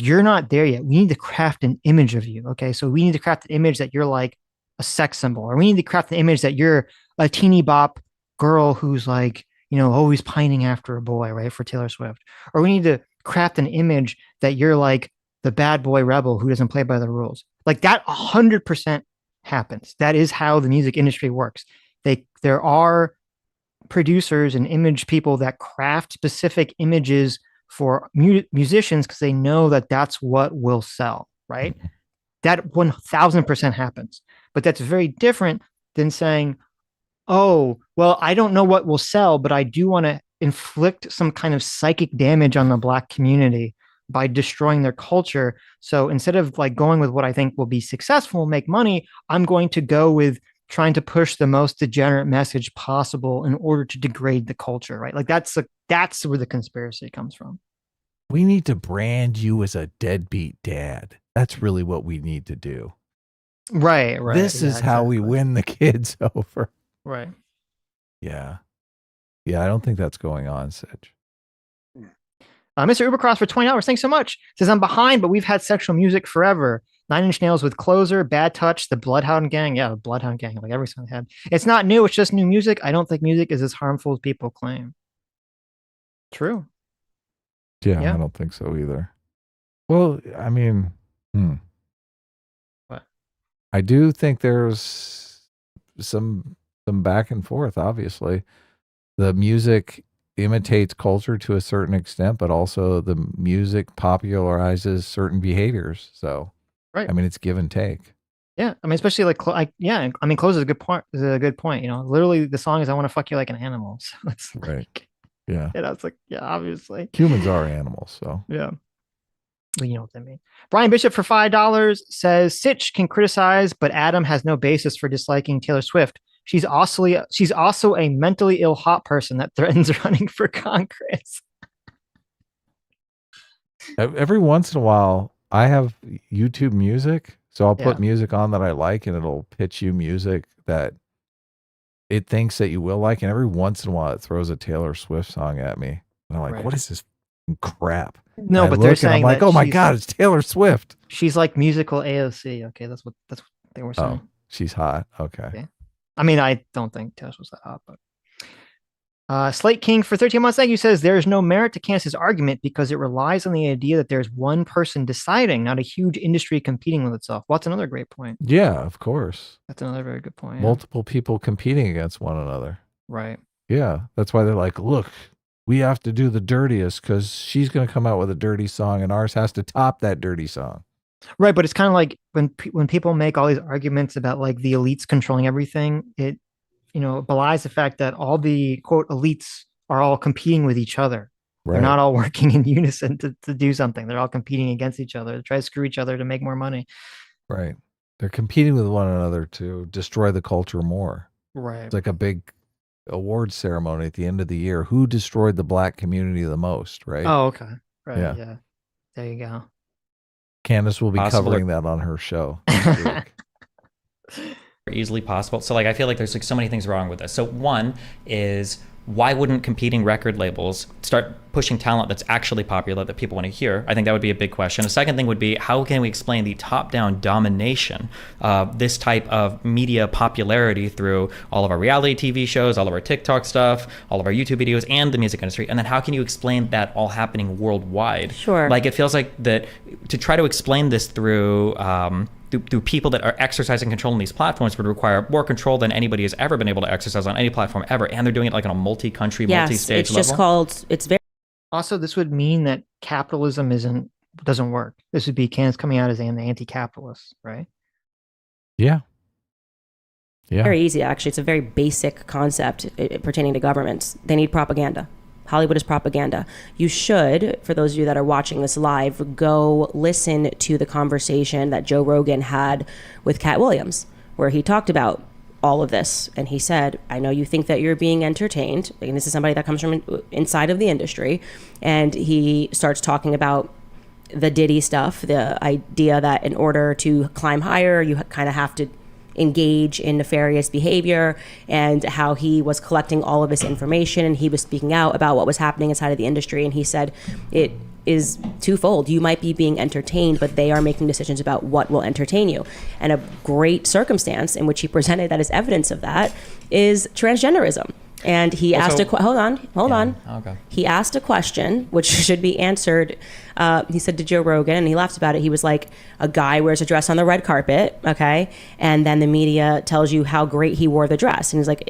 you're not there yet. We need to craft an image of you. Okay. So we need to craft an image that you're like a sex symbol, or we need to craft an image that you're a teeny bop girl who's like, always pining after a boy, right? For Taylor Swift. Or we need to craft an image that you're like the bad boy rebel who doesn't play by the rules. Like that 100% happens. That is how the music industry works. There are producers and image people that craft specific images for musicians because they know that that's what will sell, right? That 1000% happens. But that's very different than saying, oh, well, I don't know what will sell, but I do want to inflict some kind of psychic damage on the Black community by destroying their culture. So instead of like going with what I think will be successful, make money, I'm going to go with trying to push the most degenerate message possible in order to degrade the culture, right? Like that's where the conspiracy comes from. We need to brand you as a deadbeat dad. That's really what we need to do. Right. This is how we win the kids over. Right. Yeah. I don't think that's going on, Sitch. Mr. Ubercross for $20. Thanks so much. Says I'm behind, but we've had sexual music forever. 9 Inch Nails with Closer, Bad Touch, the Bloodhound Gang. Yeah, the Bloodhound Gang, like every song had. It's not new. It's just new music. I don't think music is as harmful as people claim. True. Yeah, I don't think so either. Well, I mean, What? I do think there's some back and forth, obviously. The music imitates culture to a certain extent, but also the music popularizes certain behaviors. So, right. I mean, it's give and take. Yeah, I mean, especially like, Close is a good point. Literally, the song is "I want to fuck you like an animal." So it's right. Like, yeah, it's like, yeah, obviously, humans are animals. So yeah, well, you know what I mean. Brian Bishop for $5 says Sitch can criticize, but Adam has no basis for disliking Taylor Swift. She's also a mentally ill hot person that threatens running for Congress. Every once in a while, I have YouTube music, so I'll put music on that I like, and it'll pitch you music that it thinks that you will like, and every once in a while, it throws a Taylor Swift song at me, and I'm like, "What is this crap?" No, but they're saying I'm like, "Oh my god, it's Taylor Swift." She's like musical AOC. Okay, that's what they were saying. Oh, she's hot. Okay. I mean, I don't think Taylor was that hot, but Slate King for 13 months. Thank you. Says there is no merit to Candace's argument because it relies on the idea that there's one person deciding, not a huge industry competing with itself. Well, that's another great point. Yeah, of course. That's another very good point. Multiple people competing against one another. Right. Yeah, that's why they're like, look, we have to do the dirtiest because she's going to come out with a dirty song, and ours has to top that dirty song. Right, but it's kind of like when people make all these arguments about like the elites controlling everything, it belies the fact that all the quote elites are all competing with each other. Right. They're not all working in unison to do something. They're all competing against each other to try to screw each other to make more money. Right. They're competing with one another to destroy the culture more. Right. It's like a big award ceremony at the end of the year. Who destroyed the Black community the most, right? Oh, okay. Right. Yeah. There you go. Candace will be covering that on her show next week. Easily possible. So like I feel like there's like so many things wrong with this. So one is, why wouldn't competing record labels start pushing talent that's actually popular that people want to hear? I think that would be a big question. A second thing would be, how can we explain the top-down domination of this type of media popularity through all of our reality TV shows, all of our TikTok stuff, all of our YouTube videos, and the music industry? And then how can you explain that all happening worldwide? Sure. Like it feels like that to try to explain this through through people that are exercising control on these platforms would require more control than anybody has ever been able to exercise on any platform ever. And they're doing it like on a multi-country, multi-stage level. It's very... Also, this would mean that capitalism doesn't work. This would be Candace coming out as an anti-capitalist, right? Yeah. Very easy, actually. It's a very basic concept pertaining to governments. They need propaganda. Hollywood is propaganda. You should, for those of you that are watching this live, go listen to the conversation that Joe Rogan had with Cat Williams, where he talked about all of this. And he said, I know you think that you're being entertained. And this is somebody that comes from inside of the industry. And he starts talking about the Diddy stuff, the idea that in order to climb higher, you kind of have to engage in nefarious behavior, and how he was collecting all of this information and he was speaking out about what was happening inside of the industry. And he said it is twofold. You might be being entertained, but they are making decisions about what will entertain you. And a great circumstance in which he presented that as evidence of that is transgenderism. And he asked hold on. Okay. He asked a question which should be answered. He said to Joe Rogan, and he laughed about it. He was like, a guy wears a dress on the red carpet, okay? And then the media tells you how great he wore the dress. And he's like,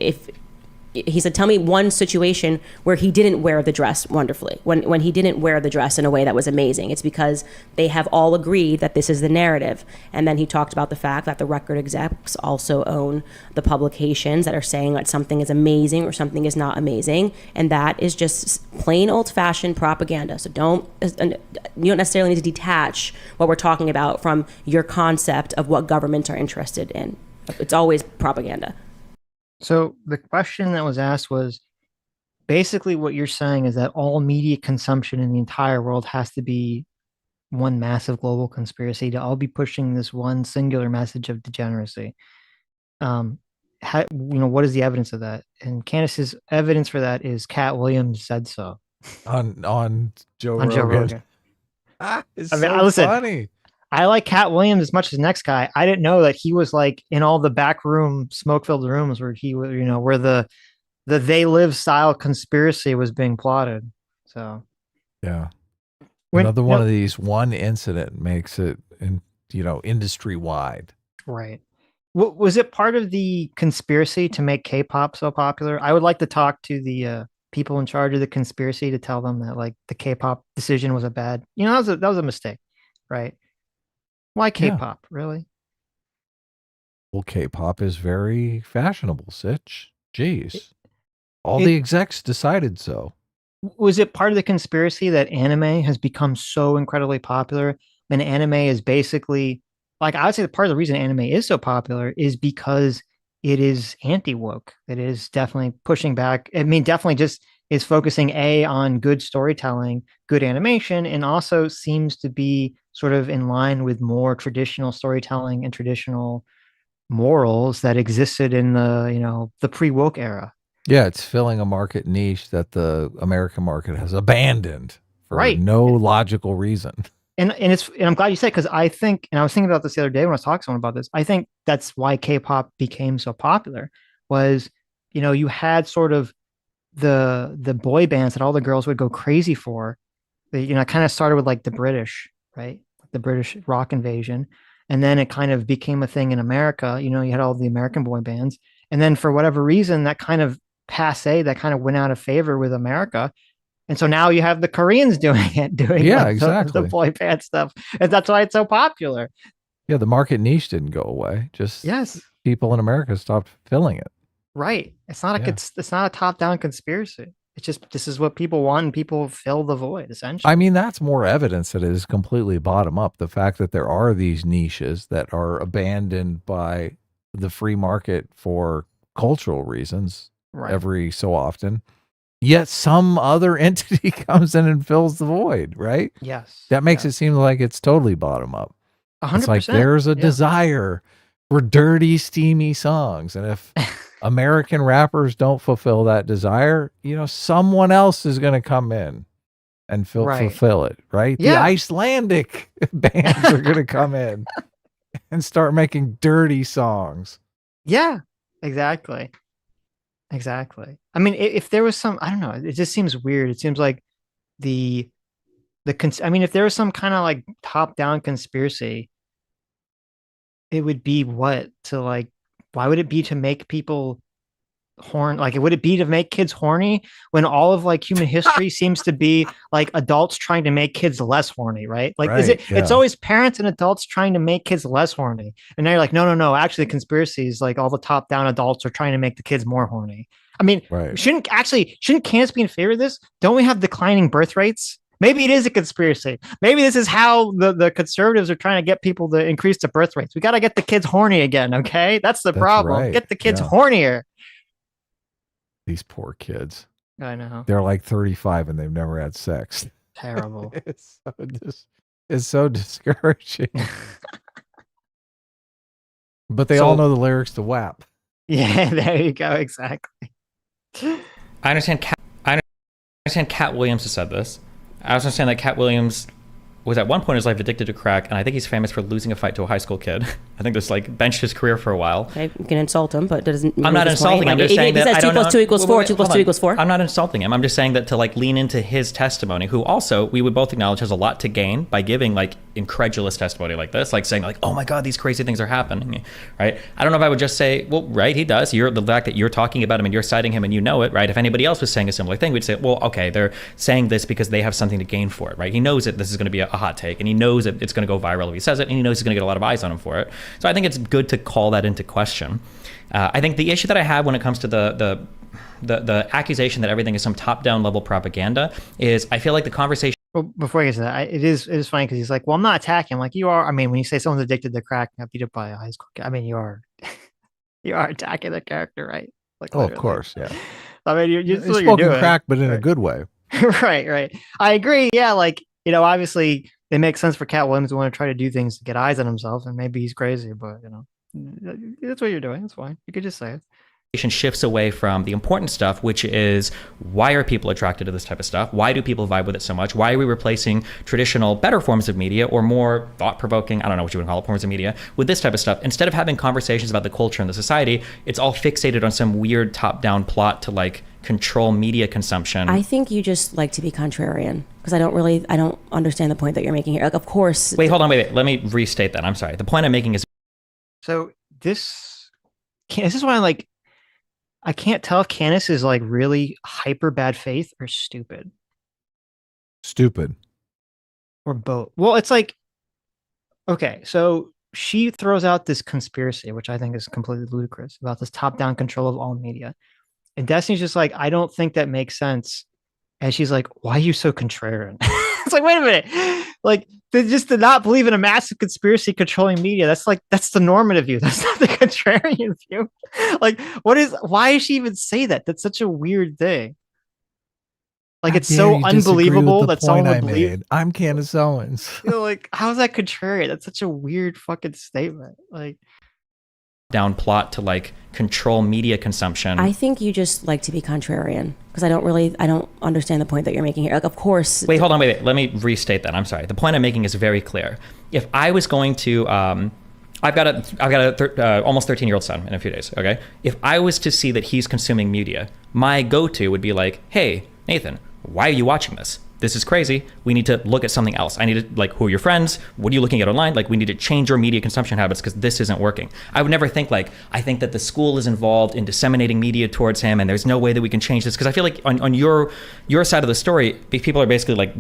he said, tell me one situation where he didn't wear the dress wonderfully, when he didn't wear the dress in a way that was amazing. It's because they have all agreed that this is the narrative. And then he talked about the fact that the record execs also own the publications that are saying that something is amazing or something is not amazing. And that is just plain old-fashioned propaganda. So you don't necessarily need to detach what we're talking about from your concept of what governments are interested in. It's always propaganda. So the question that was asked was basically what you're saying is that all media consumption in the entire world has to be one massive global conspiracy to all be pushing this one singular message of degeneracy. What is the evidence of that? And Candace's evidence for that is Cat Williams said so on Joe Rogan. It's funny. I like Cat Williams as much as the next guy. I didn't know that he was like in all the back room, smoke-filled rooms where he was, where the They Live style conspiracy was being plotted. So, yeah. Another one of these, one incident makes it, industry wide. Right. Was it part of the conspiracy to make K-pop so popular? I would like to talk to the people in charge of the conspiracy to tell them that like the K-pop decision was that was a mistake, right? Why K-pop, really? Well, K-pop is very fashionable, Sitch. Jeez. All the execs decided so. Was it part of the conspiracy that anime has become so incredibly popular? And anime is basically, like, I would say the part of the reason anime is so popular is because it is anti-woke. It is definitely pushing back. I mean, definitely just is focusing on good storytelling, good animation, and also seems to be sort of in line with more traditional storytelling and traditional morals that existed in the pre-woke era. Yeah, it's filling a market niche that the American market has abandoned for no logical reason. And I'm glad you said, because I think, and I was thinking about this the other day when I was talking to someone about this, I think that's why K-pop became so popular was, you had sort of the boy bands that all the girls would go crazy for. It kind of started with like the British, right? The British rock invasion. And then it kind of became a thing in America. You had all the American boy bands. And then for whatever reason, that kind of that kind of went out of favor with America. And so now you have the Koreans doing exactly. the boy band stuff. And that's why it's so popular. Yeah, the market niche didn't go away. Just people in America stopped filling it. Right. It's not it's not a top-down conspiracy. It's just, this is what people want, and people fill the void, essentially. I mean, that's more evidence that it is completely bottom up. The fact that there are these niches that are abandoned by the free market for cultural reasons every so often, yet some other entity comes in and fills the void, right? Yes. That makes it seem like it's totally bottom up. 100%. It's like there's a desire for dirty, steamy songs. And if American rappers don't fulfill that desire, someone else is going to come in and fulfill it, right? Yeah. The Icelandic bands are going to come in and start making dirty songs. Yeah, exactly. Exactly. I mean, if there was some, I don't know, it just seems weird. It seems like if there was some kind of like top-down conspiracy, it would be why would it be to make people would it be to make kids horny when all of like human history seems to be like adults trying to make kids less horny, right? Like, it's always parents and adults trying to make kids less horny. And now you're like, no, actually the conspiracy is like all the top down adults are trying to make the kids more horny. I mean, shouldn't Candace be in favor of this? Don't we have declining birth rates? Maybe it is a conspiracy. Maybe this is how the conservatives are trying to get people to increase the birth rates. We got to get the kids horny again, okay? That's the problem. Right. Get the kids hornier. These poor kids. I know. They're like 35 and they've never had sex. Terrible. It's so discouraging. But they all know the lyrics to WAP. Yeah, there you go. Exactly. I understand Cat Williams has said this. I also understand that Cat Williams was at one point in his life addicted to crack, and I think he's famous for losing a fight to a high school kid. I think this like benched his career for a while. Okay, you can insult him, but it doesn't. I'm not insulting. I'm just saying that I don't know. 2 + 2 = 4. 2 + 2 = 4. I'm not insulting him. I'm just saying that to like lean into his testimony, who also we would both acknowledge has a lot to gain by giving like incredulous testimony like this, like saying like, oh my God, these crazy things are happening, right? I don't know if I would just say, well, right, he does. The fact that you're talking about him and you're citing him and you know it, right? If anybody else was saying a similar thing, we'd say, well, okay, they're saying this because they have something to gain for it, right? He knows that this is going to be a hot take, and he knows that it's going to go viral if he says it, and he knows he's going to get a lot of eyes on him for it. So I think it's good to call that into question. I think the issue that I have when it comes to the accusation that everything is some top-down level propaganda is I feel like the conversation. Well, before I get to that, it is funny because he's like, well, I'm not attacking. I'm like, you are. I mean, when you say someone's addicted to crack and got beat up by a high school kid, I mean, you are attacking the character, right? Like, of course, yeah. I mean, you're smoking crack, but in a good way. Right. I agree. Yeah, like, obviously it makes sense for Cat Williams to want to try to do things to get eyes on himself, and maybe he's crazy, but that's what you're doing. That's fine. You could just say it. Shifts away from the important stuff, which is why are people attracted to this type of stuff? Why do people vibe with it so much? Why are we replacing traditional, better forms of media or more thought-provoking, I don't know what you would call it, forms of media with this type of stuff? Instead of having conversations about the culture and the society, it's all fixated on some weird top-down plot to like control media consumption. I think you just like to be contrarian because I don't understand the point that you're making here. Like, of course. Wait, hold on, wait. Let me restate that. I'm sorry. The point I'm making is. So this is why I can't tell if Candace is like really hyper bad faith or stupid. Stupid. Or both. Well, it's like, okay, so she throws out this conspiracy, which I think is completely ludicrous, about this top-down control of all media. And Destiny's just like, I don't think that makes sense. And she's like, why are you so contrarian? It's like, wait a minute. Like, just to not believe in a massive conspiracy controlling media. That's the normative view. That's not the contrarian view. Like, why does she even say that? That's such a weird thing. Like, it's so unbelievable that someone would believe. I'm Candace Owens. Like, how is that contrarian? That's such a weird fucking statement. Like, down plot to like control media consumption. I think you just like to be contrarian because I don't understand the point that you're making here. Like, of course. Wait, hold on, wait. Let me restate that. I'm sorry. The point I'm making is very clear. If I was going to, I've got a almost 13-year-old son in a few days. Okay, if I was to see that he's consuming media, my go-to would be like, hey, Nathan, why are you watching this? This is crazy. We need to look at something else. I need to, like, who are your friends? What are you looking at online? Like, we need to change your media consumption habits because this isn't working. I would never think like, I think that the school is involved in disseminating media towards him and there's no way that we can change this. Because I feel like on your side of the story, people are basically like,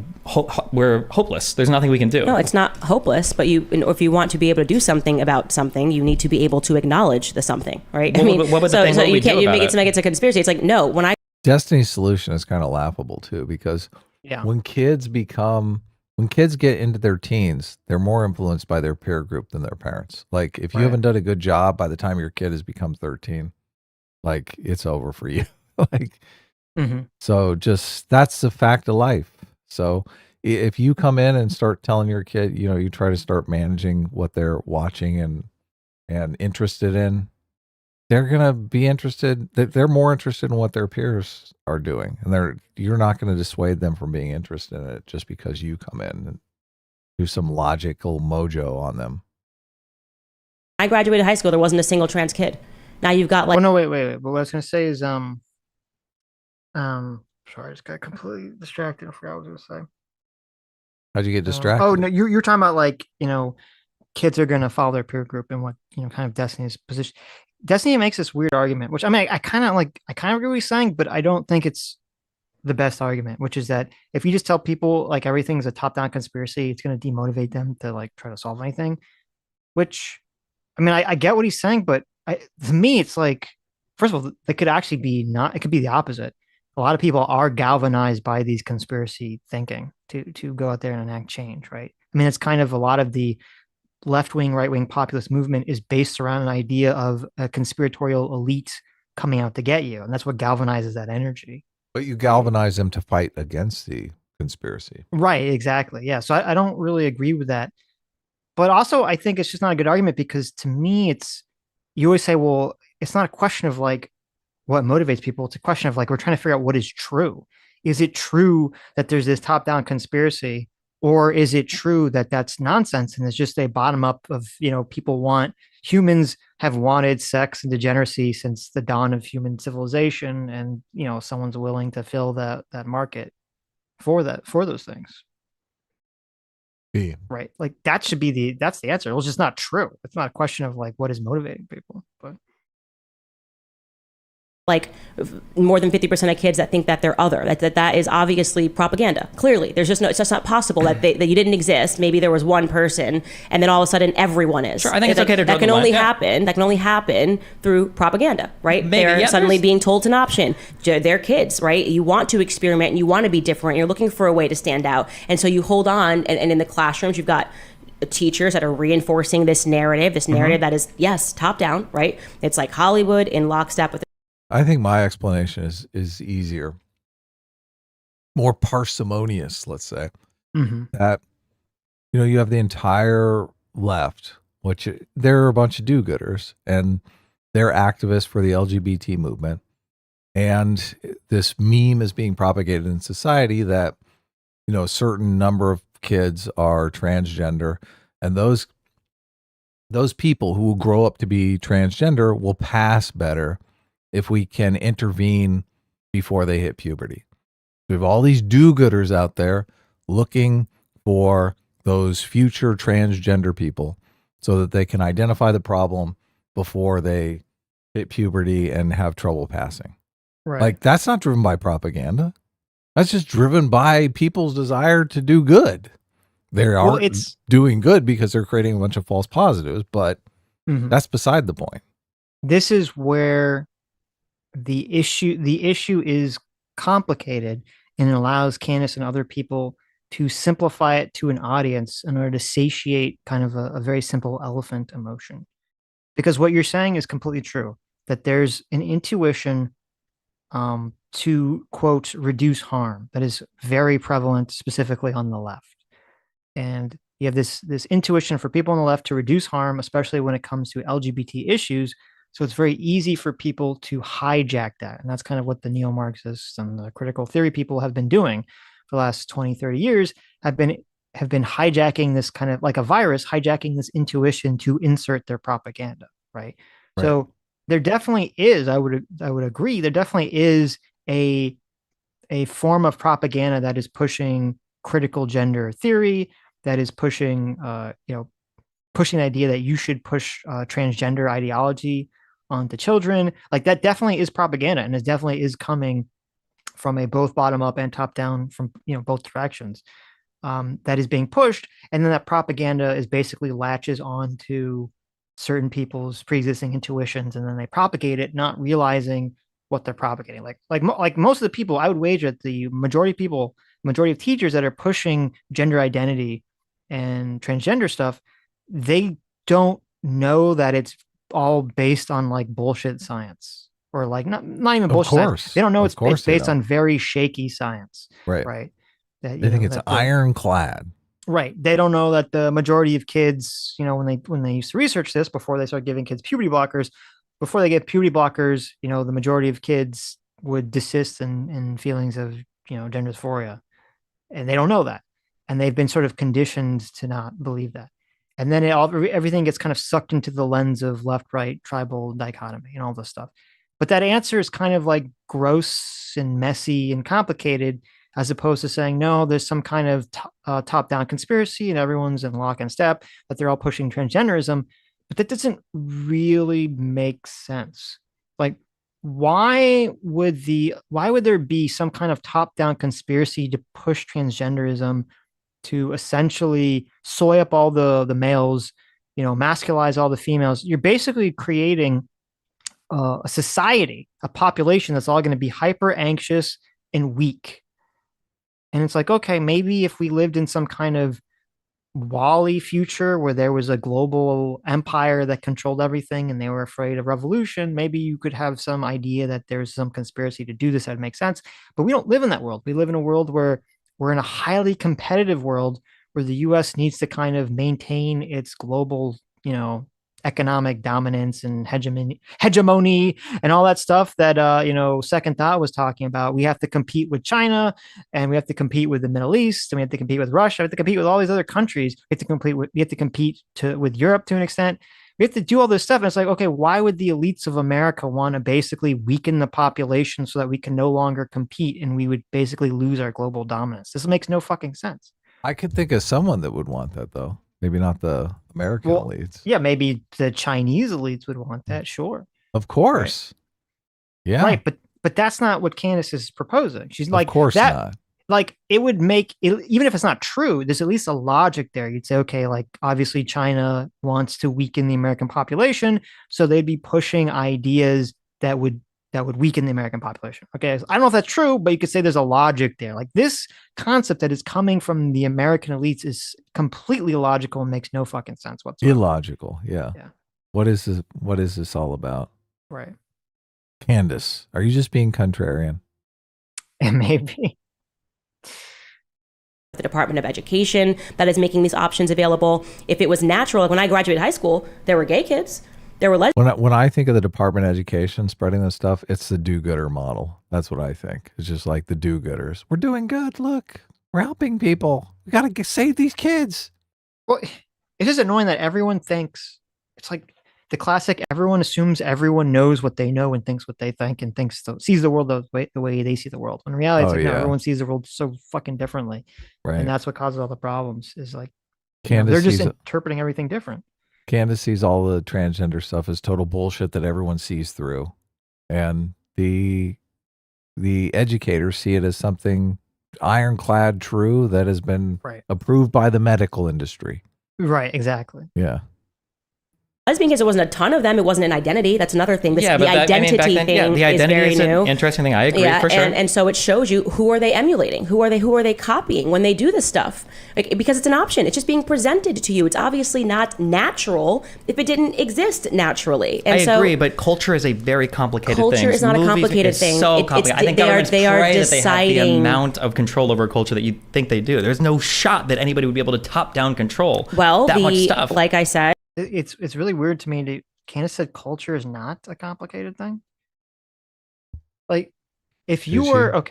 we're hopeless. There's nothing we can do. No, it's not hopeless, but if you want to be able to do something about something, you need to be able to acknowledge the something, right? What you can't make it a conspiracy. It's like, no, Destiny's solution is kind of laughable too, because when kids get into their teens, they're more influenced by their peer group than their parents. Like, if you haven't done a good job by the time your kid has become 13, like, it's over for you. Like, so just, that's the fact of life. So if you come in and start telling your kid, you try to start managing what they're watching and interested in, they're going to be interested. They're more interested in what their peers are doing. And you're not going to dissuade them from being interested in it just because you come in and do some logical mojo on them. I graduated high school. There wasn't a single trans kid. Now you've got like... Oh, no, wait. But what I was going to say is, sorry, I just got completely distracted. I forgot what I was going to say. How'd you get distracted? Oh, no, you're talking about like, kids are going to follow their peer group and what, kind of Destiny's position. Destiny makes this weird argument, which I mean, I kind of agree with saying, but I don't think it's the best argument, which is that if you just tell people like everything's a top-down conspiracy, it's going to demotivate them to like try to solve anything. Which, I mean, I get what he's saying, but to me, it's like first of all, it could actually be not, it could be the opposite. A lot of people are galvanized by these conspiracy thinking to go out there and enact change, right? I mean, it's kind of a lot of the left-wing, right-wing populist movement is based around an idea of a conspiratorial elite coming out to get you. And that's what galvanizes that energy. But you galvanize them to fight against the conspiracy. Right, exactly. Yeah. So I don't really agree with that. But also, I think it's just not a good argument because to me, you always say, well, it's not a question of like what motivates people. It's a question of like, we're trying to figure out what is true. Is it true that there's this top down conspiracy, or is it true that that's nonsense and it's just a bottom up of, humans have wanted sex and degeneracy since the dawn of human civilization. And, someone's willing to fill that market for those things. Yeah. Right. Like that should be that's the answer. It's just not true. It's not a question of like what is motivating people, but like more than 50% of kids that think that they're other, that is obviously propaganda. Clearly, it's just not possible that you didn't exist. Maybe there was one person, and then all of a sudden everyone is. Sure, I think it's okay to draw that can the only line. happen. That can only happen through propaganda, right? Maybe, They're suddenly being told it's an option. They're kids, right? You want to experiment, and you want to be different. You're looking for a way to stand out, and so you hold on. And in the classrooms, you've got teachers that are reinforcing this narrative that is, yes, top down, right? It's like Hollywood in lockstep with. I think my explanation is easier, more parsimonious, let's say. That, you have the entire left, which they're a bunch of do-gooders, and they're activists for the LGBT movement. And this meme is being propagated in society that, a certain number of kids are transgender, and those people who will grow up to be transgender will pass better if we can intervene before they hit puberty. We have all these do-gooders out there looking for those future transgender people so that they can identify the problem before they hit puberty and have trouble passing. right. Like, that's not driven by propaganda. That's just driven by people's desire to do good. They are doing good because they're creating a bunch of false positives, but that's beside the point. This is where the issue is complicated, and it allows Candace and other people to simplify it to an audience in order to satiate kind of a very simple elephant emotion. Because what you're saying is completely true, that there's an intuition to, quote, reduce harm that is very prevalent, specifically on the left. And you have this intuition for people on the left to reduce harm, especially when it comes to LGBT issues. So it's very easy for people to hijack that. And that's kind of what the neo-Marxists and the critical theory people have been doing for the last 20, 30 years, have been hijacking this kind of like a virus, hijacking this intuition to insert their propaganda, right? So there definitely is, I would agree, there definitely is a form of propaganda that is pushing critical gender theory, that is pushing, pushing the idea that you should push transgender ideology onto children. Like that definitely is propaganda, and it definitely is coming from a both bottom up and top down from both directions. That is being pushed, and then that propaganda is basically latches on to certain people's pre-existing intuitions, and then they propagate it, not realizing what they're propagating. Like most of the people, I would wager that the majority of teachers that are pushing gender identity and transgender stuff, they don't know that it's all based on like bullshit science, or like not even bullshit science. They don't know it's based on very shaky science. Right. That, they think it's ironclad. Right. They don't know that the majority of kids, when they used to research this before they started giving kids puberty blockers, before they get puberty blockers, the majority of kids would desist in feelings of, gender dysphoria. And they don't know that. And they've been sort of conditioned to not believe that. And then everything gets kind of sucked into the lens of left-right tribal dichotomy and all this stuff. But that answer is kind of like gross and messy and complicated, as opposed to saying, no, there's some kind of top-down conspiracy and everyone's in lock and step, that they're all pushing transgenderism. But that doesn't really make sense. Like, why would there be some kind of top-down conspiracy to push transgenderism, to essentially soy up all the males, masculize all the females? You're basically creating a society, a population that's all going to be hyper anxious and weak. And it's like, okay, maybe if we lived in some kind of Wall-E future where there was a global empire that controlled everything and they were afraid of revolution, maybe you could have some idea that there's some conspiracy to do this that makes sense. But we don't live in that world. We live in a world where we're in a highly competitive world where the US needs to kind of maintain its global, economic dominance and hegemony and all that stuff that Second Thought was talking about. We have to compete with China, and we have to compete with the Middle East, and we have to compete with Russia, we have to compete with all these other countries. We have to compete with Europe to an extent. We have to do all this stuff. And it's like, okay, why would the elites of America want to basically weaken the population so that we can no longer compete and we would basically lose our global dominance? This makes no fucking sense. I could think of someone that would want that, though. Maybe not the American elites. Yeah, maybe the Chinese elites would want that. Sure. Of course. Right. Yeah. Right. But that's not what Candace is proposing. She's like, of course that, not. Like, it would make it, even if it's not true, there's at least a logic there. You'd say, okay, like, obviously China wants to weaken the American population, so they'd be pushing ideas that would weaken the American population. Okay, so I don't know if that's true, but you could say there's a logic there. Like, this concept that is coming from the American elites is completely illogical and makes no fucking sense whatsoever. Illogical, yeah. What is this all about? Right. Candace, are you just being contrarian? And maybe. The Department of Education that is making these options available. If it was natural, like when I graduated high school, there were gay kids. There were when I think of the Department of Education spreading this stuff, it's the do-gooder model. That's what I think. It's just like the do-gooders. We're doing good. Look, we're helping people. We got to save these kids. Well, it is annoying that everyone thinks it's like the classic. Everyone assumes everyone knows what they know and thinks what they think and sees the world the way they see the world. In reality, it's like, no, everyone sees the world so fucking differently, right? And that's what causes all the problems. Is like they're just interpreting everything different. Candace sees all the transgender stuff as total bullshit that everyone sees through. And the educators see it as something ironclad true that has been approved by the medical industry. Right, exactly. Yeah. Lesbian kids, there wasn't a ton of them. It wasn't an identity. That's another thing. The identity thing the identity is very new. An interesting thing. I agree for sure. And so it shows you who are they emulating? Who are they copying when they do this stuff? Like, because it's an option. It's just being presented to you. It's obviously not natural if it didn't exist naturally. And I agree, but culture is a very complicated thing. Culture is not a complicated thing. So complicated. I think governments pray that they have the amount of control over culture that you think they do. There's no shot that anybody would be able to top down control that much stuff. Like I said, it's really weird to me. Candace said culture is not a complicated thing. Like, if you were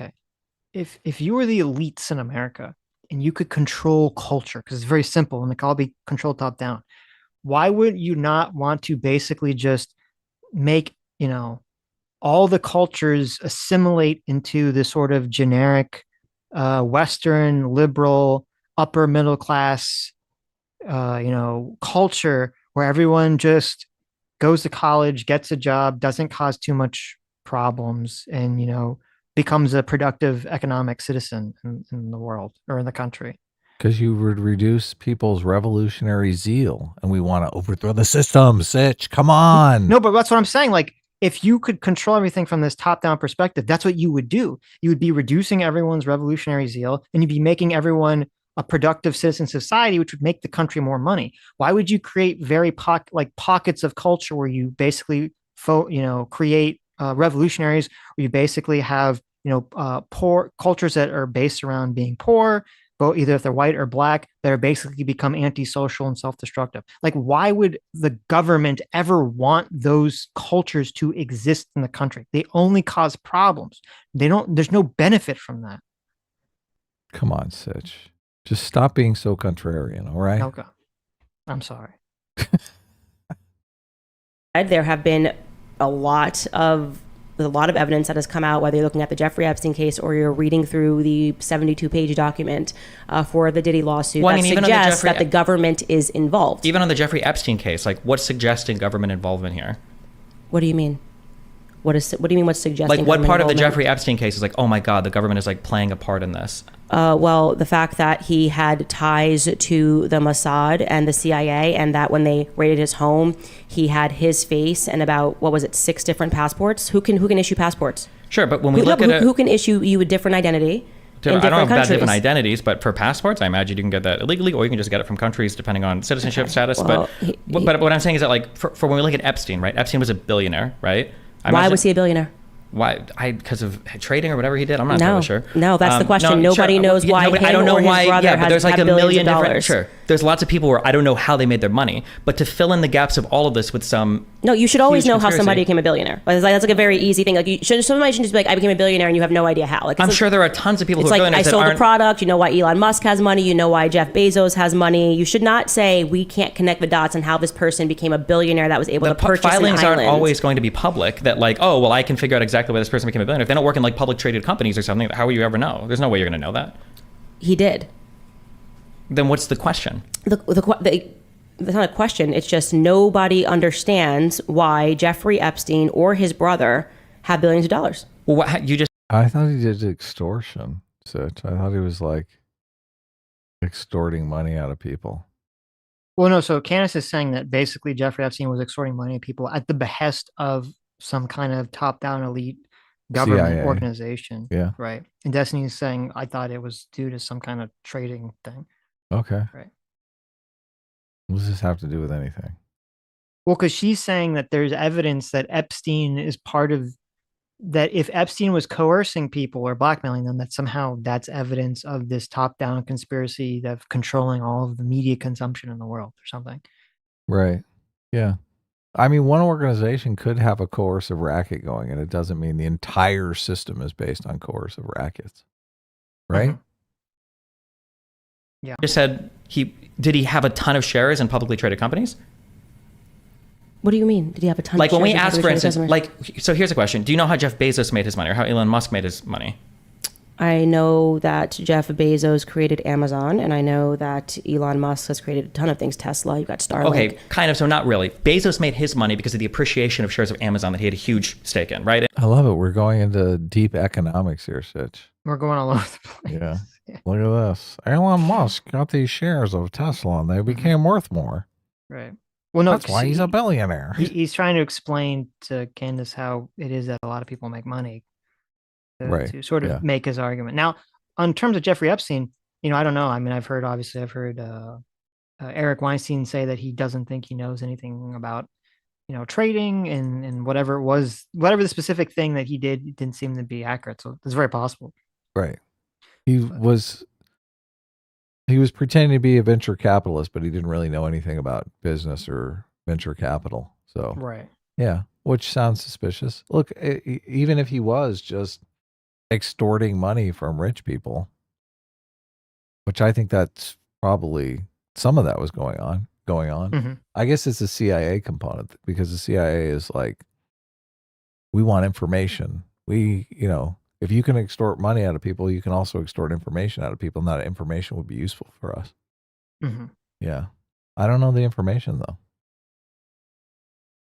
if you were the elites in America and you could control culture, because it's very simple and it can all be controlled top down, why would you not want to basically just make all the cultures assimilate into this sort of generic Western liberal upper middle class culture where everyone just goes to college, gets a job, doesn't cause too much problems, and, becomes a productive economic citizen in the world or in the country. Because you would reduce people's revolutionary zeal, and we want to overthrow the system. Sitch, come on. No, but that's what I'm saying. Like, if you could control everything from this top-down perspective, that's what you would do. You would be reducing everyone's revolutionary zeal, and you'd be making everyone a productive citizen society, which would make the country more money. Why would you create very pockets of culture where you basically create revolutionaries, where you basically have poor cultures that are based around being poor, both either if they're white or black, that are basically become antisocial and self-destructive? Like, why would the government ever want those cultures to exist in the country? They only cause problems. There's no benefit from that. Come on, Sitch. Just stop being so contrarian, all right? Okay. I'm sorry. There have been a lot of evidence that has come out, whether you're looking at the Jeffrey Epstein case or you're reading through the 72-page document for the Diddy lawsuit that suggests that the government is involved. Even on the Jeffrey Epstein case, like, what's suggesting government involvement here? What do you mean? What do you mean? What's suggesting? Like, what part of the Jeffrey Epstein case is like, oh my God, the government is like playing a part in this? Well, the fact that he had ties to the Mossad and the CIA, and that when they raided his home, he had his face and about, what was it, 6 different passports? Who can issue passports? Sure, but when we look at it, who can issue you a different identity? I don't know about different identities, but for passports, I imagine you can get that illegally, or you can just get it from countries depending on citizenship status. Well, but what I'm saying is that, like, for when we look at Epstein, right? Epstein was a billionaire, right? Why was he a billionaire? Why? Because of trading or whatever he did. I'm not totally sure. No, that's the question. Nobody knows why. I don't know why. Yeah, but there's like a million different. Sure, there's lots of people where I don't know how they made their money, but to fill in the gaps of all of this with some. No, you should always know how somebody became a billionaire. That's like a very easy thing. Like somebody should just be like, I became a billionaire, and you have no idea how. Like, I'm sure there are tons of people who are like, billionaires. I sold a product. You know why Elon Musk has money. You know why Jeff Bezos has money. You should not say we can't connect the dots on how this person became a billionaire that was able to purchase an island. Filings aren't always going to be public. That like, oh well, I can figure out exactly why this person became a billionaire. If they don't work in like public traded companies or something, how will you ever know? There's no way you're going to know that. He did. Then what's the question? It's not a question. It's just nobody understands why Jeffrey Epstein or his brother have billions of dollars. Well, I thought he did extortion, Sitch. I thought he was like extorting money out of people. Well, no. So Candace is saying that basically Jeffrey Epstein was extorting money of people at the behest of some kind of top-down elite government CIA. Organization. Yeah. Right. And Destiny's saying, I thought it was due to some kind of trading thing. Okay. Right. What does this have to do with anything? Well, because she's saying that there's evidence that Epstein is part of that. If Epstein was coercing people or blackmailing them, that somehow that's evidence of this top-down conspiracy of controlling all of the media consumption in the world or something. Right. Yeah. I mean, one organization could have a coercive racket going, and it doesn't mean the entire system is based on coercive rackets. Right? Mm-hmm. Yeah. Just said did he have a ton of shares in publicly traded companies? What do you mean? Did he have a ton like of shares? Like when we ask, for instance, like, so here's a question. Do you know how Jeff Bezos made his money or how Elon Musk made his money? I know that Jeff Bezos created Amazon, and I know that Elon Musk has created a ton of things. Tesla, you got Starlink. Okay, kind of, so not really. Bezos made his money because of the appreciation of shares of Amazon that he had a huge stake in, right? I love it. We're going into deep economics here, Sitch. We're going all over the place. Yeah. Look at this. Elon Musk got these shares of Tesla, and they became worth more. Right. Well, no, that's why he's a billionaire. He's trying to explain to Candace how it is that a lot of people make money. To sort of make his argument. Now, on terms of Jeffrey Epstein, I don't know. I mean, I've heard Eric Weinstein say that he doesn't think he knows anything about, trading and whatever it was, whatever the specific thing that he did, it didn't seem to be accurate. So it's very possible. Right. He was pretending to be a venture capitalist, but he didn't really know anything about business or venture capital. So, right. Yeah. Which sounds suspicious. Look, even if he was just extorting money from rich people, which I think that's probably some of that was going on. Mm-hmm. I guess it's a CIA component because the CIA is like, we want information. If you can extort money out of people, you can also extort information out of people. And that information would be useful for us. Mm-hmm. Yeah. I don't know the information though.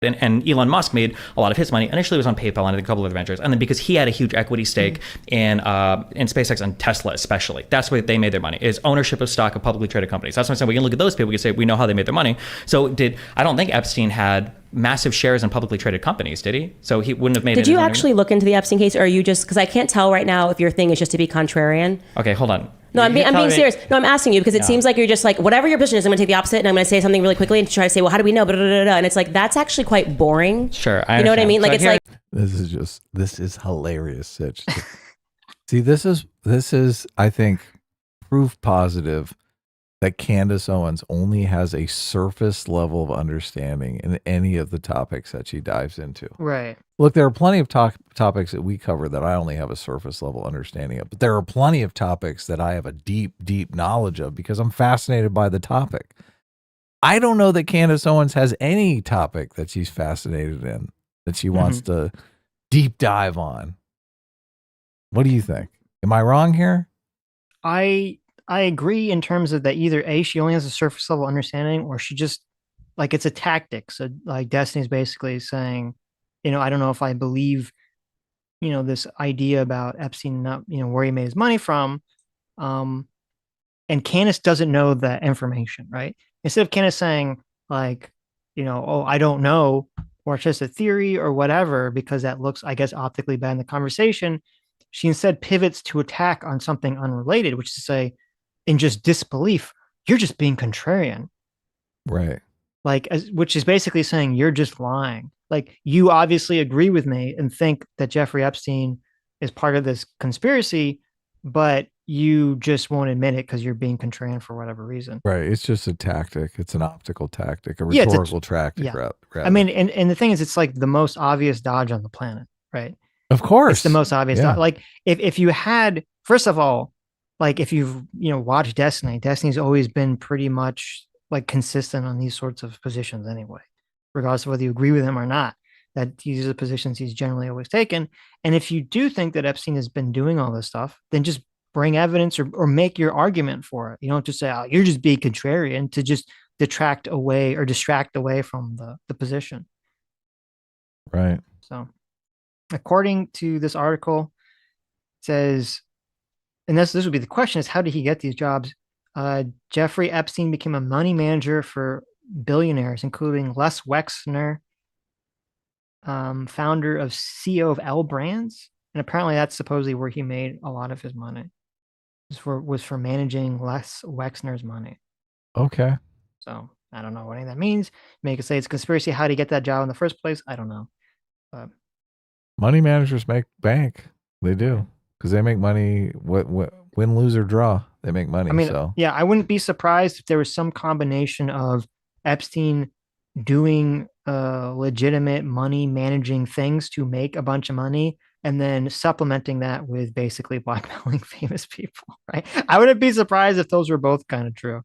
And Elon Musk made a lot of his money. Initially, it was on PayPal and a couple of other ventures. And then because he had a huge equity stake in SpaceX and Tesla especially, that's where they made their money, is ownership of stock of publicly traded companies. That's what I'm saying. We can look at those people. We can say, we know how they made their money. So I don't think Epstein had massive shares in publicly traded companies, did he? So he wouldn't have made Did you actually look into the Epstein case, or are you just, because I can't tell right now if your thing is just to be contrarian? Okay, hold on. No, I'm being serious. No, I'm asking you because it seems like you're just like, whatever your position is, I'm going to take the opposite and I'm going to say something really quickly and try to say, well, how do we know? And it's like, that's actually quite boring. Sure. You know what I mean? Like, it's like. This is hilarious, Sitch. See, this is, I think, proof positive that Candace Owens only has a surface level of understanding in any of the topics that she dives into. Right. Look, there are plenty of topics that we cover that I only have a surface level understanding of, but there are plenty of topics that I have a deep, deep knowledge of because I'm fascinated by the topic. I don't know that Candace Owens has any topic that she's fascinated in that she wants to deep dive on. What do you think? Am I wrong here? I agree in terms of that either A, she only has a surface level understanding, or she just, like, it's a tactic. So like Destiny's basically saying, I don't know if I believe, this idea about Epstein, not, where he made his money from. And Candace doesn't know that information, right? Instead of Candace saying like, oh, I don't know, or it's just a theory or whatever, because that looks, I guess, optically bad in the conversation, she instead pivots to attack on something unrelated, which is to say, in just disbelief, you're just being contrarian. Right. Like, which is basically saying you're just lying. Like, you obviously agree with me and think that Jeffrey Epstein is part of this conspiracy, but you just won't admit it because you're being contrarian for whatever reason. Right. It's just a tactic. It's an optical tactic, a rhetorical tactic. Yeah. Rather. I mean, and the thing is, it's like the most obvious dodge on the planet, right? Of course. It's the most obvious. Yeah. Like, if you had, first of all, like if you've, watched Destiny's always been pretty much like consistent on these sorts of positions anyway, regardless of whether you agree with him or not, that these are the positions he's generally always taken. And if you do think that Epstein has been doing all this stuff, then just bring evidence or make your argument for it. You don't just say, oh, you're just being contrarian, to just distract away from the position. Right. So according to this article, it says, and this would be the question, is how did he get these jobs? Jeffrey Epstein became a money manager for billionaires, including Les Wexner, founder of CEO of L Brands. And apparently that's supposedly where he made a lot of his money. Was for managing Les Wexner's money. Okay. So I don't know what any of that means. Make it say it's conspiracy. How did he get that job in the first place? I don't know. Money managers make bank. They do, because they make money. Win, lose, or draw, they make money. I mean, so yeah, I wouldn't be surprised if there was some combination of Epstein doing legitimate money managing things to make a bunch of money, and then supplementing that with basically blackmailing famous people, right? I wouldn't be surprised if those were both kind of true.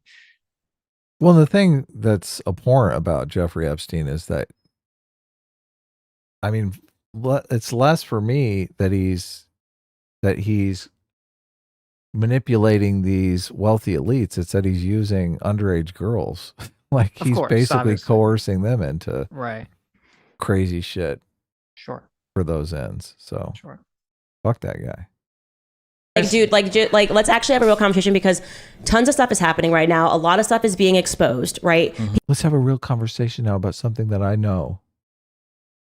Well, the thing that's abhorrent about Jeffrey Epstein is that, I mean, it's less for me that he's manipulating these wealthy elites. It's that he's using underage girls. Like, he's basically obviously coercing them into crazy shit. Sure. For those ends. So sure. Fuck that guy. Like, let's actually have a real conversation, because tons of stuff is happening right now. A lot of stuff is being exposed, right? Mm-hmm. Let's have a real conversation now about something that I know.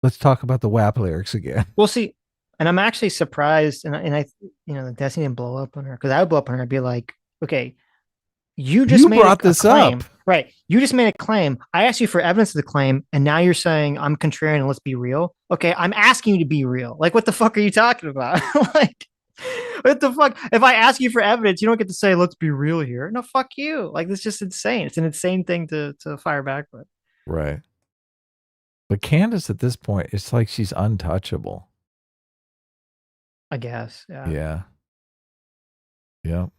Let's talk about the WAP lyrics again. We'll see. And I'm actually surprised, and I the Destiny didn't blow up on her, because I would blow up on her. I'd be like, okay, you made brought this claim, up, right? You just made a claim. I asked you for evidence of the claim, and now you're saying I'm contrarian and let's be real. Okay, I'm asking you to be real. Like, what the fuck are you talking about? Like, what the fuck? If I ask you for evidence, you don't get to say let's be real here. No, fuck you. Like, this is just insane. It's an insane thing to fire back with. Right. But Candace, at this point, it's like she's untouchable. I guess. Yeah. Yeah. Yep.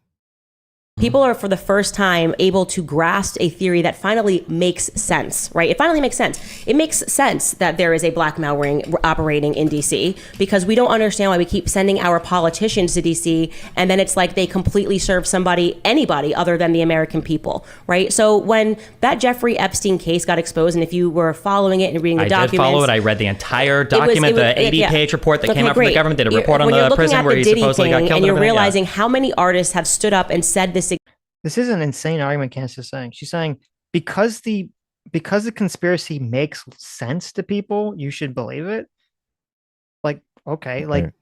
People are, for the first time, able to grasp a theory that finally makes sense, right? It finally makes sense. It makes sense that there is a blackmail ring operating in DC, because we don't understand why we keep sending our politicians to DC, and then it's like they completely serve anybody other than the American people, right? So when that Jeffrey Epstein case got exposed, and if you were following it and reading the documents... I did follow it. I read the entire document, the 80-page report that came out from the government. They did a report on the prison where he supposedly got killed. And you're realizing how many artists have stood up and said this. This is an insane argument Candace is saying. She's saying because the conspiracy makes sense to people, you should believe it. Like, okay, like,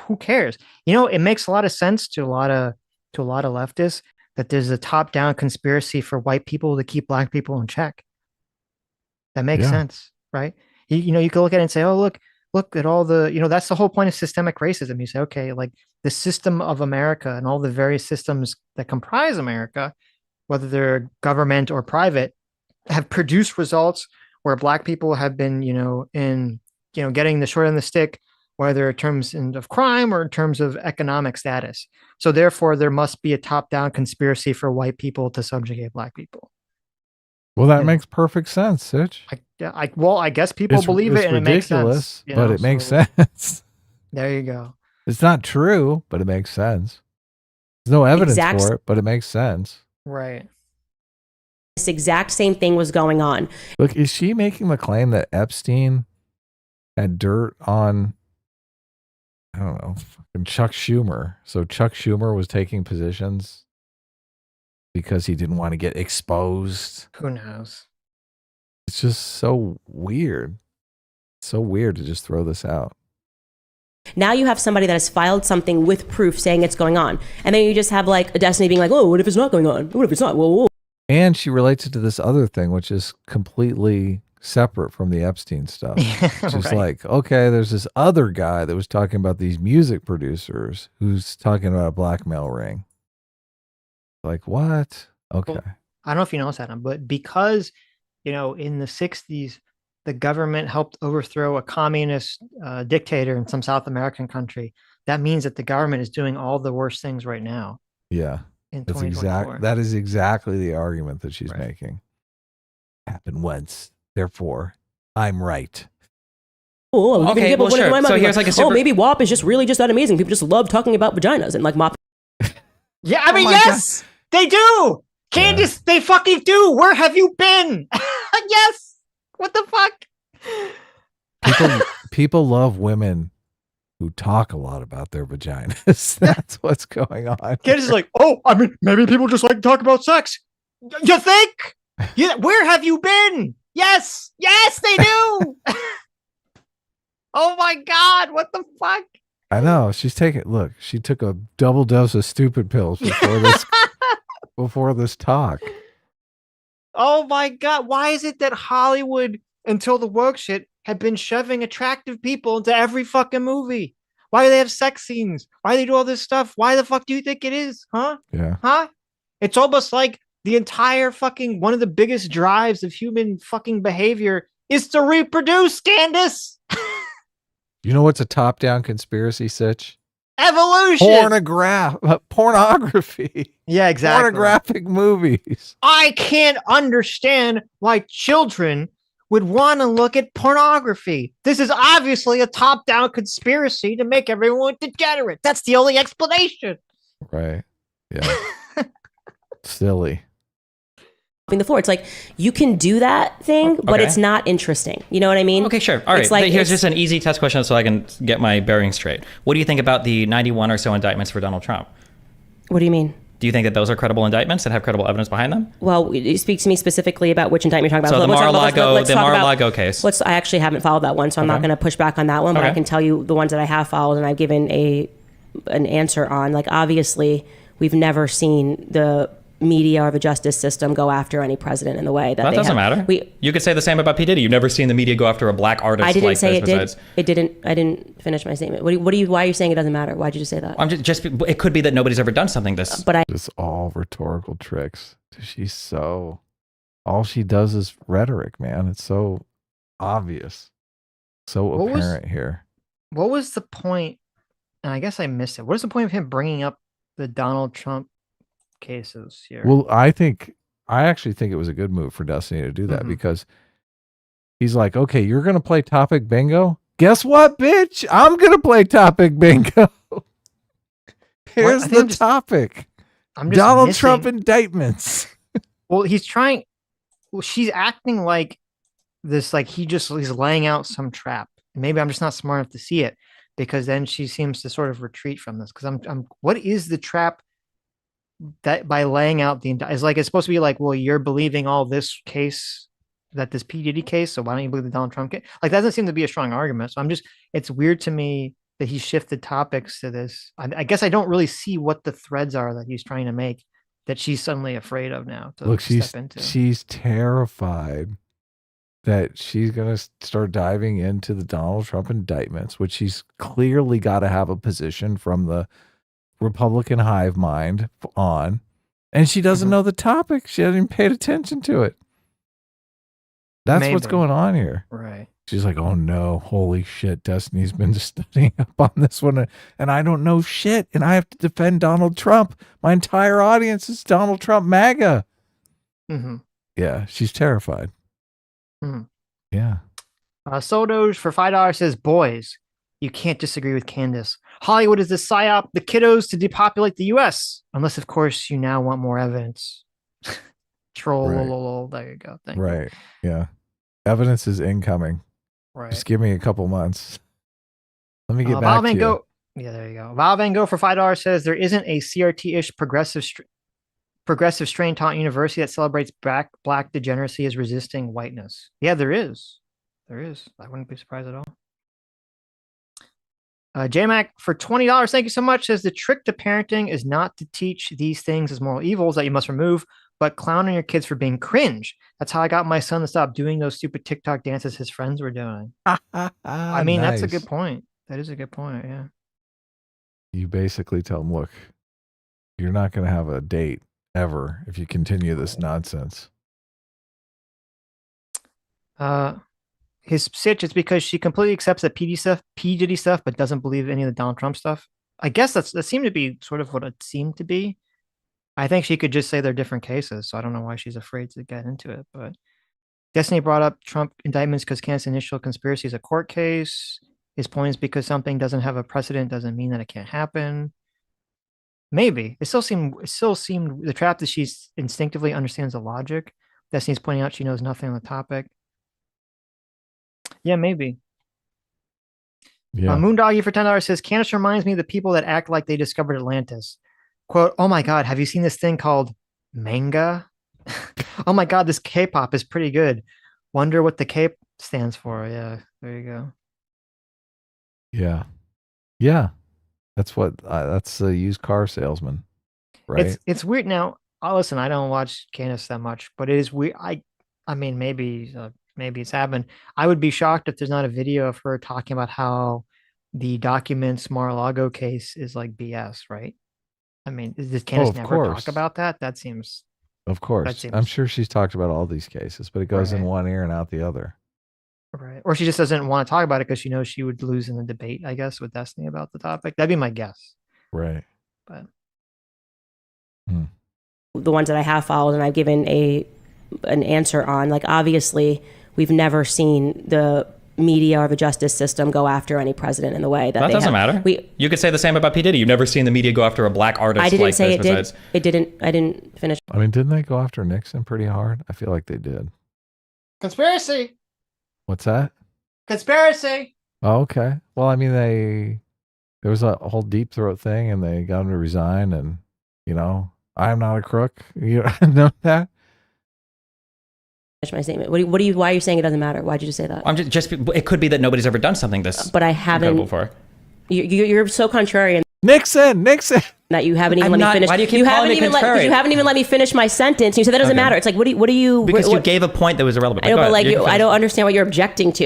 who cares? It makes a lot of sense to a lot of leftists that there's a top-down conspiracy for white people to keep black people in check. That makes sense, right? You can look at it and say, oh, look at all the, that's the whole point of systemic racism. You say, okay, like, the system of America and all the various systems that comprise America, whether they're government or private, have produced results where black people have been, getting the short end of the stick, whether in terms of crime or in terms of economic status. So therefore, there must be a top-down conspiracy for white people to subjugate black people. Well, that makes perfect sense, Sitch. I guess people believe it, and it makes sense. But it makes sense. There you go. It's not true, but it makes sense. There's no evidence for it, but it makes sense. Right. This exact same thing was going on. Look, is she making the claim that Epstein had dirt on, I don't know, fucking Chuck Schumer. So Chuck Schumer was taking positions because he didn't want to get exposed. Who knows? It's just so weird. So weird to just throw this out. Now you have somebody that has filed something with proof saying it's going on. And then you just have like a Destiny being like, oh, what if it's not going on? What if it's not? Whoa. And she relates it to this other thing, which is completely separate from the Epstein stuff. She's Right. like, okay, there's this other guy that was talking about these music producers who's talking about a blackmail ring. Like, what? Okay. Well, I don't know if you noticed that, but because, in the 60s, the government helped overthrow a communist dictator in some South American country, that means that the government is doing all the worst things right now. Yeah. In That's 2024. that is exactly the argument that she's making. Happened once, therefore, I'm right. Oh, Okay, well, sure. So here's like a super... maybe WAP is just really just that amazing. People just love talking about vaginas and like mop. Yeah, I mean, yes, they do. Candace, they fucking do. Where have you been? Yes. What the fuck? People love women who talk a lot about their vaginas. That's what's going on. Candace is like, oh, I mean, maybe people just like to talk about sex. You think? Yeah. Where have you been? Yes, they do. Oh my God, what the fuck? I know. She took a double dose of stupid pills before this talk. Oh my God. Why is it that Hollywood, until the woke shit, had been shoving attractive people into every fucking movie? Why do they have sex scenes? Why do they do all this stuff? Why the fuck do you think it is? Huh? Yeah. Huh? It's almost like the entire fucking, one of the biggest drives of human fucking behavior is to reproduce, Candace. You know what's a top-down conspiracy, Sitch? Evolution. Pornography. Yeah, exactly. Pornographic movies. I can't understand why children would want to look at pornography. This is obviously a top-down conspiracy to make everyone degenerate. That's the only explanation. Right. Yeah. Silly. The floor. It's like you can do that thing, but it's not interesting. You know what I mean? Okay, sure. All right. It's like, here's just an easy test question so I can get my bearings straight. What do you think about the 91 or so indictments for Donald Trump? What do you mean? Do you think that those are credible indictments that have credible evidence behind them? Well, speak to me specifically about which indictment you're talking about. So the Mar-a-Lago case. I actually haven't followed that one, so I'm not going to push back on that one, but I can tell you the ones that I have followed and I've given an answer on. Like, obviously, we've never seen the media or the justice system go after any president in the way that doesn't matter. You could say the same about P. Diddy. You've never seen the media go after a black artist. I didn't like say this it did. I didn't finish my statement. Why are you saying it doesn't matter? Why'd you just say that? I'm just it could be that nobody's ever done something this. But It's all rhetorical tricks. All she does is rhetoric, man. It's so obvious. So apparent here. What was the point? And I guess I missed it. What is the point of him bringing up the Donald Trump cases here? Well, I actually think it was a good move for Destiny to do that because he's like, okay, you're going to play topic bingo? Guess what, bitch? I'm going to play topic bingo. Here's the topic. Donald Trump indictments. Well, she's acting like this, like he's laying out some trap. Maybe I'm just not smart enough to see it, because then she seems to sort of retreat from this. Because what is the trap that by laying out it's like, it's supposed to be like, well, you're believing all this case, that this P. Diddy case, so why don't you believe the Donald Trump case? Like, that doesn't seem to be a strong argument. So it's weird to me that he shifted topics to this. I guess I don't really see what the threads are that he's trying to make that she's suddenly afraid of now to step into. She's terrified that she's going to start diving into the Donald Trump indictments, which she's clearly got to have a position from the Republican hive mind on, and she doesn't know the topic. She hasn't even paid attention to it. That's what's going on here. Right. She's like, oh no, holy shit, Destiny's been studying up on this one, and I don't know shit, and I have to defend Donald Trump. My entire audience is Donald Trump MAGA. Yeah, she's terrified. Yeah. Sodos for $5 says, boys, you can't disagree with Candace. Hollywood is the psyop, the kiddos to depopulate the U.S. Unless, of course, you now want more evidence. Troll, Right. lol, there you go. Thank you. Right. Yeah. Evidence is incoming. Right. Just give me a couple months. Let me get back to you. Yeah, there you go. Val Van Gogh for $5 says there isn't a CRT-ish progressive strain taught university that celebrates black degeneracy as resisting whiteness. Yeah, there is. There is. I wouldn't be surprised at all. JMac for $20. Thank you so much. Says the trick to parenting is not to teach these things as moral evils that you must remove, but clowning your kids for being cringe. That's how I got my son to stop doing those stupid TikTok dances his friends were doing. I mean, nice. That's a good point. That is a good point. Yeah. You basically tell him, look, you're not going to have a date ever if you continue this nonsense. His Sitch is because she completely accepts the P. Diddy stuff, but doesn't believe any of the Donald Trump stuff. I guess that seemed to be sort of what it seemed to be. I think she could just say they're different cases, so I don't know why she's afraid to get into it. But Destiny brought up Trump indictments because Candace's initial conspiracy is a court case. His point is because something doesn't have a precedent doesn't mean that it can't happen. Maybe. It still seemed the trap that she instinctively understands the logic. Destiny's pointing out she knows nothing on the topic. Yeah, maybe. Yeah. Moondoggy for $10 says Candace reminds me of the people that act like they discovered Atlantis. Quote, oh my God, have you seen this thing called manga? Oh my God, this K-pop is pretty good. Wonder what the K stands for. Yeah, there you go. Yeah. Yeah. That's that's a used car salesman, right? It's weird now. Listen, I don't watch Candace that much, but it is weird. I mean, maybe it's happened. I would be shocked if there's not a video of her talking about how the documents Mar-a-Lago case is like BS, right? I mean, does Candace never talk about that? That seems. Of course. I'm sure she's talked about all these cases, but it goes in one ear and out the other. Right. Or she just doesn't want to talk about it because she knows she would lose in the debate, I guess, with Destiny about the topic. That'd be my guess. Right. But the ones that I have followed and I've given an answer on, like, obviously we've never seen the media or the justice system go after any president in the way that doesn't matter. You could say the same about P. Diddy. You've never seen the media go after a black artist. I didn't like say this it did. I didn't finish. I mean, didn't they go after Nixon pretty hard? I feel like they did. Conspiracy. What's that? Conspiracy. Oh, okay. Well, I mean, there was a whole deep throat thing, and they got him to resign. And I'm not a crook. You know that. Finish my statement. Why are you saying it doesn't matter? Why'd you just say that? I'm just. It could be that nobody's ever done something this. But I haven't. Before. You're so contrarian. Nixon. That you haven't even let me finish. Why do you keep calling me contrarian? You haven't even let me finish my sentence. You said that doesn't matter. It's like, what do you? Because you gave a point that was irrelevant. I know, but I don't understand what you're objecting to.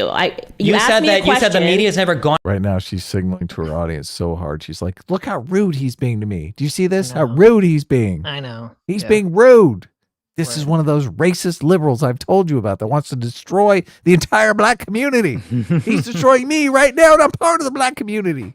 You said that you said the media's never gone. Right now, she's signaling to her audience so hard. She's like, "Look how rude he's being to me. Do you see this? How rude he's being? I know. He's being rude. This is one of those racist liberals I've told you about that wants to destroy the entire black community. He's destroying me right now, and I'm part of the black community."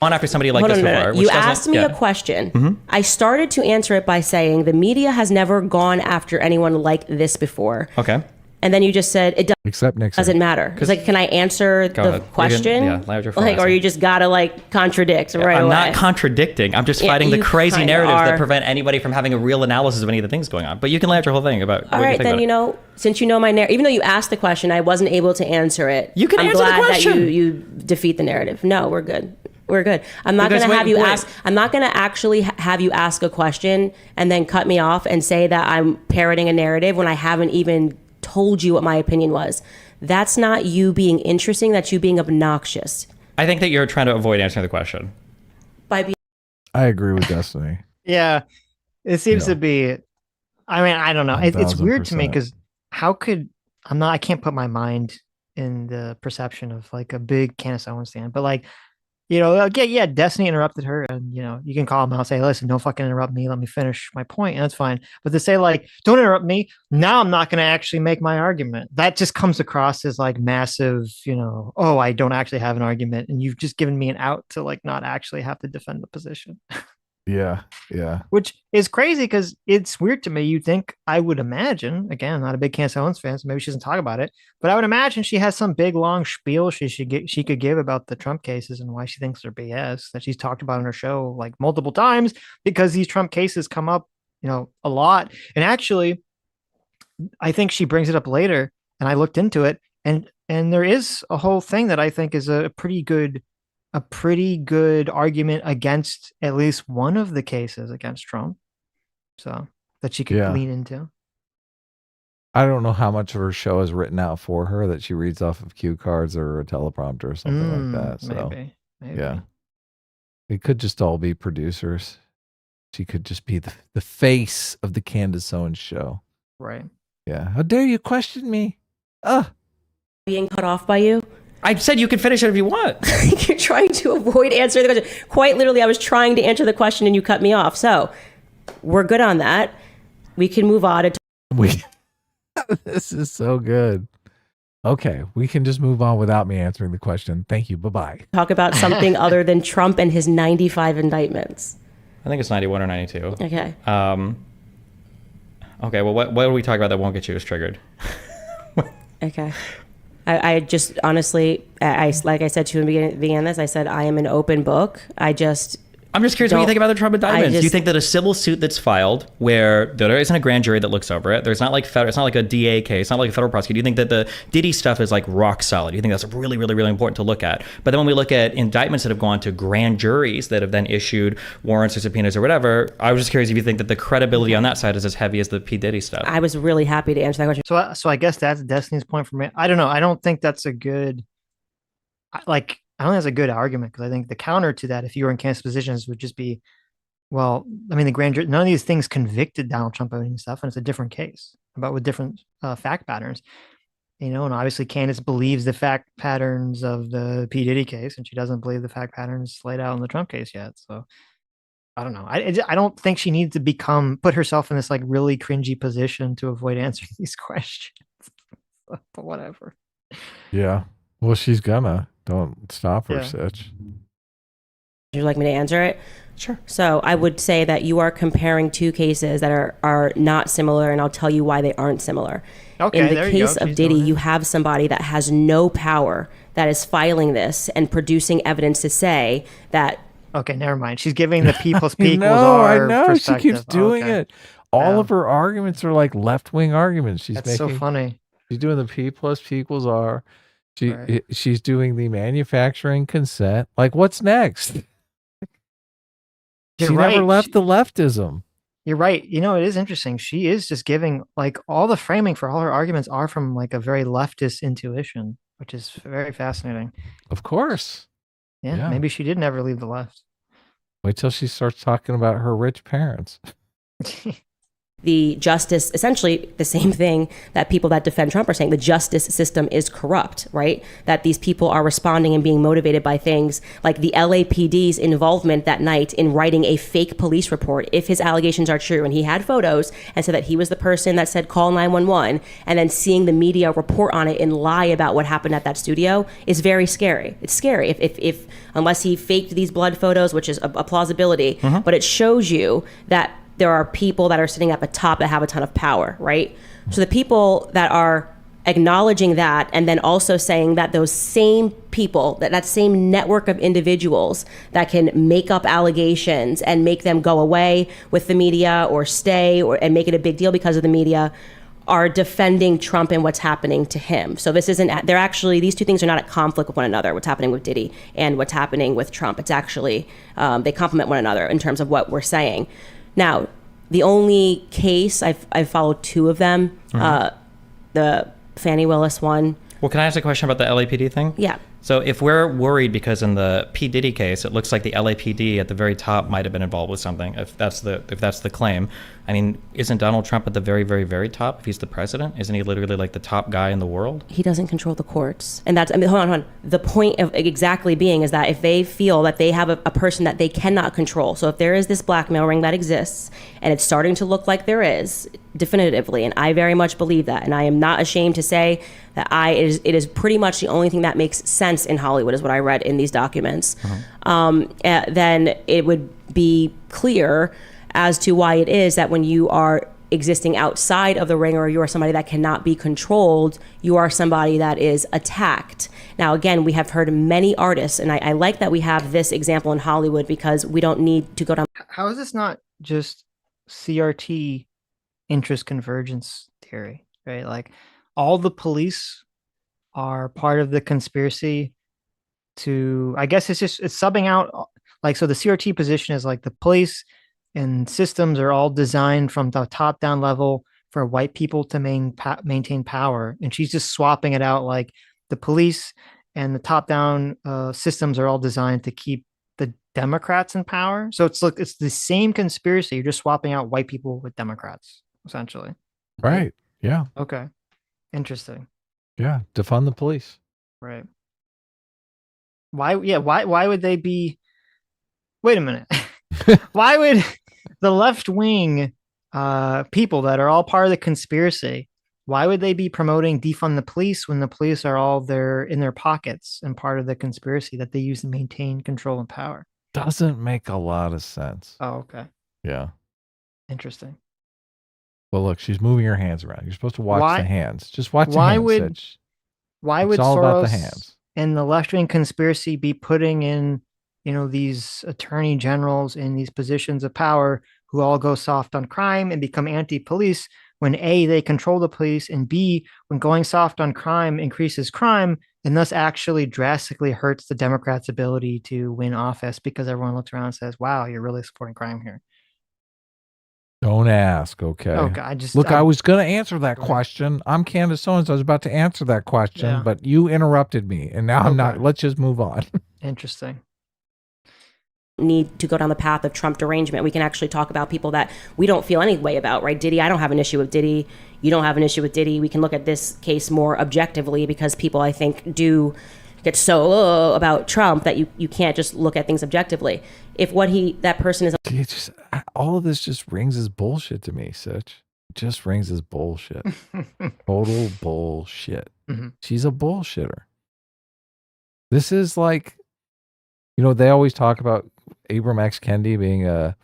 On after somebody like this before. You asked me a question. Mm-hmm. I started to answer it by saying the media has never gone after anyone like this before. Okay. And then you just said it except Nixon. Doesn't matter. It's like, can I answer the question? Or you just gotta contradict right away. I'm not contradicting. I'm just fighting the crazy narratives that prevent anybody from having a real analysis of any of the things going on. But you can lay out your whole thing about. All right, then since you know my narrative, even though you asked the question, I wasn't able to answer it. You can answer the question. I'm glad that you defeat the narrative. No, we're good. We're good. I'm not going to have you ask. I'm not going to actually have you ask a question and then cut me off and say that I'm parroting a narrative when I haven't even told you what my opinion was. That's not you being interesting. That's you being obnoxious. I think that you're trying to avoid answering the question. I agree with Destiny. Yeah, it seems to be. I mean, I don't know. It's weird to me because I can't put my mind in the perception of like a big Candace Owens fan, but Destiny interrupted her, and you can call him out and say, "Listen, don't fucking interrupt me. Let me finish my point," and that's fine. But to say "Don't interrupt me," now I'm not going to actually make my argument. That just comes across as like massive, "Oh, I don't actually have an argument," and you've just given me an out to not actually have to defend the position. Yeah. Which is crazy because it's weird to me. You'd think, I would imagine, again, not a big Candace Owens fan, so maybe she doesn't talk about it, but I would imagine she has some big long spiel she could give about the Trump cases and why she thinks they're BS that she's talked about on her show multiple times because these Trump cases come up, a lot. And actually, I think she brings it up later, and I looked into it, and And there is a whole thing that I think is a pretty good argument against at least one of the cases against Trump. So that she could lean into. I don't know how much of her show is written out for her that she reads off of cue cards or a teleprompter or something like that. So Maybe. Yeah. It could just all be producers. She could just be the face of the Candace Owens show. Right. Yeah. How dare you question me? Being cut off by you? I said you can finish it if you want. You're trying to avoid answering the question. Quite literally, I was trying to answer the question and you cut me off. So we're good on that. We can move on. This is so good. Okay, we can just move on without me answering the question. Thank you. Bye-bye. Talk about something other than Trump and his 95 indictments. I think it's 91 or 92. Okay. Okay, well, what are we talking about that won't get you as triggered? Okay. I just honestly, like I said to you in the beginning of this, I said I am an open book. I'm just curious what you think about the Trump indictments. Do you think that a civil suit that's filed where there isn't a grand jury that looks over it, it's not like a DA case, not like a federal prosecutor, do you think that the Diddy stuff is like rock solid? Do you think that's really, really, really important to look at? But then when we look at indictments that have gone to grand juries that have then issued warrants or subpoenas or whatever, I was just curious if you think that the credibility on that side is as heavy as the P. Diddy stuff. I was really happy to answer that question. So I guess that's Destiny's point for me. I don't know. I don't think that's a good, I don't think that's a good argument, because I think the counter to that, if you were in Candace's positions, would just be, well, I mean, the grand jury, none of these things convicted Donald Trump of any stuff, and it's a different case about with different fact patterns, and obviously Candace believes the fact patterns of the P. Diddy case, and she doesn't believe the fact patterns laid out in the Trump case yet. So I don't know. I don't think she needs to put herself in this like really cringy position to avoid answering these questions. But whatever. Yeah. Well, she's gonna. Don't stop her, Sitch. Would you like me to answer it? Sure. So I would say that you are comparing two cases that are not similar, and I'll tell you why they aren't similar. Okay, in the case of Diddy, you have somebody that has no power that is filing this and producing evidence to say that. Okay, never mind. She's giving the P plus P equals R. I know. She perspective. keeps doing it. All of her arguments are like left-wing arguments. That's so funny. She's doing the P plus P equals R. She's doing the manufacturing consent. Like, what's next? She never left the leftism. You're right. It is interesting. She is just giving, like, all the framing for all her arguments are from like a very leftist intuition, which is very fascinating. Of course. Yeah. Maybe she did never leave the left. Wait till she starts talking about her rich parents. The justice, essentially the same thing that people that defend Trump are saying, the justice system is corrupt, right? That these people are responding and being motivated by things like the LAPD's involvement that night in writing a fake police report, if his allegations are true. And he had photos and said that he was the person that said call 911, and then seeing the media report on it and lie about what happened at that studio is very scary. It's scary if unless he faked these blood photos, which is a plausibility, but it shows you that there are people that are sitting at the top that have a ton of power, right? So the people that are acknowledging that, and then also saying that those same people, that same network of individuals that can make up allegations and make them go away with the media or stay and make it a big deal because of the media, are defending Trump and what's happening to him. So these two things are not at conflict with one another, what's happening with Diddy and what's happening with Trump. It's actually, they complement one another in terms of what we're saying. Now, the only case, I've followed two of them, the Fannie Willis one. Well, can I ask a question about the LAPD thing? Yeah. So if we're worried because in the P. Diddy case, it looks like the LAPD at the very top might have been involved with something, if that's the claim. I mean, isn't Donald Trump at the very, very, very top if he's the president? Isn't he literally like the top guy in the world? He doesn't control the courts. And that's, hold on. The point of exactly being is that if they feel that they have a person that they cannot control, so if there is this blackmail ring that exists, and it's starting to look like there is, definitively, and I very much believe that, and I am not ashamed to say that it is pretty much the only thing that makes sense in Hollywood is what I read in these documents, then it would be clear as to why it is that when you are existing outside of the ring, or you are somebody that cannot be controlled, you are somebody that is attacked. Now, again, we have heard many artists, and I like that we have this example in Hollywood because we don't need to go down. How is this not just CRT interest convergence theory, right? Like all the police are part of the conspiracy to, I guess it's subbing out, like, so the CRT position is like the police and systems are all designed from the top down level for white people to maintain power. And she's just swapping it out, like the police and the top down systems are all designed to keep the Democrats in power. So it's like, it's the same conspiracy. You're just swapping out white people with Democrats, essentially. Right. Yeah. Okay. Interesting. Yeah. Defund the police. Right. Why would they be, wait a minute. Why would the left wing people that are all part of the conspiracy, why would they be promoting defund the police when the police are all there in their pockets and part of the conspiracy that they use to maintain control and power? Doesn't make a lot of sense. Oh, okay. Yeah. Interesting. Well, look, she's moving her hands around. You're supposed to watch the hands. Just watch the hands. Why would it's all Soros about the hands and the left-wing conspiracy be putting in, these attorney generals in these positions of power who all go soft on crime and become anti-police when A, they control the police, and B, when going soft on crime increases crime and thus actually drastically hurts the Democrats' ability to win office because everyone looks around and says, wow, you're really supporting crime here. Don't ask, okay? Okay, I was going to answer that question. I'm Candace Owens. I was about to answer that question, but you interrupted me, and now I'm not. Let's just move on. Interesting. Need to go down the path of Trump derangement. We can actually talk about people that we don't feel any way about, right? Diddy, I don't have an issue with Diddy. You don't have an issue with Diddy. We can look at this case more objectively because people, I think, do get so about Trump that you can't just look at things objectively. If that person is... all of this just rings as bullshit to me, Sitch. It just rings as bullshit. Total bullshit. Mm-hmm. She's a bullshitter. This is like, they always talk about Ibram X. Kendi being a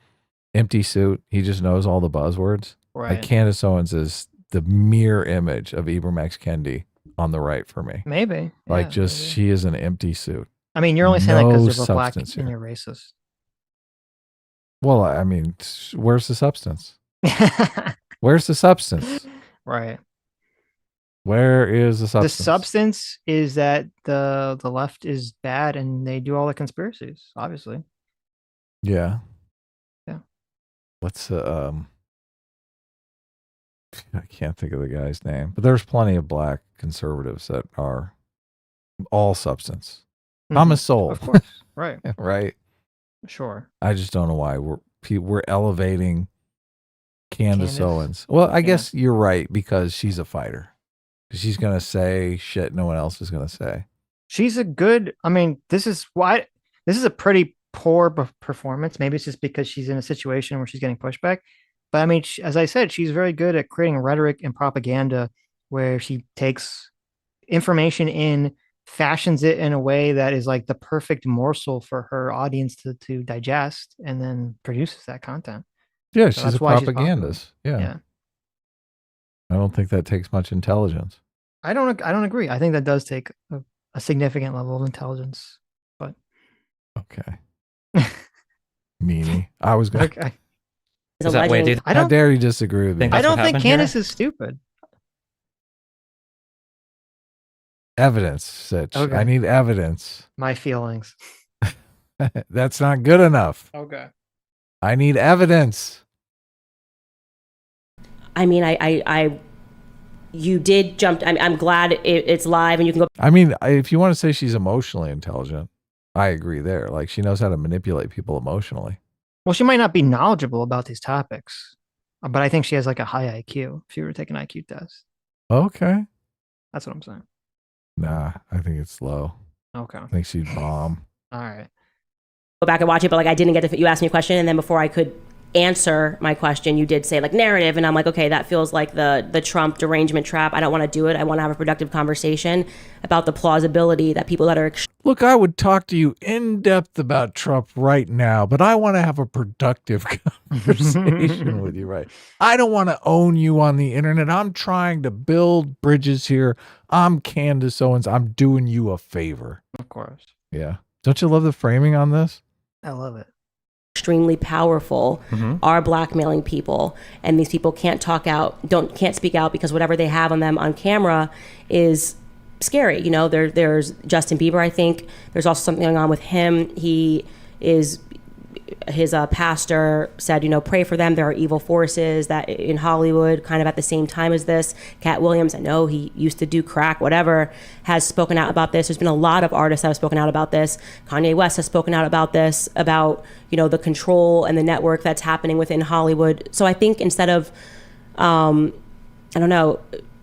empty suit. He just knows all the buzzwords. Right. Like Candace Owens is the mirror image of Ibram X. Kendi on the right for me. Maybe. Like she is an empty suit. I mean, you're only saying that because you're black and you're racist. Well, I mean, where's the substance? Where's the substance? Right. Where is the substance? The substance is that the left is bad and they do all the conspiracies, obviously. Yeah. Yeah. What's I can't think of the guy's name, but there's plenty of black conservatives that are all substance. Mm-hmm. Thomas Sowell. Of course. Right. Right. Sure. I just don't know why we're elevating Candace Owens. Well, I guess you're right because she's a fighter. She's going to say shit no one else is going to say. She's a good, this is a pretty poor performance. Maybe it's just because she's in a situation where she's getting pushback. But as I said, she's very good at creating rhetoric and propaganda where she takes information in, fashions it in a way that is like the perfect morsel for her audience to digest, and then produces that content. Yeah, so she's a propagandist. Yeah. I don't think that takes much intelligence. I don't agree. I think that does take a significant level of intelligence. But okay. Meanie. I was going. Okay. Is that way? How dare you disagree with me? I don't think Candace is stupid. Evidence, Sitch. Okay. I need evidence. My feelings. That's not good enough. Okay. I need evidence. You did jump. I'm glad it's live and you can go. If you want to say she's emotionally intelligent, I agree there. Like she knows how to manipulate people emotionally. Well, she might not be knowledgeable about these topics, but I think she has like a high IQ if you were to take an IQ test. Okay. That's what I'm saying. Nah, I think it's low. Okay. I think she'd bomb. All right. Go back and watch it, but I didn't get to. You asked me a question, and then before I could answer my question, you did say narrative, and I'm like, okay, that feels like the Trump derangement trap. I don't want to do it. I want to have a productive conversation about the plausibility that people that are... Look, I would talk to you in depth about Trump right now, but I want to have a productive conversation with you, right? I don't want to own you on the internet. I'm trying to build bridges here. I'm Candace Owens. I'm doing you a favor. Of course. Yeah. Don't you love the framing on this? I love it. Extremely powerful are blackmailing people, and these people can't speak out because whatever they have on them on camera is scary. You know, there's Justin Bieber, I think. There's also something going on with him. His pastor said, you know, pray for them. There are evil forces that in Hollywood, kind of at the same time as this. Cat Williams, I know he used to do crack, whatever, has spoken out about this. There's been a lot of artists that have spoken out about this. Kanye West has spoken out about this, about, you know, the control and the network that's happening within Hollywood. So I think instead of, I don't know,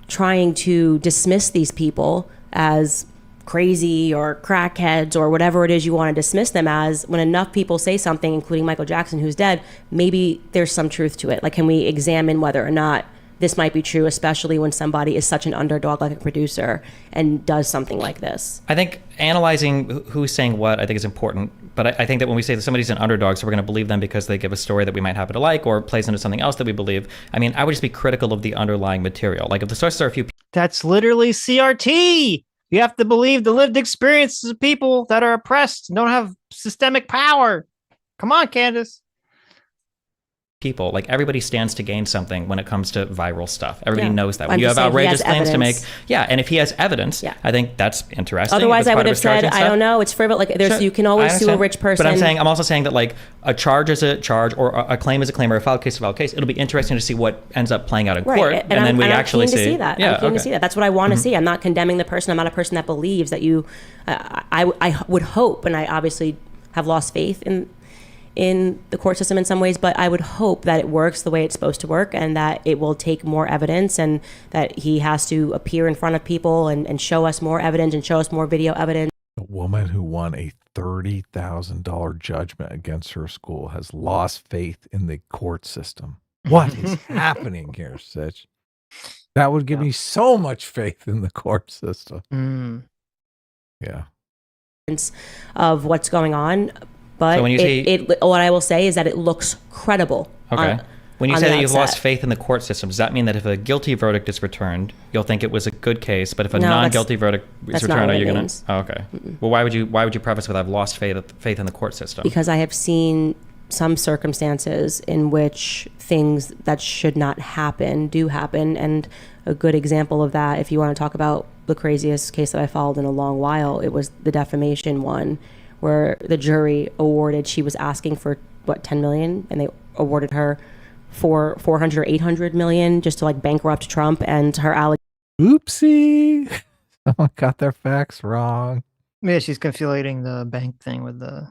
trying to dismiss these people as crazy or crackheads or whatever it is you want to dismiss them as, when enough people say something, including Michael Jackson, who's dead, maybe there's some truth to it. Like, can we examine whether or not this might be true, especially when somebody is such an underdog like a producer and does something like this? I think analyzing who's saying what, I think is important. But I think that when we say that somebody's an underdog, so we're going to believe them because they give a story that we might happen to like or plays into something else that we believe. I mean, I would just be critical of the underlying material. Like, if the sources are a few... That's literally CRT. You have to believe the lived experiences of people that are oppressed and don't have systemic power. Come on, Candace. People, like, everybody stands to gain something when it comes to viral stuff. Everybody knows that. When you have outrageous claims to make, and if he has evidence, I think that's interesting. Otherwise, I would have said, I don't know, it's frivolous. Like, there's, you can always sue a rich person. But I'm also saying that, like, a charge is a charge, or a claim is a claim, or a filed case is a filed case. It'll be interesting to see what ends up playing out in court, and then we actually see that. I'm keen to see that. That's what I want to see. I'm not condemning the person. I'm not a person that believes that you. I would hope, and I obviously have lost faith in the court system in some ways, but I would hope that it works the way it's supposed to work, and that it will take more evidence, and that he has to appear in front of people and show us more evidence and show us more video evidence. A woman who won a $30,000 judgment against her school has lost faith in the court system. What is happening here, Sitch? That would give me so much faith in the court system. Yeah. Of what's going on. But so when you say, what I will say is that it looks credible. Okay. When you say that you've lost faith in the court system, does that mean that if a guilty verdict is returned, you'll think it was a good case, but if a non-guilty verdict is returned, are you going to? Oh, okay. Well, why would you preface with, I've lost faith in the court system? Because I have seen some circumstances in which things that should not happen do happen, and a good example of that, if you want to talk about the craziest case that I followed in a long while, it was the defamation one, where the jury awarded, she was asking for what, 10 million, and they awarded her for 400 or 800 million just to, like, bankrupt Trump and her Oopsie. Someone got their facts wrong. Yeah, she's conflating the bank thing with the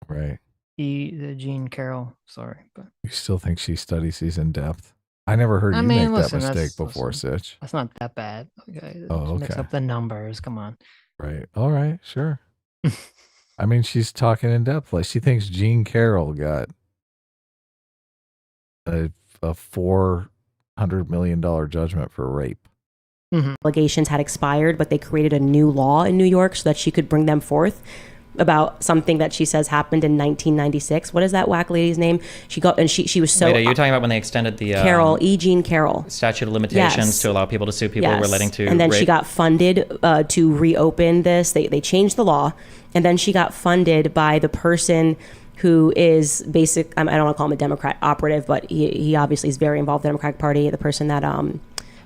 the Jean Carroll. Sorry, but you still think she studies these in depth? I never heard you make that mistake before, Sitch. That's not that bad. Okay. Okay. Mix up the numbers. Come on. Right. All right. Sure. I mean, she's talking in depth. Like, she thinks Jean Carroll got a $400 million judgment for rape. Allegations had expired, but they created a new law in New York so that she could bring them forth about something that she says happened in 1996. What is that whack lady's name? She was so... Wait, are you talking about when they extended the... Jean Carroll. Statute of limitations to allow people to sue people relating to And then rape. she got funded to reopen this. They changed the law, and then she got funded by the person who is basic... I don't want to call him a Democrat operative, but he obviously is very involved in the Democratic Party. The person that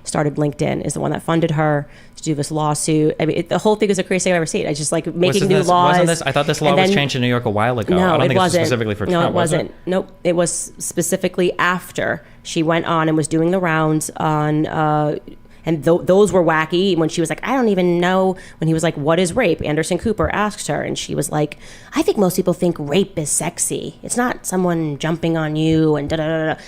started LinkedIn is the one that funded her to do this lawsuit. I mean, the whole thing is the craziest thing I've ever seen. It's just like making new laws. I thought this law was changed in New York a while ago. No, I don't think it wasn't. It was specifically for Trump. No, it wasn't. Nope. It was specifically after she went on and was doing the rounds on, and those were wacky. When she was like, I don't even know. When he was like, what is rape? Anderson Cooper asked her, and she was like, I think most people think rape is sexy. It's not someone jumping on you and da da da da.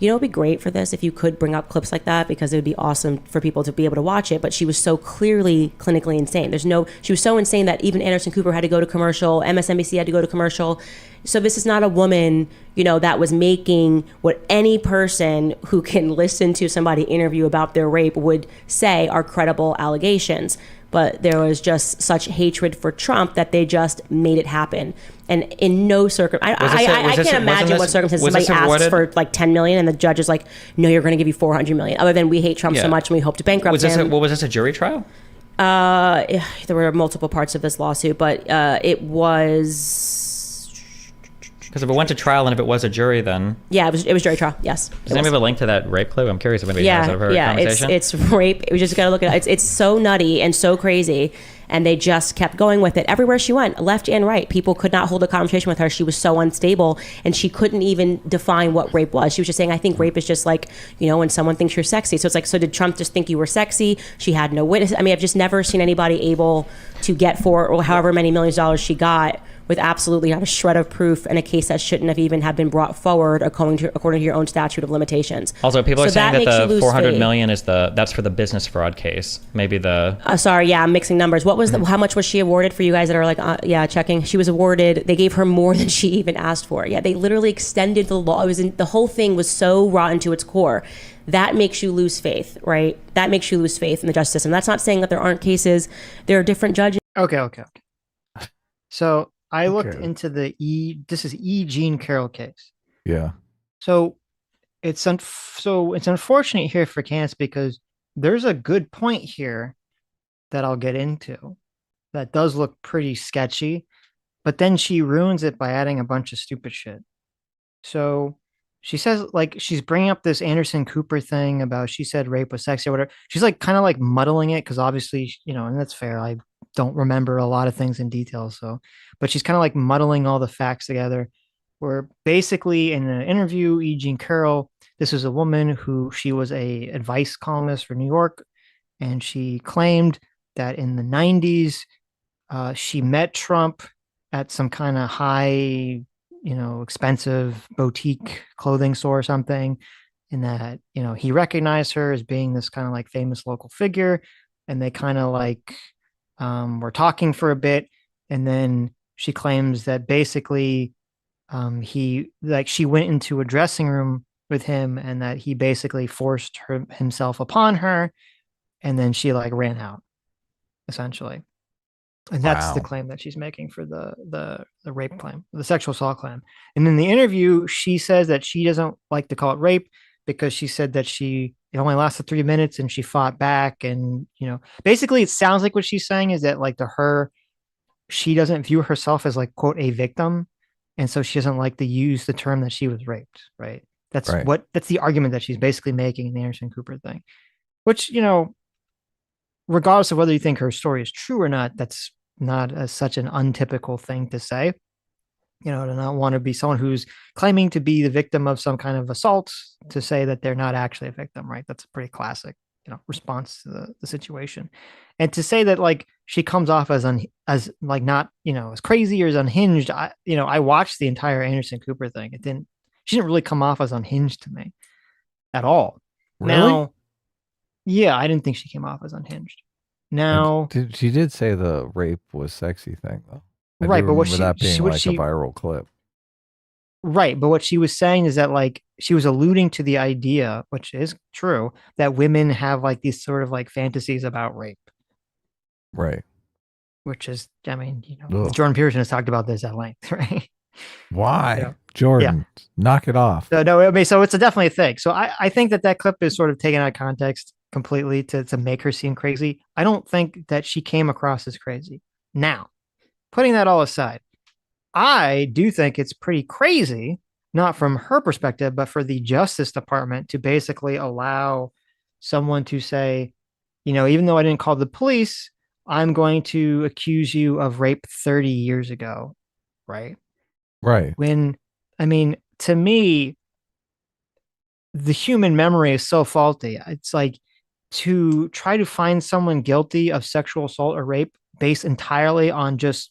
You know, it'd be great for this if you could bring up clips like that, because it would be awesome for people to be able to watch it. But she was so clearly clinically insane. She was so insane that even Anderson Cooper had to go to commercial, MSNBC had to go to commercial. So this is not a woman, that was making what any person who can listen to somebody interview about their rape would say are credible allegations. But there was just such hatred for Trump that they just made it happen. And in no circumstance, I can't imagine what circumstances somebody asks for like 10 million and the judge is like, no, you're going to give you 400 million. Other than we hate Trump so much and we hope to bankrupt him. Was this a jury trial? There were multiple parts of this lawsuit, but it was... Because if it went to trial and if it was a jury, then yeah, it was jury trial. Yes. Does anybody have a link to that rape clip? I'm curious if anybody has of her conversation. It's rape. We just got to look at it. It's so nutty and so crazy, and they just kept going with it everywhere she went, left and right. People could not hold a conversation with her. She was so unstable, and she couldn't even define what rape was. She was just saying, "I think rape is just like, you know, when someone thinks you're sexy." So it's like, so did Trump just think you were sexy? She had no witness. I mean, I've just never seen anybody able to get for or however many millions of dollars she got with absolutely not a shred of proof in a case that shouldn't have even have been brought forward according to your own statute of limitations. Also, people are saying that the 400 million is that's for the business fraud case. Maybe the sorry, yeah, I'm mixing numbers. What was how much was she awarded for you guys that are like checking? She was awarded. They gave her more than she even asked for. Yeah, they literally extended the law. The whole thing was so rotten to its core. That makes you lose faith, right? That makes you lose faith in the justice system. That's not saying that there aren't cases. There are different judges. Okay. So I looked into this is Jean Carroll case. Yeah. So it's unfortunate here for Candace because there's a good point here that I'll get into that does look pretty sketchy, but then she ruins it by adding a bunch of stupid shit. So she says, like, she's bringing up this Anderson Cooper thing about she said rape was sexy or whatever. She's like kind of like muddling it because obviously, you know, and that's fair. I don't remember a lot of things in detail. So, but she's kind of like muddling all the facts together. Where basically in an interview, E. Jean Carroll, this is a woman who she was a advice columnist for New York, and she claimed that in the 90s, she met Trump at some kind of high, you know, expensive boutique clothing store or something, and that, you know, he recognized her as being this kind of like famous local figure, and they kind of like were talking for a bit, and then she claims that basically she went into a dressing room with him and that he basically forced himself upon her, and then she like ran out essentially. And that's the claim that she's making for the rape claim, the sexual assault claim. And in the interview, she says that she doesn't like to call it rape because she said that it only lasted 3 minutes and she fought back. And, you know, basically it sounds like what she's saying is that like to her, she doesn't view herself as like, quote, a victim. And so she doesn't like to use the term that she was raped. Right. That's the argument that she's basically making in the Anderson Cooper thing, which, you know, regardless of whether you think her story is true or not, that's not such an untypical thing to say. You know, to not want to be someone who's claiming to be the victim of some kind of assault to say that they're not actually a victim, right? That's a pretty classic, you know, response to the situation. And to say that like she comes off as like not, you know, as crazy or as unhinged. I watched the entire Anderson Cooper thing. She didn't really come off as unhinged to me at all. Really? Now, yeah, I didn't think she came off as unhinged. Now, she did say the rape was sexy thing though. Right, but what that being a viral clip. Right, but what she was saying is that like she was alluding to the idea, which is true, that women have like these sort of like fantasies about rape. Right. Which is, I mean, you know, Jordan Peterson has talked about this at length, right? Why? You know? Jordan, knock it off. No, I mean, so it's definitely a thing. So I think that clip is sort of taken out of context completely to make her seem crazy. I don't think that she came across as crazy. Now, putting that all aside, I do think it's pretty crazy, not from her perspective, but for the Justice Department to basically allow someone to say, you know, even though I didn't call the police, I'm going to accuse you of rape 30 years ago. Right. Right. When, I mean, to me, the human memory is so faulty. It's like to try to find someone guilty of sexual assault or rape based entirely on just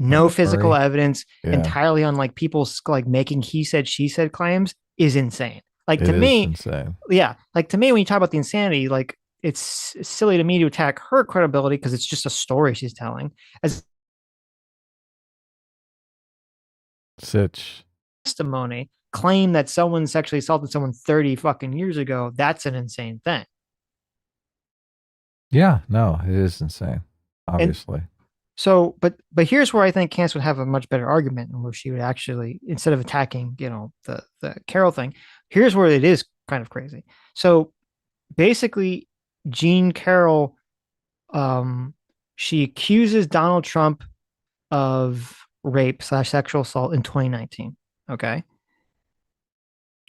no physical evidence, entirely on like people's like making he said, she said claims is insane. Like to me, insane. Yeah. Like to me, when you talk about the insanity, like it's silly to me to attack her credibility because it's just a story she's telling. As Sitch testimony, claim that someone sexually assaulted someone 30 fucking years ago, that's an insane thing. Yeah, no, it is insane, obviously. So, but here's where I think Candace would have a much better argument, where she would actually, instead of attacking, you know, the Carol thing, here's where it is kind of crazy. So basically, Jean Carroll, she accuses Donald Trump of rape / sexual assault in 2019. Okay.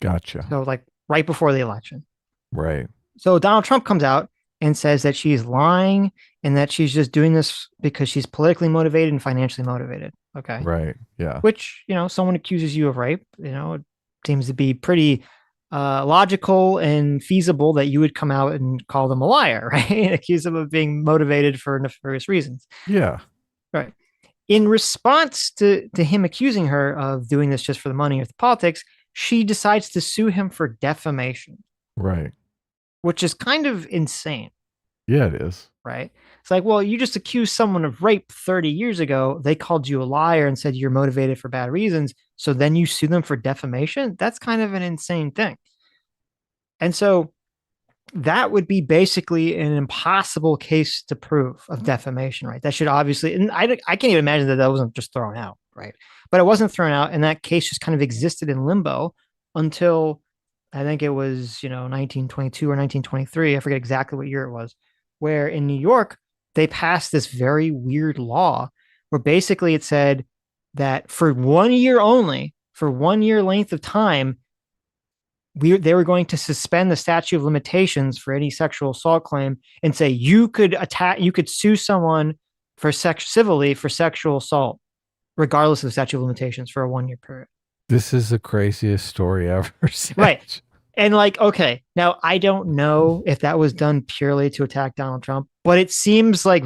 Gotcha. So like right before the election. Right. So Donald Trump comes out and says that she's lying and that she's just doing this because she's politically motivated and financially motivated. Okay. Right. Yeah. Which, someone accuses you of rape, it seems to be pretty logical and feasible that you would come out and call them a liar, right? And accuse them of being motivated for nefarious reasons. Yeah. Right. In response to him accusing her of doing this just for the money or the politics, she decides to sue him for defamation. Right. Which is kind of insane. Yeah, it is. Right. It's like, well, you just accused someone of rape 30 years ago. They called you a liar and said you're motivated for bad reasons. So then you sue them for defamation. That's kind of an insane thing. And so that would be basically an impossible case to prove of defamation, right? That should obviously, and I can't even imagine that wasn't just thrown out, right? But it wasn't thrown out, and that case just kind of existed in limbo until I think it was, 1922 or 1923. I forget exactly what year it was, where in New York, they passed this very weird law where basically it said that for 1 year only, for 1 year length of time, they were going to suspend the statute of limitations for any sexual assault claim and say you could sue someone for civilly for sexual assault, regardless of the statute of limitations for a 1 year period. This is the craziest story ever. Right. And okay, now I don't know if that was done purely to attack Donald Trump, but it seems like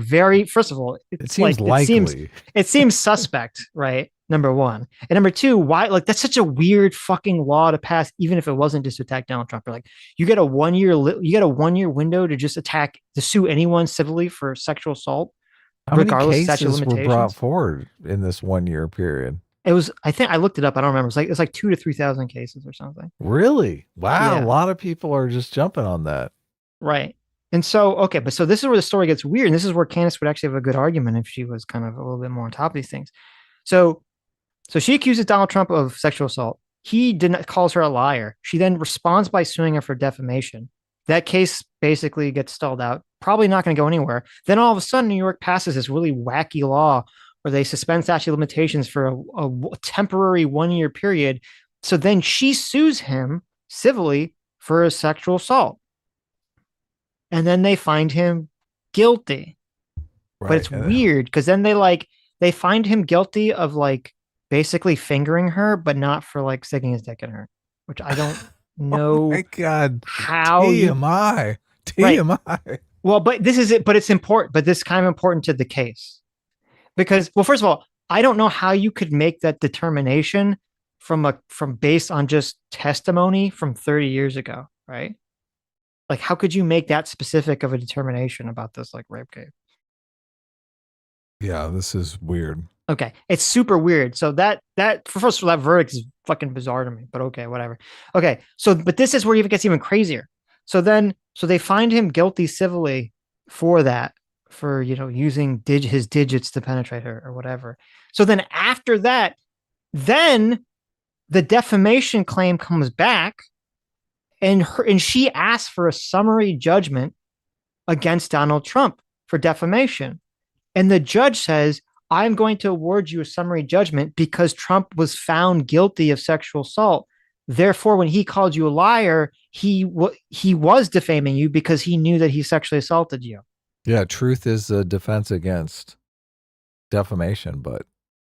first of all, it seems likely. It seems suspect, right? Number one. And number two, why, that's such a weird fucking law to pass, even if it wasn't just to attack Donald Trump. Like, you get a 1 year window to just to sue anyone civilly for sexual assault, How regardless many of statute of cases were limitations. brought forward in this 1 year period? It was, I think I looked it up. I don't remember. It's like 2,000 to 3,000 cases or something. Really? Wow. Yeah. A lot of people are just jumping on that. Right. And so, okay, but so this is where the story gets weird. And this is where Candace would actually have a good argument if she was kind of a little bit more on top of these things. So she accuses Donald Trump of sexual assault. He calls her a liar. She then responds by suing her for defamation. That case basically gets stalled out. Probably not going to go anywhere. Then all of a sudden, New York passes this really wacky law where they suspend statute of limitations for a temporary 1 year period. So then she sues him civilly for a sexual assault. And then they find him guilty. Right. But it's weird because then they find him guilty of basically fingering her, but not for sticking his dick in her, which I don't know. Oh my God. How TMI. TMI. Right. Well, but this is it. But it's important. But this is kind of important to the case. Because, well, first of all, I don't know how you could make that determination from based on just testimony from 30 years ago, right? How could you make that specific of a determination about this rape case? Yeah, this is weird. Okay, it's super weird. So that first of all, that verdict is fucking bizarre to me. But okay, whatever. Okay, so but this is where it gets even crazier. So they find him guilty civilly for that. For using his digits to penetrate her or whatever. So then after that, then the defamation claim comes back, and she asks for a summary judgment against Donald Trump for defamation, and the judge says, "I'm going to award you a summary judgment because Trump was found guilty of sexual assault. Therefore, when he called you a liar, he was defaming you because he knew that he sexually assaulted you." Yeah, truth is a defense against defamation, but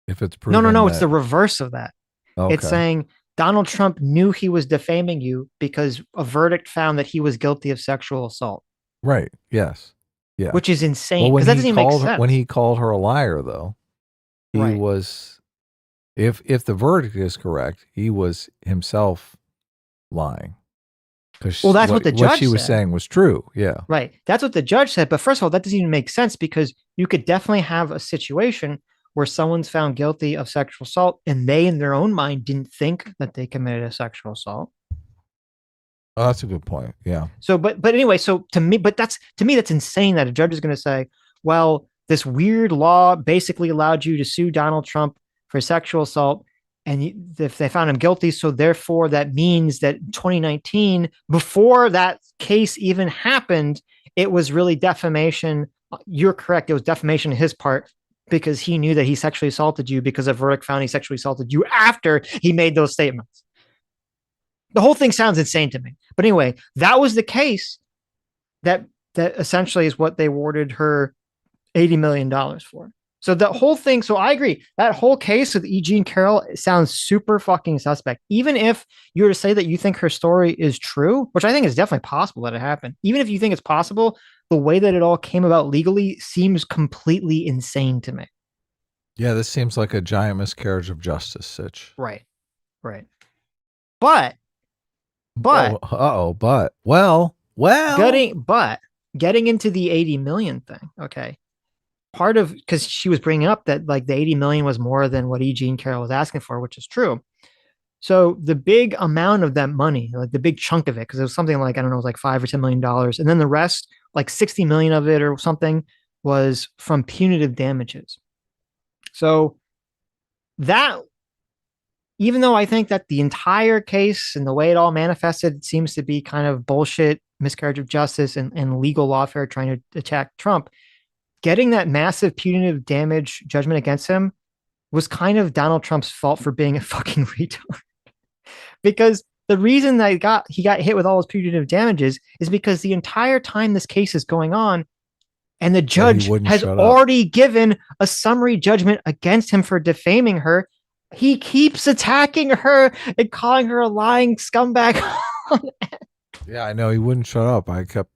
if it's proven no, it's the reverse of that. Okay. It's saying Donald Trump knew he was defaming you because a verdict found that he was guilty of sexual assault. Right. Yes. Yeah. Which is insane because that doesn't even make sense. When he called her a liar, though, he right. was, if the verdict is correct, he was himself lying. Well, that's what the judge what she was said. saying was true. Yeah. Right. That's what the judge said. But first of all, that doesn't even make sense because you could definitely have a situation where someone's found guilty of sexual assault and they in their own mind didn't think that they committed a sexual assault. Oh, that's a good point. Yeah. So, but anyway, so to me, that's insane that a judge is going to say, well, this weird law basically allowed you to sue Donald Trump for sexual assault. And if they found him guilty, so therefore that means that 2019, before that case even happened, it was really defamation. You're correct. It was defamation on his part because he knew that he sexually assaulted you because a verdict found he sexually assaulted you after he made those statements. The whole thing sounds insane to me. But anyway, that was the case that essentially is what they awarded her $80 million for. So the whole thing, so I agree, that whole case with E. Jean Carroll sounds super fucking suspect. Even if you were to say that you think her story is true, which I think is definitely possible that it happened, even if you think it's possible, the way that it all came about legally seems completely insane to me. Yeah, this seems like a giant miscarriage of justice, Sitch. Right. But getting into the 80 million thing, okay. Part of, because she was bringing up that like the 80 million was more than what E. Jean Carroll was asking for, which is true. So the big amount of that money, like the big chunk of it, because it was something like, I don't know, it was like $5 or $10 million. And then the rest, like 60 million of it or something, was from punitive damages. So that, even though I think that the entire case and the way it all manifested seems to be kind of bullshit, miscarriage of justice and legal lawfare trying to attack Trump, getting that massive punitive damage judgment against him was kind of Donald Trump's fault for being a fucking retard. Because the reason that he got hit with all those punitive damages is because the entire time this case is going on, and the judge has already given a summary judgment against him for defaming her, he keeps attacking her and calling her a lying scumbag. Yeah, I know. He wouldn't shut up.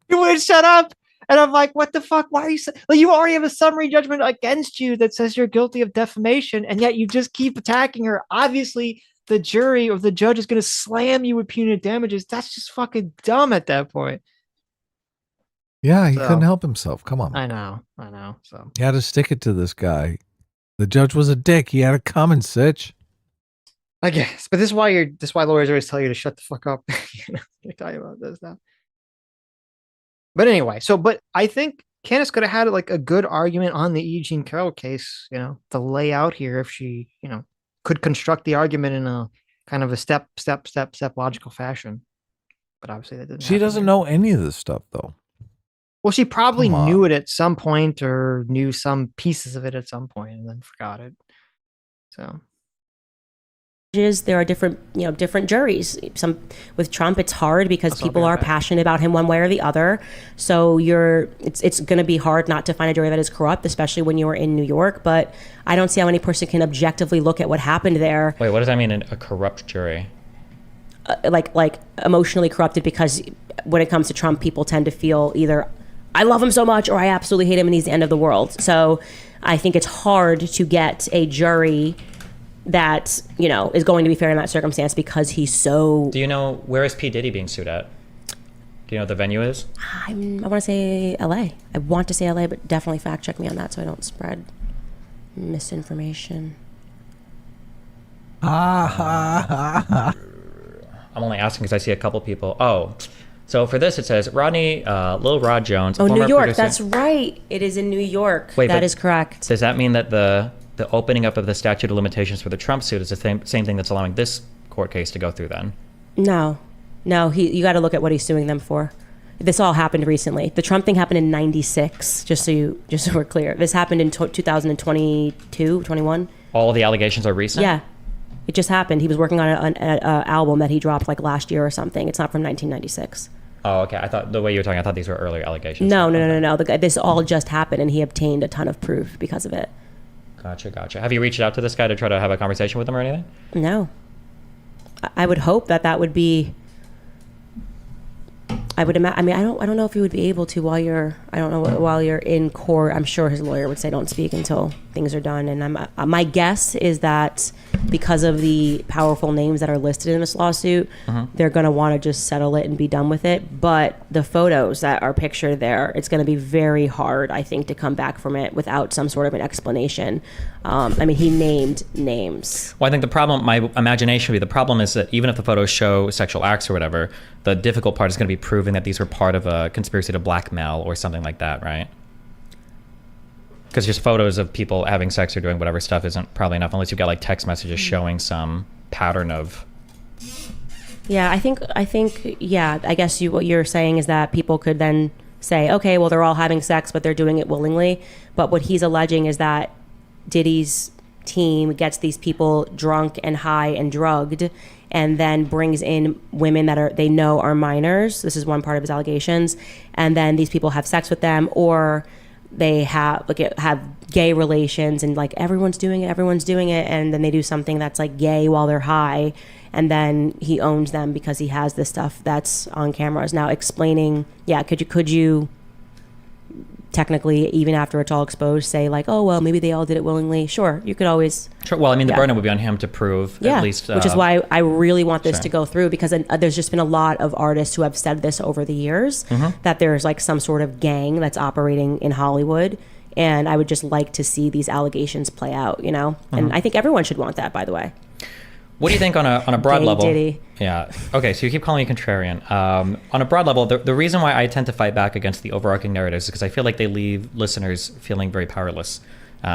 He wouldn't shut up. And I'm like, what the fuck? Why are you like, you already have a summary judgment against you that says you're guilty of defamation, and yet you just keep attacking her. Obviously, the jury or the judge is going to slam you with punitive damages. That's just fucking dumb at that point. Yeah, he couldn't help himself. Come on. I know. So he had to stick it to this guy. The judge was a dick. He had it coming, Sitch. I guess, but this is why lawyers always tell you to shut the fuck up. You're talking about this stuff. But anyway, but I think Candace could have had like a good argument on the E. Jean Carroll case, to lay out here if she, could construct the argument in a kind of a step logical fashion. But obviously that didn't. She doesn't know any of this stuff though. Well, she probably knew it at some point or knew some pieces of it at some point and then forgot it. So there are different juries. Some with Trump, it's hard because people are passionate about him one way or the other. So it's going to be hard not to find a jury that is corrupt, especially when you're in New York. But I don't see how any person can objectively look at what happened there. Wait, what does that mean? A corrupt jury? Like emotionally corrupted, because when it comes to Trump, people tend to feel either I love him so much or I absolutely hate him and he's the end of the world. So I think it's hard to get a jury that, is going to be fair in that circumstance because he's so... Do you know, where is P. Diddy being sued at? Do you know what the venue is? I want to say LA. I want to say LA, but definitely fact check me on that so I don't spread misinformation. I'm only asking because I see a couple people. Oh, so for this it says Rodney, Lil Rod Jones. Oh, New York. Producer. That's right. It is in New York. Wait, that is correct. Does that mean that the opening up of the statute of limitations for the Trump suit is the same thing that's allowing this court case to go through then? No, you got to look at what he's suing them for. This all happened recently. The Trump thing happened in 96, just so we're clear. This happened in 2022, 21. All of the allegations are recent? Yeah, it just happened. He was working on an album that he dropped like last year or something. It's not from 1996. Oh, okay. I thought the way you were talking, I thought these were earlier allegations. No. This all just happened and he obtained a ton of proof because of it. Gotcha. Have you reached out to this guy to try to have a conversation with him or anything? No. I would hope that would be... I would imagine. I mean, I don't know if he would be able to while you're in court. I'm sure his lawyer would say don't speak until things are done. And my guess is that because of the powerful names that are listed in this lawsuit, they're going to want to just settle it and be done with it. But the photos that are pictured there, it's going to be very hard, I think, to come back from it without some sort of an explanation. He named names. Well, I think my imagination would be the problem is that even if the photos show sexual acts or whatever, the difficult part is going to be proving that these were part of a conspiracy to blackmail or something like that, right? Because just photos of people having sex or doing whatever stuff isn't probably enough unless you've got like text messages showing some pattern of... Yeah, I think, I guess what you're saying is that people could then say, okay, well, they're all having sex, but they're doing it willingly. But what he's alleging is that Diddy's team gets these people drunk and high and drugged, and then brings in women that they know are minors. This is one part of his allegations. And then these people have sex with them, or they have gay relations, and like everyone's doing it, and then they do something that's like gay while they're high, and then he owns them because he has this stuff that's on cameras. Now explaining, could you technically, even after it's all exposed, say like, oh well, maybe they all did it willingly? Sure, you could always. Sure. Well, I mean, the burden would be on him to prove at least. Which is why I really want this to go through, because there's just been a lot of artists who have said this over the years, that there's like some sort of gang that's operating in Hollywood, and I would just like to see these allegations play out, you know. And I think everyone should want that, by the way. What do you think on a broad level? Diddy. Yeah. Okay, so you keep calling me contrarian. On a broad level, the reason why I tend to fight back against the overarching narratives is because I feel like they leave listeners feeling very powerless.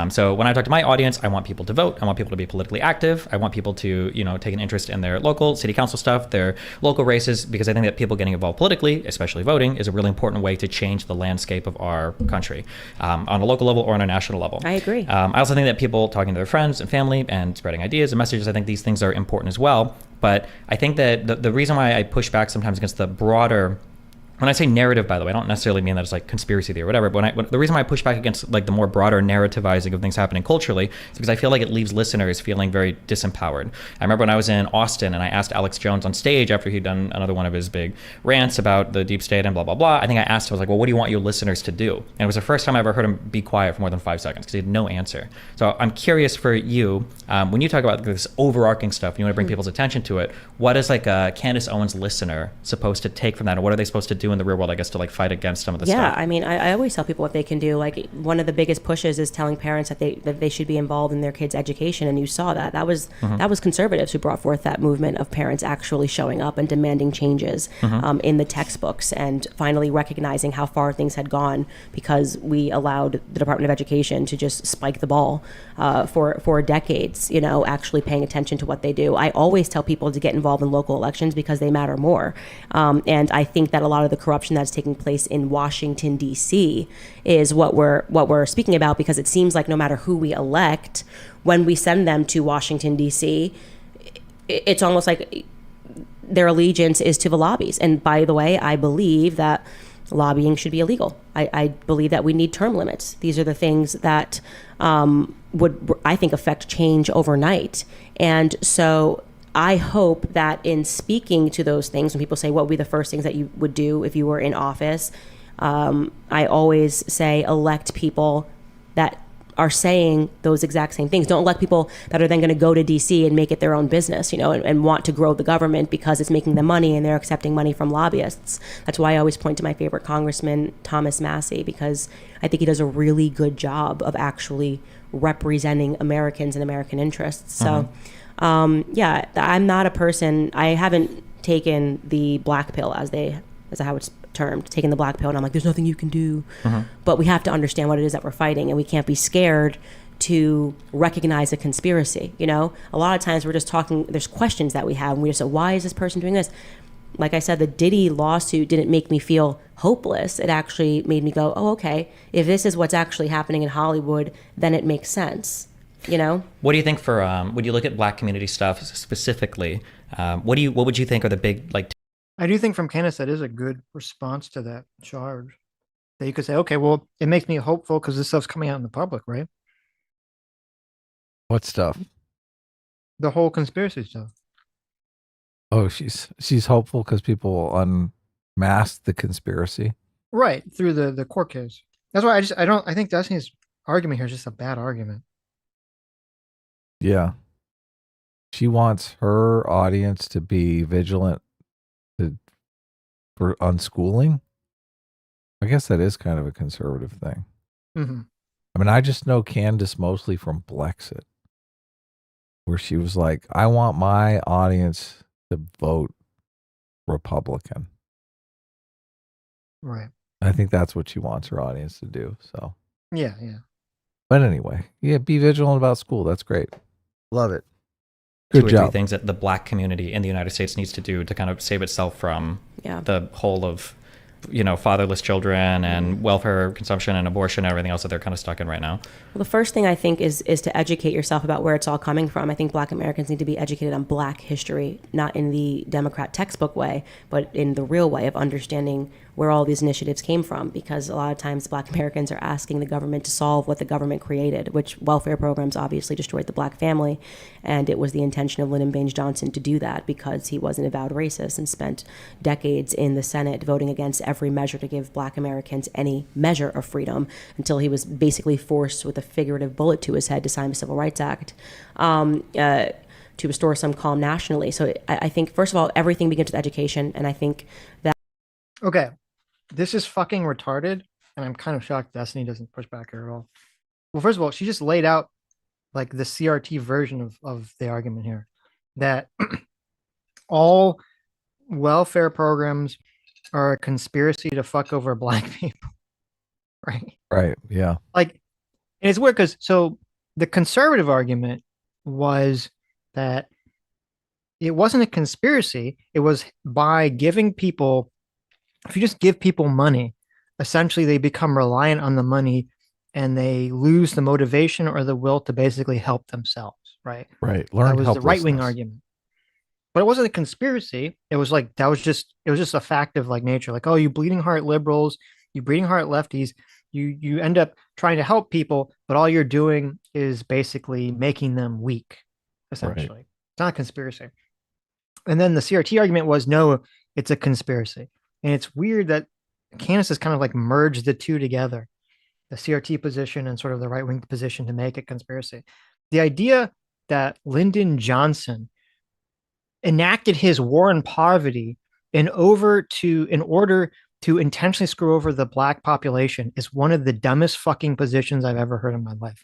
So when I talk to my audience, I want people to vote. I want people to be politically active. I want people to, take an interest in their local city council stuff, their local races, because I think that people getting involved politically, especially voting, is a really important way to change the landscape of our country, on a local level or on a national level. I agree. I also think that people talking to their friends and family and spreading ideas and messages, I think these things are important as well. But I think that the reason why I push back sometimes against the broader, when I say narrative, by the way, I don't necessarily mean that it's like conspiracy theory or whatever, but the reason why I push back against like the more broader narrativizing of things happening culturally is because I feel like it leaves listeners feeling very disempowered. I remember when I was in Austin and I asked Alex Jones on stage after he'd done another one of his big rants about the deep state and blah, blah, blah. I think I asked him, I was like, well, what do you want your listeners to do? And it was the first time I ever heard him be quiet for more than 5 seconds because he had no answer. So I'm curious for you, when you talk about this overarching stuff and you want to bring people's attention to it, what is like a Candace Owens listener supposed to take from that? Or what are they supposed to do in the real world, I guess, to like fight against some of the stuff? Yeah, I mean, I always tell people what they can do. Like, one of the biggest pushes is telling parents that they should be involved in their kids' education, and you saw that. That was conservatives who brought forth that movement of parents actually showing up and demanding changes in the textbooks, and finally recognizing how far things had gone because we allowed the Department of Education to just spike the ball for decades, actually paying attention to what they do. I always tell people to get involved in local elections because they matter more. And I think that a lot of the corruption that's taking place in Washington, D.C. is what we're speaking about, because it seems like no matter who we elect, when we send them to Washington, D.C., it's almost like their allegiance is to the lobbies. And by the way, I believe that lobbying should be illegal. I believe that we need term limits. These are the things that would, I think, affect change overnight. And so I hope that in speaking to those things, when people say, what would be the first things that you would do if you were in office? I always say, elect people that are saying those exact same things. Don't elect people that are then going to go to DC and make it their own business, and want to grow the government because it's making them money and they're accepting money from lobbyists. That's why I always point to my favorite congressman, Thomas Massey, because I think he does a really good job of actually representing Americans and American interests. So, I'm not a person, I haven't taken the black pill as how it's termed, taking the black pill, and I'm like, there's nothing you can do. But we have to understand what it is that we're fighting, and we can't be scared to recognize a conspiracy. A lot of times we're just talking, there's questions that we have, and we just say, why is this person doing this? Like I said, the Diddy lawsuit didn't make me feel hopeless. It actually made me go, oh, okay, if this is what's actually happening in Hollywood, then it makes sense. What do you think for when you look at black community stuff specifically? What would you think are the big like? I do think from Candace that is a good response to that charge. That you could say, okay, well, it makes me hopeful because this stuff's coming out in the public, right? What stuff? The whole conspiracy stuff. Oh, she's hopeful because people will unmask the conspiracy, right, through the court case. That's why I think Destiny's argument here is just a bad argument. Yeah. She wants her audience to be vigilant for unschooling. I guess that is kind of a conservative thing. I mean, I just know Candace mostly from Blexit, where she was like, I want my audience to vote Republican. Right. I think that's what she wants her audience to do. So yeah. But anyway, be vigilant about school. That's great. Love it. Good job. 2 or 3 things that the black community in the United States needs to do to kind of save itself from the whole of fatherless children and welfare consumption and abortion and everything else that they're kind of stuck in right now? Well, the first thing I think is to educate yourself about where it's all coming from. I think Black Americans need to be educated on Black history, not in the Democrat textbook way, but in the real way of understanding where all these initiatives came from, because a lot of times Black Americans are asking the government to solve what the government created, which welfare programs obviously destroyed the Black family, and it was the intention of Lyndon Baines Johnson to do that because he was an avowed racist and spent decades in the Senate voting against every measure to give Black Americans any measure of freedom until he was basically forced with a figurative bullet to his head to sign the Civil Rights Act to restore some calm nationally. So I think, first of all, everything begins with education, and I think that... Okay, this is fucking retarded, and I'm kind of shocked Destiny doesn't push back here at all. Well, first of all, she just laid out like the CRT version of the argument here, that all welfare programs are a conspiracy to fuck over Black people, right? Right, yeah. Like, and it's weird because so the conservative argument was that it wasn't a conspiracy. It was by giving people, if you just give people money, essentially they become reliant on the money and they lose the motivation or the will to basically help themselves, right? Right. That was the right-wing argument. But it wasn't a conspiracy. It was like, it was just a fact of like nature. Like, oh, you bleeding heart liberals, you bleeding heart lefties, you end up trying to help people, but all you're doing is basically making them weak, essentially. Right. It's not a conspiracy. And then the CRT argument was, no, it's a conspiracy. And it's weird that Candace has kind of like merged the two together, the CRT position and sort of the right-wing position, to make it conspiracy. The idea that Lyndon Johnson enacted his war on poverty in order to intentionally screw over the Black population is one of the dumbest fucking positions I've ever heard in my life.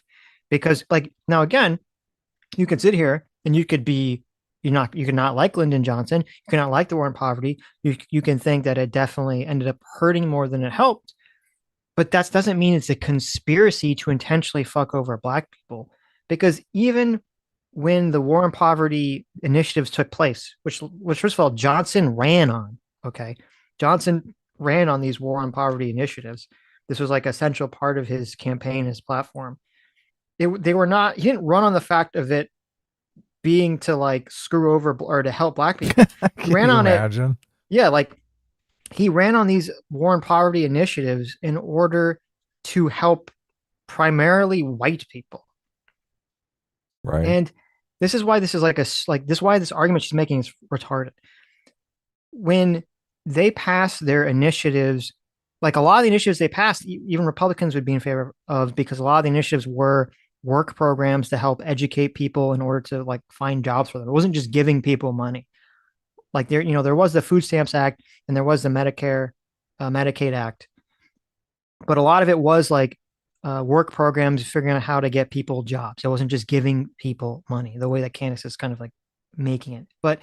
Because like, now again, you could sit here and you could not like Lyndon Johnson, you cannot like the war on poverty, you can think that it definitely ended up hurting more than it helped, but that doesn't mean it's a conspiracy to intentionally fuck over Black people. Because even when the war on poverty initiatives took place, which first of all, Johnson ran on, okay? Johnson ran on these war on poverty initiatives. This was like a central part of his campaign, his platform. He didn't run on the fact of it being to like screw over or to help Black people. He ran on it. Yeah, like he ran on these war on poverty initiatives in order to help primarily white people. Right. And this is why this is why this argument she's making is retarded. When they pass their initiatives, like a lot of the initiatives they passed, even Republicans would be in favor of, because a lot of the initiatives were work programs to help educate people in order to like find jobs for them. It wasn't just giving people money. Like there was the Food Stamps Act and there was the Medicaid Act, but a lot of it was like work programs, figuring out how to get people jobs. It wasn't just giving people money the way that Candace is kind of like making it. But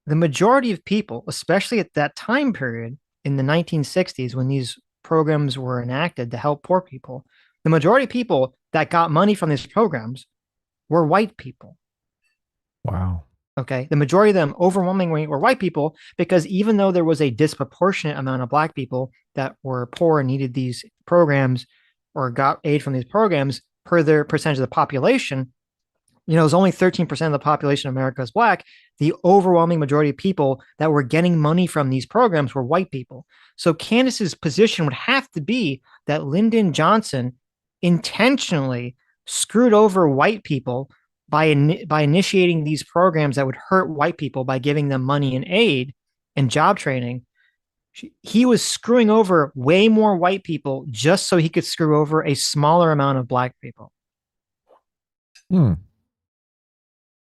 the majority of people, especially at that time period in the 1960s, when these programs were enacted to help poor people, the majority of people that got money from these programs were white people. Wow. Okay. The majority of them overwhelmingly were white people, because even though there was a disproportionate amount of Black people that were poor and needed these programs or got aid from these programs per their percentage of the population, it was only 13% of the population of America is Black. The overwhelming majority of people that were getting money from these programs were white people. So Candace's position would have to be that Lyndon Johnson intentionally screwed over white people by initiating these programs that would hurt white people by giving them money and aid and job training. He was screwing over way more white people just so he could screw over a smaller amount of Black people.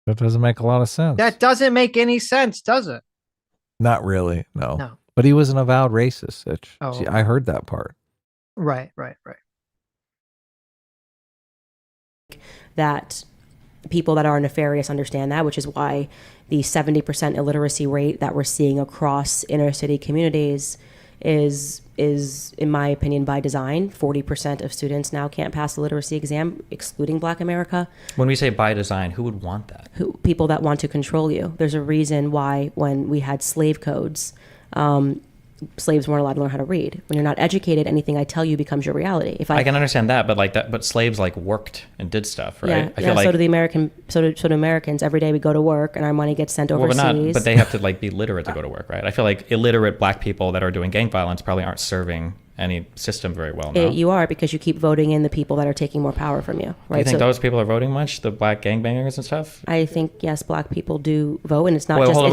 That doesn't make a lot of sense. That doesn't make any sense, does it? Not really, no. No. But he was an avowed racist, Sitch. Oh. See, I heard that part. Right. That people that are nefarious understand that, which is why the 70% illiteracy rate that we're seeing across inner city communities is in my opinion by design. 40% of students now can't pass the literacy exam, excluding Black America. When we say by design, who would want that? People that want to control you. There's a reason why when we had slave codes, slaves weren't allowed to learn how to read. When you're not educated, anything I tell you becomes your reality. If I can understand that, but slaves like worked and did stuff, right? Yeah, I feel like, so do Americans. Every day we go to work and our money gets sent overseas. But they have to like be literate to go to work, right? I feel like illiterate black people that are doing gang violence probably aren't serving any system very well now. You are, because you keep voting in the people that are taking more power from you, right? Do you think those people are voting much, the black gangbangers and stuff? I think, yes, black people do vote, and it's not hold on.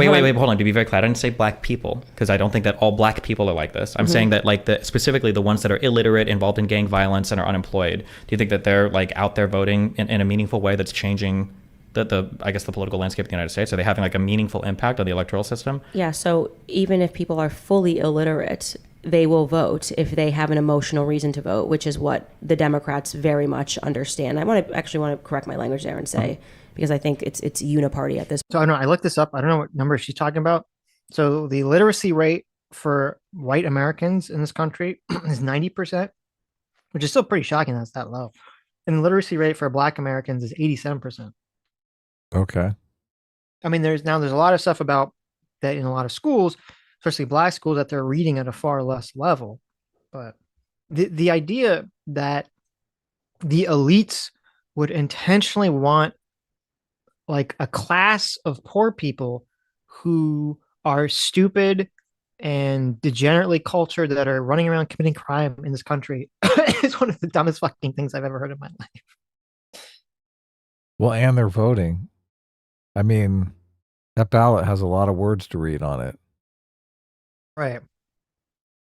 To be very clear, I didn't say black people, because I don't think that all black people are like this. I'm saying that like specifically the ones that are illiterate, involved in gang violence, and are unemployed. Do you think that they're like out there voting in a meaningful way that's changing the political landscape of the United States? Are they having like a meaningful impact on the electoral system? Yeah, so even if people are fully illiterate, they will vote if they have an emotional reason to vote, which is what the Democrats very much understand. I want to correct my language there and say, because I think it's uniparty at this point. So I don't know, I looked this up. I don't know what number she's talking about. So the literacy rate for white Americans in this country is 90%, which is still pretty shocking that's that low. And the literacy rate for black Americans is 87%. Okay. I mean, there's a lot of stuff about that in a lot of schools, especially black schools, that they're reading at a far less level. But the idea that the elites would intentionally want like a class of poor people who are stupid and degenerately cultured that are running around committing crime in this country is one of the dumbest fucking things I've ever heard in my life. Well, and they're voting. I mean, that ballot has a lot of words to read on it. Right.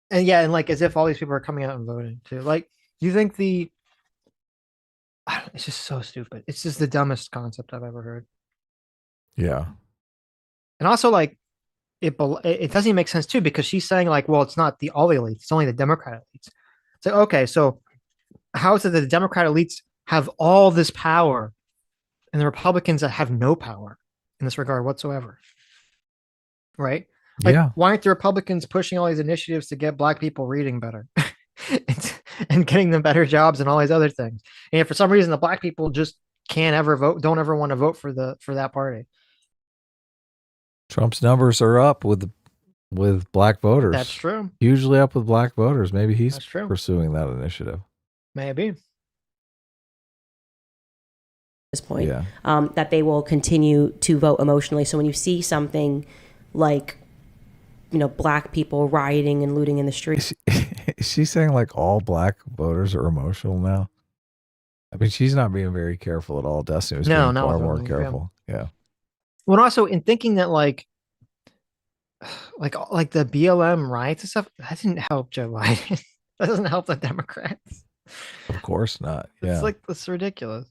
And yeah, and like as if all these people are coming out and voting too. Like, do you think it's just so stupid. It's just the dumbest concept I've ever heard. Yeah. And also like it doesn't even make sense too, because she's saying like, well, it's not all the elites, it's only the Democrat elites. So okay, so how is it that the Democrat elites have all this power and the Republicans that have no power in this regard whatsoever? Right? Like, why aren't the Republicans pushing all these initiatives to get black people reading better and getting them better jobs and all these other things? And if for some reason the black people just can't ever vote, don't ever want to vote for that party. Trump's numbers are up with black voters. That's true. Hugely up with black voters. Maybe he's true. Pursuing that initiative. Maybe. This point, that they will continue to vote emotionally. So when you see something like, black people rioting and looting in the streets. Is she saying like all black voters are emotional now? I mean, she's not being very careful at all. Destiny was being far more careful. Yeah. Well, also in thinking that like the BLM riots and stuff, that didn't help Joe Biden. That doesn't help the Democrats. Of course not. Yeah. It's ridiculous.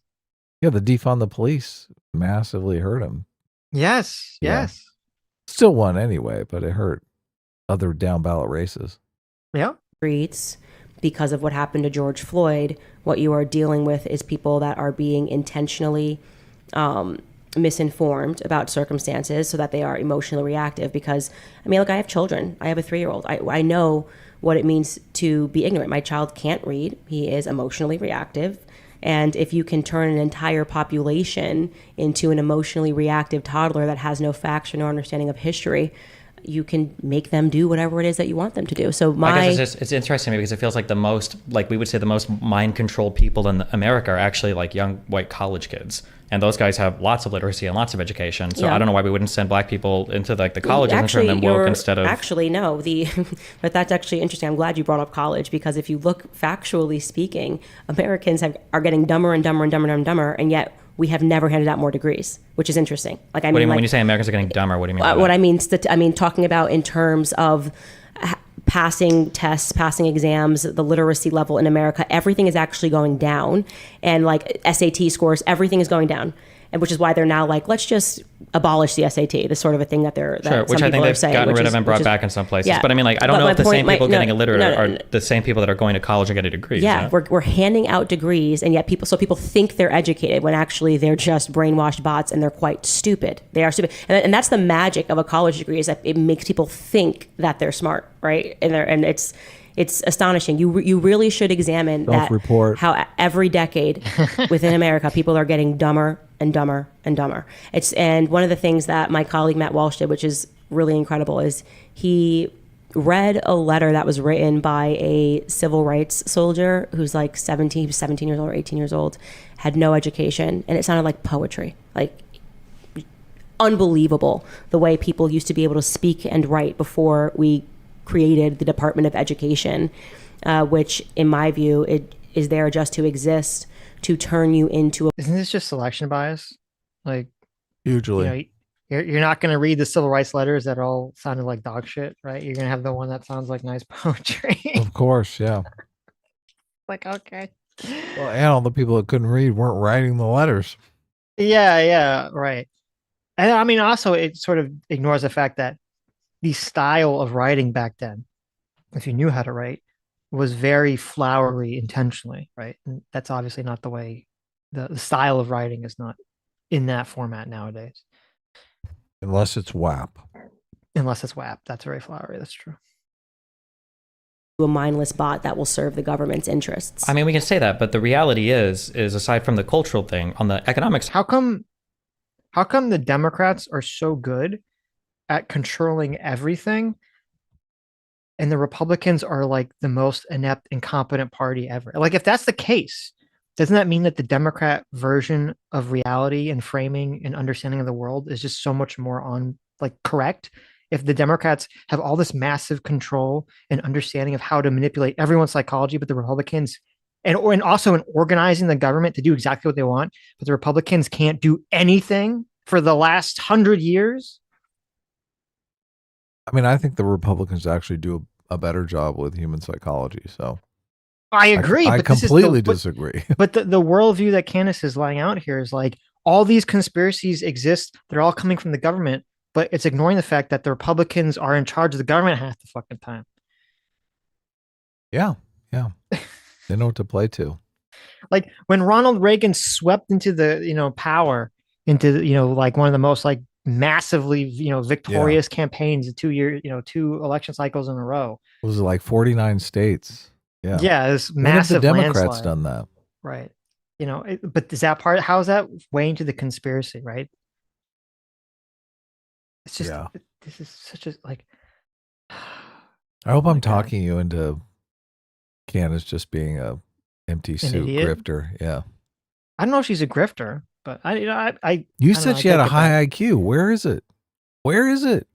Yeah, the defund the police massively hurt him. Yes. Still won anyway, but it hurt other down ballot races. Yeah. Streets, because of what happened to George Floyd, what you are dealing with is people that are being intentionally misinformed about circumstances so that they are emotionally reactive. Because, I mean, look, I have children. I have a 3-year-old. I know what it means to be ignorant. My child can't read. He is emotionally reactive. And if you can turn an entire population into an emotionally reactive toddler that has no facts or no understanding of history, you can make them do whatever it is that you want them to do. So I guess it's interesting because it feels like the most mind controlled people in America are actually like young white college kids. And those guys have lots of literacy and lots of education. So I don't know why we wouldn't send black people into like the colleges and turn them woke instead of... Actually, no. But that's actually interesting. I'm glad you brought up college, because if you look factually speaking, Americans are getting dumber and dumber and dumber and dumber, and yet we have never handed out more degrees, which is interesting. Like, when you say Americans are getting dumber, what do you mean? What I mean, talking about in terms of passing tests, passing exams, the literacy level in America, everything is actually going down. And like SAT scores, everything is going down. And which is why they're now like, let's just abolish the SAT. This sort of a thing that which I think they've gotten rid of and brought back in some places. Yeah. But I mean, like, I don't know if the same people getting illiterate are the same people that are going to college and getting degrees. Yeah, we're handing out degrees, and yet people think they're educated when actually they're just brainwashed bots, and they're quite stupid. They are stupid, and that's the magic of a college degree, is that it makes people think that they're smart, right? And it's astonishing. You really should examine how every decade within America people are getting dumber and dumber and dumber. And one of the things that my colleague Matt Walsh did, which is really incredible, is he read a letter that was written by a civil rights soldier who's like 17 years old or 18 years old, had no education, and it sounded like poetry, like unbelievable the way people used to be able to speak and write before we created the Department of Education, which in my view, it is there just to exist to turn you into a... Isn't this just selection bias? Like, Hugely. You're not going to read the civil rights letters that all sounded like dog shit, right? You're going to have the one that sounds like nice poetry. Of course, yeah. Like, okay. Well, and all the people that couldn't read weren't writing the letters. Yeah, right. And I mean, also, it sort of ignores the fact that the style of writing back then, if you knew how to write, was very flowery intentionally, right? And that's obviously not the way the style of writing is not in that format nowadays. Unless it's WAP. Unless it's WAP. That's very flowery. That's true. A mindless bot that will serve the government's interests. I mean, we can say that, but the reality is aside from the cultural thing, on the economics... How come the Democrats are so good at controlling everything, and the Republicans are like the most inept, incompetent party ever? Like, if that's the case, doesn't that mean that the Democrat version of reality and framing and understanding of the world is just so much more correct? If the Democrats have all this massive control and understanding of how to manipulate everyone's psychology, but the Republicans, and also in organizing the government to do exactly what they want, but the Republicans can't do anything for the last 100 years. I mean, I think the Republicans actually do a better job with human psychology. So I agree. I completely disagree. But the worldview that Candace is laying out here is like, all these conspiracies exist. They're all coming from the government, but it's ignoring the fact that the Republicans are in charge of the government half the fucking time. Yeah. They know what to play to. Like when Ronald Reagan swept into the, power, into, like one of the most like massively, victorious campaigns in 2 years, 2 election cycles in a row. It was like 49 states. Yeah. Yeah. This massive the Democrats landslide. done that? Right. But is that part, how is that way into the conspiracy, right? It's just, this is such a, like, I hope I'm talking you into Candace just being a empty suit grifter. Yeah. I don't know if she's a grifter, but you said she had a high IQ. Where is it?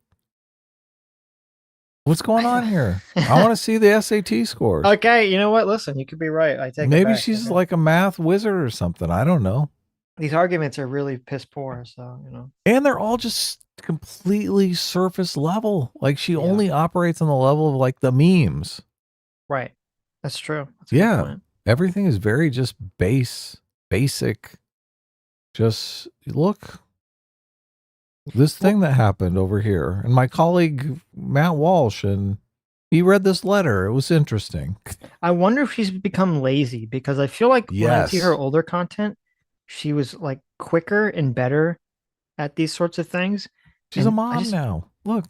What's going on here? I want to see the SAT scores. Okay, you know what? Listen, you could be right. I take maybe it back. She's like a math wizard or something. I don't know. These arguments are really piss poor, so And they're all just completely surface level. Like she only operates on the level of like the memes. Right. That's true. That's a good point. Everything is very just basic. Just look. This thing that happened over here, and my colleague Matt Walsh, and he read this letter. It was interesting. I wonder if she's become lazy, because I feel like when I see her older content, she was like quicker and better at these sorts of things. She's a mom now. Look.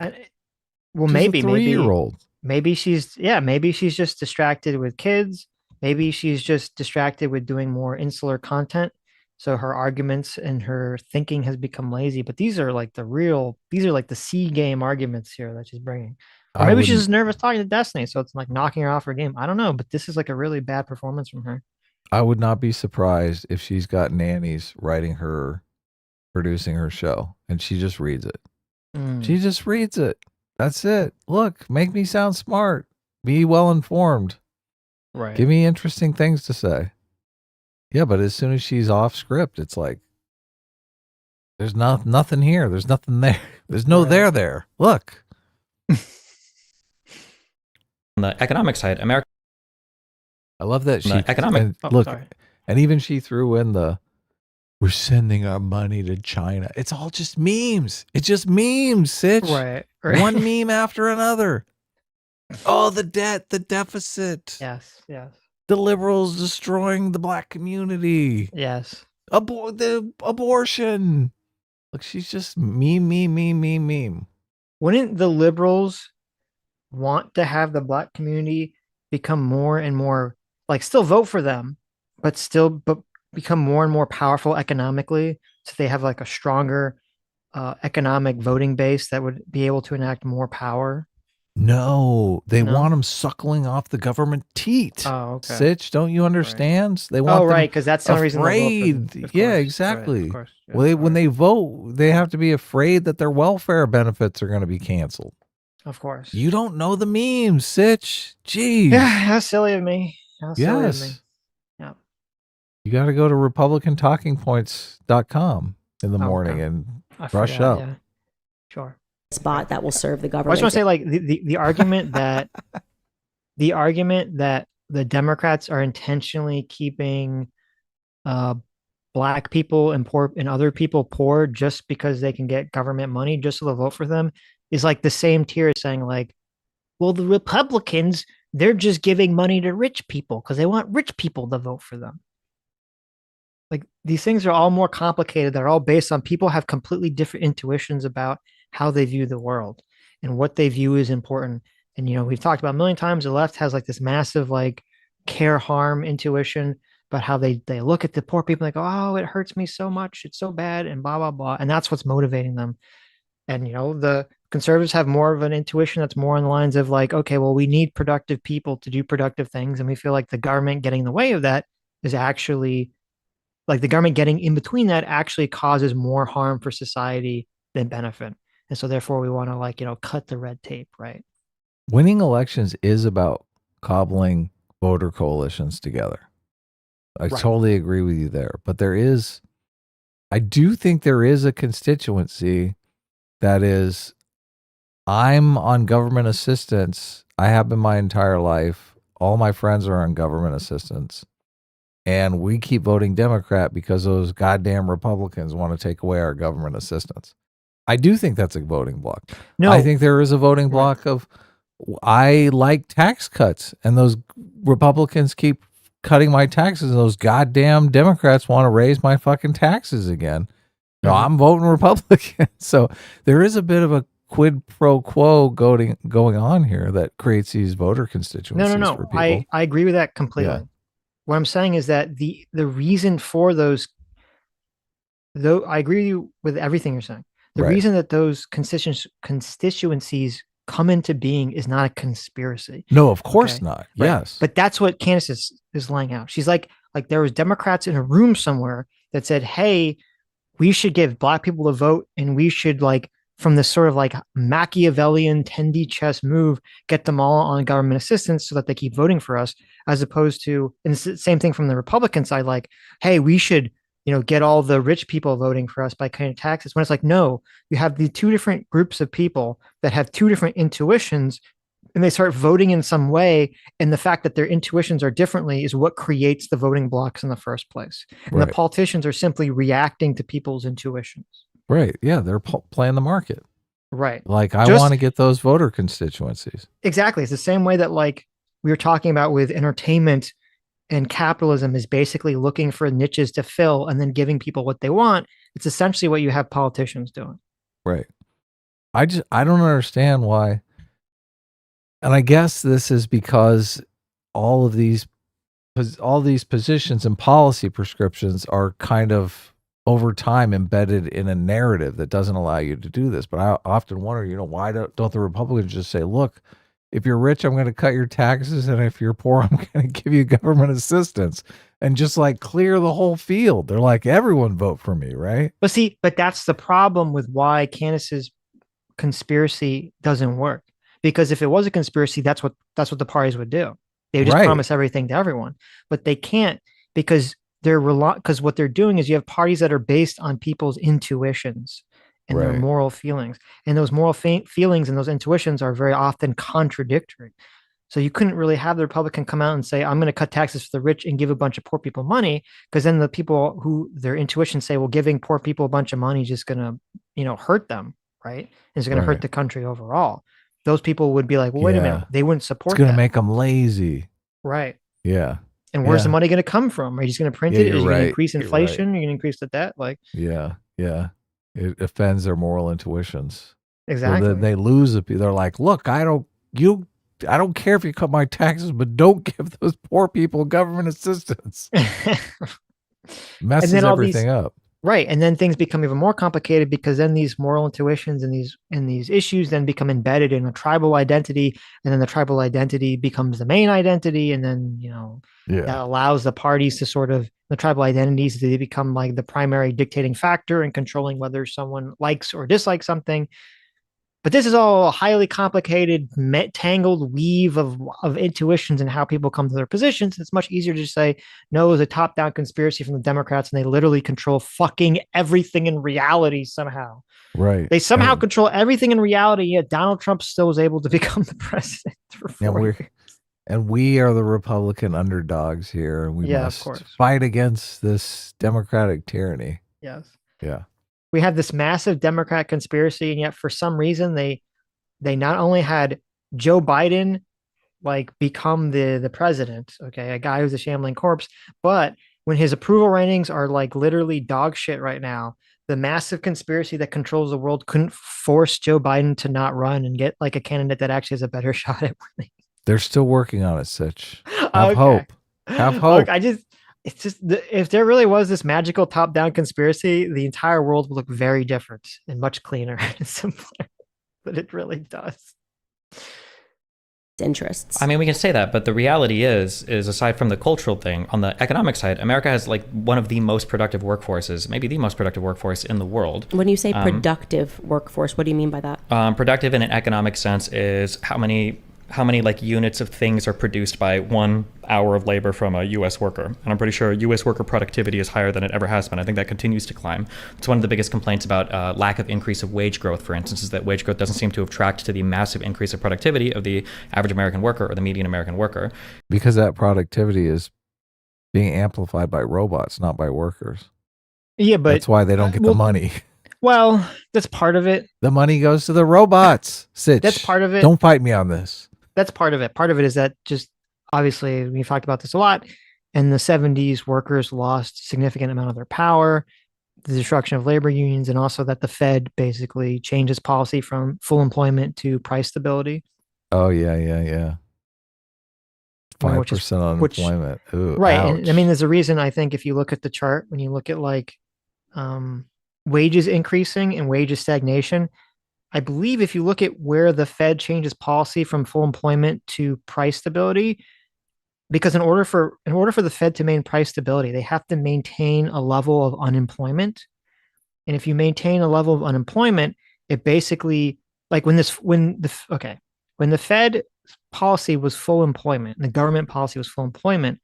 Maybe 3-year-old. Maybe she's just distracted with kids. Maybe she's just distracted with doing more insular content. So her arguments and her thinking has become lazy. But these are like the C game arguments here that she's bringing. Or maybe she's just nervous talking to Destiny, so it's like knocking her off her game. I don't know, but this is like a really bad performance from her. I would not be surprised if she's got nannies producing her show, and she just reads it. She just reads it. That's it. Look, make me sound smart. Be well informed. Right. Give me interesting things to say. Yeah, but as soon as she's off script, it's like, there's nothing here. There's nothing there. There's no there. Look. On the economic side, America. I love that she look, and even she threw in we're sending our money to China. It's all just memes. It's just memes, Sitch. Right. One meme after another. Oh, the debt, the deficit. Yes. The liberals destroying the black community. Yes. The abortion. Look, she's just meme. Wouldn't the liberals want to have the black community become more and more, like, still vote for them, but become more and more powerful economically, so they have like a stronger economic voting base that would be able to enact more power No, they want them suckling off the government teat. Oh, okay. Sitch, don't you understand? Right. They want them right, because that's the only reason they'll vote for them. Yeah, exactly. Right, of course. Yeah, Well, when they vote, they have to be afraid that their welfare benefits are going to be canceled. Of course. You don't know the memes, Sitch. Jeez. Yeah, how silly of me. Yeah. You got to go to republicantalkingpoints.com in the morning and brush up. Yeah. Sure. Spot that will serve the I government. just want to say, like, the argument that the Democrats are intentionally keeping black people and poor and other people poor just because they can get government money just so they'll vote for them is like the same tier as saying, like, well, the Republicans, they're just giving money to rich people because they want rich people to vote for them. Like, these things are all more complicated. They're all based on people have completely different intuitions about how they view the world and what they view is important. And, we've talked about a million times, the left has like this massive, like, care harm intuition about how they look at the poor people and they go, oh, it hurts me so much. It's so bad and blah, blah, blah. And that's what's motivating them. And, the conservatives have more of an intuition that's more on the lines of like, okay, well, we need productive people to do productive things. And we feel like the government getting in the way of that is actually like the government getting in between that actually causes more harm for society than benefit. And so therefore we want to, like, cut the red tape, right? Winning elections is about cobbling voter coalitions together. I totally agree with you there. But I do think there is a constituency that is, I'm on government assistance. I have been my entire life. All my friends are on government assistance. And we keep voting Democrat because those goddamn Republicans want to take away our government assistance. I do think that's a voting block. No, I think there is a voting block of, I like tax cuts, and those Republicans keep cutting my taxes, and those goddamn Democrats want to raise my fucking taxes again. No, I'm voting Republican. So there is a bit of a quid pro quo going on here that creates these voter constituencies. No. For people. I agree with that completely. Yeah. What I'm saying is that the reason for those, though, I agree with everything you're saying. The reason that those constituencies come into being is not a conspiracy. No, of course not. Right. Yes. But that's what Candace is laying out. She's like there was Democrats in a room somewhere that said, hey, we should give black people a vote, and we should, like, from this sort of like Machiavellian 10D chess move, get them all on government assistance so that they keep voting for us, as opposed to, and it's the same thing from the Republican side, like, hey, we should, get all the rich people voting for us by cutting taxes. When it's like, no, you have the two different groups of people that have two different intuitions, and they start voting in some way. And the fact that their intuitions are differently is what creates the voting blocks in the first place. And the politicians are simply reacting to people's intuitions. Right. Yeah. They're playing the market. Right. Like, I want to get those voter constituencies. Exactly. It's the same way that, like, we were talking about with entertainment and capitalism is basically looking for niches to fill and then giving people what they want. It's essentially what you have politicians doing. Right. I don't understand why. And I guess this is because all these positions and policy prescriptions are kind of over time embedded in a narrative that doesn't allow you to do this. But I often wonder, why don't the Republicans just say, look, if you're rich, I'm going to cut your taxes, and if you're poor, I'm going to give you government assistance, and just like clear the whole field. They're like, everyone vote for me, right? But that's the problem with why Candace's conspiracy doesn't work. Because if it was a conspiracy, that's what the parties would do. They would just promise everything to everyone, but they can't, because because what they're doing is you have parties that are based on people's intuitions and their moral feelings, and those moral feelings and those intuitions are very often contradictory. So you couldn't really have the Republican come out and say, I'm going to cut taxes for the rich and give a bunch of poor people money, because then the people who their intuition say, well, giving poor people a bunch of money is just going to, hurt them, right? And it's going to hurt the country overall. Those people would be like, well, wait a minute, they wouldn't support that. It's going to make them lazy. Right. Yeah. And where's the money going to come from? Are you just going to print it? Is it going to increase inflation? You're going to increase the debt? Like, yeah. It offends their moral intuitions. Exactly. So then they lose it. They're like, look, I don't care if you cut my taxes, but don't give those poor people government assistance. Messes everything up. Right, and then things become even more complicated because then these moral intuitions and these issues then become embedded in a tribal identity, and then the tribal identity becomes the main identity, and then that allows the parties to sort of the tribal identities to become like the primary dictating factor in controlling whether someone likes or dislikes something. But this is all a highly complicated, tangled weave of intuitions and how people come to their positions. It's much easier to just say, no, it was a top-down conspiracy from the Democrats, and they literally control fucking everything in reality somehow. Right. They somehow control everything in reality, yet Donald Trump still was able to become the president for 4 years. And we are the Republican underdogs here, and we must fight against this Democratic tyranny. Yes. Yeah. We have this massive Democrat conspiracy, and yet for some reason they not only had Joe Biden like become the president, okay, a guy who's a shambling corpse, but when his approval ratings are like literally dog shit right now, the massive conspiracy that controls the world couldn't force Joe Biden to not run and get like a candidate that actually has a better shot at winning. They're still working on it, Sitch. Have hope. Have hope. Look, it's just if there really was this magical top-down conspiracy, the entire world would look very different and much cleaner and simpler. But it really does. Interests. I mean, we can say that, but the reality is aside from the cultural thing, on the economic side, America has like one of the most productive workforces, maybe the most productive workforce in the world. When you say productive workforce, what do you mean by that? Productive in an economic sense is how many like units of things are produced by 1 hour of labor from a U.S. worker. And I'm pretty sure U.S. worker productivity is higher than it ever has been. I think that continues to climb. It's one of the biggest complaints about lack of increase of wage growth, for instance, is that wage growth doesn't seem to have tracked to the massive increase of productivity of the average American worker or the median American worker. Because that productivity is being amplified by robots, not by workers. Yeah, but that's why they don't get the money. Well, that's part of it. The money goes to the robots. Sitch. That's part of it. Don't fight me on this. That's part of it. Part of it is that just obviously we've talked about this a lot. In the 70s, workers lost a significant amount of their power, the destruction of labor unions, and also that the Fed basically changes policy from full employment to price stability. Oh, yeah. 5% unemployment. Ooh, right. Ouch. And, I mean, there's a reason, I think, if you look at the chart, when you look at like wages increasing and wages stagnation, I believe if you look at where the Fed changes policy from full employment to price stability, because in order for the Fed to maintain price stability, they have to maintain a level of unemployment. And if you maintain a level of unemployment, it basically like when the Fed policy was full employment and the government policy was full employment,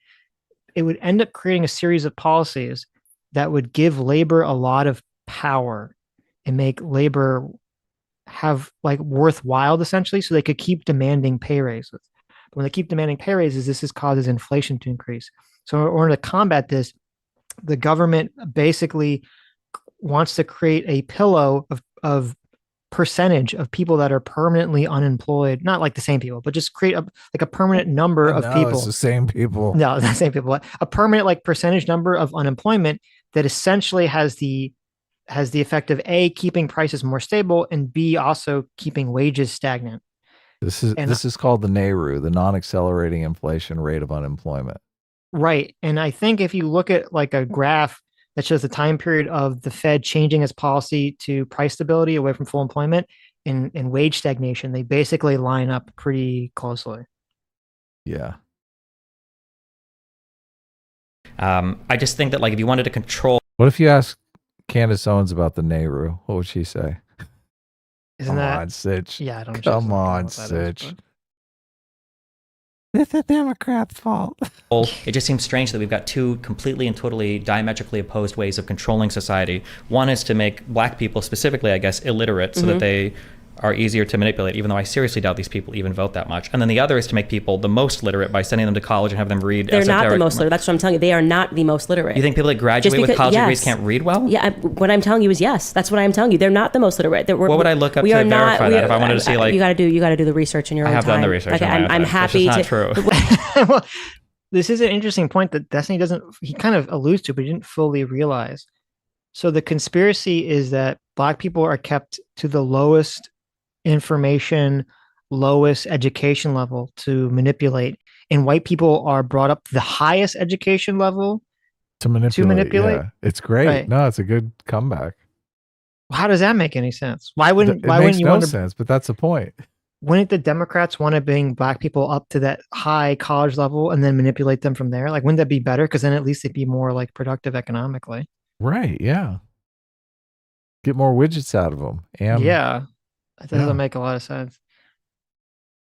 it would end up creating a series of policies that would give labor a lot of power and make labor have like worthwhile essentially, so they could keep demanding pay raises. But when they keep demanding pay raises, this causes inflation to increase. So in order to combat this, the government basically wants to create a pillow of percentage of people that are permanently unemployed, not like the same people, but just create a permanent number of people. It's the same people. No, the same people. A permanent like percentage number of unemployment that essentially has the effect of A, keeping prices more stable, and B, also keeping wages stagnant. This is called the NAIRU, the non-accelerating inflation rate of unemployment. Right. And I think if you look at like a graph that shows the time period of the Fed changing its policy to price stability away from full employment and wage stagnation, they basically line up pretty closely. Yeah. I just think that like if you wanted to control. What if you ask Candace Owens about the NAIRU? What would she say? Come on, Sitch. Yeah, I don't. Come on, Sitch. It's the Democrats' fault. It just seems strange that we've got two completely and totally diametrically opposed ways of controlling society. One is to make black people specifically, I guess, illiterate so that they are easier to manipulate, even though I seriously doubt these people even vote that much. And then the other is to make people the most literate by sending them to college and have them read. They're not the most literate. That's what I'm telling you. They are not the most literate. You think people that graduate with college degrees can't read well? Yeah, what I'm telling you is yes. That's what I'm telling you. They're not the most literate. What would I look up to verify that if I wanted to see like... You got to do the research in your own time. I have done the research. Okay, I'm happy to... That's true. Well, this is an interesting point that Destiny he kind of alludes to, but he didn't fully realize. So the conspiracy is that black people are kept to the lowest information, lowest education level to manipulate, and white people are brought up to the highest education level To manipulate. Yeah. It's great. Right. No, it's a good comeback. How does that make any sense? Why wouldn't you no want to? Sense, but that's the point. Wouldn't the Democrats want to bring black people up to that high college level and then manipulate them from there? Like, wouldn't that be better? Because then at least they'd be more like productive economically. Right. Yeah. Get more widgets out of them. And yeah, that doesn't make a lot of sense.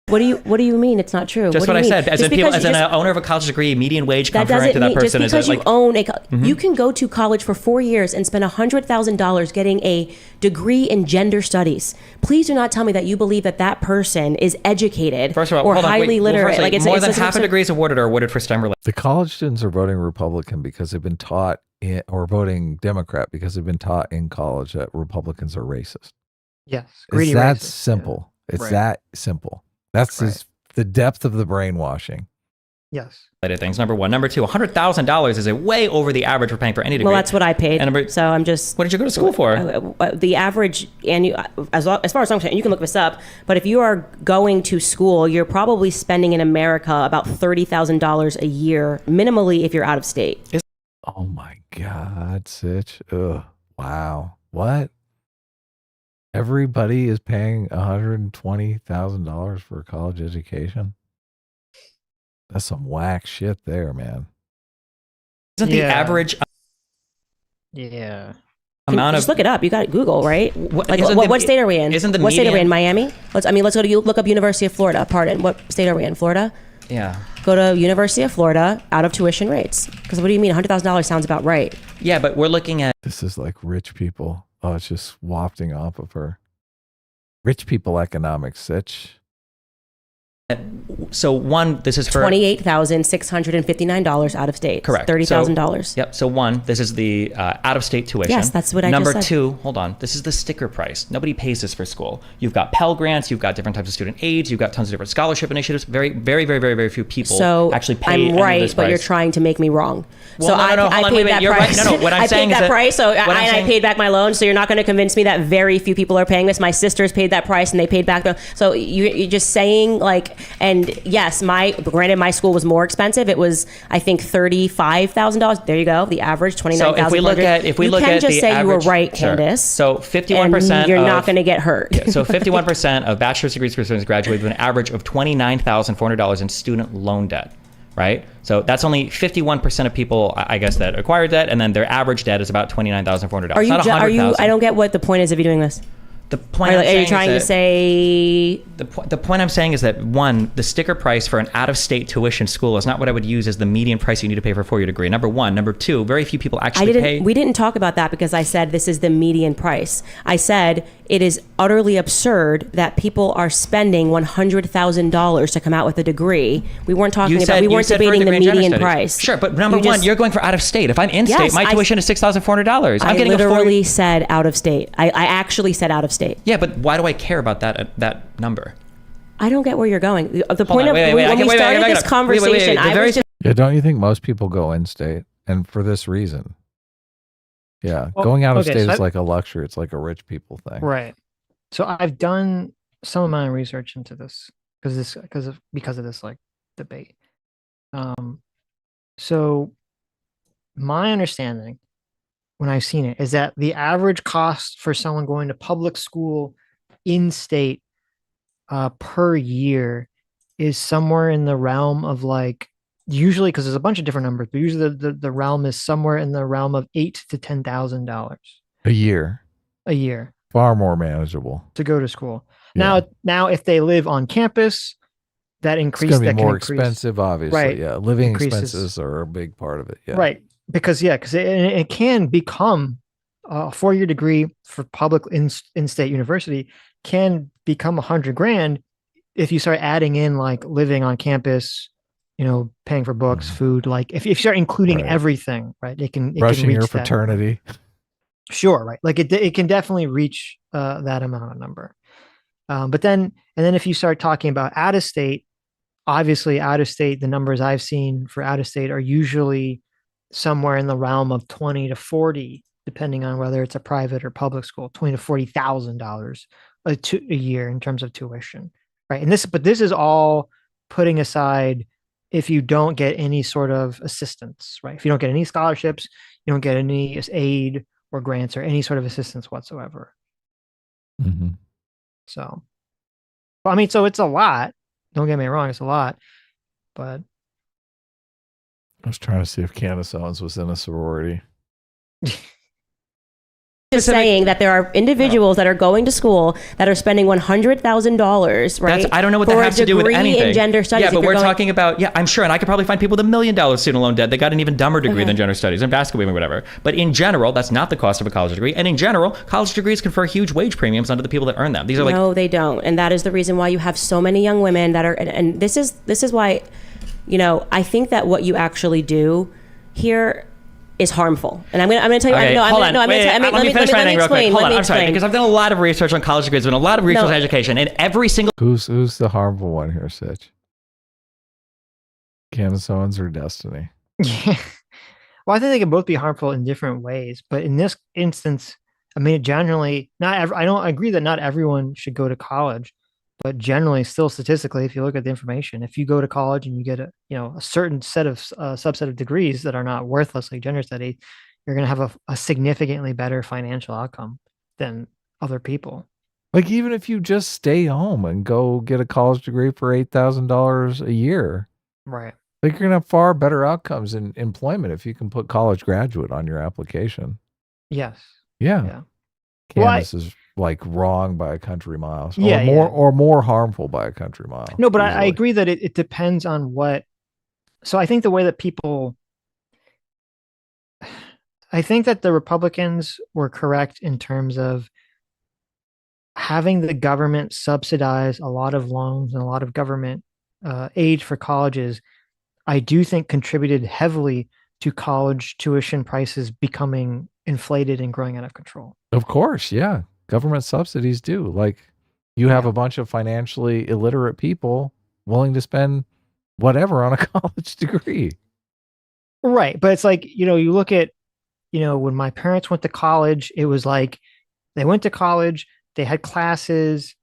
What do you mean it's not true? Just what I said. As an owner of a college degree, median wage comparing to that person is just because you own you can go to college for 4 years and spend $100,000 getting a degree in gender studies. Please do not tell me that you believe that person is educated or highly literate. Like more than half of degrees awarded are awarded for STEM related. The college students are voting Republican because they've been taught, or voting Democrat because they've been taught in college that Republicans are racist. Yes, it's that simple. Yeah. It's that simple. That's the depth of the brainwashing. Yes. Things. Number one. Number two, $100,000 is way over the average we're paying for any degree. Well, that's what I paid. So I'm just. What did you go to school for? The average annual, as far as I'm concerned, you can look this up. But if you are going to school, you're probably spending in America about $30,000 a year, minimally, if you're out of state. Oh my God, Sitch. Ugh. Wow. What? Everybody is paying $120,000 for a college education. That's some whack shit there, man. Isn't the average amount just look it up? You got Google, right? What state are we in? What state are we in? Miami? Let's go to look up University of Florida. Pardon. What state are we in? Florida? Yeah. Go to University of Florida out of tuition rates. Because what do you mean? $100,000 sounds about right. Yeah, but we're looking at. This is like rich people. Oh, it's just wafting off of her. Rich people economics, Sitch. So one, this is for $28,659 out of state. Correct. $30,000. Yep. So one, this is the out of state tuition. Yes, that's what I just said. Number two, hold on. This is the sticker price. Nobody pays this for school. You've got Pell Grants. You've got different types of student aids. You've got tons of different scholarship initiatives. Very, very, very, very, very few people actually pay. I'm right, but you're trying to make me wrong. Well, so I paid that price. No, what I'm saying is that price. So I paid back my loan. So you're not going to convince me that very few people are paying this. My sisters paid that price and they paid back. So you're just saying yes, granted my school was more expensive. It was, I think, $35,000. There you go. The average $29,000. So if we look at you can just say average, you were right, Candace. So 51%. You're not going to get hurt. So 51% of bachelor's degrees students graduate with an average of $29,400 in student loan debt. Right? So that's only 51% of people, I guess, that acquired debt, and then their average debt is about $29,400. Are you? I don't get what the point is of you doing this. The point are you trying to say? The point I'm saying is that one, the sticker price for an out-of-state tuition school is not what I would use as the median price you need to pay for a 4-year degree. Number one. Number two, very few people actually pay. We didn't talk about that because I said this is the median price. I said it is utterly absurd that people are spending $100,000 to come out with a degree. We weren't talking about. We weren't debating the median price. Sure, but number one, you're going for out-of-state. If I'm in-state, my tuition is $6,400. I literally said out-of-state. I actually said out-of-state. Yeah, but why do I care about that number? I don't get where you're going. The point of when we started this conversation, I was just. Yeah, don't you think most people go in-state, and for this reason? Yeah, going out of state is like a luxury. It's like a rich people thing, right? So I've done some of my own research into this because of this like debate. So my understanding, when I've seen it, is that the average cost for someone going to public school in state per year is somewhere in the realm of usually, because there's a bunch of different numbers, but usually the realm is somewhere in the realm of $8,000 to $10,000 a year. Far more manageable to go to school. Yeah. Now, if they live on campus, that increase it's going to be more expensive, obviously. Right. Yeah, living expenses are a big part of it. Yeah, right. Because it can become a 4-year degree for public in-state university can become $100,000 if you start adding in living on campus, paying for books, food. If you start including everything, right? It can brushing reach your fraternity. Sure, right. It can definitely reach that amount of number. But then if you start talking about out of state, obviously out of state, the numbers I've seen for out of state are usually somewhere in the realm of 20 to 40, depending on whether it's a private or public school, $20,000 to $40,000 a year in terms of tuition, right? But this is all putting aside if you don't get any sort of assistance, right? If you don't get any scholarships, you don't get any aid or grants or any sort of assistance whatsoever. Mm-hmm. So, well, I mean, so it's a lot. Don't get me wrong, it's a lot, but I was trying to see if Candace Owens was in a sorority. Just saying that there are individuals that are going to school that are spending $100,000, right? I don't know what that has to do with anything. In gender studies. Yeah, but we're talking about, I'm sure, and I could probably find people with $1 million student loan debt that got an even dumber degree than gender studies and basketball or whatever. But in general, that's not the cost of a college degree. And in general, college degrees confer huge wage premiums onto the people that earn them. These are no, they don't, and that is the reason why you have so many young women that are. And this is why, I think that what you actually do here is harmful, and I'm gonna tell you. Okay, Let me explain. I'm sorry, because I've done a lot of research on college degrees, and a lot of research on education, and every single. Who's the harmful one here, Sitch? Candace Owens or Destiny? Yeah. Well, I think they can both be harmful in different ways, but in this instance, I mean, generally, I don't agree that not everyone should go to college, but generally, still statistically, if you look at the information, if you go to college and you get a certain set of subset of degrees that are not worthless, like gender studies, you're going to have a significantly better financial outcome than other people. Like, even if you just stay home and go get a college degree for $8,000 a year, right? Like, you're going to have far better outcomes in employment if you can put college graduate on your application. Yes. Yeah. Candace is like wrong by a country mile, or more harmful by a country mile. No, but I agree that it depends on what. So I think the way that I think that the Republicans were correct in terms of having the government subsidize a lot of loans and a lot of government aid for colleges. I do think contributed heavily to college tuition prices becoming inflated and growing out of control. Of course, yeah. Government subsidies do. Like, you have a bunch of financially illiterate people willing to spend whatever on a college degree. Right. But it's like, you look at, when my parents went to college, it was like they went to college, they had classes,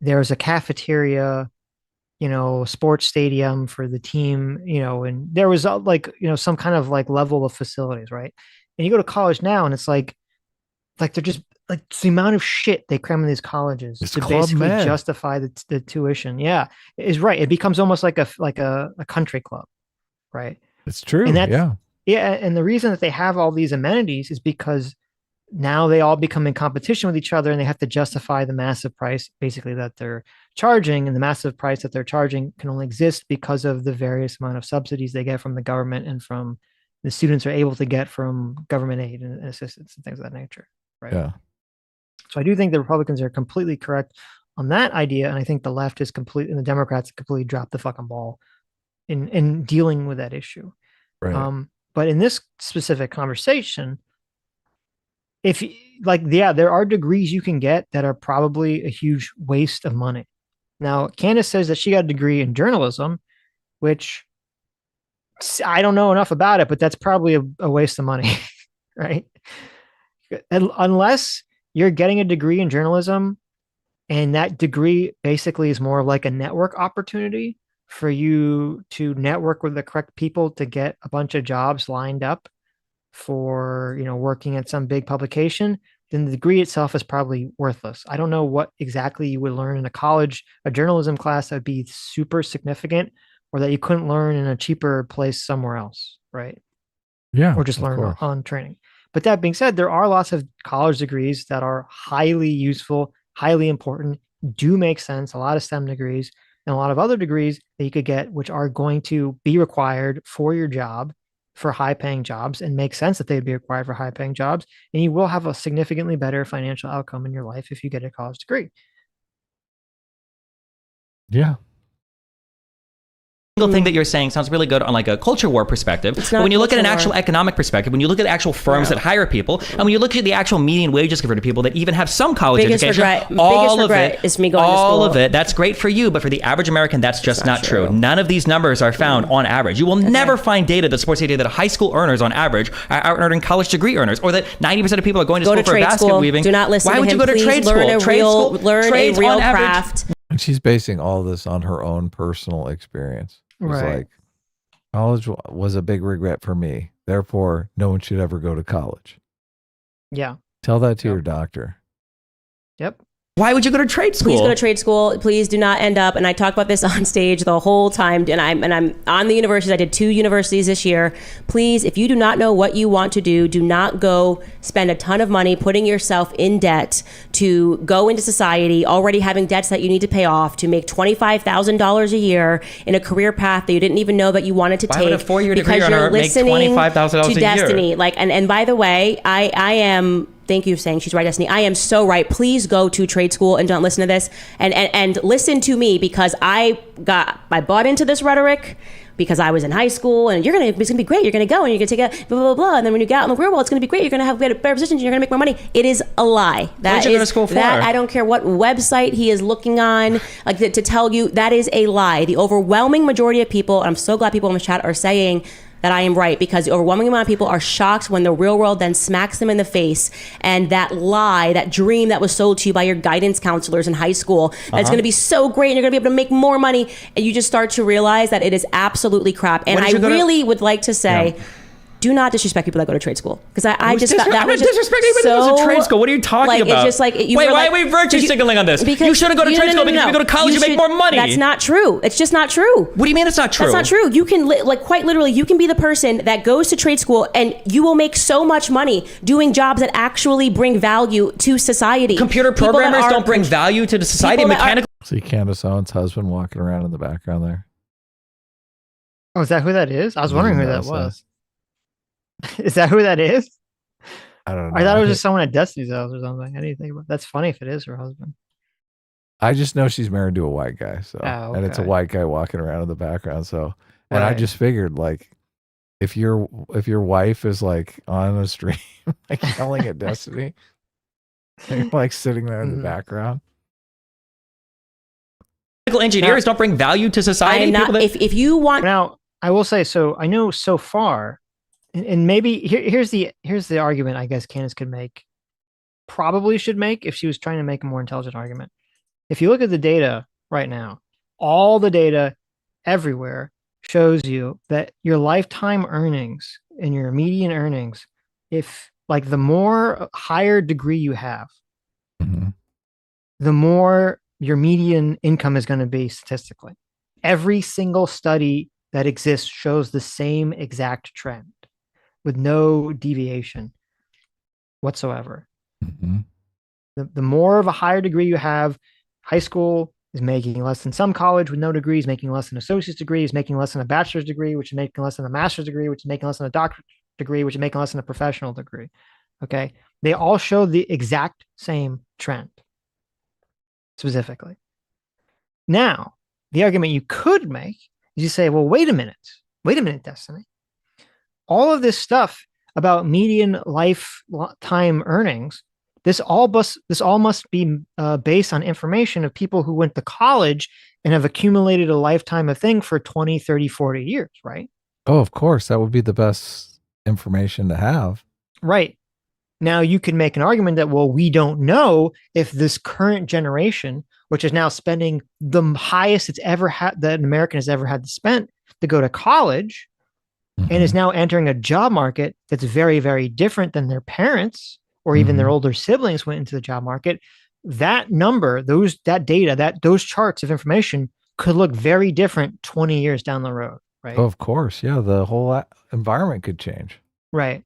there was a cafeteria, sports stadium for the team, and there was some kind of like level of facilities, right? And you go to college now and it's like they're just like the amount of shit they cram in these colleges to basically justify the tuition. Yeah, is right. It becomes almost like a country club, right? It's true. And and the reason that they have all these amenities is because now they all become in competition with each other, and they have to justify the massive price basically that they're charging, and the massive price that they're charging can only exist because of the various amount of subsidies they get from the government and from the students are able to get from government aid and assistance and things of that nature. Right. Yeah. So I do think the Republicans are completely correct on that idea. And I think the left is and the Democrats completely dropped the fucking ball in dealing with that issue. Right. But in this specific conversation, there are degrees you can get that are probably a huge waste of money. Now, Candace says that she got a degree in journalism, which I don't know enough about it, but that's probably a waste of money, right? Unless you're getting a degree in journalism and that degree basically is more like a network opportunity for you to network with the correct people to get a bunch of jobs lined up for, working at some big publication, then the degree itself is probably worthless. I don't know what exactly you would learn in a journalism class that would be super significant or that you couldn't learn in a cheaper place somewhere else, right? Yeah. Or just learn on training. But that being said, there are lots of college degrees that are highly useful, highly important, do make sense, a lot of STEM degrees, and a lot of other degrees that you could get, which are going to be required for your job, for high-paying jobs, and make sense that they'd be required for high-paying jobs. And you will have a significantly better financial outcome in your life if you get a college degree. Yeah. Thing that you're saying sounds really good on like a culture war perspective, but when you look at an actual economic perspective, when you look at actual firms that hire people, and when you look at the actual median wages given to people that even have some college education, all of it is me going to school. All of it, that's great for you, but for the average American, that's just not true. None of these numbers are found on average. You will never find data that supports the idea that high school earners on average are out-earning college degree earners, or that 90% of people are going to school for basket weaving. Do not listen Why to would him. you go to trade school? Learn a real craft. And she's basing all this on her own personal experience. It's right. like, College was a big regret for me. Therefore, no one should ever go to college. Yeah. Tell that to your doctor. Yep. Why would you go to trade school? Please go to trade school. Please do not end up. And I talked about this on stage the whole time. And I'm on the universities. I did 2 universities this year. Please, if you do not know what you want to do not go spend a ton of money putting yourself in debt to go into society already having debts that you need to pay off to make $25,000 a year in a career path that you didn't even know that you wanted to take. Why would a 4-year degree because you're make listening $25,000 to a destiny. year? Like, and by the way, I am. Thank you for saying she's right, Destiny. I am so right. Please go to trade school and don't listen to this and listen to me, because I bought into this rhetoric because I was in high school and it's gonna be great. You're gonna go and you're gonna take a blah, blah, blah. And then when you get out in the real world, it's gonna be great. You're gonna have better positions and you're gonna make more money. It is a lie. What did you go to school for? That I don't care what website he is looking on, like to tell you that is a lie. The overwhelming majority of people, and I'm so glad people in the chat are saying that I am right, because the overwhelming amount of people are shocked when the real world then smacks them in the face, and that lie, that dream that was sold to you by your guidance counselors in high school, that's going to be so great and you're going to be able to make more money, and you just start to realize that it is absolutely crap. And I really would like to say, do not disrespect people that go to trade school, because I just thought that was disrespecting anybody that goes to trade school. What are you talking about? It's just like wait, why are we virtue signaling on this? You shouldn't go to trade school because if you go to college, you make more money. That's not true. It's just not true. What do you mean it's not true? That's not true. You can quite literally, you can be the person that goes to trade school and you will make so much money doing jobs that actually bring value to society. Computer programmers don't bring value to the society. Mechanical. See Candace Owens' husband walking around in the background there. Oh, is that who that is? I was wondering who that was. Is that who that is? I don't know. I thought it was just someone at Destiny's house or something. I didn't think about it. That's funny if it is her husband. I just know she's married to a white guy, so and it's a white guy walking around in the background. So, and I just figured, like, if your wife is like on a stream, like yelling at Destiny, and you're like sitting there in the background. Engineers don't bring value to society. I'm not, if you want now, I will say so. I know so far. And maybe here's the argument I guess Candace could make, probably should make if she was trying to make a more intelligent argument. If you look at the data right now, all the data everywhere shows you that your lifetime earnings and your median earnings, if like the more higher degree you have, the more your median income is going to be statistically. Every single study that exists shows the same exact trend, with no deviation whatsoever. The more of a higher degree you have, high school is making less than some college with no degrees, making less than an associate's degree, is making less than a bachelor's degree, which is making less than a master's degree, which is making less than a doctorate degree, which is making less than a professional degree. Okay. They all show the exact same trend specifically. Now, the argument you could make is you say, well, wait a minute, Destiny. All of this stuff about median lifetime earnings, this all must be based on information of people who went to college and have accumulated a lifetime of thing for 20, 30, 40 years, right? Oh, of course. That would be the best information to have. Right. Now, you can make an argument that, well, we don't know if this current generation, which is now spending the highest it's ever had, that an American has ever had to spend to go to college, and is now entering a job market that's very, very different than their parents or even their older siblings went into the job market. That number, that data, those charts of information could look very different 20 years down the road, right? Oh, of course. Yeah. The whole environment could change. Right.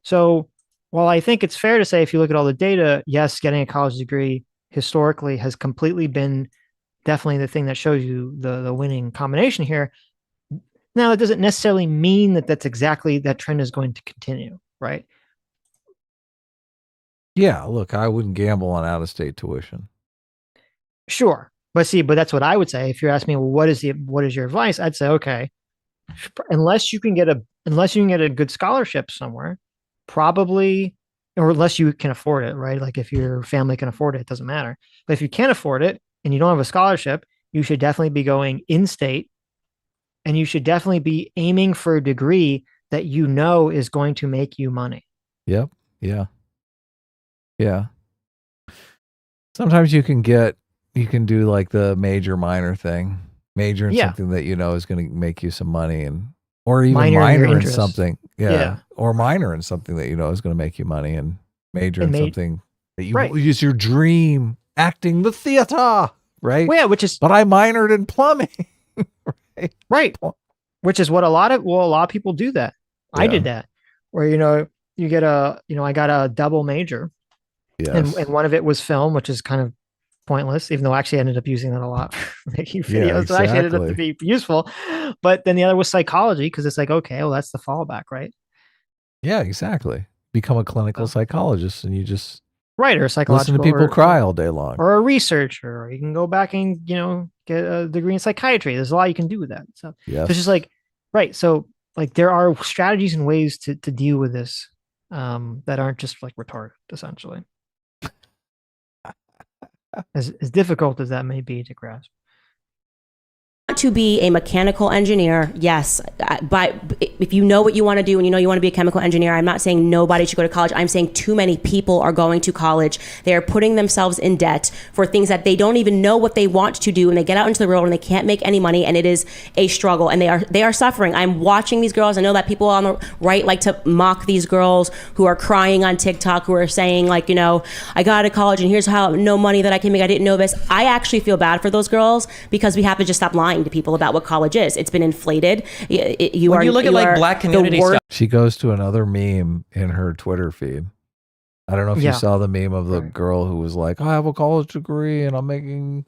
So while I think it's fair to say, if you look at all the data, yes, getting a college degree historically has completely been definitely the thing that shows you the winning combination here. Now, it doesn't necessarily mean that that trend is going to continue, right? Yeah, look, I wouldn't gamble on out-of-state tuition. Sure. But that's what I would say. If you're asking me, well, what is your advice? I'd say, okay, unless you can get a good scholarship somewhere, probably, or unless you can afford it, right? Like if your family can afford it, it doesn't matter. But if you can't afford it and you don't have a scholarship, you should definitely be going in-state, and you should definitely be aiming for a degree that you know is going to make you money. Yep. Yeah. Yeah. Sometimes you can do like the major minor thing, major in something that you know is going to make you some money, and or even minor in something. Yeah. Or minor in something that you know is going to make you money, and major in something that you right. use your dream, acting the theater, right? Well, yeah, which is. But I minored in plumbing. Right. Which is what a lot of people do that. Yeah. I did that, where you get I got a double major. Yes. And one of it was film, which is kind of pointless, even though I actually ended up using that a lot for making videos. Yeah, exactly. So actually ended up to be useful. But then the other was psychology, because it's like, okay, well, that's the fallback, right? Yeah, exactly. Become a clinical psychologist, and you just or psychological. Listen to people cry all day long. Or a researcher, or you can go back and get a degree in psychiatry. There's a lot you can do with that. So it's just like, right. So like there are strategies and ways to deal with this that aren't just like retarded, essentially. As difficult as that may be to grasp. To be a mechanical engineer, yes, but if you know what you want to do and you want to be a chemical engineer, I'm not saying nobody should go to college. I'm saying too many people are going to college. They are putting themselves in debt for things that they don't even know what they want to do, and they get out into the world and they can't make any money, and it is a struggle, and they are suffering. I'm watching these girls. I know that people on the right like to mock these girls who are crying on TikTok, who are saying like, I got to college and here's how no money that I can make. I didn't know this. I actually feel bad for those girls, because we have to just stop lying to people about what college is. It's been inflated. You look at black community stuff. She goes to another meme in her Twitter feed. I don't know if you saw the meme of the girl who was like, I have a college degree and I'm making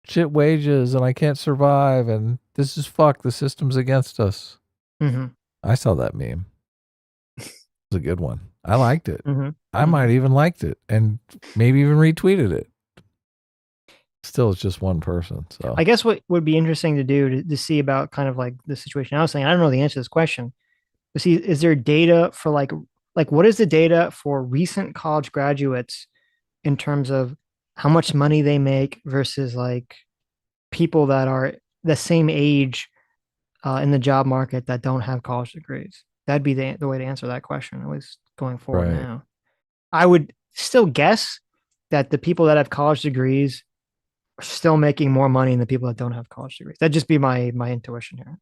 shit wages and I can't survive and this is fucked. The system's against us. Mm-hmm. I saw that meme. It was a good one. I liked it. Mm-hmm. I might even liked it and maybe even retweeted it. Still, it's just one person. So I guess what would be interesting to do to see about kind of like the situation I was saying, I don't know the answer to this question, but see, is there data for like what is the data for recent college graduates in terms of how much money they make versus like people that are the same age in the job market that don't have college degrees? That'd be the way to answer that question, at least going forward. Right. Now, I would still guess that the people that have college degrees are still making more money than the people that don't have college degrees. That'd just be my intuition here.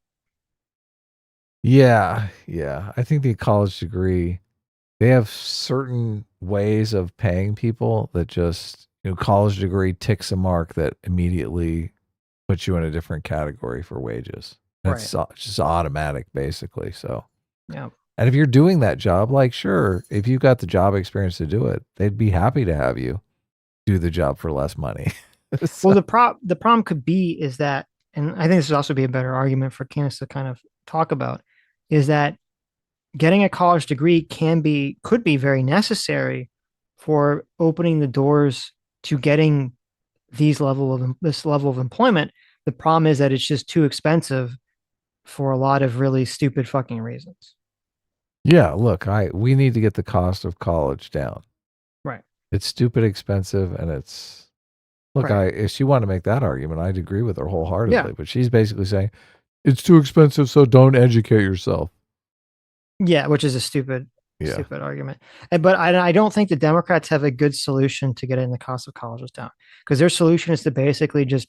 Yeah. I think the college degree, they have certain ways of paying people that just, college degree ticks a mark that immediately puts you in a different category for wages. That's just automatic, basically. So, yeah. And if you're doing that job, like, sure, if you've got the job experience to do it, they'd be happy to have you do the job for less money. So. Well, the problem could be is that, and I think this would also be a better argument for Candace to kind of talk about, is that getting a college degree could be very necessary for opening the doors to getting this level of employment. The problem is that it's just too expensive for a lot of really stupid fucking reasons. Yeah, look, we need to get the cost of college down. Right. It's stupid expensive, and it's look, if she wanted to make that argument, I'd agree with her wholeheartedly. Yeah. But she's basically saying it's too expensive, so don't educate yourself. Yeah, which is a stupid argument. But I don't think the Democrats have a good solution to getting the cost of colleges down, because their solution is to basically just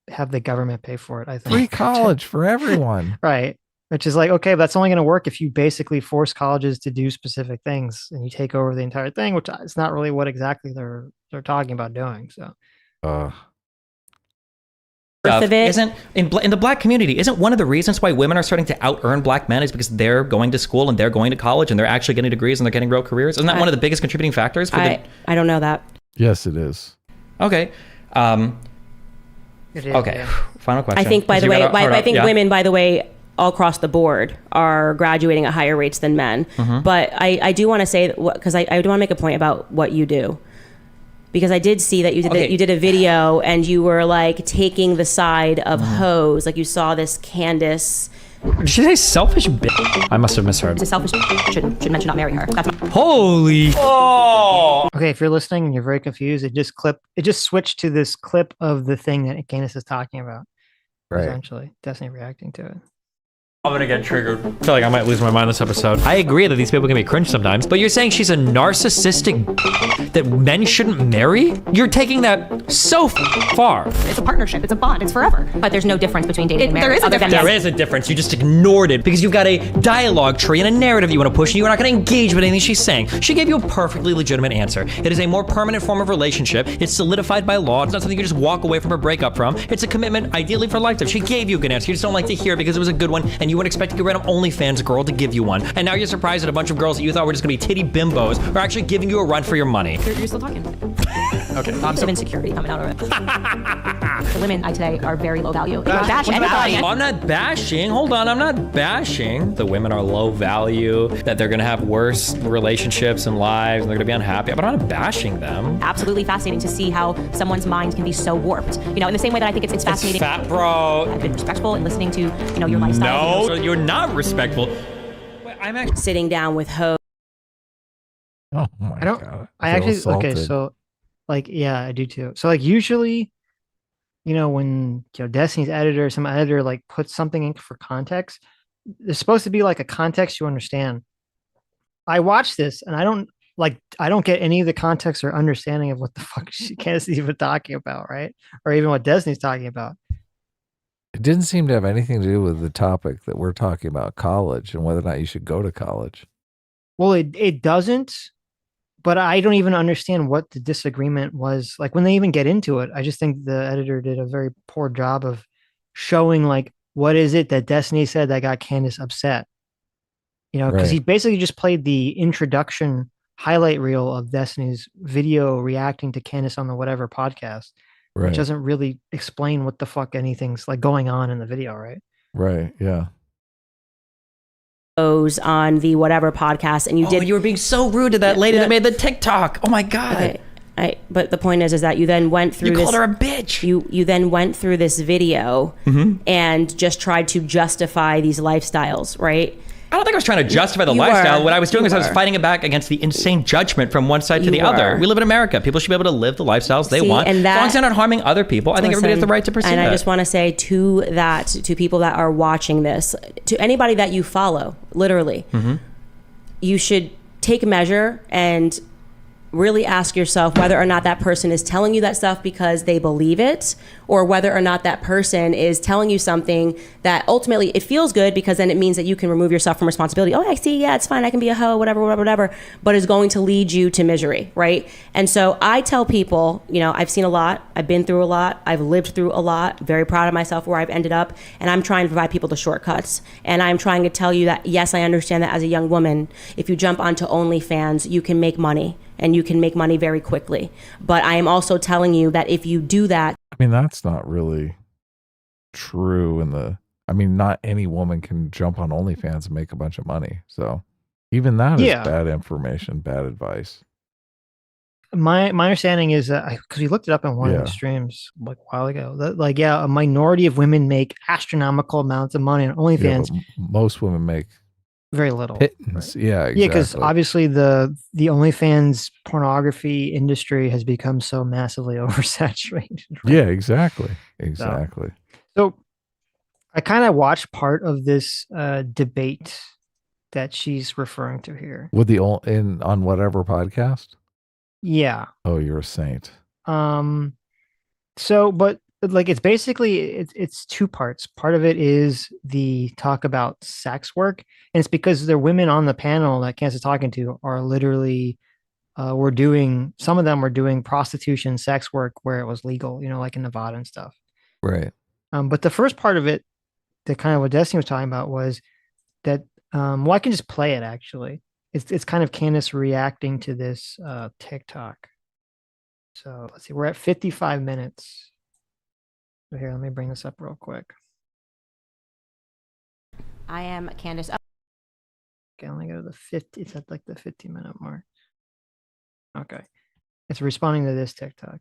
have the government pay for it. I think free college for everyone, right? Which is like, okay, that's only going to work if you basically force colleges to do specific things and you take over the entire thing, which is not really what exactly they're talking about doing. So. Isn't in the black community, isn't one of the reasons why women are starting to out earn black men is because they're going to school and they're going to college and they're actually getting degrees and they're getting real careers? Isn't that one of the biggest contributing factors? I don't know that. Yes, it is. Okay. It is, okay. Yeah. Final question. I think, by the way, women, by the way, all across the board are graduating at higher rates than men. Mm-hmm. But I do want to say, because I do want to make a point about what you do. Because I did see that you did a video and you were like taking the side of hoes. Like you saw this Candace. Did she say selfish bitch? I must have misheard. It's a selfish bitch. Should mention not marry her. That's holy. Oh. Okay, if you're listening and you're very confused, it just switched to this clip of the thing that Candace is talking about. Right. Essentially, Destiny reacting to it. I'm gonna get triggered. I feel like I might lose my mind this episode. I agree that these people can be cringe sometimes, but you're saying she's a narcissistic that men shouldn't marry? You're taking that so far. It's a partnership. It's a bond. It's forever. But there's no difference between dating and marriage. There is a difference. You just ignored it because you've got a dialogue tree and a narrative you want to push, and you're not going to engage with anything she's saying. She gave you a perfectly legitimate answer. It is a more permanent form of relationship. It's solidified by law. It's not something you just walk away from or break up from. It's a commitment, ideally for lifetime. She gave you a good answer. You just don't like to hear it because it was a good one, and you wouldn't expect a random OnlyFans girl to give you one. And now you're surprised that a bunch of girls that you thought were just going to be titty bimbos are actually giving you a run for your money. You're still talking. Okay. Some insecurity coming out of it. The women today are very low value. I'm not bashing. Hold on. I'm not bashing. The women are low value, that they're going to have worse relationships and lives, and they're going to be unhappy. But I'm not bashing them. Absolutely fascinating to see how someone's mind can be so warped. You know, in the same way that I think it's fascinating. It's fat, bro. I've been respectful in listening to, you know, your lifestyle. No, you're not respectful. I'm actually sitting down with hoes. Oh my God. I actually, okay, so like, yeah, I do too. So like usually, you know, when, you know, Destiny's editor, some editor like puts something in for context, there's supposed to be like a context you understand. I watched this and I don't get any of the context or understanding of what the fuck Candace is even talking about, right? Or even what Destiny's talking about. It didn't seem to have anything to do with the topic that we're talking about, college, and whether or not you should go to college. Well, it doesn't, but I don't even understand what the disagreement was. Like when they even get into it, I just think the editor did a very poor job of showing like, what is it that Destiny said that got Candace upset? You know, because he basically just played the introduction highlight reel of Destiny's video reacting to Candace on the whatever podcast. Which doesn't really explain what the fuck anything's like going on in the video, right? Right, yeah. On the whatever podcast, and you were being so rude to that lady that made the TikTok. Oh my God. Okay. But the point is that you then went through called her a bitch. You then went through this video and just tried to justify these lifestyles, right? I don't think I was trying to justify the lifestyle. What I was doing was I was fighting it back against the insane judgment from one side to the other. We live in America. People should be able to live the lifestyles they want. And as long as they're not harming other people, I think everybody has the right to pursue that. And I just want to say to people that are watching this, to anybody that you follow, literally, you should take measure and really ask yourself whether or not that person is telling you that stuff because they believe it, or whether or not that person is telling you something that ultimately it feels good because then it means that you can remove yourself from responsibility. Oh, I see. Yeah, it's fine. I can be a hoe, whatever, but is going to lead you to misery, right? And so I tell people, you know, I've seen a lot. I've been through a lot. I've lived through a lot. Very proud of myself where I've ended up. And I'm trying to provide people the shortcuts. And I'm trying to tell you that, yes, I understand that as a young woman, if you jump onto OnlyFans, you can make money. And you can make money very quickly. But I am also telling you that if you do that... I mean, that's not really true not any woman can jump on OnlyFans and make a bunch of money. So even that is bad information, bad advice. My understanding is that, because we looked it up in one of the streams like a while ago, that a minority of women make astronomical amounts of money on OnlyFans. Yeah, most women make very little. Pittance. Right? Yeah, exactly. Yeah, because obviously the OnlyFans pornography industry has become so massively oversaturated. Right? Yeah, exactly. So I kind of watched part of this debate that she's referring to here. With on whatever podcast? Yeah. Oh, you're a saint. But like it's basically it's two parts. Part of it is the talk about sex work, and it's because the women on the panel that Candace is talking to are literally some of them were doing prostitution, sex work where it was legal, you know, like in Nevada and stuff. Right. But the first part of it, that kind of what Destiny was talking about, was that I can just play it actually. It's kind of Candace reacting to this TikTok. So let's see, we're at 55 minutes. So here, let me bring this up real quick. I am Candace. Okay, let me go to the 50. It's at like the 50-minute mark. Okay. It's responding to this TikTok.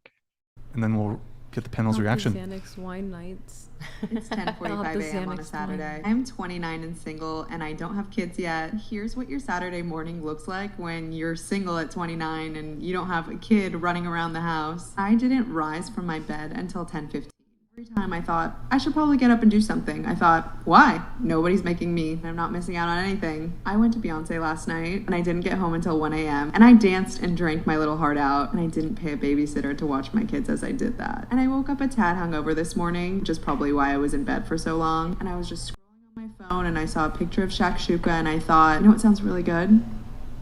And then we'll get the panel's reaction. Xanax wine nights. It's 10:45 a.m. on a Saturday. I'm 29 and single, and I don't have kids yet. Here's what your Saturday morning looks like when you're single at 29 and you don't have a kid running around the house. I didn't rise from my bed until 10:15. Every time I thought, I should probably get up and do something. I thought, why? Nobody's making me. I'm not missing out on anything. I went to Beyonce last night, and I didn't get home until 1 a.m. And I danced and drank my little heart out, and I didn't pay a babysitter to watch my kids as I did that. And I woke up a tad hungover this morning, which is probably why I was in bed for so long. And I was just scrolling on my phone, and I saw a picture of shakshuka, and I thought, you know what sounds really good?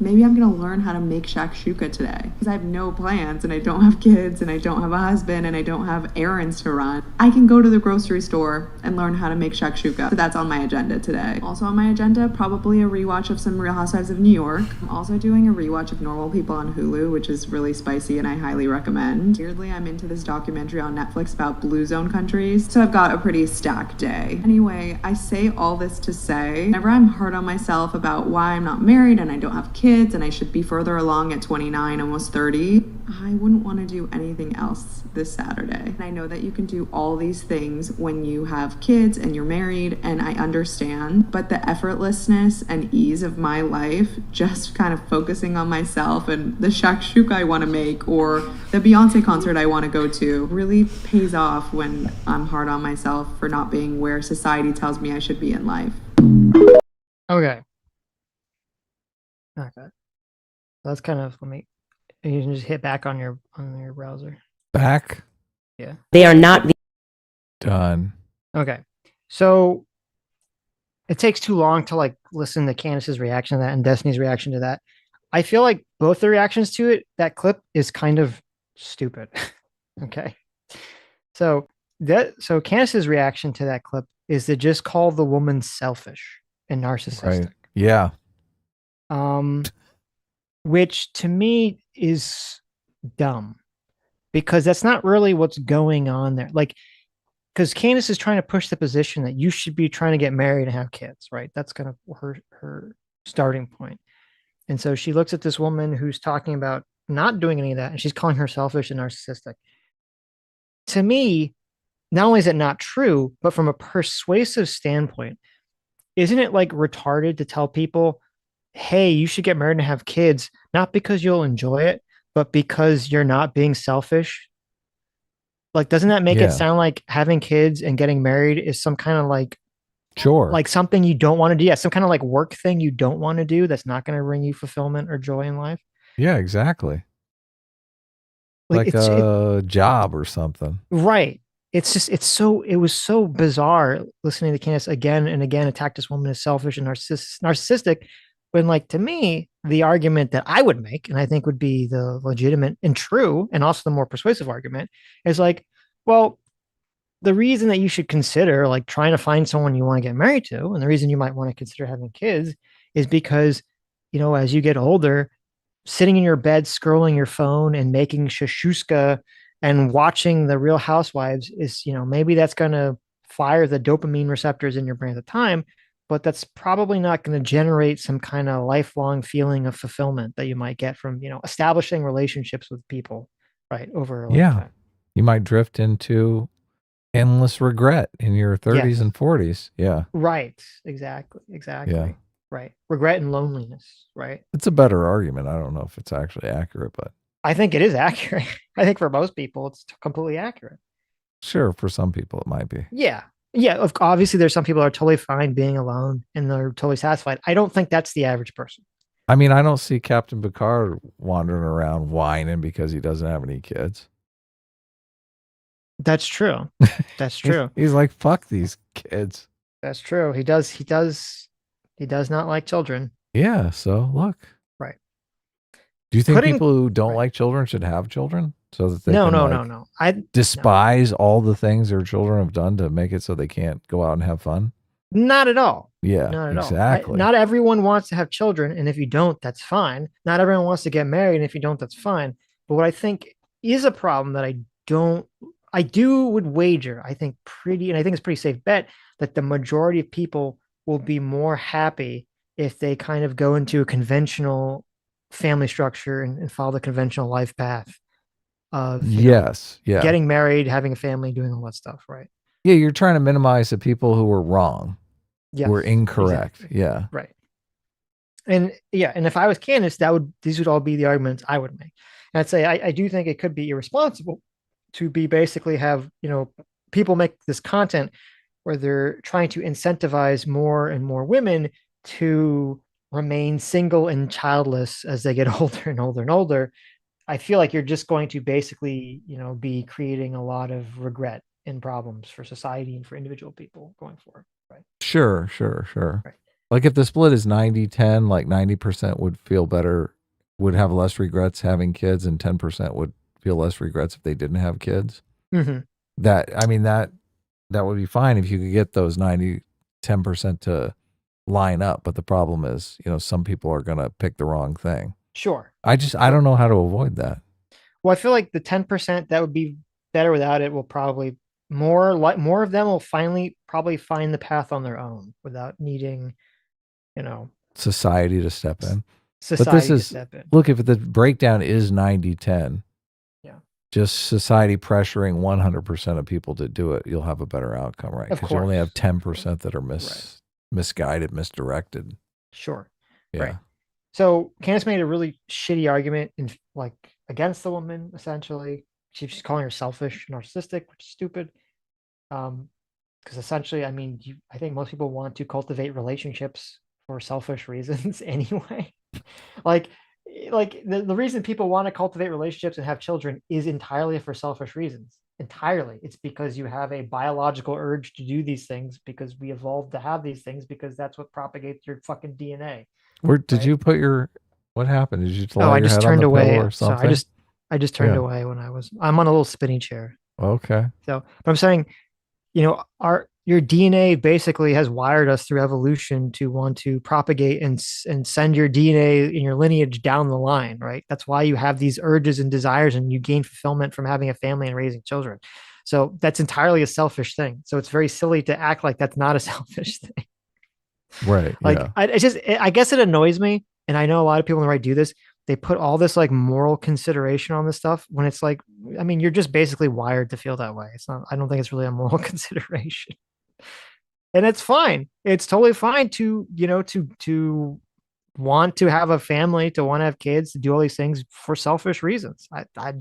Maybe I'm going to learn how to make shakshuka today because I have no plans and I don't have kids and I don't have a husband and I don't have errands to run. I can go to the grocery store and learn how to make shakshuka. So that's on my agenda today. Also on my agenda, probably a rewatch of some Real Housewives of New York. I'm also doing a rewatch of Normal People on Hulu, which is really spicy and I highly recommend. Weirdly, I'm into this documentary on Netflix about blue zone countries. So I've got a pretty stacked day. Anyway, I say all this to say, whenever I'm hard on myself about why I'm not married and I don't have kids, and I should be further along at 29, almost 30, I wouldn't want to do anything else this Saturday. And I know that you can do all these things when you have kids and you're married, and I understand, but the effortlessness and ease of my life, just kind of focusing on myself and the shakshuka I want to make or the Beyonce concert I want to go to really pays off when I'm hard on myself for not being where society tells me I should be in life. Okay. Okay. That's kind of, you can just hit back on your browser. Back? Yeah. They are not done. Okay. So it takes too long to like listen to Candace's reaction to that and Destiny's reaction to that. I feel like both the reactions to it, that clip is kind of stupid. Okay. So Candace's reaction to that clip is to just call the woman selfish and narcissistic. Right. Yeah. Which to me is dumb because that's not really what's going on there. Like, because Candace is trying to push the position that you should be trying to get married and have kids, right? That's kind of her starting point. And so she looks at this woman who's talking about not doing any of that, and she's calling her selfish and narcissistic. To me, not only is it not true, but from a persuasive standpoint, isn't it like retarded to tell people, hey, you should get married and have kids, not because you'll enjoy it, but because you're not being selfish? Like, doesn't that make it sound like having kids and getting married is some kind of like chore, like something you don't want to do? Yeah, some kind of like work thing you don't want to do that's not going to bring you fulfillment or joy in life. Yeah, exactly. Like a job or something. Right. It's just, it was so bizarre listening to Candace again and again attack this woman as selfish and narcissistic. When, like, to me, the argument that I would make, and I think would be the legitimate and true, and also the more persuasive argument, is like, well, the reason that you should consider like trying to find someone you want to get married to, and the reason you might want to consider having kids is because, you know, as you get older, sitting in your bed, scrolling your phone and making shashuska and watching the Real Housewives is, you know, maybe that's going to fire the dopamine receptors in your brain at the time, but that's probably not going to generate some kind of lifelong feeling of fulfillment that you might get from, you know, establishing relationships with people, right, over a lifetime. You might drift into endless regret in your 30s and 40s. Yeah. Right. Exactly. Yeah. Right. Regret and loneliness. Right. It's a better argument. I don't know if it's actually accurate, but I think it is accurate. I think for most people, it's completely accurate. Sure. For some people, it might be. Yeah. Yeah. Obviously, there's some people that are totally fine being alone and they're totally satisfied. I don't think that's the average person. I mean, I don't see Captain Picard wandering around whining because he doesn't have any kids. That's true. That's true. He's like, fuck these kids. That's true. He does not like children. Yeah. So look. Right. Do you think people who don't like children should have children so that they No. I despise all the things their children have done to make it so they can't go out and have fun? Not at all. Yeah, not at exactly. all. Not everyone wants to have children, and if you don't, that's fine. Not everyone wants to get married, and if you don't, that's fine. But what I think is a problem that I would wager, I think it's a pretty safe bet that the majority of people will be more happy if they kind of go into a conventional family structure and follow the conventional life path of getting married, having a family, doing all that stuff, right? Yeah, you're trying to minimize the people who were wrong, who were incorrect. Exactly. Yeah, right. And if I was Candace, these would all be the arguments I would make. And I'd say I do think it could be irresponsible to be basically have, you know, people make this content where they're trying to incentivize more and more women to remain single and childless as they get older and older and older, I feel like you're just going to basically, be creating a lot of regret and problems for society and for individual people going forward. Right. Sure. Right. Like if the split is 90-10, like 90% would feel better, would have less regrets having kids, and 10% would feel less regrets if they didn't have kids. Mm-hmm. That would be fine if you could get those 10% to line up. But the problem is, some people are going to pick the wrong thing. Sure. I don't know how to avoid that. Well, I feel like the 10% that would be better without it will probably more of them will finally probably find the path on their own without needing, society to step in. Society to step in. Look, if the breakdown is 90-10, just society pressuring 100% of people to do it, you'll have a better outcome, right? Because you only have 10% that are misguided, misdirected. Sure. Yeah. Right. So Candace made a really shitty argument against the woman, essentially. She's calling her selfish, narcissistic, which is stupid. Because essentially, I think most people want to cultivate relationships for selfish reasons anyway. The reason people want to cultivate relationships and have children is entirely for selfish reasons. Entirely. It's because you have a biological urge to do these things because we evolved to have these things because that's what propagates your fucking DNA. Did you put what happened? Did you I just turned away or something? So I just turned away I'm on a little spinning chair. Okay. So, but I'm saying, your DNA basically has wired us through evolution to want to propagate and send your DNA in your lineage down the line, right? That's why you have these urges and desires and you gain fulfillment from having a family and raising children. So that's entirely a selfish thing. So it's very silly to act like that's not a selfish thing. Right. I guess it annoys me. And I know a lot of people on the right do this. They put all this moral consideration on this stuff when it's you're just basically wired to feel that way. It's not, I don't think it's really a moral consideration. And it's fine. It's totally fine to want to have a family, to want to have kids, to do all these things for selfish reasons.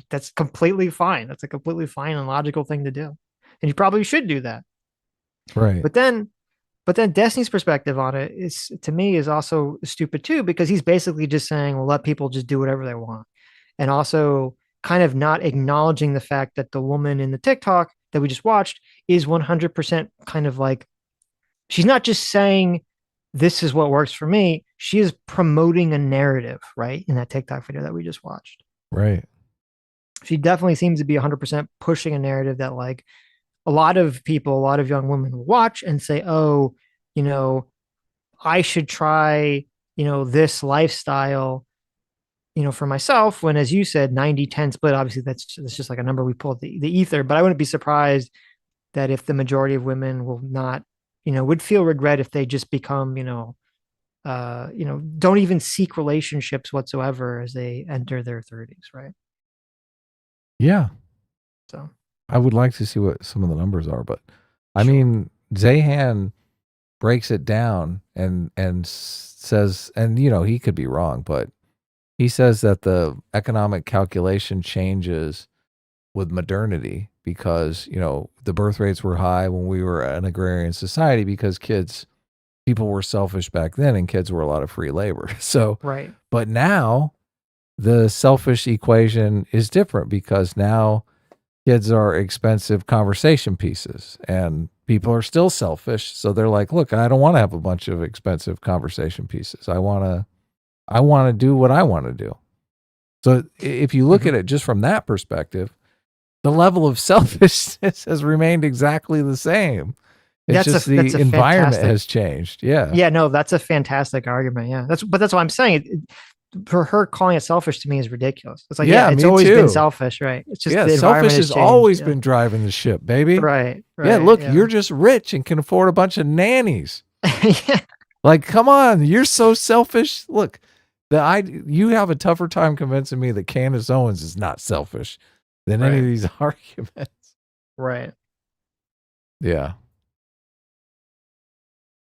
That's completely fine. That's a completely fine and logical thing to do. And you probably should do that. Right. But then Destiny's perspective on it to me is also stupid too, because he's basically just saying, well, let people just do whatever they want. And also kind of not acknowledging the fact that the woman in the TikTok that we just watched is 100% kind of she's not just saying, this is what works for me. She is promoting a narrative, right? In that TikTok video that we just watched. Right. She definitely seems to be 100% pushing a narrative that a lot of young women will watch and say, oh, I should try, this lifestyle, for myself, when, as you said, 90-10 split, obviously that's just a number we pulled the ether, but I wouldn't be surprised that if the majority of women will not, would feel regret if they just become, don't even seek relationships whatsoever as they enter their 30s. Right. Yeah. So I would like to see what some of the numbers are, but Zahan breaks it down and says, and he could be wrong, but he says that the economic calculation changes with modernity because, the birth rates were high when we were an agrarian society because people were selfish back then and kids were a lot of free labor. So, right. But now the selfish equation is different because now kids are expensive conversation pieces and people are still selfish. So they're like, look, I don't want to have a bunch of expensive conversation pieces. I want to do what I want to do. So if you look at it just from that perspective, the level of selfishness has remained exactly the same. It's just the environment has changed. Yeah. Yeah, no, that's a fantastic argument. Yeah. That's what I'm saying. For her calling it selfish to me is ridiculous. It's it's always been selfish, right? It's just the selfish has always been driving the ship, baby. Right. Yeah, look, you're just rich and can afford a bunch of nannies. Yeah. Come on, you're so selfish. Look, you have a tougher time convincing me that Candace Owens is not selfish than any of these arguments. Right. Yeah.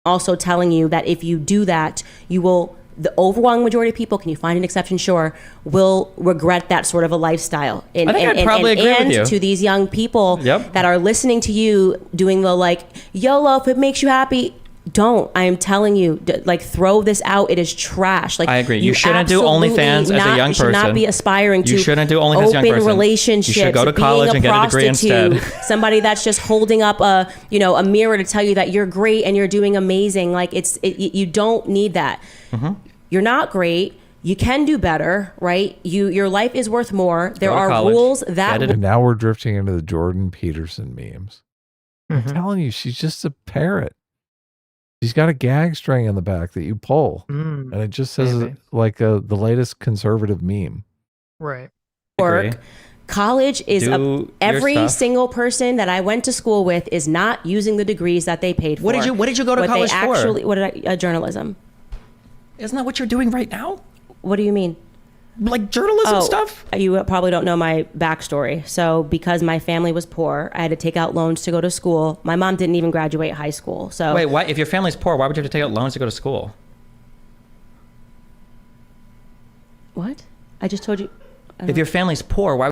Also telling you that if you do that, you will the overwhelming majority of people, can you find an exception? Sure, will regret that sort of a lifestyle. And, I think I'd probably agree with you. And to these young people Yep. that are listening to you doing the like, YOLO, if it makes you happy, don't. I am telling you, like, throw this out. It is trash. Like, I agree. You shouldn't do OnlyFans as a young person. You should not be aspiring to You shouldn't do OnlyFans as a young open person. relationships. You should go to college and get a degree instead. Somebody that's just holding up a mirror to tell you that you're great and you're doing amazing. Like, you don't need that. Mm-hmm. You're not great. You can do better, right? Your life is worth more. There are college. rules that. And now we're drifting into the Jordan Peterson memes. Mm-hmm. I'm telling you, she's just a parrot. She's got a gag string in the back that you pull, and it just says like the latest conservative meme. Right. Work. College is every stuff. single person that I went to school with is not using the degrees that they paid for. What did you go to college for? Journalism. Isn't that what you're doing right now? What do you mean? Like journalism stuff? You probably don't know my backstory. So because my family was poor, I had to take out loans to go to school. My mom didn't even graduate high school. So Wait, why? If your family's poor, why would you have to take out loans to go to school? What? I just told you. If your family's poor, why?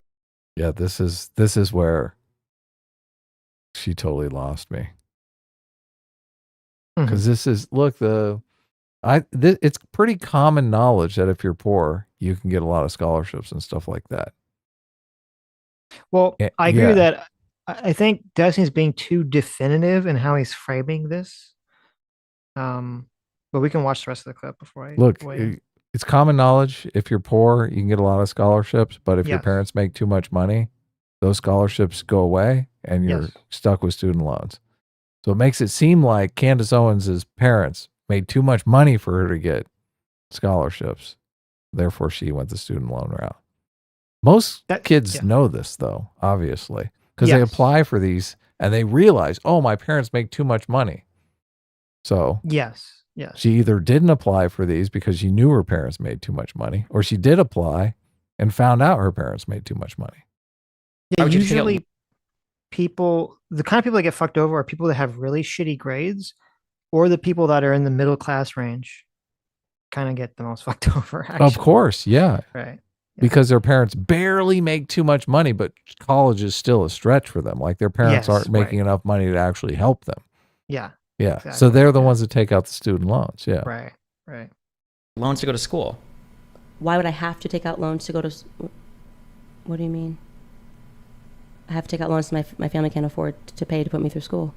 Yeah, this is where she totally lost me. Because this is it's pretty common knowledge that if you're poor, you can get a lot of scholarships and stuff like that. Well, I agree with that. I think Destiny's being too definitive in how he's framing this. But we can watch the rest of the clip before I look. weigh in. It's common knowledge. If you're poor, you can get a lot of scholarships. But if your parents make too much money, those scholarships go away, and you're stuck with student loans. So it makes it seem like Candace Owens' parents made too much money for her to get scholarships. Therefore, she went the student loan route. Most kids know this, though, obviously, because they apply for these and they realize, oh, my parents make too much money. So yes. She either didn't apply for these because she knew her parents made too much money, or she did apply and found out her parents made too much money. Yeah, usually the kind of people that get fucked over are people that have really shitty grades, or the people that are in the middle class range kind of get the most fucked over, actually. Of course, yeah. Right. Because their parents barely make too much money, but college is still a stretch for them. Like their parents aren't making enough money to actually help them. Yeah. Yeah. Exactly. So they're the ones that take out the student loans. Yeah. Right. Loans to go to school. Why would I have to take out loans to go to? What do you mean? I have to take out loans my family can't afford to pay to put me through school.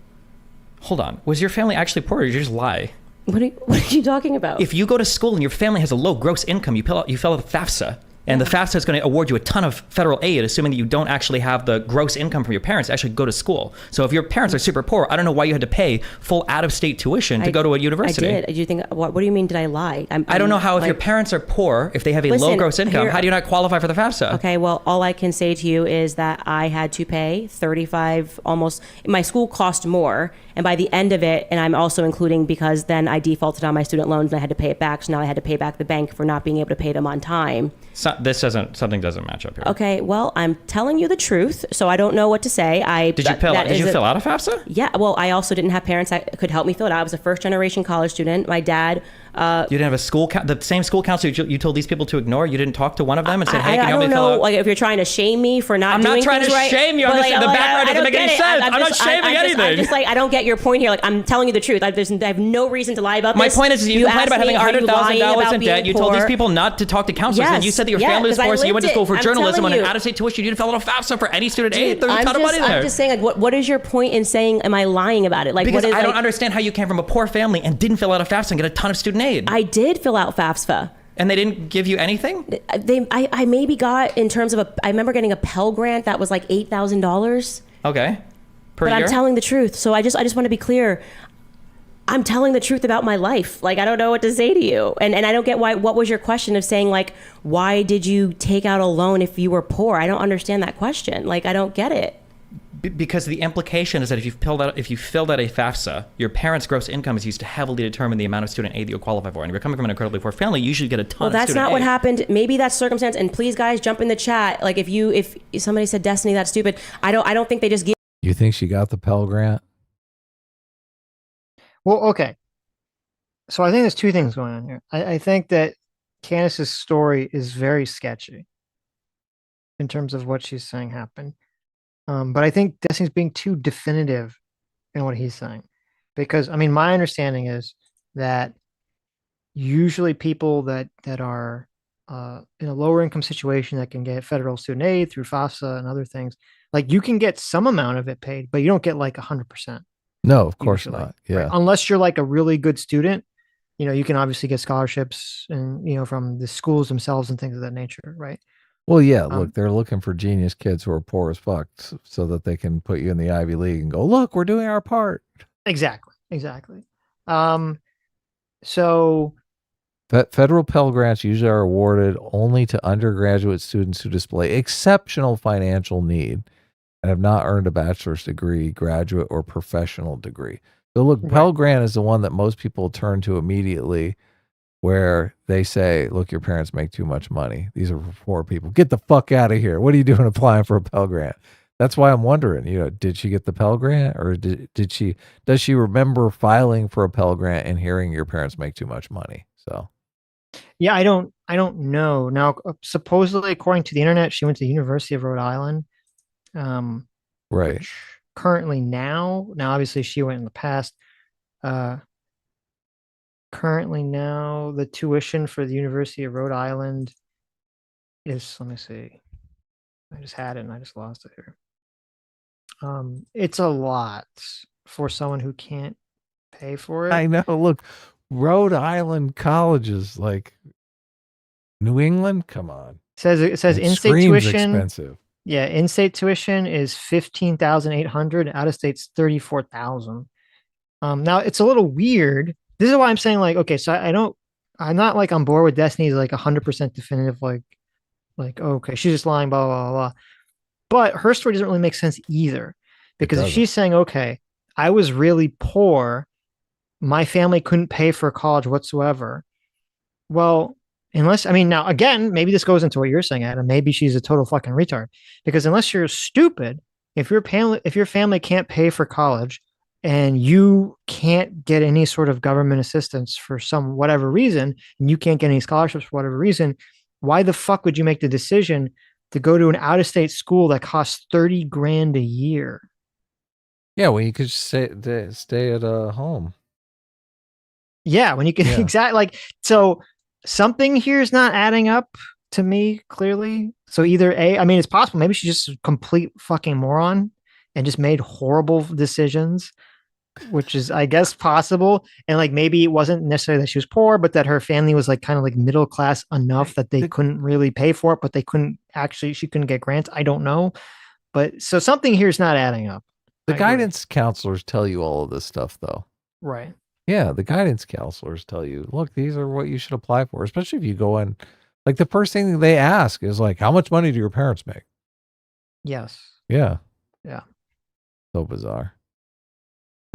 Hold on. Was your family actually poor, or did you just lie? What are you talking about? If you go to school and your family has a low gross income, you fill out the FAFSA. And the FAFSA is going to award you a ton of federal aid, assuming that you don't actually have the gross income from your parents to actually go to school. So if your parents are super poor, I don't know why you had to pay full out-of-state tuition to go to a university. I did. Do you think? What do you mean? Did I lie? I don't know how, if your parents are poor, if they have a low gross income, how do you not qualify for the FAFSA? Okay, well, all I can say to you is that I had to pay $35 almost. My school cost more, and by the end of it, and I'm also including because then I defaulted on my student loans and I had to pay it back. So now I had to pay back the bank for not being able to pay them on time. So something doesn't match up here. Okay, well, I'm telling you the truth, so I don't know what to say. Did you fill out a FAFSA? Yeah, well, I also didn't have parents that could help me fill it out. I was a first-generation college student. My dad... you didn't have a school... the same school counselor you told these people to ignore? You didn't talk to one of them and said, hey, can you help me fill out... I don't know, like, if you're trying to shame me for not doing things right... I'm not trying to shame you. I'm just saying the background doesn't make any sense. I'm not shaming anything. I'm just like, I don't get your point here. Like, I'm telling you the truth. I have no reason to lie about My this. point is, you complained about having $100,000 in debt. You told these people not to talk to counselors, and you said that your family was poor, so you went to school for journalism on an out-of-state tuition. You didn't fill out a FAFSA for any student aid. There's a ton of money there. I'm just saying, like, what is your point in saying, am I lying about it? Like, because I don't understand how you came from a poor family and didn't fill out a FAFSA and get a ton of student aid. I did fill out FAFSA. And they didn't give you anything? I maybe got, in terms of I remember getting a Pell Grant that was like $8,000. Okay. Per year? I'm telling the truth. So I just want to be clear. I'm telling the truth about my life. Like, I don't know what to say to you. And I don't get what was your question of saying, like, why did you take out a loan if you were poor? I don't understand that question. Like, I don't get it. Because the implication is that if you filled out a FAFSA, your parents' gross income is used to heavily determine the amount of student aid that you qualify for. And if you're coming from an incredibly poor family, you usually get a ton of student aid. Well, that's not what happened. Maybe that's circumstance. And please, guys, jump in the chat. Like, if somebody said Destiny, that's stupid. I don't think they just give. You think she got the Pell Grant? Well, okay. So I think there's two things going on here. I think that Candace's story is very sketchy in terms of what she's saying happened. But I think Destiny's being too definitive in what he's saying. Because I mean, my understanding is that usually people that are in a lower income situation that can get federal student aid through FAFSA and other things, like you can get some amount of it paid, but you don't get like 100%. No, of course Usually, not. Yeah. right? Unless you're like a really good student, you know, you can obviously get scholarships and, you know, from the schools themselves and things of that nature, right? Well, yeah, look, they're looking for genius kids who are poor as fuck so that they can put you in the Ivy League and go, look, we're doing our part. Exactly. So Federal Pell Grants usually are awarded only to undergraduate students who display exceptional financial need and have not earned a bachelor's degree, graduate, or professional degree. So look, Pell Grant is the one that most people turn to immediately, where they say, look, your parents make too much money. These are for poor people. Get the fuck out of here. What are you doing applying for a Pell Grant? That's why I'm wondering, you know, did she get the Pell Grant, or does she remember filing for a Pell Grant and hearing your parents make too much money? So yeah, I don't know. Now, supposedly, according to the internet, she went to the University of Rhode Island. Right. Currently now obviously she went in the past. Currently now the tuition for the University of Rhode Island is, let me see. I just had it and I just lost it here. It's a lot for someone who can't pay for it. I know. Look, Rhode Island colleges like New England, come on. It says in-state tuition expensive. Yeah, in-state tuition is $15,800. Out-of-state's $34,000. Now it's a little weird. This is why I'm saying, like, okay, so I'm not like on board with Destiny's like 100% definitive, like, okay, she's just lying, blah, blah, blah, blah. But her story doesn't really make sense either. Because if she's saying, okay, I was really poor, my family couldn't pay for college whatsoever. Well, unless, I mean, now again, maybe this goes into what you're saying, Adam. Maybe she's a total fucking retard. Because unless you're stupid, if your family can't pay for college and you can't get any sort of government assistance for some whatever reason, and you can't get any scholarships for whatever reason, why the fuck would you make the decision to go to an out-of-state school that costs $30,000 a year? Yeah, well, you could stay at home. Yeah, when you can exactly, like, so something here is not adding up to me clearly. So either I mean, it's possible maybe she's just a complete fucking moron and just made horrible decisions, which is, I guess, possible. And like, maybe it wasn't necessarily that she was poor, but that her family was like kind of like middle class enough that they couldn't really pay for it, but she couldn't get grants. I don't know. But so something here is not adding up. The guidance counselors tell you all of this stuff, though. Right. Yeah, the guidance counselors tell you, look, these are what you should apply for, especially if you go in. Like, the first thing they ask is like, how much money do your parents make? Yes. Yeah. Yeah. So bizarre.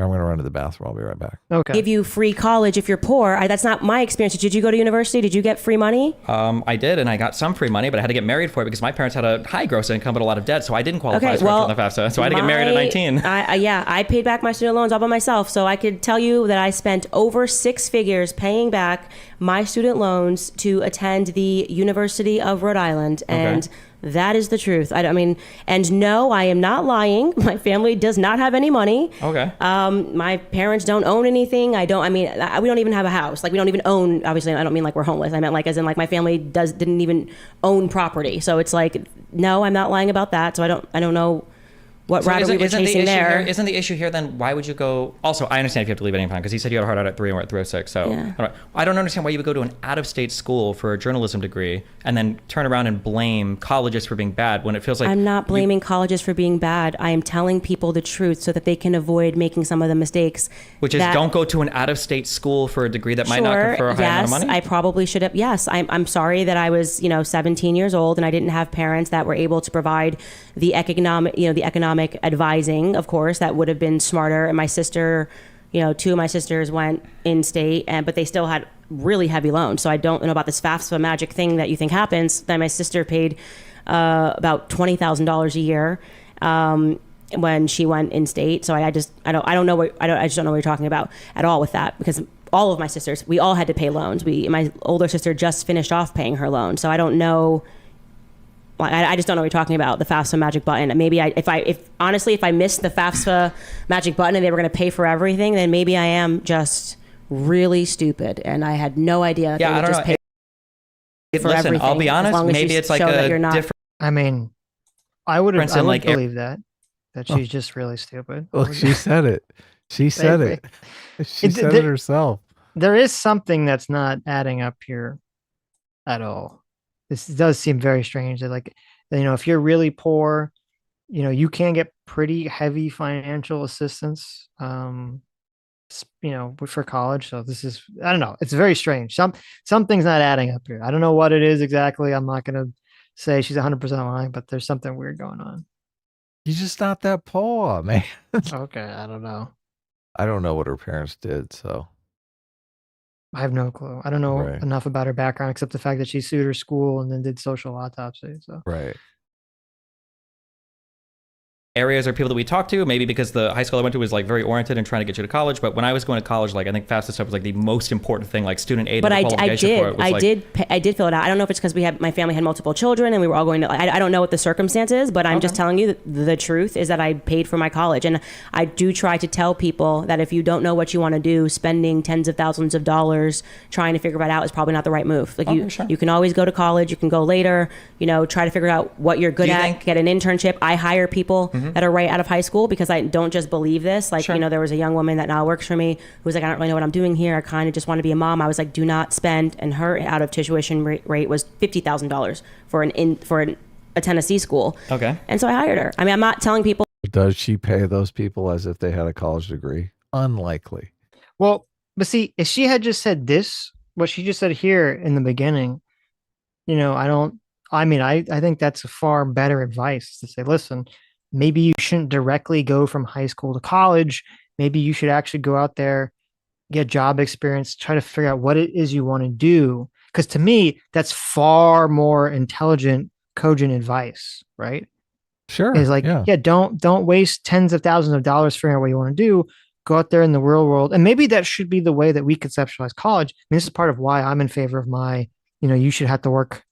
I'm going to run to the bathroom. I'll be right back. Okay. Give you free college if you're poor. That's not my experience. Did you go to university? Did you get free money? I did, and I got some free money, but I had to get married for it because my parents had a high gross income but a lot of debt, so I didn't qualify for the FAFSA. So I had to get married at 19. I paid back my student loans all by myself, so I could tell you that I spent over 6 figures paying back my student loans to attend the University of Rhode Island, and that is the truth. I mean, and no, I am not lying. My family does not have any money. Okay. My parents don't own anything. We don't even have a house. Like, we don't even own, obviously, I don't mean like we're homeless. I meant like as in like my family didn't even own property. So it's like, no, I'm not lying about that. So I don't know what rabbit we were chasing there. Isn't the issue here then, why would you go? Also, I understand if you have to leave at any time, because he said you had a hard out at 3 and we're at 3:06. So yeah. I don't understand why you would go to an out-of-state school for a journalism degree and then turn around and blame colleges for being bad when it feels like... I'm not blaming colleges for being bad. I am telling people the truth so that they can avoid making some of the mistakes. Which is, don't go to an out-of-state school for a degree that might not confer a high amount of money? I probably should have. Yes, I'm sorry that I was 17 years old and I didn't have parents that were able to provide the economic advising. Of course, that would have been smarter. And my sister, 2 of my sisters went in state, but they still had really heavy loans. So I don't know about this FAFSA magic thing that you think happens. Then my sister paid about $20,000 a year when she went in state. So I just don't know what you're talking about at all with that, because all of my sisters, we all had to pay loans. My older sister just finished off paying her loan. So I don't know. I just don't know what you're talking about, the FAFSA magic button. Maybe if I missed the FAFSA magic button and they were going to pay for everything, then maybe I am just really stupid and I had no idea that they would just pay for everything. I'll be honest, maybe it's like a different. I mean, I would believe that she's just really stupid. Look, she said it. She said it. She said it herself. There is something that's not adding up here at all. This does seem very strange that, like, you know, if you're really poor, you know, you can get pretty heavy financial assistance, you know, for college. So this is, I don't know. It's very strange. Something's not adding up here. I don't know what it is exactly. I'm not going to say she's 100% lying, but there's something weird going on. You're just not that poor, man. Okay. I don't know. I don't know what her parents did, so. I have no clue. I don't know enough about her background except the fact that she sued her school and then did social autopsy. So right. Areas or people that we talked to, maybe because the high school I went to was like very oriented and trying to get you to college. But when I was going to college, like I think FAFSA stuff was like the most important thing, like student aid. But I did fill it out. I don't know if it's because my family had multiple children and we were all going to. I don't know what the circumstance is, but I'm just telling you that the truth is that I paid for my college, and I do try to tell people that if you don't know what you want to do, spending tens of thousands of dollars trying to figure that out is probably not the right move. Like you can always go to college, you can go later. You know, try to figure out what you're good at. Get an internship. I hire people that are right out of high school because I don't just believe this. Like, you know, there was a young woman that now works for me who was like, I don't really know what I'm doing here. I kind of just want to be a mom. I was like, do not spend. And her out of tuition rate was $50,000 for a Tennessee school. Okay. And so I hired her. I mean, I'm not telling people. Does she pay those people as if they had a college degree? Unlikely. Well, but see, if she had just said this, what she just said here in the beginning, you know, I think that's a far better advice to say, listen, maybe you shouldn't directly go from high school to college. Maybe you should actually go out there, get job experience, try to figure out what it is you want to do. Because to me, that's far more intelligent, cogent advice, right? Sure. It's like, don't waste tens of thousands of dollars figuring out what you want to do. Go out there in the real world. And maybe that should be the way that we conceptualize college. I mean, this is part of why I'm in favor of you should have to work,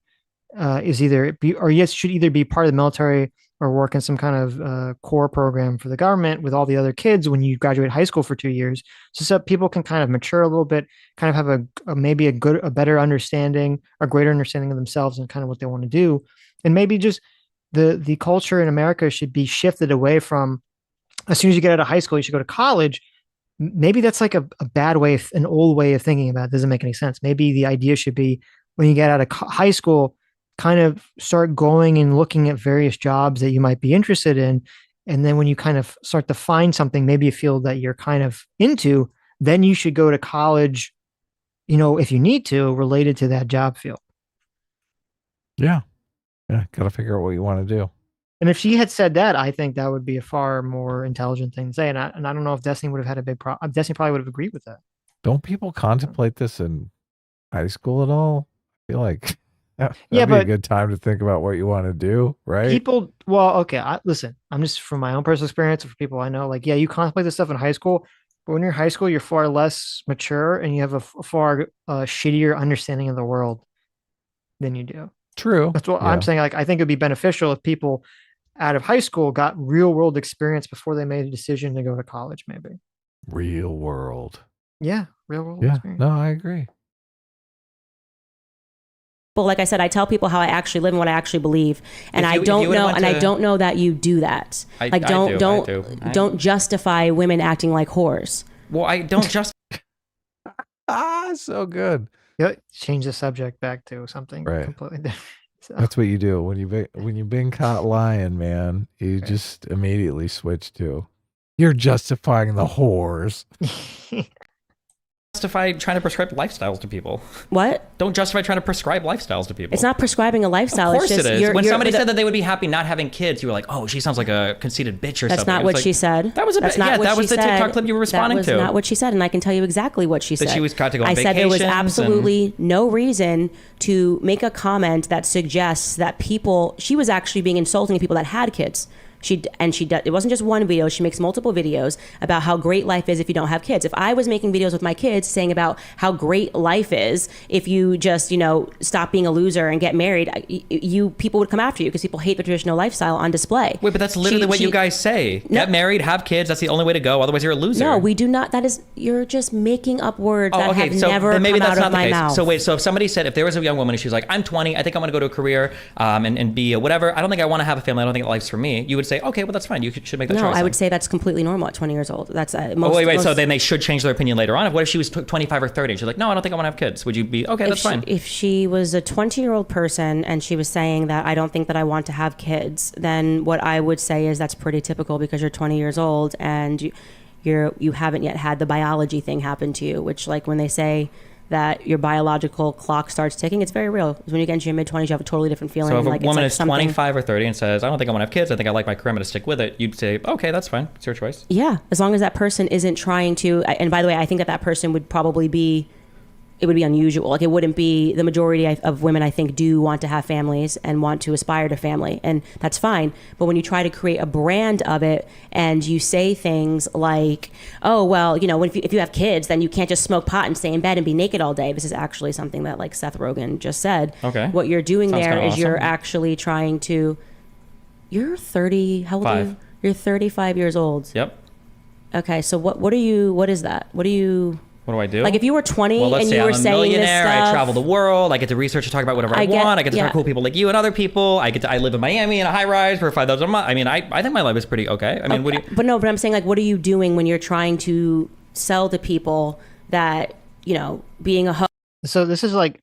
should either be part of the military or work in some kind of core program for the government with all the other kids when you graduate high school for 2 years, so people can kind of mature a little bit, kind of have a better understanding or greater understanding of themselves and kind of what they want to do. And maybe just the culture in America should be shifted away from, as soon as you get out of high school, you should go to college. Maybe that's like a bad way, an old way of thinking about it. It doesn't make any sense. Maybe the idea should be when you get out of high school, kind of start going and looking at various jobs that you might be interested in. And then when you kind of start to find something, maybe a field that you're kind of into, then you should go to college, you know, if you need to, related to that job field. Yeah. Yeah. Got to figure out what you want to do. And if she had said that, I think that would be a far more intelligent thing to say. And I don't know if Destiny would have had a big problem. Destiny probably would have agreed with that. Don't people contemplate this in high school at all? I feel like that'd be a good time to think about what you want to do, right? Listen, I'm just from my own personal experience, for people I know, like, yeah, you contemplate this stuff in high school, but when you're in high school, you're far less mature and you have a far shittier understanding of the world than you do. True. That's what I'm saying. Like, I think it'd be beneficial if people out of high school got real world experience before they made a decision to go to college, maybe. Real world. Yeah. Real world experience. No, I agree. But like I said, I tell people how I actually live and what I actually believe, and I don't know that you do that. Don't justify women acting like whores. Well, I don't just. So good. Yeah, change the subject back to something completely different. So. That's what you do when you've been caught lying, man. You just immediately switch to, you're justifying the whores. Justify trying to prescribe lifestyles to people. What? Don't justify trying to prescribe lifestyles to people. It's not prescribing a lifestyle. Of course it's just, it is. When somebody said that they would be happy not having kids, you were like, oh, she sounds like a conceited bitch or something. That's not what she said. That was the TikTok clip you were responding to. That was not what she said, and I can tell you exactly what she said. That she was trying to go on I vacations. said there was absolutely no reason to make a comment that suggests that she was actually being insulting to people that had kids. It wasn't just one video. She makes multiple videos about how great life is if you don't have kids. If I was making videos with my kids saying about how great life is if you just, stop being a loser and get married, people would come after you because people hate the traditional lifestyle on display. Wait, but that's literally what you guys say. Get married, have kids. That's the only way to go. Otherwise, you're a loser. No, we do not. You're just making up words that have never come out of my mouth. So wait, so if somebody said, if there was a young woman and she was like, I'm 20, I think I want to go to a career and be a whatever. I don't think I want to have a family. I don't think life's for me. You would say, okay, well, that's fine. You should make that choice. No, I would say that's completely normal at 20 years old. That's so then they should change their opinion later on. What if she was 25 or 30 and she's like, no, I don't think I want to have kids. Would you be, okay, that's fine. If she was a 20-year-old person and she was saying that I don't think that I want to have kids, then what I would say is that's pretty typical because you're 20 years old and you haven't yet had the biology thing happen to you, which like when they say that your biological clock starts ticking, it's very real. When you get into your mid-20s, you have a totally different feeling. So if a woman is 25 or 30 and says, I don't think I want to have kids, I think I like my career, I'm going to stick with it, you'd say, okay, that's fine. It's your choice. Yeah, as long as that person isn't trying to, and by the way, I think that person would probably be, it would be unusual. Like it wouldn't be, the majority of women I think do want to have families and want to aspire to family, and that's fine. But when you try to create a brand of it and you say things like, oh, well, if you have kids, then you can't just smoke pot and stay in bed and be naked all day. This is actually something that like Seth Rogen just said. Okay. What you're doing Sounds there is awesome. you're actually trying to, you're 30, how old are you? You're 35 years old. Yep. Okay, so what is that? What do I do? Like if you were 20 and you were saying this stuff, I travel the world. I get to research and talk about whatever I want. I get to talk to cool people like you and other people. I live in Miami in a high rise for $5,000 a month. I mean, I think my life is pretty okay. I mean, what do you? But I'm saying like, what are you doing when you're trying to sell to people that being a host? So this is like,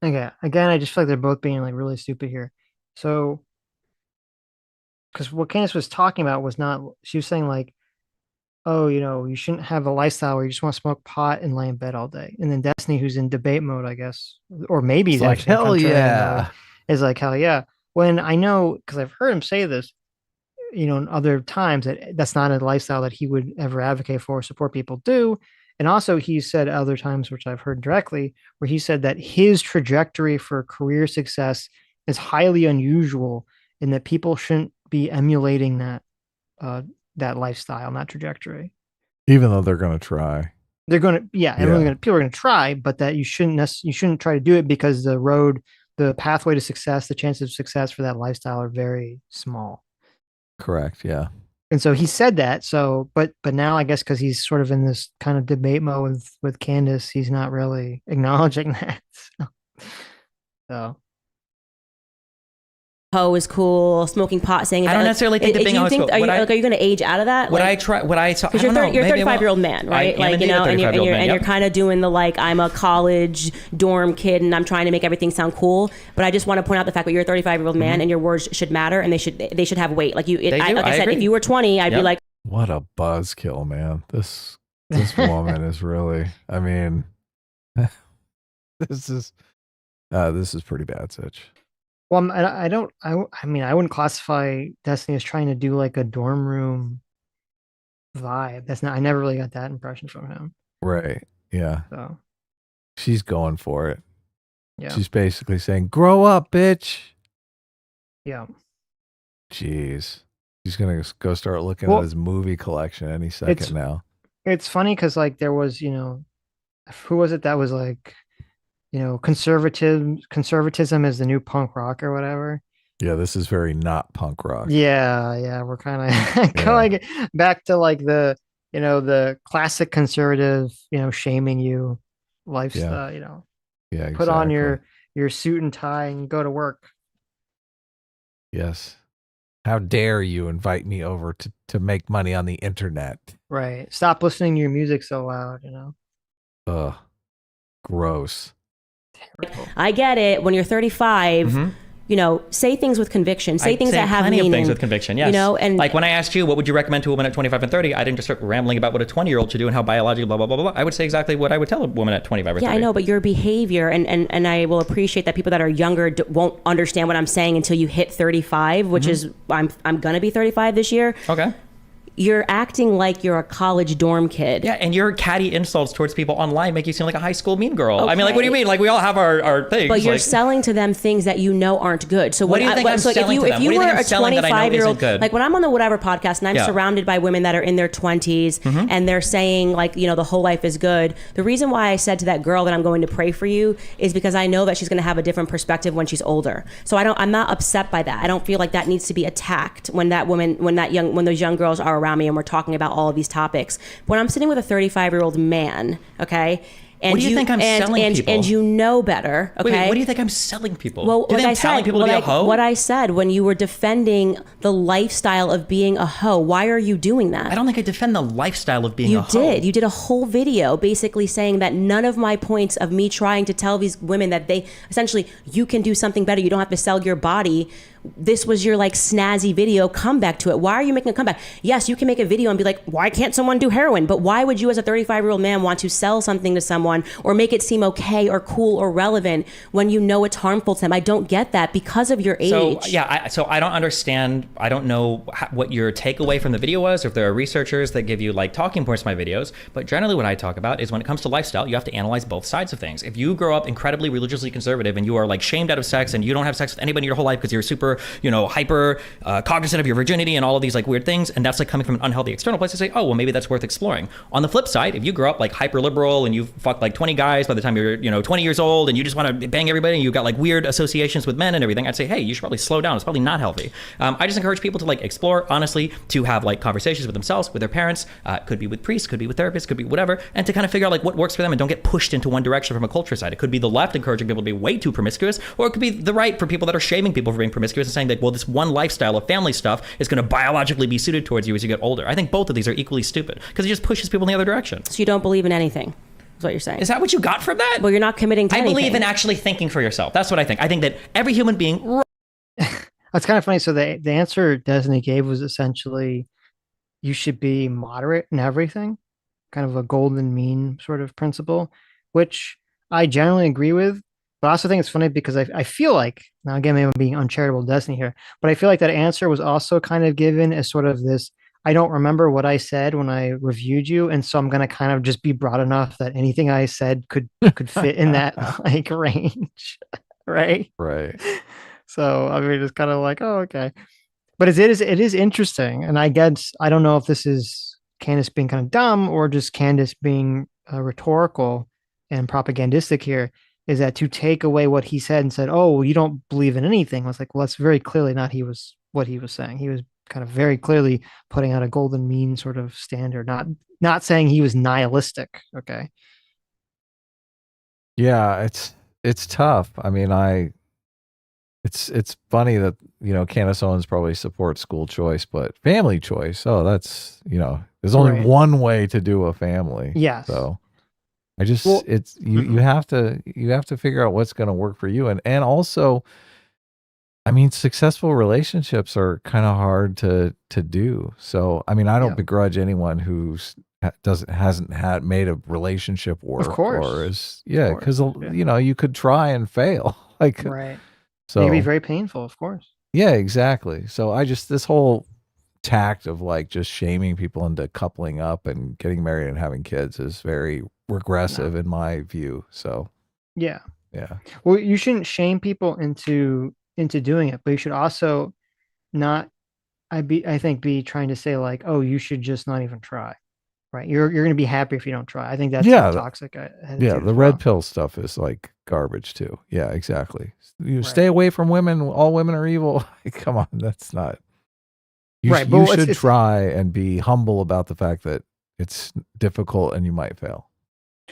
again, I just feel like they're both being like really stupid here. So, because what Candace was talking about was not, she was saying like, oh, you shouldn't have a lifestyle where you just want to smoke pot and lay in bed all day. And then Destiny, who's in debate mode, I guess, or maybe he's like, actually hell yeah, is like, hell yeah. When I know, because I've heard him say this, in other times that's not a lifestyle that he would ever advocate for or support people do. And also he said other times, which I've heard directly, where he said that his trajectory for career success is highly unusual and that people shouldn't be emulating that lifestyle and that trajectory, even though they're going to try. They're going to, people are going to try, but that you shouldn't try to do it because the pathway to success, the chances of success for that lifestyle are very small. Correct. Yeah. And so he said that. So, but now I guess because he's sort of in this kind of debate mode with Candace, he's not really acknowledging that. So. Hoe is cool, smoking pot, saying I don't necessarily think that being a hoe is cool. Are you going to age out of that? Because you're a 35-year-old man, right? And you're kind of doing the like, I'm a college dorm kid and I'm trying to make everything sound cool. But I just want to point out the fact that you're a 35-year-old man and your words should matter and they should have weight. Like I said, if you were 20, I'd be like, what a buzzkill, man! This woman is really. I mean, this is pretty bad, Sitch. Well, I mean, I wouldn't classify Destiny as trying to do like a dorm room vibe. I never really got that impression from him. Right. Yeah. So she's going for it. Yeah. She's basically saying, grow up, bitch. Yeah. Jeez. He's going to go start looking at his movie collection any second now. It's funny because like there was, who was it that was like, conservatism is the new punk rock or whatever. Yeah, this is very not punk rock. Yeah, we're kind of like back to like the the classic conservative shaming you lifestyle. Yeah, exactly. Put on your suit and tie and go to work. Yes. How dare you invite me over to make money on the internet? Right. Stop listening to your music so loud. Ugh. Gross. I get it. When you're 35, say things with conviction. Say things that have meaning. Plenty of things with conviction, yes. And like when I asked you, what would you recommend to a woman at 25 and 30? I didn't just start rambling about what a 20-year-old should do and how biologically blah, blah, blah, blah. I would say exactly what I would tell a woman at 25 or 30. Yeah, I know, but your behavior, and I will appreciate that people that are younger won't understand what I'm saying until you hit 35, which is, I'm going to be 35 this year. Okay. you're acting like you're a college dorm kid. Yeah, and your catty insults towards people online make you seem like a high school mean girl. Okay. I mean, like, what do you mean? Like, we all have our things. But you're like, selling to them things that you know aren't good. So what do you think I'm selling to them? If you What do you were think I'm a selling that I know 25-year-old, isn't good? like when I'm on the Whatever podcast and I'm Yeah. surrounded by women that are in their 20s and they're saying like, you know, the whole life is good. The reason why I said to that girl that I'm going to pray for you is because I know that she's going to have a different perspective when she's older. So I'm not upset by that. I don't feel like that needs to be attacked when those young girls are around me and we're talking about all of these topics. When I'm sitting with a 35-year-old man, okay, and what do you think I'm selling people? And you know better, okay? Wait, what do you think I'm selling people? Well, do you think I'm telling people to be a hoe? What I said when you were defending the lifestyle of being a hoe, why are you doing that? I don't think I defend the lifestyle of being a hoe. You did. You did a whole video basically saying that none of my points of me trying to tell these women that they essentially, you can do something better. You don't have to sell your body. This was your like snazzy video comeback to it. Why are you making a comeback? Yes, you can make a video and be like, why can't someone do heroin? But why would you as a 35-year-old man want to sell something to someone or make it seem okay or cool or relevant when you know it's harmful to them? I don't get that because of your age. So yeah, so I don't understand. I don't know what your takeaway from the video was, or if there are researchers that give you like talking points to my videos. But generally what I talk about is when it comes to lifestyle, you have to analyze both sides of things. If you grow up incredibly religiously conservative and you are like shamed out of sex and you don't have sex with anybody your whole life because you're super, hyper cognizant of your virginity and all of these like weird things, and that's like coming from an unhealthy external place, to say, oh, well, maybe that's worth exploring. On the flip side, if you grow up like hyper liberal and you fuck like 20 guys by the time you're 20 years old and you just want to bang everybody and you've got like weird associations with men and everything, I'd say, hey, you should probably slow down. It's probably not healthy. I just encourage people to like explore honestly, to have like conversations with themselves, with their parents, could be with priests, could be with therapists, could be whatever, and to kind of figure out like what works for them and don't get pushed into one direction from a culture side. It could be the left encouraging people to be way too promiscuous, or it could be the right for people that are shaming people for being promiscuous and saying that, well, this one lifestyle of family stuff is going to biologically be suited towards you as you get older. I think both of these are equally stupid because it just pushes people in the other direction. So you don't believe in anything, is what you're saying. Is that what you got from that? Well, you're not committing to anything. I believe in actually thinking for yourself. That's what I think. I think that every human being... That's kind of funny. So the answer Destiny gave was essentially you should be moderate in everything, kind of a golden mean sort of principle, which I generally agree with. But I also think it's funny because I feel like, now again, maybe I'm being uncharitable Destiny here, but I feel like that answer was also kind of given as sort of this, I don't remember what I said when I reviewed you, and so I'm going to kind of just be broad enough that anything I said could fit in that like range, right? Right. So I mean, it's kind of like, oh, okay. But it is interesting, and I guess I don't know if this is Candace being kind of dumb or just Candace being rhetorical and propagandistic here. Is that to take away what he said and said, oh, well, you don't believe in anything? I was like, well, that's very clearly not what he was saying. He was kind of very clearly putting out a golden mean sort of standard, not saying he was nihilistic. Okay. Yeah, it's tough. I mean, it's funny that, Candace Owens probably supports school choice, but family choice, oh, that's, there's only one way to do a family. Yes. So you have to figure out what's going to work for you. And also, I mean, successful relationships are kind of hard to do. So, I mean, I don't begrudge anyone who's hasn't made a relationship work. Of course. Or is, because, you could try and fail. Like, right. So it can be very painful, of course. Yeah, exactly. So this whole tact of like just shaming people into coupling up and getting married and having kids is very regressive in my view. So yeah. Well, you shouldn't shame people into doing it, but you should also not, I think, be trying to say like, oh, you should just not even try. Right. You're going to be happy if you don't try. I think that's toxic. The red pill stuff is like garbage too. Yeah, exactly. You stay away from women. All women are evil. Come on. That's not. You should try and be humble about the fact that it's difficult and you might fail.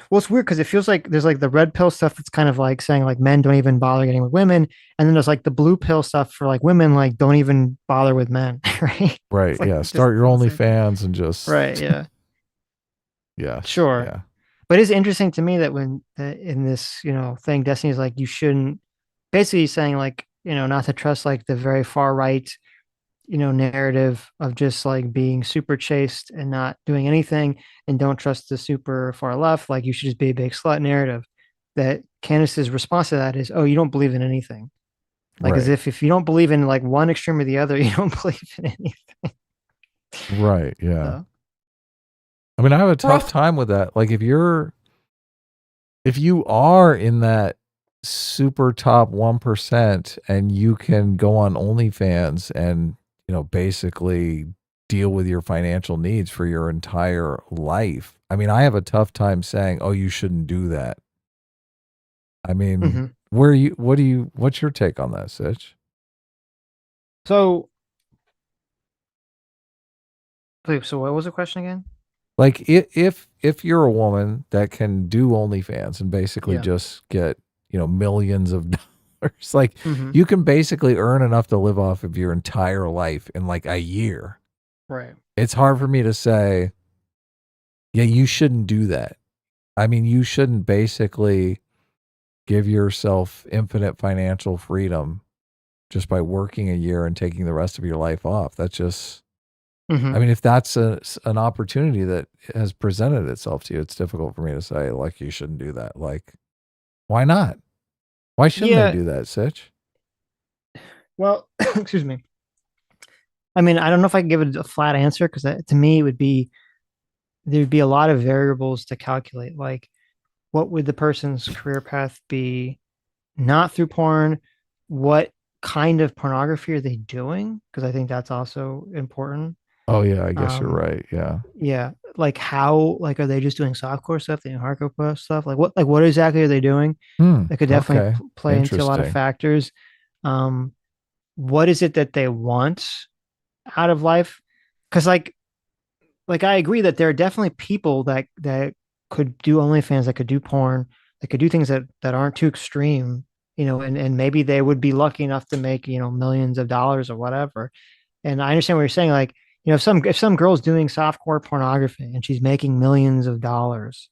Well, it's weird because it feels like there's like the red pill stuff that's kind of like saying like men don't even bother getting with women. And then there's like the blue pill stuff for like women, like don't even bother with men. Right. Right. Like, start your OnlyFans and just. Right. Yeah. Yeah. Sure. Yeah. But it's interesting to me that when in this, thing, Destiny's like, you shouldn't, basically saying like, not to trust like the very far right, narrative of just like being super chaste and not doing anything, and don't trust the super far left. Like you should just be a big slut narrative. That Candace's response to that is, oh, you don't believe in anything. Like as if you don't believe in like one extreme or the other, you don't believe in anything. Right. Yeah. I mean, I have a tough time with that. Like if you are in that super top 1% and you can go on OnlyFans and, basically deal with your financial needs for your entire life. I mean, I have a tough time saying, "Oh, you shouldn't do that." I mean, what's your take on that, Sitch? So what was the question again? Like if you're a woman that can do OnlyFans and basically just get, millions of dollars, like you can basically earn enough to live off of your entire life in like a year. Right. It's hard for me to say, yeah, you shouldn't do that. I mean, you shouldn't basically give yourself infinite financial freedom just by working a year and taking the rest of your life off. That's just, I mean, if that's an opportunity that has presented itself to you, it's difficult for me to say, like, you shouldn't do that. Like, why not? Why shouldn't they do that, Sitch? Well, excuse me. I mean, I don't know if I can give it a flat answer because to me, there'd be a lot of variables to calculate. Like, what would the person's career path be? Not through porn. What kind of pornography are they doing? Because I think that's also important. Oh yeah, I guess you're right. Yeah. Yeah. Like how, like, are they just doing softcore stuff? They doing hardcore stuff? Like what exactly are they doing? It could definitely play into a lot of factors. What is it that they want out of life? Because like I agree that there are definitely people that could do OnlyFans, that could do porn, that could do things that aren't too extreme, and maybe they would be lucky enough to make, millions of dollars or whatever. And I understand what you're saying. Like, if some girl's doing softcore pornography and she's making millions of dollars,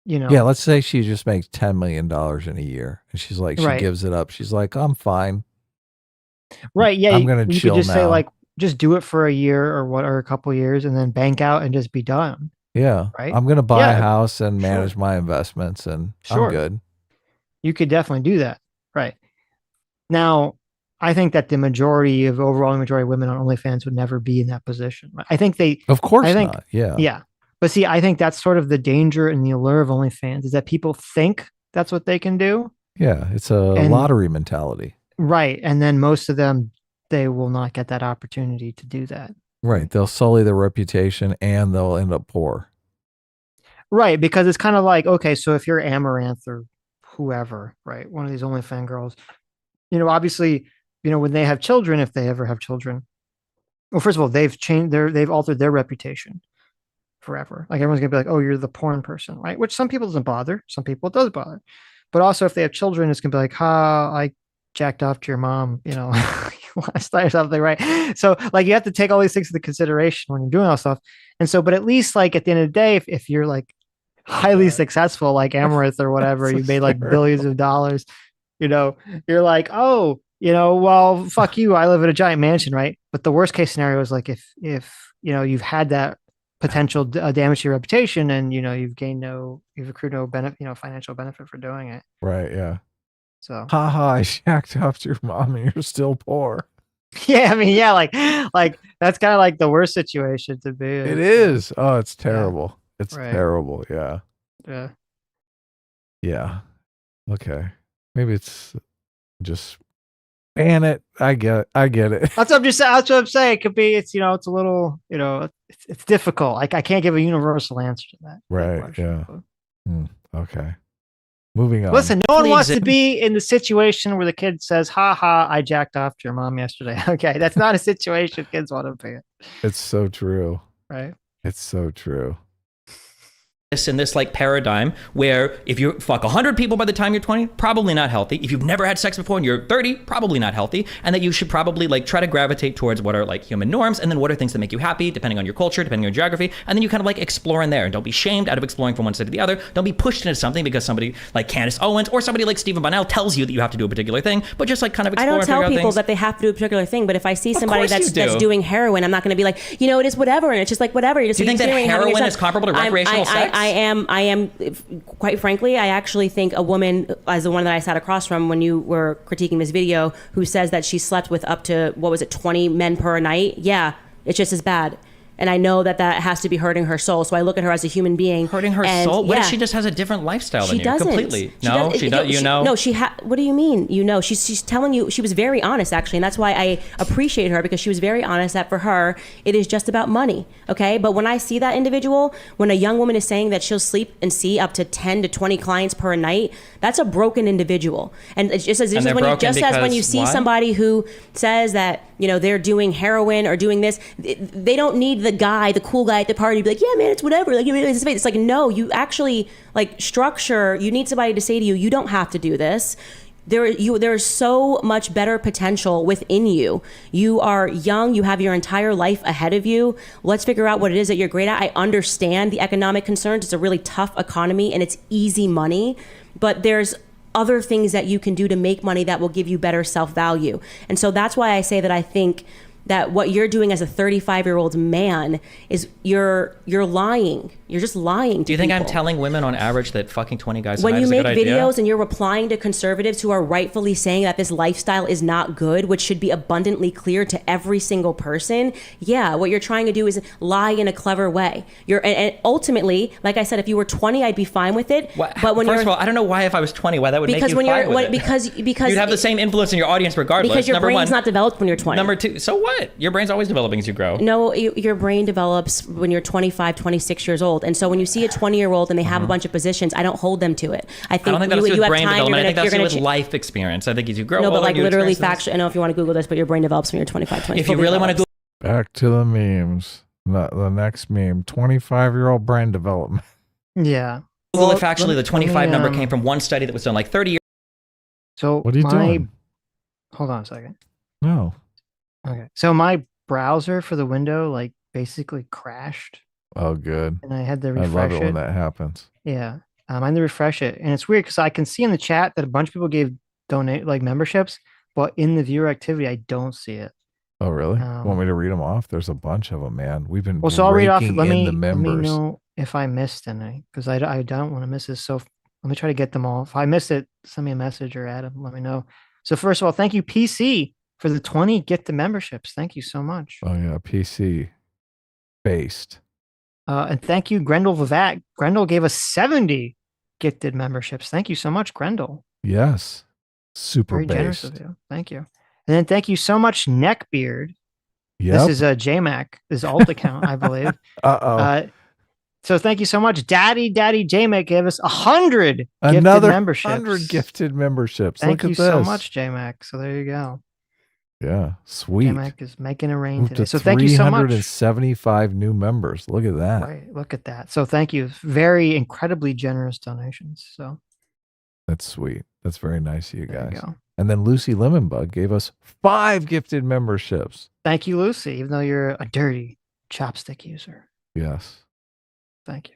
Yeah, let's say she just makes $10 million in a year and she's like, she gives it up. She's like, I'm fine. Right. Yeah. I'm going to chill could just now. say like, just do it for a year or a couple years and then bank out and just be done. Yeah. Right. I'm going to buy a house and manage my investments and I'm good. You could definitely do that. Right. Now, I think that the majority of women on OnlyFans would never be in that position. I think of course not. Yeah. Yeah. But see, I think that's sort of the danger and the allure of OnlyFans is that people think that's what they can do. Yeah. It's a lottery mentality. Right. And then most of them, they will not get that opportunity to do that. Right. They'll sully their reputation and they'll end up poor. Right. Because it's kind of like, okay, so if you're Amaranth or whoever, right, one of these OnlyFans girls, obviously, when they have children, if they ever have children, well, first of all, they've altered their reputation forever. Like everyone's gonna be like, oh, you're the porn person, right? Which some people doesn't bother. Some people it does bother. But also if they have children, it's gonna be like, I jacked off to your mom, last night or something, right? So like you have to take all these things into consideration when you're doing all this stuff. And so, but at least like at the end of the day, if you're like highly successful, like Amaranth or whatever, you made like billions of dollars, you're like, oh, well, fuck you. I live in a giant mansion, right? But the worst case scenario is like if you've had that potential damage to your reputation and you've accrued no benefit, financial benefit for doing it. Right. Yeah. So, haha, I shacked off to your mom and you're still poor. Yeah, I mean, yeah, like that's kind of like the worst situation to be. It is. Oh, it's terrible. Yeah. It's terrible. Yeah. Yeah. Yeah. Okay. Maybe it's just ban it. I get it. That's what I'm saying. It could be. It's it's a little. It's difficult. Like I can't give a universal answer to that. Right. Yeah. Okay. Moving on. Listen, no one wants to be in the situation where the kid says, "Ha ha, I jacked off to your mom yesterday." Okay, that's not a situation kids want to be in. It's so true. Right. It's so true. In this like paradigm where if you fuck 100 people by the time you're 20, probably not healthy. If you've never had sex before and you're 30, probably not healthy. And that you should probably like try to gravitate towards what are like human norms and then what are things that make you happy depending on your culture, depending on your geography. And then you kind of like explore in there and don't be shamed out of exploring from one side to the other. Don't be pushed into something because somebody like Candace Owens or somebody like Stephen Bunnell tells you that you have to do a particular thing, but just like kind of explore. I don't tell people that they have to do a particular thing, but if I see somebody that's doing heroin, I'm not going to be like, it is whatever. And it's just like, whatever. You're just do you think that heroin is comparable to recreational sex? I am. Quite frankly, I actually think a woman, as the one that I sat across from when you were critiquing this video, who says that she slept with up to, 20 men per night. Yeah, It's just as bad. And I know that has to be hurting her soul. So I look at her as a human being. Hurting her soul? What if she just has a different lifestyle than you? Doesn't. Completely. No, she doesn't. No, what do you mean? She's telling you, she was very honest, actually. And that's why I appreciate her, because she was very honest that for her, it is just about money. Okay. But when I see that individual, when a young woman is saying that she'll sleep and see up to 10 to 20 clients per night, that's a broken individual. And it's just as when you see somebody who says that, they're doing heroin or doing this, they don't need the cool guy at the party to be like, yeah, man, it's whatever. Like, it's like, no, you actually structure. You need somebody to say to you, you don't have to do this. There's so much better potential within you. You are young. You have your entire life ahead of you. Let's figure out what it is that you're great at. I understand the economic concerns. It's a really tough economy and it's easy money, but there's other things that you can do to make money that will give you better self-value. And so that's why I say that I think that what you're doing as a 35-year-old man is you're lying. You're just lying to people. Do you think I'm telling women on average that fucking 20 guys when a night you is a make good idea? videos and you're replying to conservatives who are rightfully saying that this lifestyle is not good, which should be abundantly clear to every single person? Yeah, what you're trying to do is lie in a clever way. And ultimately, like I said, if you were 20, I'd be fine with it. But when first of all, I don't know why if I was 20, why that would make you fine with it. Because you'd have the same influence in your audience regardless. Because your brain's not developed when you're 20. Number two, so what? Your brain's always developing as you grow. No, your brain develops when you're 25, 26 years old. And so when you see a 20-year-old and they have a bunch of positions, I don't hold them to it. I don't think that's with brain development. I think that's with life experience. I think as you grow older, but literally factually, I know if you want to Google this, but your brain develops when you're 25, 26. If you really want to go back to the memes, the next meme, 25-year-old brain development. Yeah. Google it factually. The 25 number came from one study that was done 30 years. So what are you doing? Hold on a second. No. Okay. So my browser for the window basically crashed. Oh, good. And I had to refresh it. I love it when that happens. Yeah. I had to refresh it. And it's weird because I can see in the chat that a bunch of people gave memberships, but in the viewer activity, I don't see it. Oh, really? Want me to read them off? There's a bunch of them, man. We've been so I'll read off. Let me know if I missed any, because I don't want to miss this. So let me try to get them all. If I missed it, send me a message or Adam, let me know. So first of all, thank you, PC, for the 20 gifted memberships. Thank you so much. Oh, yeah. PC based. And thank you, Grendel Vivat. Grendel gave us 70 gifted memberships. Thank you so much, Grendel. Yes. Super Very based. generous of you. Thank you. And then thank you so much, Neckbeard. Yep. This is a JMac, his alt account, I believe. So thank you so much. Daddy JMac gave us 100 Another gifted memberships. 100 gifted memberships. Thank Look you at so this. much, JMac. So there you go. Yeah, sweet. JMac is making a rain Moved today. to So thank you so much. 375 new members. Look at that. Right, look at that. So thank you. Very incredibly generous donations. So that's sweet. That's very nice of you guys. You go. And then Lucy Lemonbug gave us 5 gifted memberships. Thank you, Lucy, even though you're a dirty chopstick user. Yes. Thank you.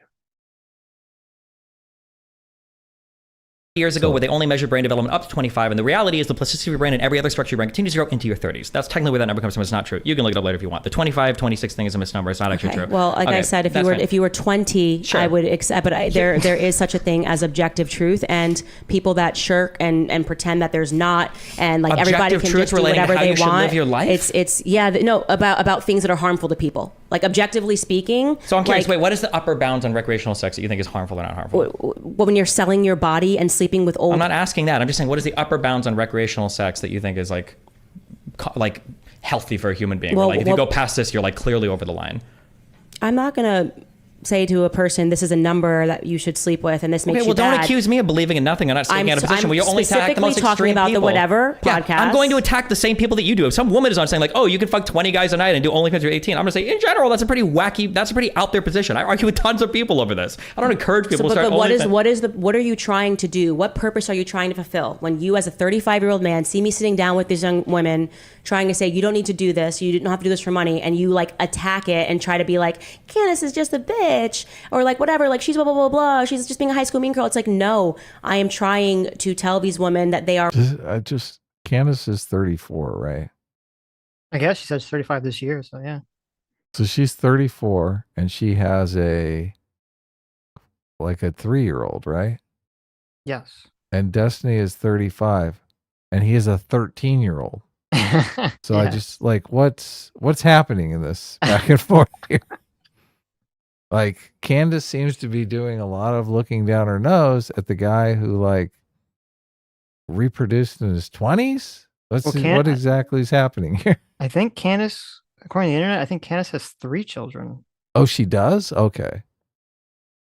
Years ago where they only measured brain development up to 25, and the reality is the plasticity of your brain and every other structure of your brain continues to grow into your 30s. That's technically where that number comes from. It's not true. You can look it up later if you want. The 25, 26 thing is a misnomer. It's not actually true. Well, I said, if you were 20, sure. I would accept, but there is such a thing as objective truth, and people that shirk and pretend that there's not, and everybody can just do whatever they want. Live your life? It's about things that are harmful to people. Objectively speaking. So I'm curious, wait, what is the upper bounds on recreational sex that you think is harmful or not harmful? When you're selling your body and sleeping with old. I'm not asking that. I'm just saying, what is the upper bounds on recreational sex that you think is healthy for a human being? If you go past this, you're clearly over the line. I'm not gonna say to a person, this is a number that you should sleep with, and this makes you bad. Don't accuse me of believing in nothing. I'm not saying out of position where you only attack the most extreme people. I'm specifically talking about the whatever podcast. I'm going to attack the same people that you do. If some woman is on saying you can fuck 20 guys a night and do only because you're 18, I'm going to say, in general, that's a pretty wacky, that's a pretty out there position. I argue with tons of people over this. I don't encourage people to start what are you trying to do? What purpose are you trying to fulfill? When you, as a 35-year-old man, see me sitting down with these young women trying to say, you don't need to do this, you don't have to do this for money, and you attack it and try to be Candace is just a bitch, or whatever, she's blah, blah, blah, blah, she's just being a high school mean girl. It's no, I am trying to tell these women that they are. Candace is 34, right? I guess she says 35 this year, so yeah. So she's 34, and she has a 3-year-old, right? Yes. And Destiny is 35, and he is a 13-year-old. So I just like, what's happening in this back and forth here? Like, Candace seems to be doing a lot of looking down her nose at the guy who like reproduced in his 20s. What exactly is happening here? I think Candace, according to the internet, I think Candace has 3 children. Oh, she does? Okay.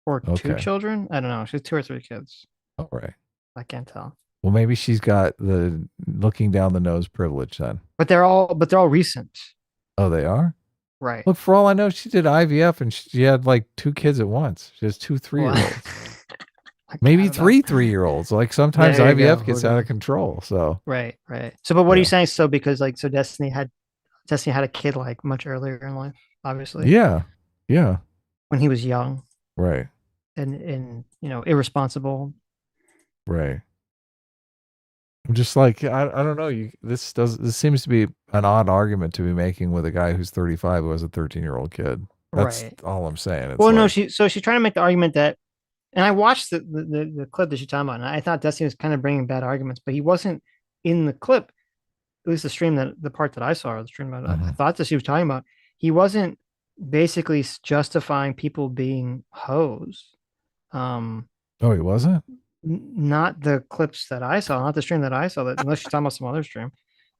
Or 2 children? I don't know. She has 2 or 3 kids. All right. I can't tell. Well, maybe she's got the looking down the nose privilege then. But they're all recent. Oh, they are? Right. Look, for all I know, she did IVF and she had like 2 kids at once. She has 2 3-year-olds. Maybe 3 3-year-olds. Like sometimes IVF gets out of control. So right. So, but what are you saying? So because like, so Destiny had a kid like much earlier in life, obviously. Yeah. When he was young. Right. And irresponsible. Right. I'm just like, I don't know. This seems to be an odd argument to be making with a guy who's 35 who has a 13-year-old kid. That's all I'm saying. It's no, she's trying to make the argument that, and I watched the clip that she's talking about, and I thought Destiny was kind of bringing bad arguments, but he wasn't in the clip, at least the part that I saw, or the stream that I thought that she was talking about. He wasn't basically justifying people being hoes. Oh, he wasn't? Not the clips that I saw, not the stream that I saw, that unless she's talking about some other stream.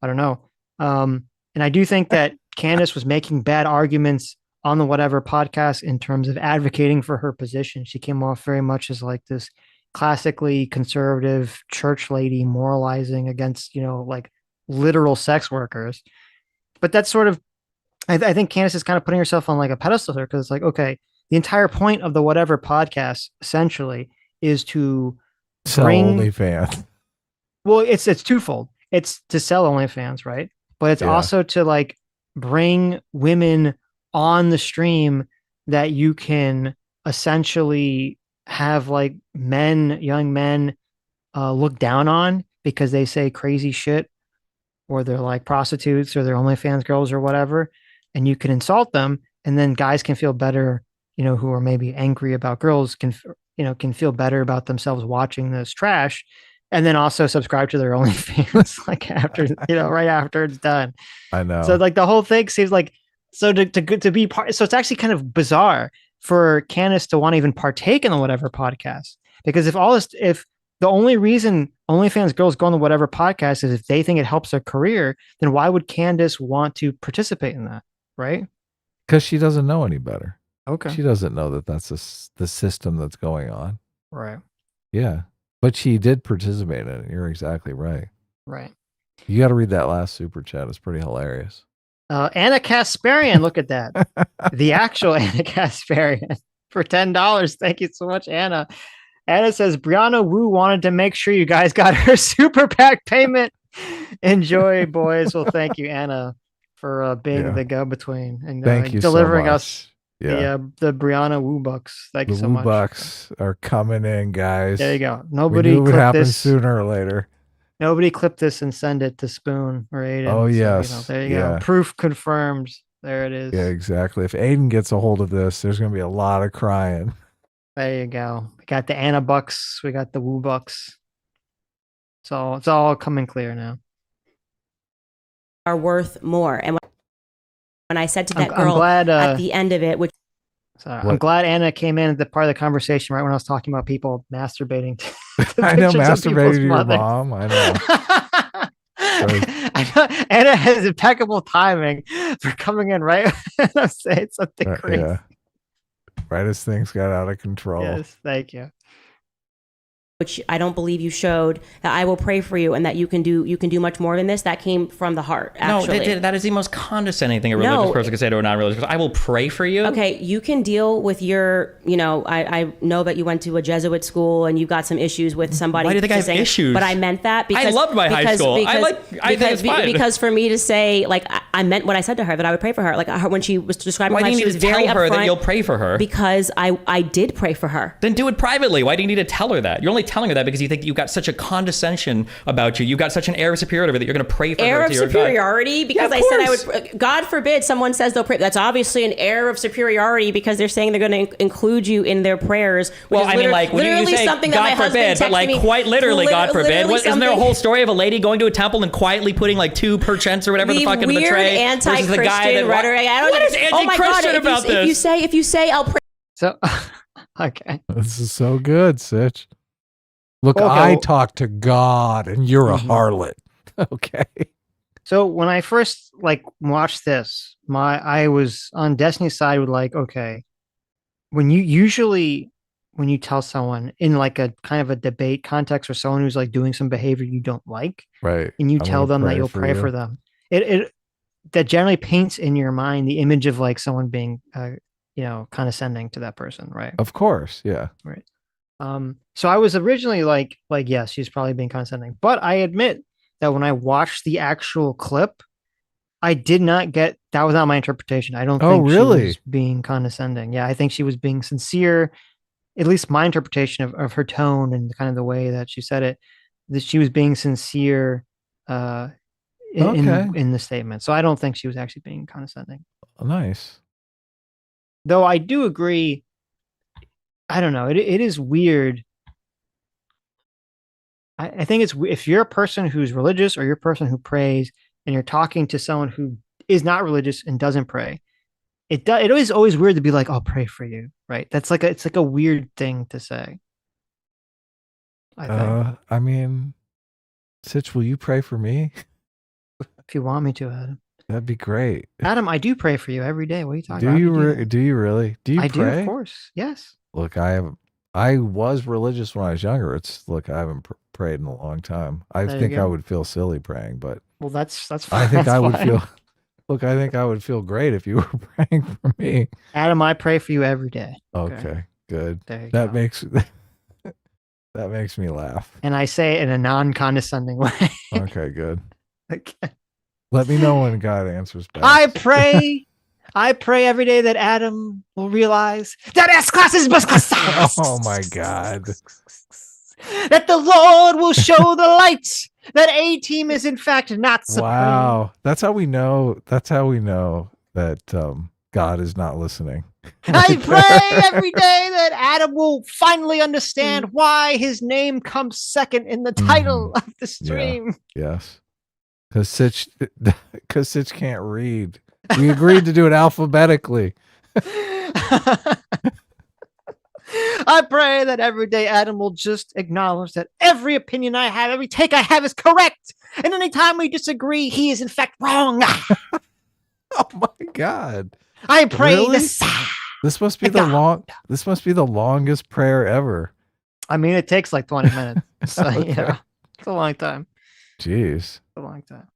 I don't know. And I do think that Candace was making bad arguments on the whatever podcast in terms of advocating for her position. She came off very much as like this classically conservative church lady moralizing against, like literal sex workers. But that's sort of, I think Candace is kind of putting herself on like a pedestal here, because it's like, okay, the entire point of the whatever podcast essentially is to sell OnlyFans. Well, it's twofold. It's to sell OnlyFans, right? But it's also to like bring women on the stream that you can essentially have like young men look down on because they say crazy shit, or they're like prostitutes, or they're OnlyFans girls or whatever, and you can insult them, and then guys can feel better, who are maybe angry about girls can feel better about themselves watching this trash, and then also subscribe to their OnlyFans like after, right after it's done. I know. So like the whole thing seems like, so to be part, so it's actually kind of bizarre for Candace to want to even partake in the whatever podcast, because if the only reason OnlyFans girls go on the whatever podcast is if they think it helps their career, then why would Candace want to participate in that? Right? Because she doesn't know any better. Okay. She doesn't know that that's the system that's going on. Right. Yeah. But she did participate in it. You're exactly right. Right. You got to read that last super chat. It's pretty hilarious. Anna Kasparian, look at that. The actual Anna Kasparian for $10. Thank you so much, Anna. Anna says, Brianna Wu wanted to make sure you guys got her super PAC payment. Enjoy, boys. Well, thank you, Anna, for being the go-between and thank you delivering so us the Brianna Wu bucks. Thank you so much. The Wu bucks are coming in, guys. There you go. Nobody knew it would happen this sooner or later. Nobody clip this and send it to Spoon or Aiden. Oh, yes. So, there you go. Proof confirmed. There it is. Yeah, exactly. If Aiden gets a hold of this, there's going to be a lot of crying. There you go. We got the Anna bucks. We got the Wu bucks. So it's all coming clear now. Are worth more. And when I said to that girl at the end of it, which I'm glad Anna came in at the part of the conversation right when I was talking about people masturbating. I know, masturbating to your mom. I know. I know. Anna has impeccable timing for coming in right when I'm saying something crazy. Yeah. Right as things got out of control. Yes, thank you. Which I don't believe you showed, that I will pray for you and that you can do much more than this. That came from the heart, actually. No, that is the most condescending thing a religious person could say to a non-religious person. I will pray for you. Okay, you can deal with your, I know that you went to a Jesuit school and you've got some issues with somebody. Why do you think I have issues? But I meant that because I loved my high school. I think it's fine. Because for me to say, like, I meant what I said to her, that I would pray for her. Like when she was describing Why her do you life, need she was to very tell her that upfront you'll pray for her? because I did pray for her. Then do it privately. Why do you need to tell her that? You're only telling her that because you think you've got such a condescension about you. You've got such an air of superiority that you're going to pray for her. Air of to your superiority? God. Because Yeah, I of said I would. God forbid someone says they'll pray. That's obviously an air of superiority because they're saying they're going to include you in their prayers. Well, I mean, like, when you say something God that my forbid, but like quite literally, God forbid. Isn't there a whole story of a lady going to a temple and quietly putting like 2 percents or whatever the fuck into the tray? Versus the guy that rhetoric. What is anti-Christian about this? If you say, I'll pray. So, okay. This is so good, Sitch. Look, Okay, I well- talk to God, and you're a harlot. Okay. So when I first watched this, I was on Destiny's side with okay, when you tell someone in like a kind of a debate context or someone who's like doing some behavior you don't like, right, and you I'm tell gonna them that pray you'll for pray you. for them, it that generally paints in your mind the image of like someone being condescending to that person, right? Of course, yeah. Right. So I was originally like yes, she's probably being condescending, but I admit that when I watched the actual clip, I did not get that was not my interpretation. I don't think she was being condescending. Yeah, I think she was being sincere. At least my interpretation of her tone and kind of the way that she said it, that she was being sincere in the statement. So I don't think she was actually being condescending. Nice. Though I do agree. I don't know. It is weird. I think it's if you're a person who's religious or you're a person who prays and you're talking to someone who is not religious and doesn't pray, it is always weird to be like, "I'll pray for you," right? It's like a weird thing to say. I think. I mean, Sitch, will you pray for me? If you want me to, Adam. That'd be great. Adam, I do pray for you every day. What are you talking about? Do you really? Do you I pray? do, of course. Yes. Look, I was religious when I was younger. I haven't prayed in a long time. I think I would feel silly praying, but well, that's fine. I think that's I would fine. feel. Look, I think I would feel great if you were praying for me. Adam, I pray for you every day. Okay, good. There you that go. makes that makes me laugh. And I say it in a non-condescending way. Okay, good. Okay. Let me know when God answers back. I pray every day that Adam will realize that S-Class is bus class. Oh my God. That the Lord will show the light that A-Team is in fact not supreme. Wow. That's how we know that God is not listening. I pray every day that Adam will finally understand why his name comes second in the title of the stream. Yeah. Yes. Because Sitch can't read. We agreed to do it alphabetically. I pray that every day Adam will just acknowledge that every opinion I have, every take I have is correct. And anytime we disagree, he is in fact wrong. Oh my God. I pray Really? this must be the longest prayer ever. I mean, it takes like 20 minutes. So, Okay. it's a long time. Jeez. It's a long time.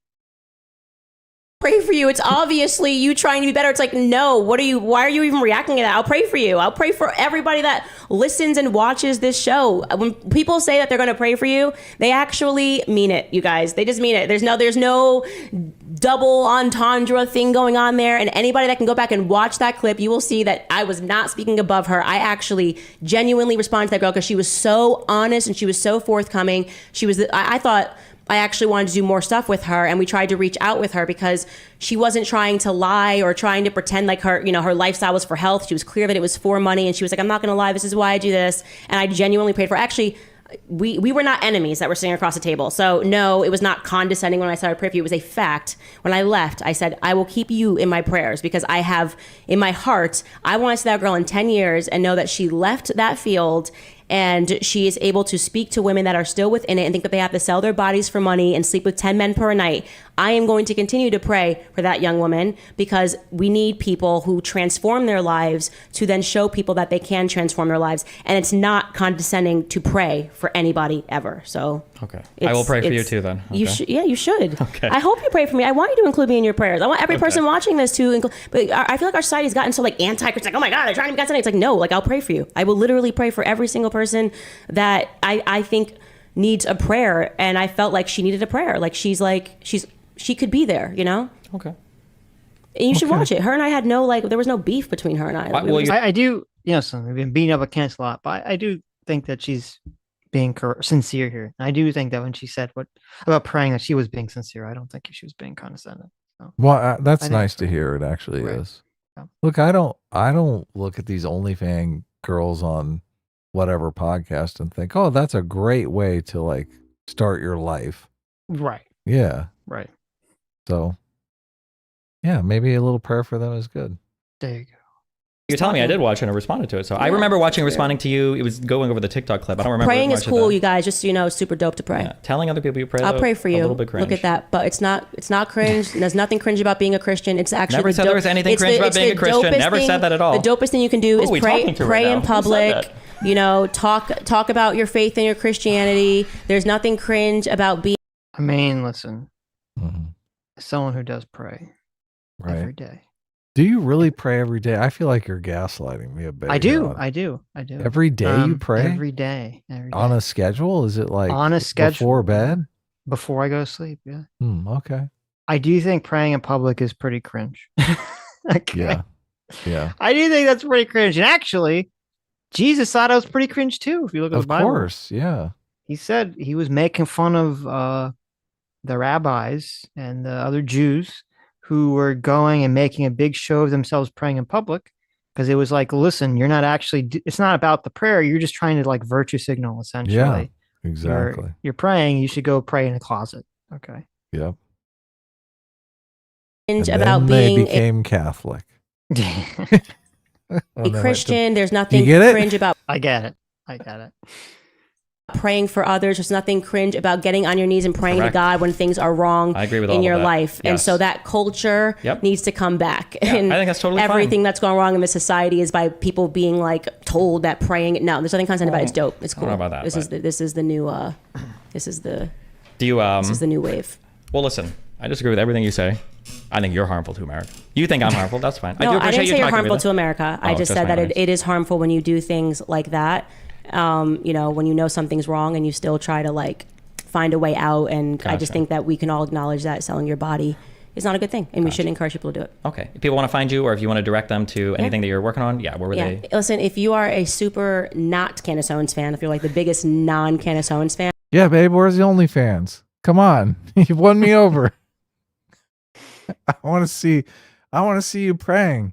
Pray for you. It's obviously you trying to be better. It's like, no, why are you even reacting to that? I'll pray for you. I'll pray for everybody that listens and watches this show. When people say that they're going to pray for you, they actually mean it, you guys. They just mean it. There's no double entendre thing going on there. And anybody that can go back and watch that clip, you will see that I was not speaking above her. I actually genuinely responded to that girl because she was so honest and she was so forthcoming. I thought I actually wanted to do more stuff with her, and we tried to reach out with her because she wasn't trying to lie or trying to pretend like her lifestyle was for health. She was clear that it was for money, and she was like, I'm not going to lie, this is why I do this. And I genuinely prayed for her. Actually, we were not enemies that were sitting across the table. So no, it was not condescending when I started praying for you. It was a fact. When I left, I said, I will keep you in my prayers because I have in my heart, I want to see that girl in 10 years and know that she left that field and she is able to speak to women that are still within it and think that they have to sell their bodies for money and sleep with 10 men per night. I am going to continue to pray for that young woman because we need people who transform their lives to then show people that they can transform their lives. And it's not condescending to pray for anybody ever. So okay, I will pray for you too then. Okay. You should. Okay. I hope you pray for me. I want you to include me in your prayers. I want every person watching this to include. But I feel like our society has gotten so like anti-Christian. Like, oh my God, they're trying to be condescending. It's like, no, like I'll pray for you. I will literally pray for every single person that I think needs a prayer. And I felt like she needed a prayer. Like she could be there, you know? Okay. You should watch it. Her and I had there was no beef between her and I. I do, so we've been beating up a Candace a lot, but I do think that she's being sincere here. I do think that when she said about praying, that she was being sincere. I don't think she was being condescending. So. Well, that's nice to hear. It actually is. Yeah. Look, I don't look at these OnlyFans girls on whatever podcast and think, oh, that's a great way to like start your life. Right. Yeah. Right. So, yeah, maybe a little prayer for them is good. There you go. You're telling me I did watch it and I responded to it. So I remember watching and responding to you. It was going over the TikTok clip. I don't remember. Praying is cool, you guys. Just so super dope to pray. Yeah. Telling other people you pray. I'll pray for you. A little bit cringe. Look at that. But it's not cringe. There's nothing cringe about being a Christian. It's actually never said there was anything cringe about being a Christian. Never said that at all. The dopest thing you can do is pray in public. Talk about your faith and your Christianity. There's nothing cringe about being. I mean, listen, as someone who does pray every day. Do you really pray every day? I feel like you're gaslighting me a bit. I do. Every day you pray? Every day. On a schedule? Is it like on a schedule before bed? Before I go to sleep, yeah. Okay. I do think praying in public is pretty cringe. Okay. Yeah. I do think that's pretty cringe. And actually, Jesus thought it was pretty cringe too, if you look at the Bible. Of course, yeah. He said he was making fun of the rabbis and the other Jews who were going and making a big show of themselves praying in public, because it was like, listen, you're not actually, it's not about the prayer. You're just trying to like virtue signal, essentially. Yeah, exactly. You're praying. You should go pray in a closet. Okay. Yep. And about being they became Catholic. A Christian. There's nothing cringe about. I get it. Praying for others. There's nothing cringe about getting on your knees and praying to God when things are wrong in your life. Yes. And so that culture needs to come back. Yeah, and I think that's totally everything fine. that's going wrong in the society is by people being like told that praying. No, there's nothing constant about it. It's dope. It's cool. I don't know about that, This is the new this is the new wave. Well, listen, I disagree with everything you say. I think you're harmful to America. You think I'm harmful. That's fine. No, I do appreciate didn't say you you're talking harmful to to America. I just said that it is harmful when you do things like that. When you know something's wrong and you still try to like find a way out. And I just think that we can all acknowledge that selling your body is not a good thing, and we should encourage people to do it. Okay. If people want to find you, or if you want to direct them to anything that you're working on, where would they? Listen, if you are a super not Candace Owens fan, if you're like the biggest non-Candace Owens fan. Yeah, babe, where's the OnlyFans? Come on. You've won me over. I want to see you praying.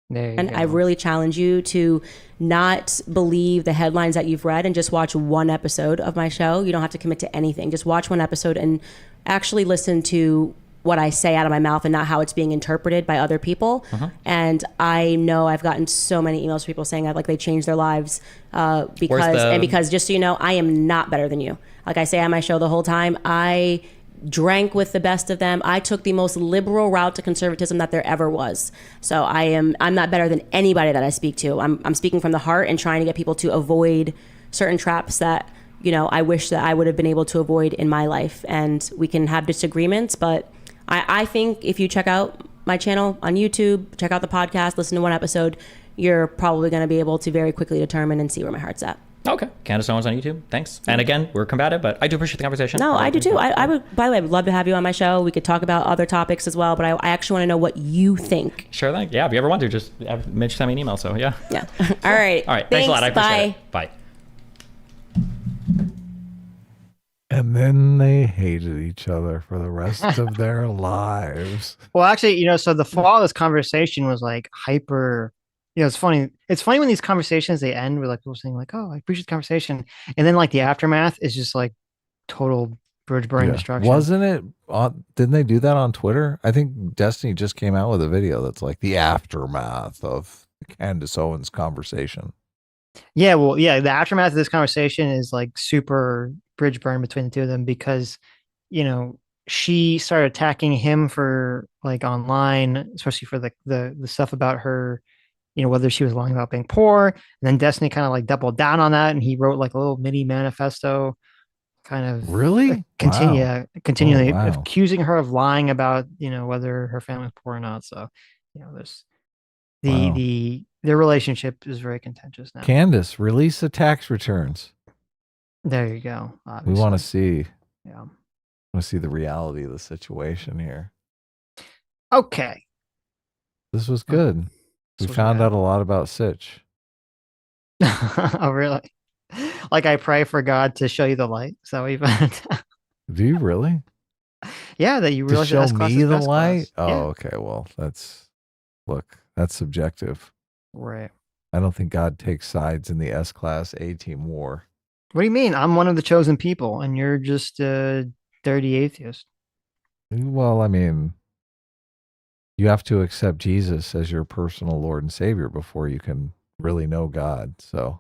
And I really challenge you to not believe the headlines that you've read and just watch one episode of my show. You don't have to commit to anything. Just watch one episode and actually listen to what I say out of my mouth and not how it's being interpreted by other people. And I know I've gotten so many emails from people saying they changed their lives because just so you know, I am not better than you. Like I say on my show the whole time, I drank with the best of them. I took the most liberal route to conservatism that there ever was. So I'm not better than anybody that I speak to. I'm speaking from the heart and trying to get people to avoid certain traps that, I wish that I would have been able to avoid in my life. And we can have disagreements, but I think if you check out my channel on YouTube, check out the podcast, listen to one episode, you're probably going to be able to very quickly determine and see where my heart's at. Okay. Candace Owens on YouTube. Thanks. And again, we're combative, but I do appreciate the conversation. No, I do too. I would, by the way, I would love to have you on my show. We could talk about other topics as well, but I actually want to know what you think. Sure thing. Yeah, if you ever want to, just Mitch send me an email. So yeah. Yeah. All right. All right. Thanks a lot. I appreciate it. Bye. And then they hated each other for the rest of their lives. Well, actually, so the fall of this conversation was like hyper. It's funny. It's funny when these conversations, they end with like people saying like, "Oh, I appreciate the conversation," and then like the aftermath is just like total bridge burning destruction. Wasn't it? Didn't they do that on Twitter? I think Destiny just came out with a video that's like the aftermath of the Candace Owens conversation. Yeah, well, yeah, the aftermath of this conversation is like super bridge burn between the two of them because, she started attacking him for like online, especially for the stuff about her. Whether she was lying about being poor, and then Destiny kind of like doubled down on that, and he wrote like a little mini manifesto, kind of really continually accusing her of lying about whether her family was poor or not. So there's their relationship is very contentious now. Candace, release the tax returns. There you go. Obviously. We want to see. Yeah, want to see the reality of the situation here. Okay. This was good. We found out a lot about Sitch. Oh, really? Like I pray for God to show you the light. Is that what you found? Do you really? Yeah, that you To realize show that S-class me is the best light? class. Oh, Yeah. okay. Well, that's subjective. Right. I don't think God takes sides in the S-class A-team war. What do you mean? I'm one of the chosen people, and you're just a dirty atheist. Well, I mean, you have to accept Jesus as your personal Lord and Savior before you can really know God. So,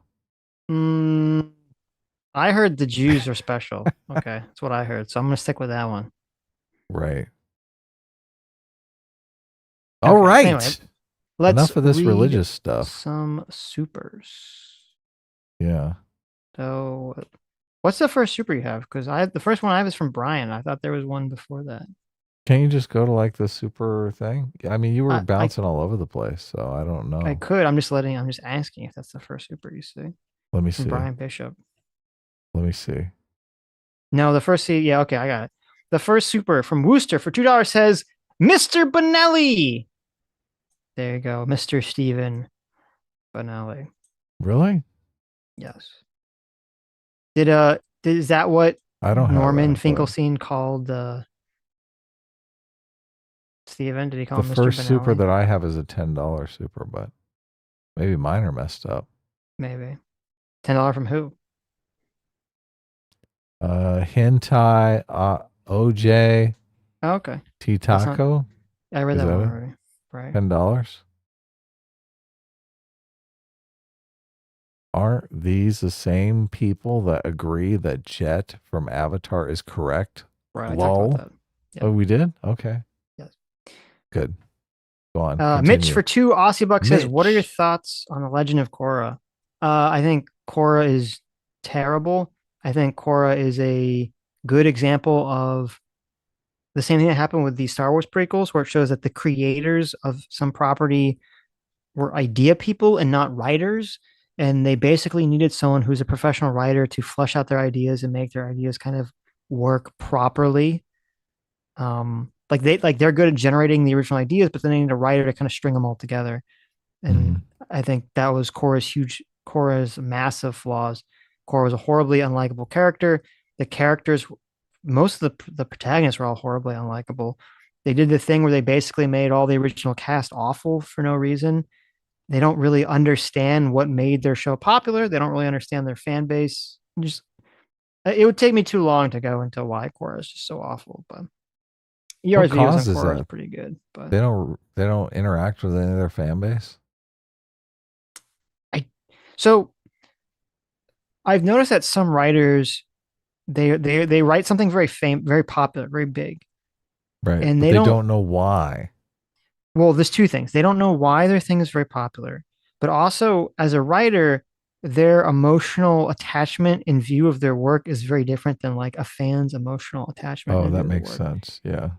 I heard the Jews are special. Okay, that's what I heard. So I'm gonna stick with that one. right. All right. Anyway, let's enough of this read religious stuff. Some supers. Yeah. So, what's the first super you have? Because the first one I have is from Brian. I thought there was one before that. Can't you just go to like the super thing? I mean, you were bouncing all over the place, so I don't know. I could. I'm just asking if that's the first super you see. Let me From see. Brian Bishop. Let me see. No, the first yeah, okay, I got it. The first super from Wooster for $2 says Mr. Bonelli. There you go, Mr. Stephen Bonelli. Really? Yes. Is that what I don't Norman have that, Finkelstein called Stephen? Did he call him Mr. Bonelli? The first super that I have is a $10 super, but maybe mine are messed up. Maybe. $10 from who? Hentai OJ. Oh, okay. T Taco. I read that one already. Right. $10. Aren't these the same people that agree that Jet from Avatar is correct? Right. Lol. I talked about that. Yep. Oh, we did? Okay. Yes. Good. Go on. Mitch for 2 Aussie bucks says, Mitch. "What are your thoughts on the Legend of Korra?" I think Korra is terrible. I think Korra is a good example of the same thing that happened with the Star Wars prequels, where it shows that the creators of some property were idea people and not writers. And they basically needed someone who's a professional writer to flesh out their ideas and make their ideas kind of work properly. They're good at generating the original ideas, but then they need a writer to kind of string them all together. And I think that was Korra's massive flaws. Korra was a horribly unlikable character. The characters, most of the protagonists were all horribly unlikable. They did the thing where they basically made all the original cast awful for no reason. They don't really understand what made their show popular. They don't really understand their fan base. It would take me too long to go into why Korra is just so awful. But ER's videos on Korra is pretty good. But they don't interact with any of their fan base. So I've noticed that some writers they write something very popular, very big. Right. And they don't know why. Well, there's two things. They don't know why their thing is very popular, but also as a writer, their emotional attachment in view of their work is very different than like a fan's emotional attachment. Oh, that makes sense. Yeah.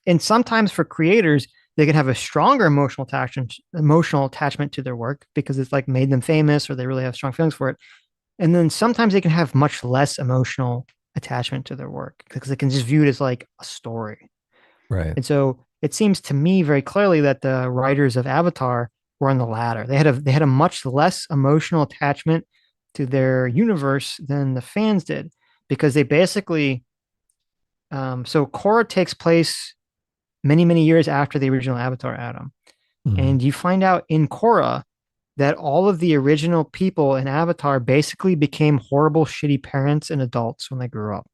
And sometimes for creators, they can have a stronger emotional attachment to their work because it's like made them famous or they really have strong feelings for it. And then sometimes they can have much less emotional attachment to their work because they can just view it as like a story. Right. And so it seems to me very clearly that the writers of Avatar were on the latter. They had a much less emotional attachment to their universe than the fans did because they basically so Korra takes place many, many years after the original Avatar Adam. And you find out in Korra that all of the original people in Avatar basically became horrible, shitty parents and adults when they grew up.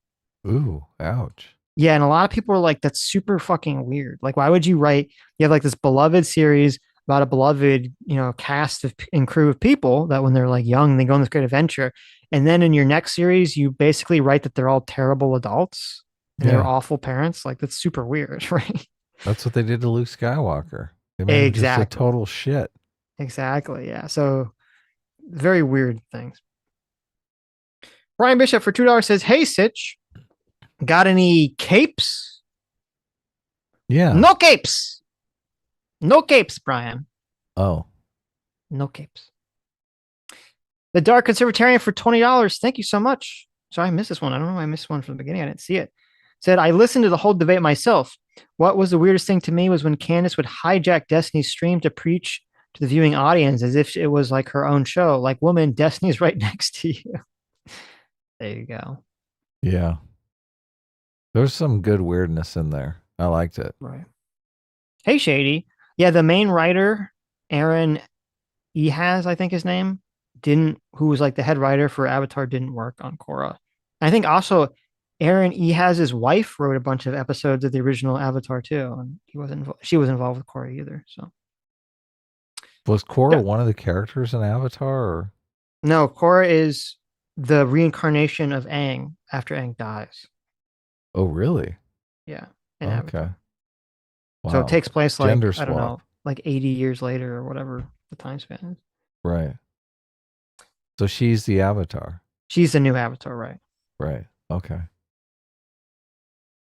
Ooh, ouch. Yeah, and a lot of people are like, that's super fucking weird. Like, why would you write, you have like this beloved series about a beloved, cast and crew of people that when they're like young, they go on this great adventure. And then in your next series, you basically write that they're all terrible adults and they're awful parents. Like, that's super weird, right? That's what they did to Luke Skywalker. They made him just a total shit. Exactly. Yeah. So very weird things. Brian Bishop for $2 says, "Hey, Sitch, got any capes?" Yeah. No capes. No capes, Brian. Oh. No capes. The Dark Conservatarian for $20. Thank you so much. Sorry, I missed this one. I don't know why I missed one from the beginning. I didn't see it. Said, "I listened to the whole debate myself. What was the weirdest thing to me was when Candace would hijack Destiny's stream to preach to the viewing audience as if it was like her own show. Like, woman, Destiny's right next to you. There you go. Yeah. There's some good weirdness in there. I liked it. Right. Hey, Shady. Yeah, the main writer, Aaron Ehas, I think his name, who was like the head writer for Avatar, didn't work on Korra. I think also Aaron Ehas' wife wrote a bunch of episodes of the original Avatar too, and she wasn't involved with Korra either. So was Korra one of the characters in Avatar? Or? No, Korra is the reincarnation of Aang after Aang dies. Oh, really? Yeah. Okay. Avatar. Wow. So it takes place like, Gender I don't know, swap. like 80 years later or whatever the time span is. Right. So she's the Avatar. She's the new Avatar, right? Right. Okay.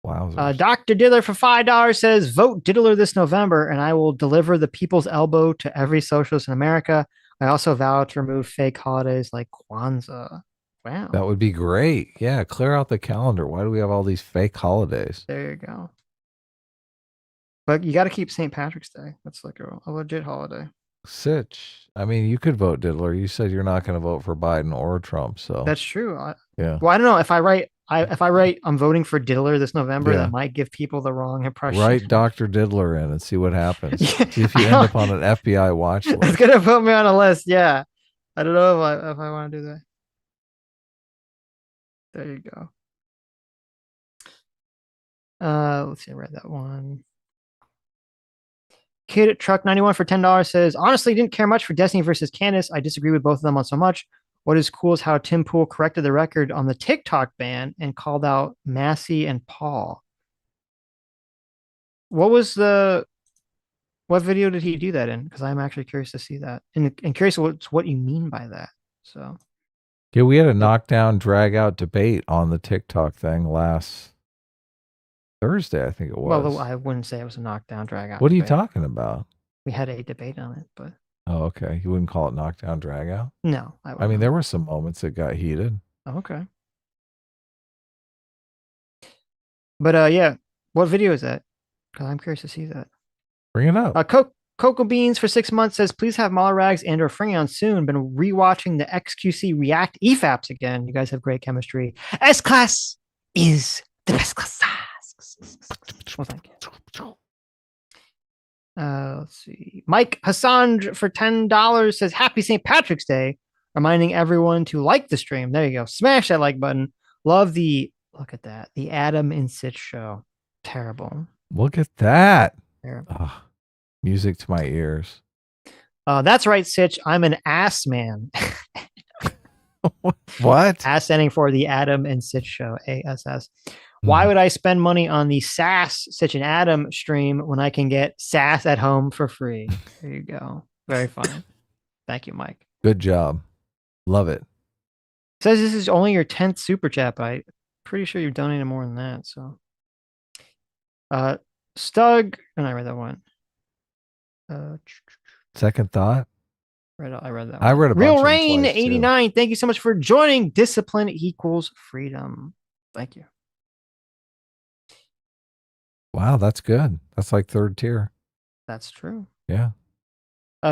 Wow. Dr. Diddler for $5 says, vote Diddler this November and I will deliver the people's elbow to every socialist in America. I also vow to remove fake holidays like Kwanzaa. Wow. That would be great. Yeah. Clear out the calendar. Why do we have all these fake holidays? There you go. But you got to keep St. Patrick's Day. That's like a legit holiday. Sitch. I mean, you could vote Diddler. You said you're not going to vote for Biden or Trump. So that's true. Yeah. Well, I don't know if I write I'm voting for Diddler this November, that might give people the wrong impression. Write Dr. Diddler in and see what happens. See if you end up on an FBI watch list. It's gonna put me on a list. Yeah. I don't know if I want to do that. There you go. Let's see. I read that one. Kid Truck 91 for $10 says, honestly, didn't care much for Destiny versus Candace. I disagree with both of them on so much. What is cool is how Tim Pool corrected the record on the TikTok ban and called out Massey and Paul. What video did he do that in? Because I'm actually curious to see that. And curious what you mean by that. So yeah, we had a knockdown, drag out debate on the TikTok thing last Thursday, I think it was. Well, I wouldn't say it was a knockdown, drag out. What are you talking about? We had a debate on it, but. Oh, okay. You wouldn't call it knockdown, drag out? No. I mean, there were some moments that got heated. Oh, okay. But yeah, what video is that? Because I'm curious to see that. Bring it up. Cocoa Beans for 6 months says, please have Malarags and or Freon soon. Been rewatching the XQC React EFAPs again. You guys have great chemistry. S-Class is the best class. Well, thank you. Let's see. Mike Hassan for $10 says, happy St. Patrick's Day. Reminding everyone to like the stream. There you go. Smash that like button. Look at that. The Adam and Sitch show. Terrible. Look at that. Terrible. Music to my ears. That's right, Sitch. I'm an ass man. What? Ass standing for the Adam and Sitch show. ASS. Why would I spend money on the SAS Sitch and Adam stream when I can get SAS at home for free? There you go. Very funny. Thank you, Mike. Good job. Love it. Says this is only your 10th super chat, but I'm pretty sure you've donated more than that. So, Stug, and I read that one. Second thought. I read that one. I read a bunch Real of them Rain twice, 89. too. Thank you so much for joining. Discipline equals freedom. Thank you. Wow, that's good. That's like third tier. That's true. Yeah.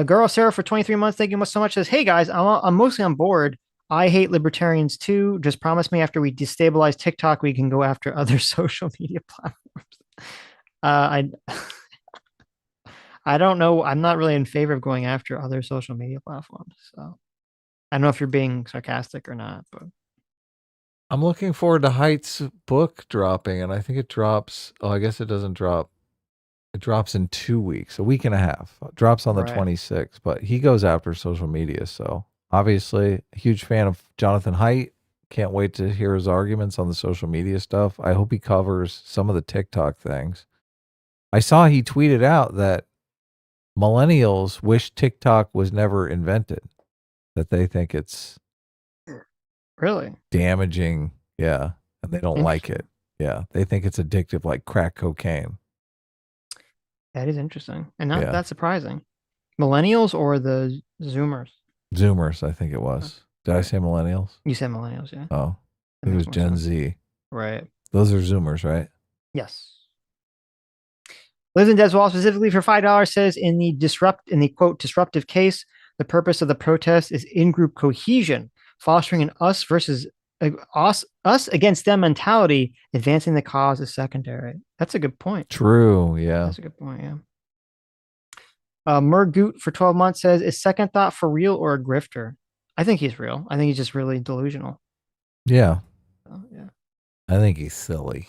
Girl Sarah for 23 months. Thank you so much. Says, hey guys, I'm mostly on board. I hate libertarians too. Just promise me after we destabilize TikTok, we can go after other social media platforms. I don't know. I'm not really in favor of going after other social media platforms. So I don't know if you're being sarcastic or not, but I'm looking forward to Height's book dropping, and I think it drops. Oh, I guess it doesn't drop. It drops in 2 weeks, a week and a half. It drops on the 26th, but he goes after social media. So obviously, a huge fan of Jonathan Haidt. Can't wait to hear his arguments on the social media stuff. I hope he covers some of the TikTok things. I saw he tweeted out that millennials wish TikTok was never invented, that they think it's really damaging. Yeah. And they don't like it. Yeah. They think it's addictive like crack cocaine. That is interesting. And not that surprising. Millennials or the Zoomers? Zoomers, I think it was. Did I say millennials? You said millennials, yeah. Oh, it was Gen Z. Right. Those are Zoomers, right? Yes. Lives in Deswall specifically for $5 says in the quote disruptive case, the purpose of the protest is in-group cohesion, fostering an us versus us against them mentality. Advancing the cause is secondary. That's a good point. True. Yeah. That's a good point. Yeah. Murgoot for 12 months says, is Second Thought for real or a grifter? I think he's real. I think he's just really delusional. Yeah. Oh, yeah. I think he's silly.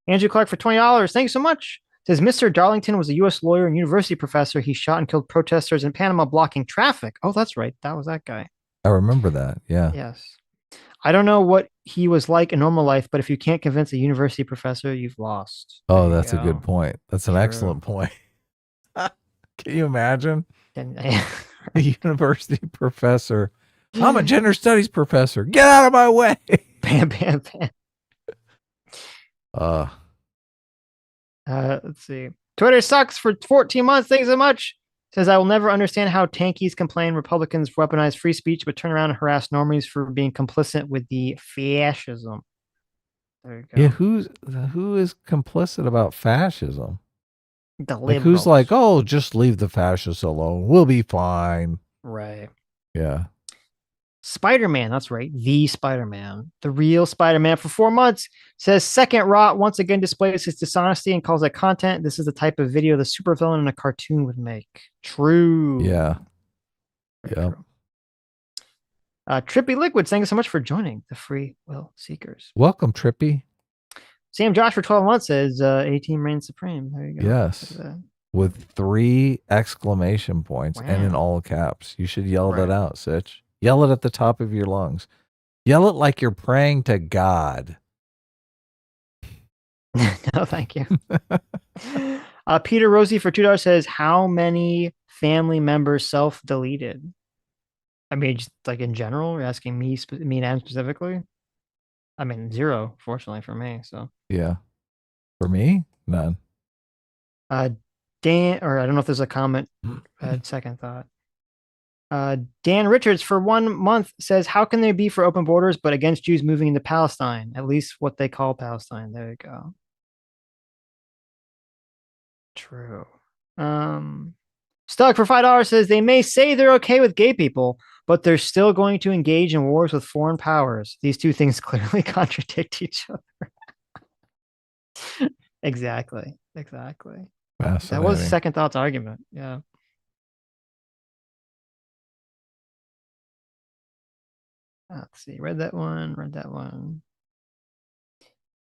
Andrew Clark for $20. Thanks so much. Says Mr. Darlington was a U.S. lawyer and university professor. He shot and killed protesters in Panama blocking traffic. Oh, that's right. That was that guy. I remember that. Yeah. Yes. I don't know what he was like in normal life, but if you can't convince a university professor, you've lost. Oh, that's a good point. That's an excellent point. Can you imagine? A university professor. I'm a gender studies professor. Get out of my way. Bam, bam, bam. Let's see. Twitter sucks for 14 months. Thanks so much. Says, I will never understand how tankies complain Republicans weaponize free speech, but turn around and harass normies for being complicit with the fascism. There you go. Yeah, who is complicit about fascism? The like, who's like, oh, just leave the fascists alone. We'll be fine. Right. Yeah. Spider-Man, that's right. The Spider-Man. The real Spider-Man for 4 months says Second Rot once again displays his dishonesty and calls it content. This is the type of video the supervillain in a cartoon would make. True. Yeah. Yeah. Trippy Liquid, thank you so much for joining the Free Will Seekers. Welcome, Trippy. Sam Josh for 12 months says 18 reigns supreme. There you go. Yes. With 3 exclamation points and in all caps. You should yell that out, Sitch. Yell it at the top of your lungs. Yell it like you're praying to God. No, thank you. Peter Rosie for $2 says, how many family members self-deleted? I mean, just like in general, you're asking me and Adam specifically? I mean, 0, fortunately for me. So yeah. For me, none. Dan, or I don't know if there's a comment. Second thought. Dan Richards for 1 month says, how can they be for open borders but against Jews moving into Palestine? At least what they call Palestine. There you go. True. Stuck for $5 says, they may say they're okay with gay people, but they're still going to engage in wars with foreign powers. These two things clearly contradict each other. Exactly. That was Second Thought's argument. Yeah. Let's see. Read that one.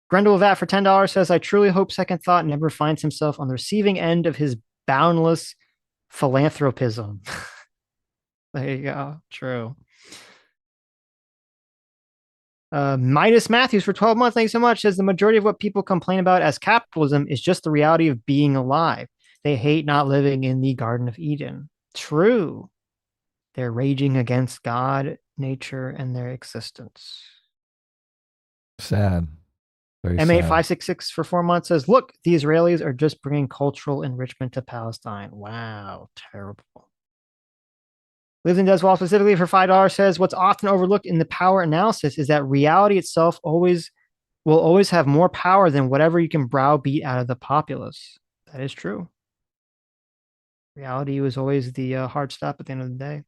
Grendel Vat for $10 says, I truly hope Second Thought never finds himself on the receiving end of his boundless philanthropism. There you go. True. Midas Matthews for 12 months. Thanks so much. Says the majority of what people complain about as capitalism is just the reality of being alive. They hate not living in the Garden of Eden. True. They're raging against God, nature, and their existence. Sad. MA566 for 4 months says, look, the Israelis are just bringing cultural enrichment to Palestine. Wow, terrible. Lives in Deswall specifically for $5 says, what's often overlooked in the power analysis is that reality itself will always have more power than whatever you can browbeat out of the populace. That is true. Reality was always the hard stop at the end of the day.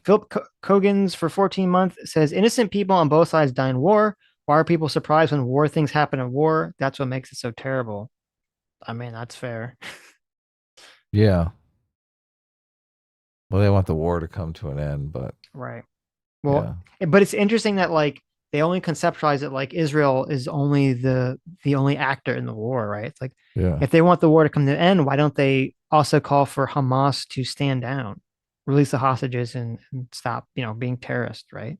Philip Cogans for 14 months says, innocent people on both sides die in war. Why are people surprised when war things happen in war? That's what makes it so terrible. I mean, that's fair. Yeah. Well, they want the war to come to an end, but right. Well, but it's interesting that like they only conceptualize it like Israel is only the only actor in the war, right? It's like, if they want the war to come to an end, why don't they also call for Hamas to stand down, release the hostages, and stop, being terrorists, right?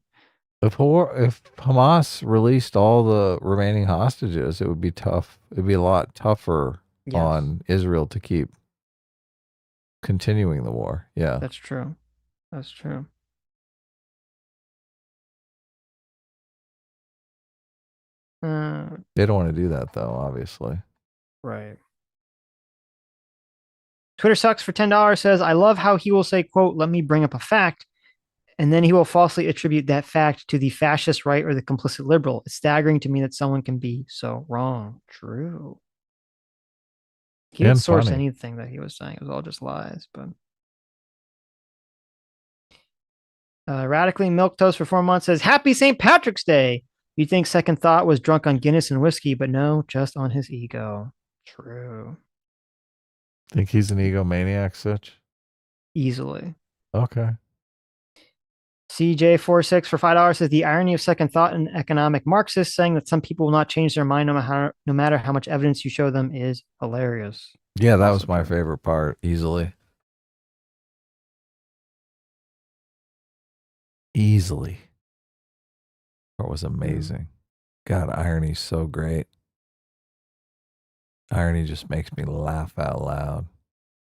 If Hamas released all the remaining hostages, it would be tough. It'd be a lot tougher on Israel to keep continuing the war. Yeah, that's true. That's true. They don't want to do that, though, obviously. Right. Twitter sucks for $10 says, I love how he will say, quote, let me bring up a fact, and then he will falsely attribute that fact to the fascist right or the complicit liberal. It's staggering to me that someone can be so wrong. True. He didn't And source funny. anything that he was saying. It was all just lies. But Radically Milk Toast for 4 months says, Happy St. Patrick's Day. You'd think Second Thought was drunk on Guinness and whiskey, but no, just on his ego. True. Think he's an egomaniac, Sitch? Easily. Okay. CJ46 for $5 says, the irony of Second Thought and economic Marxists saying that some people will not change their mind no matter how much evidence you show them is hilarious. Yeah, that was my favorite part, easily. Easily. It was amazing. God, irony's so great. Irony just makes me laugh out loud.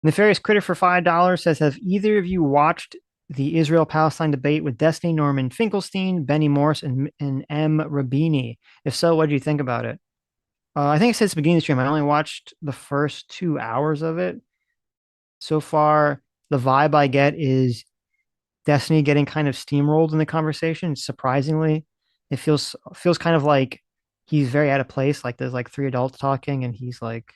Nefarious Critter for $5 says, have either of you watched the Israel-Palestine debate with Destiny Norman Finkelstein, Benny Morse, and M. Rabini? If so, what do you think about it? I think I said at the beginning of the stream, I only watched the first 2 hours of it. So far, the vibe I get is Destiny getting kind of steamrolled in the conversation. Surprisingly, it feels kind of like he's very out of place. Like there's like 3 adults talking, and he's like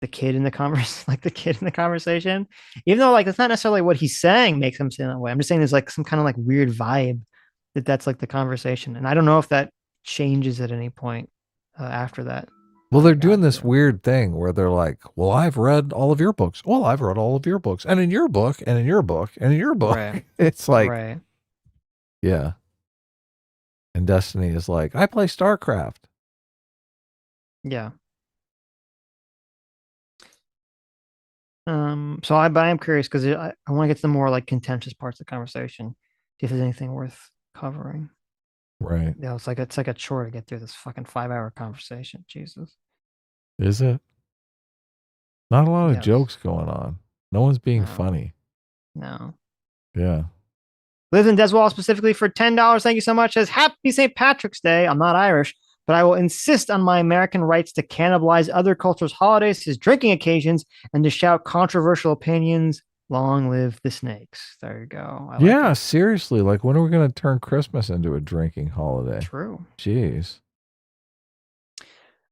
the kid in the conversation. Even though like that's not necessarily what he's saying makes him sound that way. I'm just saying there's like some kind of like weird vibe that's like the conversation, and I don't know if that changes at any point after that. Well, they're doing this weird thing where they're like, well, I've read all of your books. Well, I've read all of your books. And in your book, and in your book, and in your book. Right. It's like, right. Yeah. And Destiny is like, I play StarCraft. Yeah. So I am curious because I want to get to the more like contentious parts of the conversation. See if there's anything worth covering. Right. Yeah, it's like a chore to get through this fucking 5-hour conversation. Jesus. Is it? Not a lot of jokes going on. No one's being funny. No. Yeah. Lives in Deswall specifically for $10. Thank you so much. Says, Happy St. Patrick's Day. I'm not Irish, but I will insist on my American rights to cannibalize other cultures' holidays, his drinking occasions, and to shout controversial opinions. Long live the snakes. There you go. Yeah, seriously. Like, when are we going to turn Christmas into a drinking holiday? True. Jeez.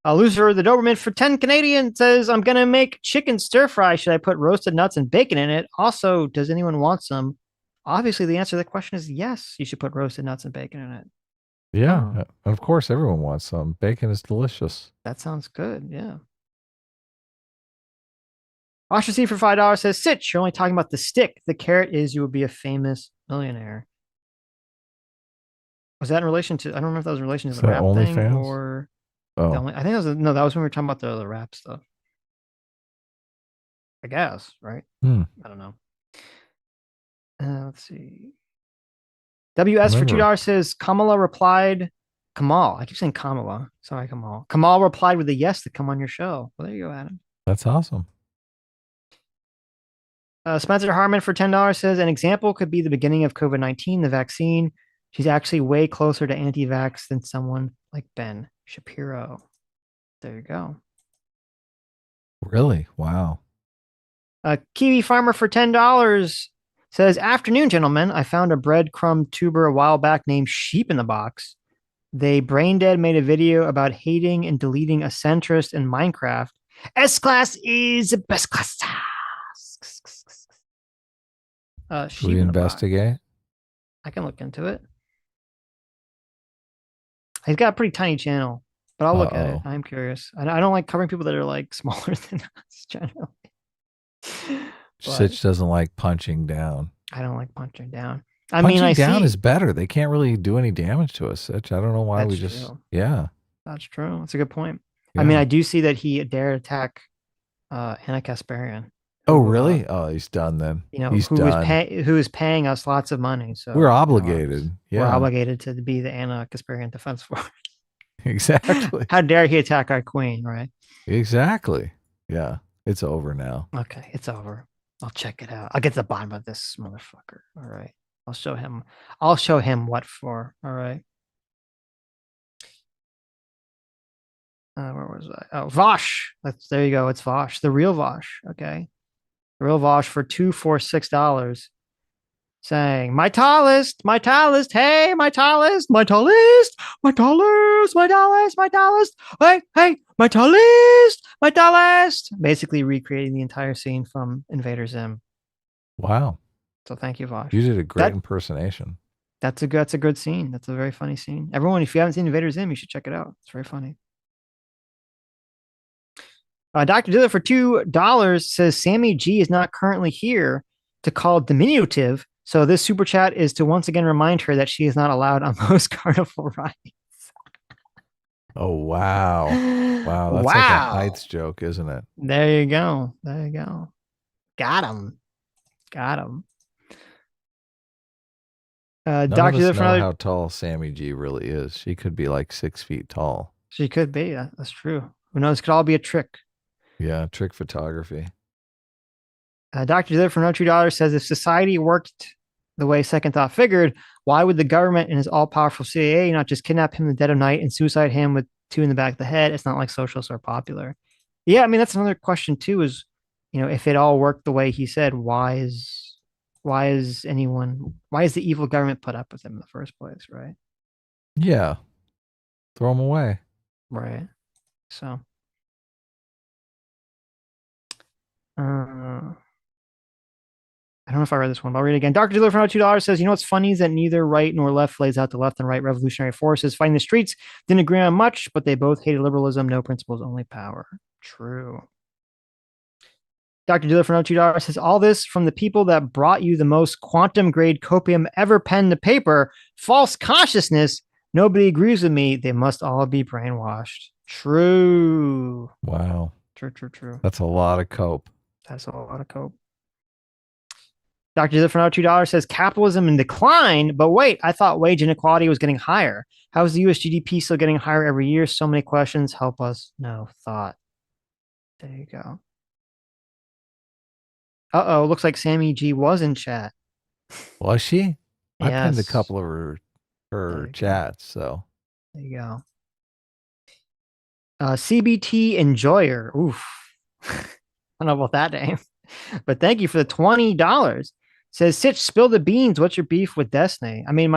Loser the Doberman for 10 Canadian says, I'm going to make chicken stir fry. Should I put roasted nuts and bacon in it? Also, does anyone want some? Obviously, the answer to the question is yes. You should put roasted nuts and bacon in it. Yeah. Of course, everyone wants some. Bacon is delicious. That sounds good. Yeah. Osher C for $5 says, Sitch, you're only talking about the stick. The carrot is you will be a famous millionaire. Was that in relation to, I don't know if that was in relation to the rap thing OnlyFans? or... Oh. I think that was that was when we were talking about the rap stuff. I guess, right? I don't know. Let's see. WS for $2 says Kamala replied. Kamal. I keep saying Kamala. Sorry, Kamal. Kamal replied with a yes to come on your show. Well, there you go, Adam. That's awesome. Spencer Harmon for $10 says an example could be the beginning of COVID-19, the vaccine. She's actually way closer to anti-vax than someone like Ben Shapiro. There you go. Really? Wow. Kiwi Farmer for $10 says, afternoon, gentlemen. I found a breadcrumb tuber a while back named Sheep in the Box. They brain dead made a video about hating and deleting a centrist in Minecraft. S-Class is the best class. Should we investigate? I can look into it. He's got a pretty tiny channel, but I'll look at it. I'm curious. I don't like covering people that are like smaller than us generally. Sitch doesn't like punching down. I don't like punching down. Punching down is better. They can't really do any damage to us, Sitch. I don't know why That's we just... true. Yeah. That's true. That's a good point. Yeah. I mean, I do see that he dared attack Anna Kasparian. Oh, really? He's done then. You know, he's who done. who is paying us lots of money. So we're obligated. We're obligated to be the Anna Kasparian Defense Force. Exactly. How dare he attack our queen, right? Exactly. Yeah. It's over now. Okay, it's over. I'll check it out. I'll get to the bottom of this motherfucker. All right. I'll show him what for. All right. Where was I? Oh, Vosh. There you go. It's Vosh. The real Vosh. Okay. The real Vosh for $246. Saying, my tallest, hey, my tallest, hey, hey, my tallest, my dollars, basically recreating the entire scene from Invader Zim. Wow. So thank you, Vosh. You did a great impersonation. That's a good scene. That's a very funny scene. Everyone, if you haven't seen Invader Zim, you should check it out. It's very funny. Dr. Diller for $2 says Sammy G is not currently here to call diminutive. So this super chat is to once again remind her that she is not allowed on most carnival rides. Oh, wow. Wow. That's like a Heights joke, isn't it? There you go. There you go. Got him. Got him. None Dr. of us Diller know for how tall Sammy G really is. She could be like 6 feet tall. She could be. That's true. Who knows? It could all be a trick. Yeah, trick photography. Dr. Diller for no $2 says if society worked the way Second Thought figured, why would the government and his all-powerful CIA not just kidnap him in the dead of night and suicide him with 2 in the back of the head? It's not like socialists are popular. Yeah, I mean that's another question too. Is if it all worked the way he said, why is the evil government put up with him in the first place, right? Yeah, throw him away. Right. So. I don't know if I read this one, but I'll read it again. Dr. Dealer for $2 says, what's funny is that neither right nor left lays out the left and right revolutionary forces fighting the streets. Didn't agree on much, but they both hated liberalism. No principles, only power. True. Dr. Dealer for $2 says, all this from the people that brought you the most quantum grade copium ever penned to paper. False consciousness. Nobody agrees with me. They must all be brainwashed. True. Wow. True. That's a lot of cope. That's a lot of cope. Dr. Dealer for $2 says capitalism in decline, but wait, I thought wage inequality was getting higher. How is the US GDP still getting higher every year? So many questions. Help us. No thought. There you go. Uh-oh, looks like Sammy G was in chat. Was she? Yes. I pinned a couple of her chats, so. There you go. CBT Enjoyer. Oof. I don't know about that name. But thank you for the $20. Says Sitch, spill the beans. What's your beef with Destiny? I mean,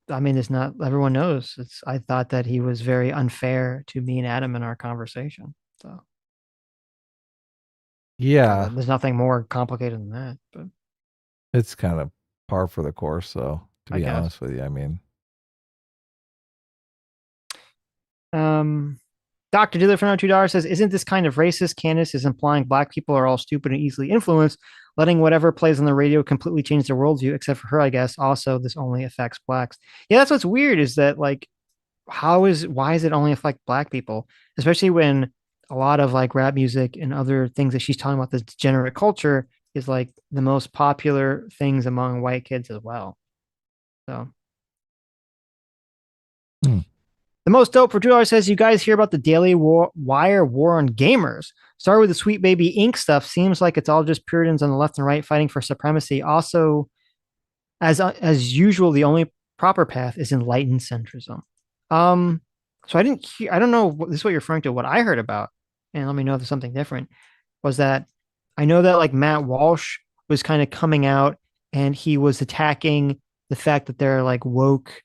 it's not, everyone knows. I thought that he was very unfair to me and Adam in our conversation. So yeah, there's nothing more complicated than that. But it's kind of par for the course, though. To be honest with you, I mean, Dr. Dealer for $2 says, isn't this kind of racist? Candace is implying black people are all stupid and easily influenced, letting whatever plays on the radio completely change their worldview, except for her, I guess. Also, this only affects blacks. Yeah, that's what's weird is that, like, why is it only affect black people? Especially when a lot of, like, rap music and other things that she's talking about, this degenerate culture, is, like, the most popular things among white kids as well. So. The most dope for $2 says, you guys hear about the Daily Wire war on gamers. Started with the Sweet Baby Inc. stuff. Seems like it's all just Puritans on the left and right fighting for supremacy. Also, as usual, the only proper path is enlightened centrism. So I don't know, this is what you're referring to. What I heard about, and let me know if there's something different, was that I know that like Matt Walsh was kind of coming out and he was attacking the fact that they're like woke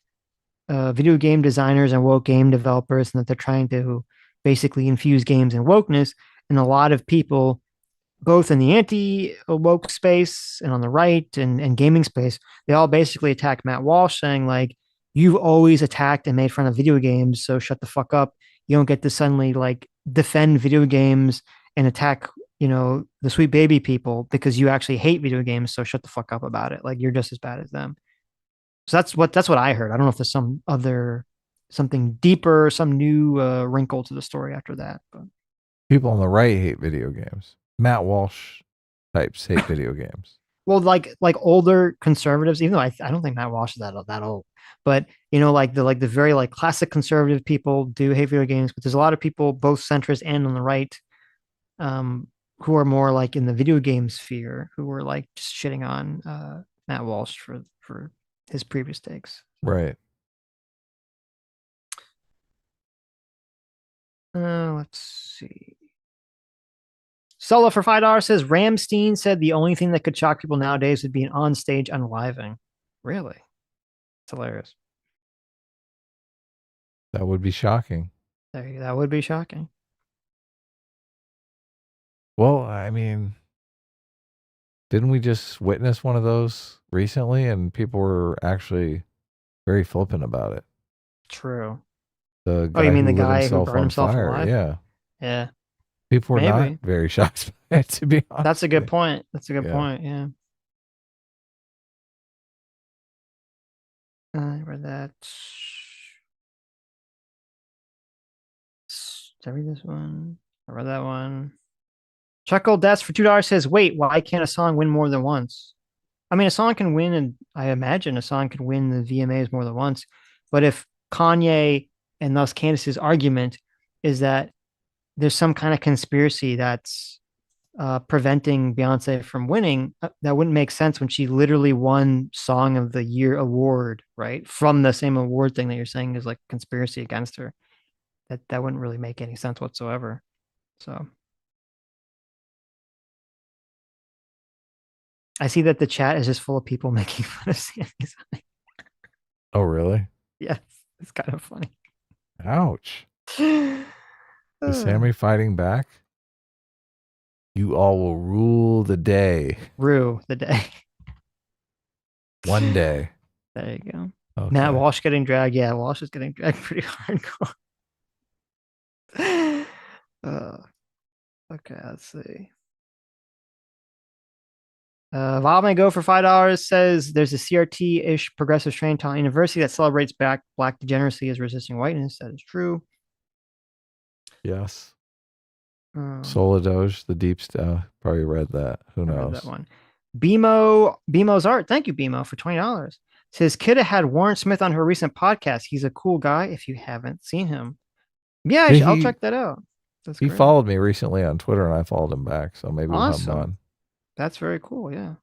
video game designers and woke game developers, and that they're trying to basically infuse games in wokeness. And a lot of people, both in the anti-woke space and on the right and gaming space, they all basically attack Matt Walsh, saying like, you've always attacked and made fun of video games, so shut the fuck up. You don't get to suddenly like defend video games and attack, the Sweet Baby people because you actually hate video games, so shut the fuck up about it. Like, you're just as bad as them. So that's what I heard. I don't know if there's something deeper, some new wrinkle to the story after that. But people on the right hate video games. Matt Walsh types hate video games. Well, like older conservatives, even though I don't think Matt Walsh is that old, but like the very like classic conservative people do hate video games. But there's a lot of people, both centrist and on the right, who are more like in the video game sphere, who were like just shitting on Matt Walsh for his previous takes. Right. Let's see. Solo for $5 says Ramstein said the only thing that could shock people nowadays would be an on-stage unaliving. Really? It's hilarious. That would be shocking. That would be shocking. Well, I mean, didn't we just witness one of those recently, and people were actually very flippant about it? True. The Oh, you guy mean who the lit guy who himself burned on himself fire. alive? Yeah. Yeah. People were not Maybe. very shocked by it, to be honest. That's a good point. That's a good Yeah. point. Yeah. I read that. Did I read this one? I read that one. Chuckle Desk for $2 says, wait, why can't a song win more than once? I mean, a song can win, and I imagine a song could win the VMAs more than once. But if Kanye and thus Candace's argument is that there's some kind of conspiracy that's preventing Beyonce from winning, that wouldn't make sense when she literally won Song of the Year award, right? From the same award thing that you're saying is like conspiracy against her. That wouldn't really make any sense whatsoever. So I see that the chat is just full of people making fun of Sammy. Oh, really? Yes, it's kind of funny. Ouch. Is Sammy fighting back? You all will rule the day. Rue the day. One day. There you go. Okay. Matt Walsh getting dragged. Yeah, Walsh is getting dragged pretty hardcore. Okay, let's see. Valme Go for $5 says there's a CRT-ish progressive strain taught university that celebrates black degeneracy as resisting whiteness. That is true. Yes. Soladoge, the deep stuff. Probably read that. Who knows? I read that one. BMO's art. Thank you, BMO, for $20. Says Kidda had Warren Smith on her recent podcast. He's a cool guy if you haven't seen him. Yeah, I'll check that out. He followed me recently on Twitter, and I followed him back. So maybe we'll have him on. That's very cool. Yeah.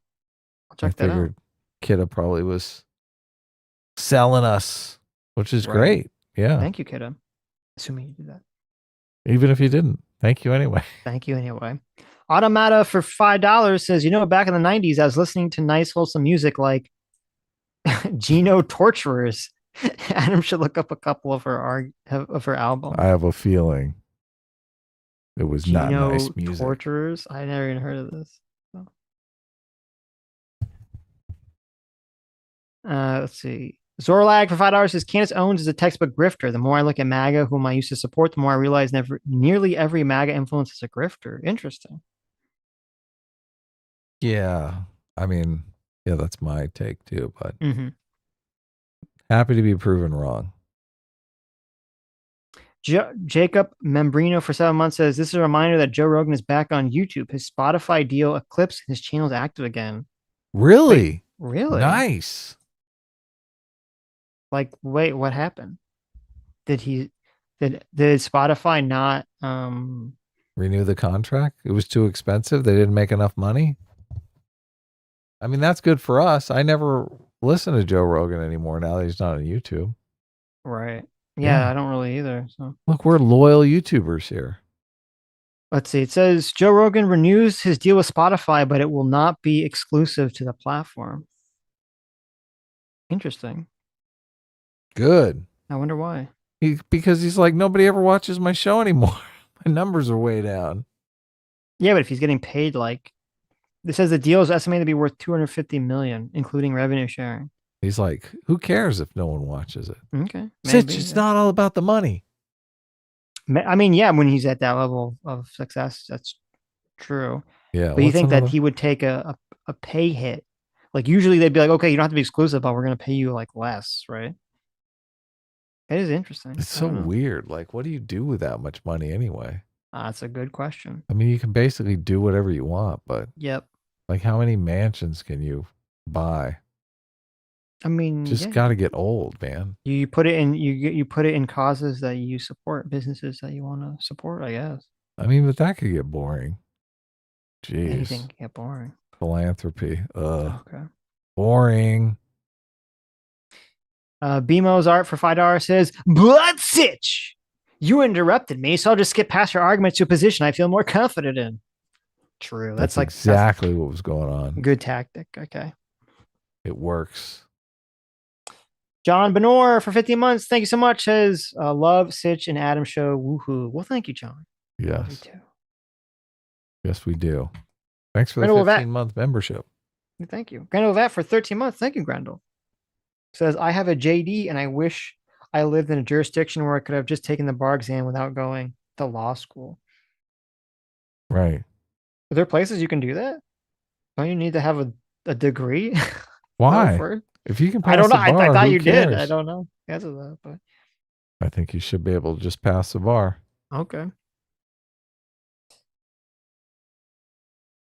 I'll check that out. Kidda probably was selling us, which is great. Yeah. Thank you, Kidda. Assuming you did that. Even if you didn't. Thank you anyway. Thank you anyway. Automata for $5 says, back in the 90s, I was listening to nice, wholesome music like Geno Torturers. Adam should look up a couple of her albums. I have a feeling it was not nice music. Torturers? I never even heard of this. So. Let's see. Zorlag for $5 says Candace Owens is a textbook grifter. The more I look at MAGA, whom I used to support, the more I realize nearly every MAGA influence is a grifter. Interesting. Yeah. I mean, yeah, that's my take too, but happy to be proven wrong. Jacob Membrino for 7 months says, this is a reminder that Joe Rogan is back on YouTube. His Spotify deal eclipsed and his channel is active again. Really? Wait, really? Nice. Like, wait, what happened? Did Spotify not renew the contract? It was too expensive. They didn't make enough money. I mean, that's good for us. I never listen to Joe Rogan anymore now that he's not on YouTube. Right. Yeah, I don't really either. So look, we're loyal YouTubers here. Let's see. It says Joe Rogan renews his deal with Spotify, but it will not be exclusive to the platform. Interesting. Good. I wonder why. Because he's like, nobody ever watches my show anymore. My numbers are way down. Yeah, but if he's getting paid, like, it says the deal is estimated to be worth $250 million, including revenue sharing. He's like, who cares if no one watches it? Okay. Sitch, it's not all about the money. I mean, yeah, when he's at that level of success, that's true. Yeah. But you think that he would take a pay hit? Like, usually they'd be like, okay, you don't have to be exclusive, but we're going to pay you like less, right? It is interesting. It's so weird. Like, what do you do with that much money anyway? That's a good question. I mean, you can basically do whatever you want, but like, how many mansions can you buy? I mean, just got to get old, man. You put it in you put it in causes that you support, businesses that you want to support, I guess. I mean, but that could get boring. Jeez. Anything can get boring. Philanthropy. Okay. Boring. BMO's art for $5 says, Blood Sitch! You interrupted me, so I'll just skip past your arguments to a position I feel more confident in. True. That's like exactly what was going on. Good tactic. Okay. It works. John Benor for 15 months. Thank you so much. Says love Sitch and Adam show. Woohoo. Well, thank you, John. Yes. Yes, we do. Thanks for the Grendel 15-month membership. Thank you. Grendel Vat for 13 months. Thank you, Grendel. Says, I have a JD and I wish I lived in a jurisdiction where I could have just taken the bar exam without going to law school. Right. Are there places you can do that? Don't you need to have a degree? Why? If you can pass I don't know. the bar, I thought who you cares? did. I don't know. Answer that, but I think you should be able to just pass the bar. okay.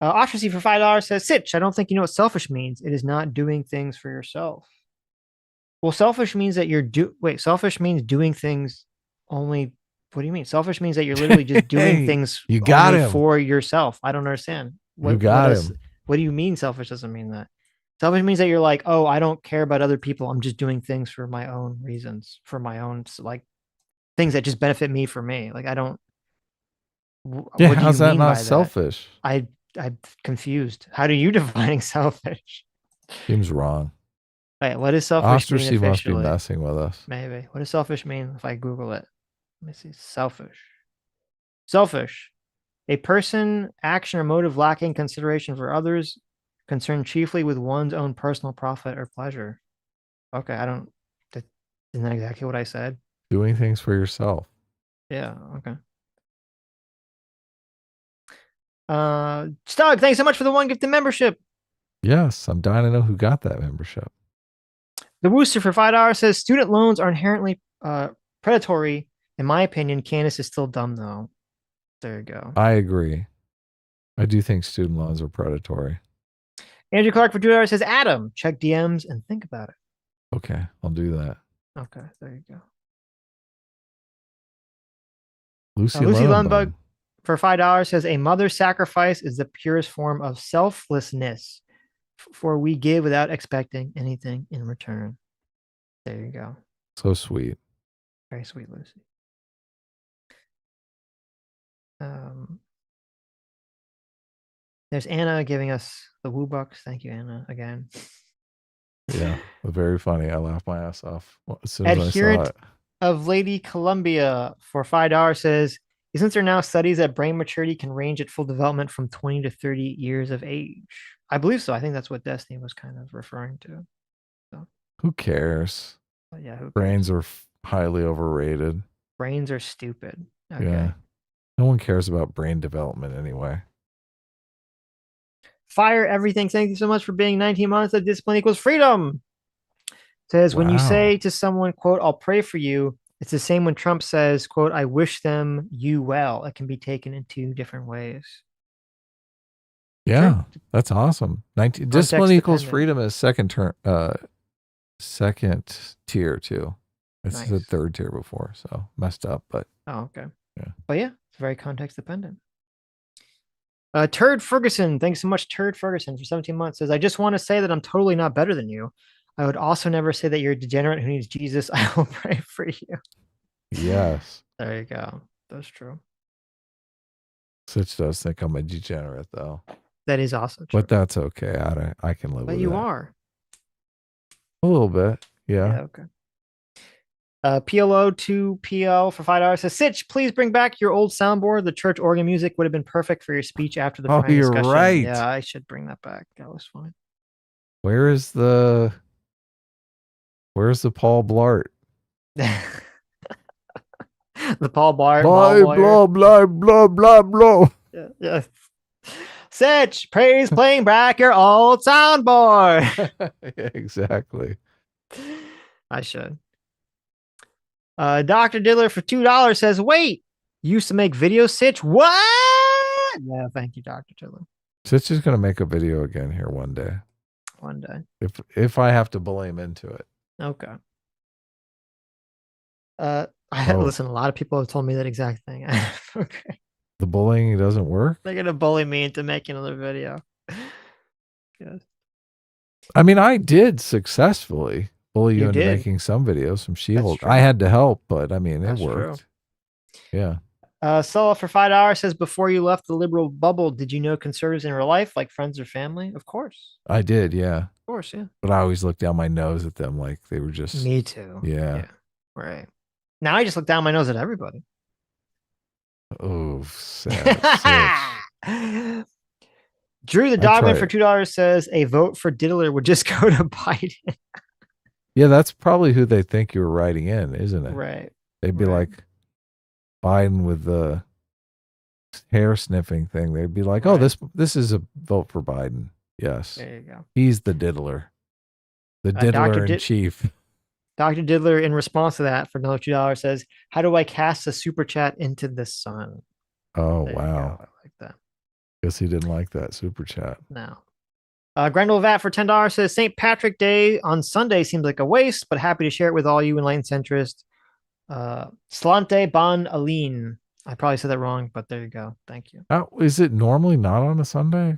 Ostracy for $5 says, Sitch, I don't think you know what selfish means. It is not doing things for yourself. Well, selfish means that selfish means doing things only. What do you mean? Selfish means that you're literally just doing things you got only him. for yourself. I don't understand. You got him. What do you mean selfish doesn't mean that? Selfish means that you're like, oh, I don't care about other people. I'm just doing things for my own reasons, for my own, like, things that just benefit me for me. Like, I don't. Yeah, what do how's you that mean not by selfish? that? I'm confused. How do you defining selfish? Seems wrong. Wait, what does selfish Ostracy mean must be officially? messing with us. Maybe. What does selfish mean if I Google it? Let me see. Selfish. Selfish. A person, action, or motive lacking consideration for others, concerned chiefly with one's own personal profit or pleasure. Okay, isn't that exactly what I said? Doing things for yourself. Yeah, okay. Stug, thanks so much for the one gifted membership. Yes, I'm dying to know who got that membership. The Wooster for $5 says student loans are inherently predatory. In my opinion, Candace is still dumb though. There you go. I agree. I do think student loans are predatory. Andrew Clark for $2 says, Adam, check DMs and think about it. Okay, I'll do that. Okay, there you go. Lucy Lundbug for $5 says, a mother's sacrifice is the purest form of selflessness, for we give without expecting anything in return. There you go. So sweet. Very sweet, Lucy. There's Anna giving us the woo bucks. Thank you, Anna, again. Yeah, very funny. I laughed my ass off as soon as I saw Adherent it. of Lady Columbia for $5 says, isn't there now studies that brain maturity can range at full development from 20 to 30 years of age? I believe so. I think that's what Destiny was kind of referring to. So, who cares? Yeah, who cares? Brains are highly overrated. Brains are stupid. Okay. Yeah. No one cares about brain development anyway. Fire everything. Thank you so much for being 19 months of discipline equals freedom. Says, when you say to someone, quote, I'll pray for you, it's the same when Trump says, quote, I wish them you well. It can be taken in two different ways. Yeah, that's awesome. Discipline equals freedom is second tier too. It's the third tier before, so messed up, but okay. Yeah. But yeah, it's very context dependent. Turd Ferguson, thanks so much, Turd Ferguson, for 17 months. Says, I just want to say that I'm totally not better than you. I would also never say that you're a degenerate who needs Jesus. I will pray for you. Yes. There you go. That's true. Sitch does think I'm a degenerate, though. That is also true. But that's okay. I can live with it. But you are. A little bit. Yeah. Okay. PLO2PL for $5 says, Sitch, please bring back your old soundboard. The church organ music would have been perfect for your speech after the Friday discussion. You're right. Yeah, I should bring that back. That was fine. Where's the Paul Blart? The Paul Blart. Blah, blah, blah, blah, blah. Yeah. Sitch, praise playing back your old soundboard. Yeah, exactly. I should. Dr. Diddler for $2 says, wait, you used to make videos, Sitch? What? Yeah, thank you, Dr. Diddler. Sitch is going to make a video again here one day. One day. If I have to bully him into it. Okay. Listen, a lot of people have told me that exact thing. Okay. The bullying doesn't work? They're going to bully me into making another video. Yes. I mean, I did successfully bully you into did. making some videos, some She-Hulk. I had to help, but I mean, it worked. True. Yeah. Sulla for $5 says, before you left the liberal bubble, did you know conservatives in real life, like friends or family? Of course. I did, yeah. Of course, yeah. But I always looked down my nose at them like they were just... Me too. Yeah. Right. Now I just look down my nose at everybody. Oh, sad. Drew the I try Dogman for it. $2 says a vote for Diddler would just go to Biden. Yeah, that's probably who they think you're writing in, isn't it? Right. They'd be like Biden with the hair sniffing thing. They'd be like, "Oh, this is a vote for Biden." Yes, There you go. he's the diddler, the Dr. diddler in chief. Dr. Diddler, in response to that, for another $2, says, "How do I cast a super chat into the sun?" Oh There you wow, go. I like that. Guess he didn't like that super chat. No. Grendel Vat for $10 says St. Patrick Day on Sunday seems like a waste, but happy to share it with all you Enlightened Centrist. Slante Bon Aline. I probably said that wrong, but there you go. Thank you. Is it normally not on a Sunday?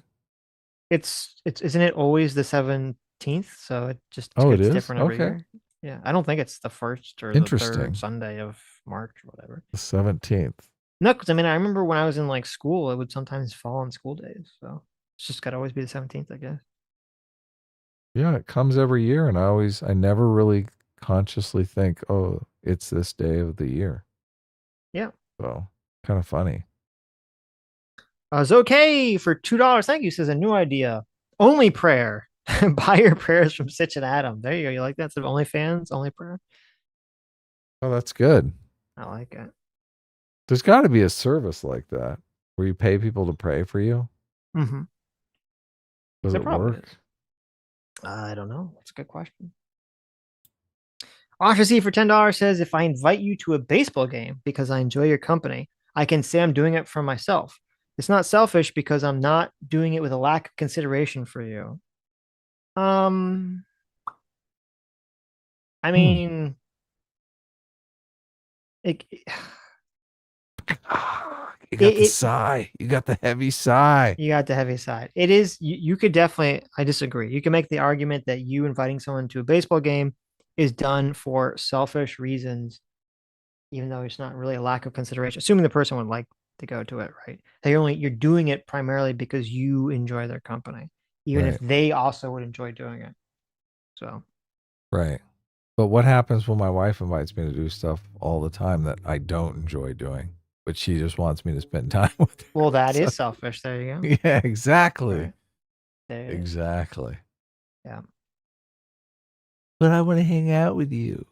It's isn't it always the 17th? So it just Oh, it gets is? different every Okay. year. Yeah, I don't think it's the first or the Interesting. third Sunday of March or whatever. The 17th. No, because I mean I remember when I was in like school, it would sometimes fall on school days. So it's just gotta always be the 17th, I guess. Yeah, it comes every year, and I never really consciously think, oh, it's this day of the year. Yeah. So kind of funny. It's okay for $2. Thank you. Says a new idea. Only prayer. Buy your prayers from Sitch and Adam. There you go. You like that? So only fans, only prayer. Oh, that's good. I like it. There's got to be a service like that where you pay people to pray for you. Mm-hmm. Does There it probably work? is. I don't know. That's a good question. Asha C for $10 says, if I invite you to a baseball game because I enjoy your company, I can say I'm doing it for myself. It's not selfish because I'm not doing it with a lack of consideration for you. I mean, You got the sigh. You got the heavy sigh. You got the heavy side. It is, you could definitely, I disagree. You can make the argument that you inviting someone to a baseball game is done for selfish reasons, even though it's not really a lack of consideration, assuming the person would like to go to it, right? You're doing it primarily because you enjoy their company, even if they also would enjoy doing it. So, right. But what happens when my wife invites me to do stuff all the time that I don't enjoy doing, but she just wants me to spend time with her? Well, that is selfish. There you go. Yeah, exactly. Right. There Exactly. Yeah. But I want to hang out with you.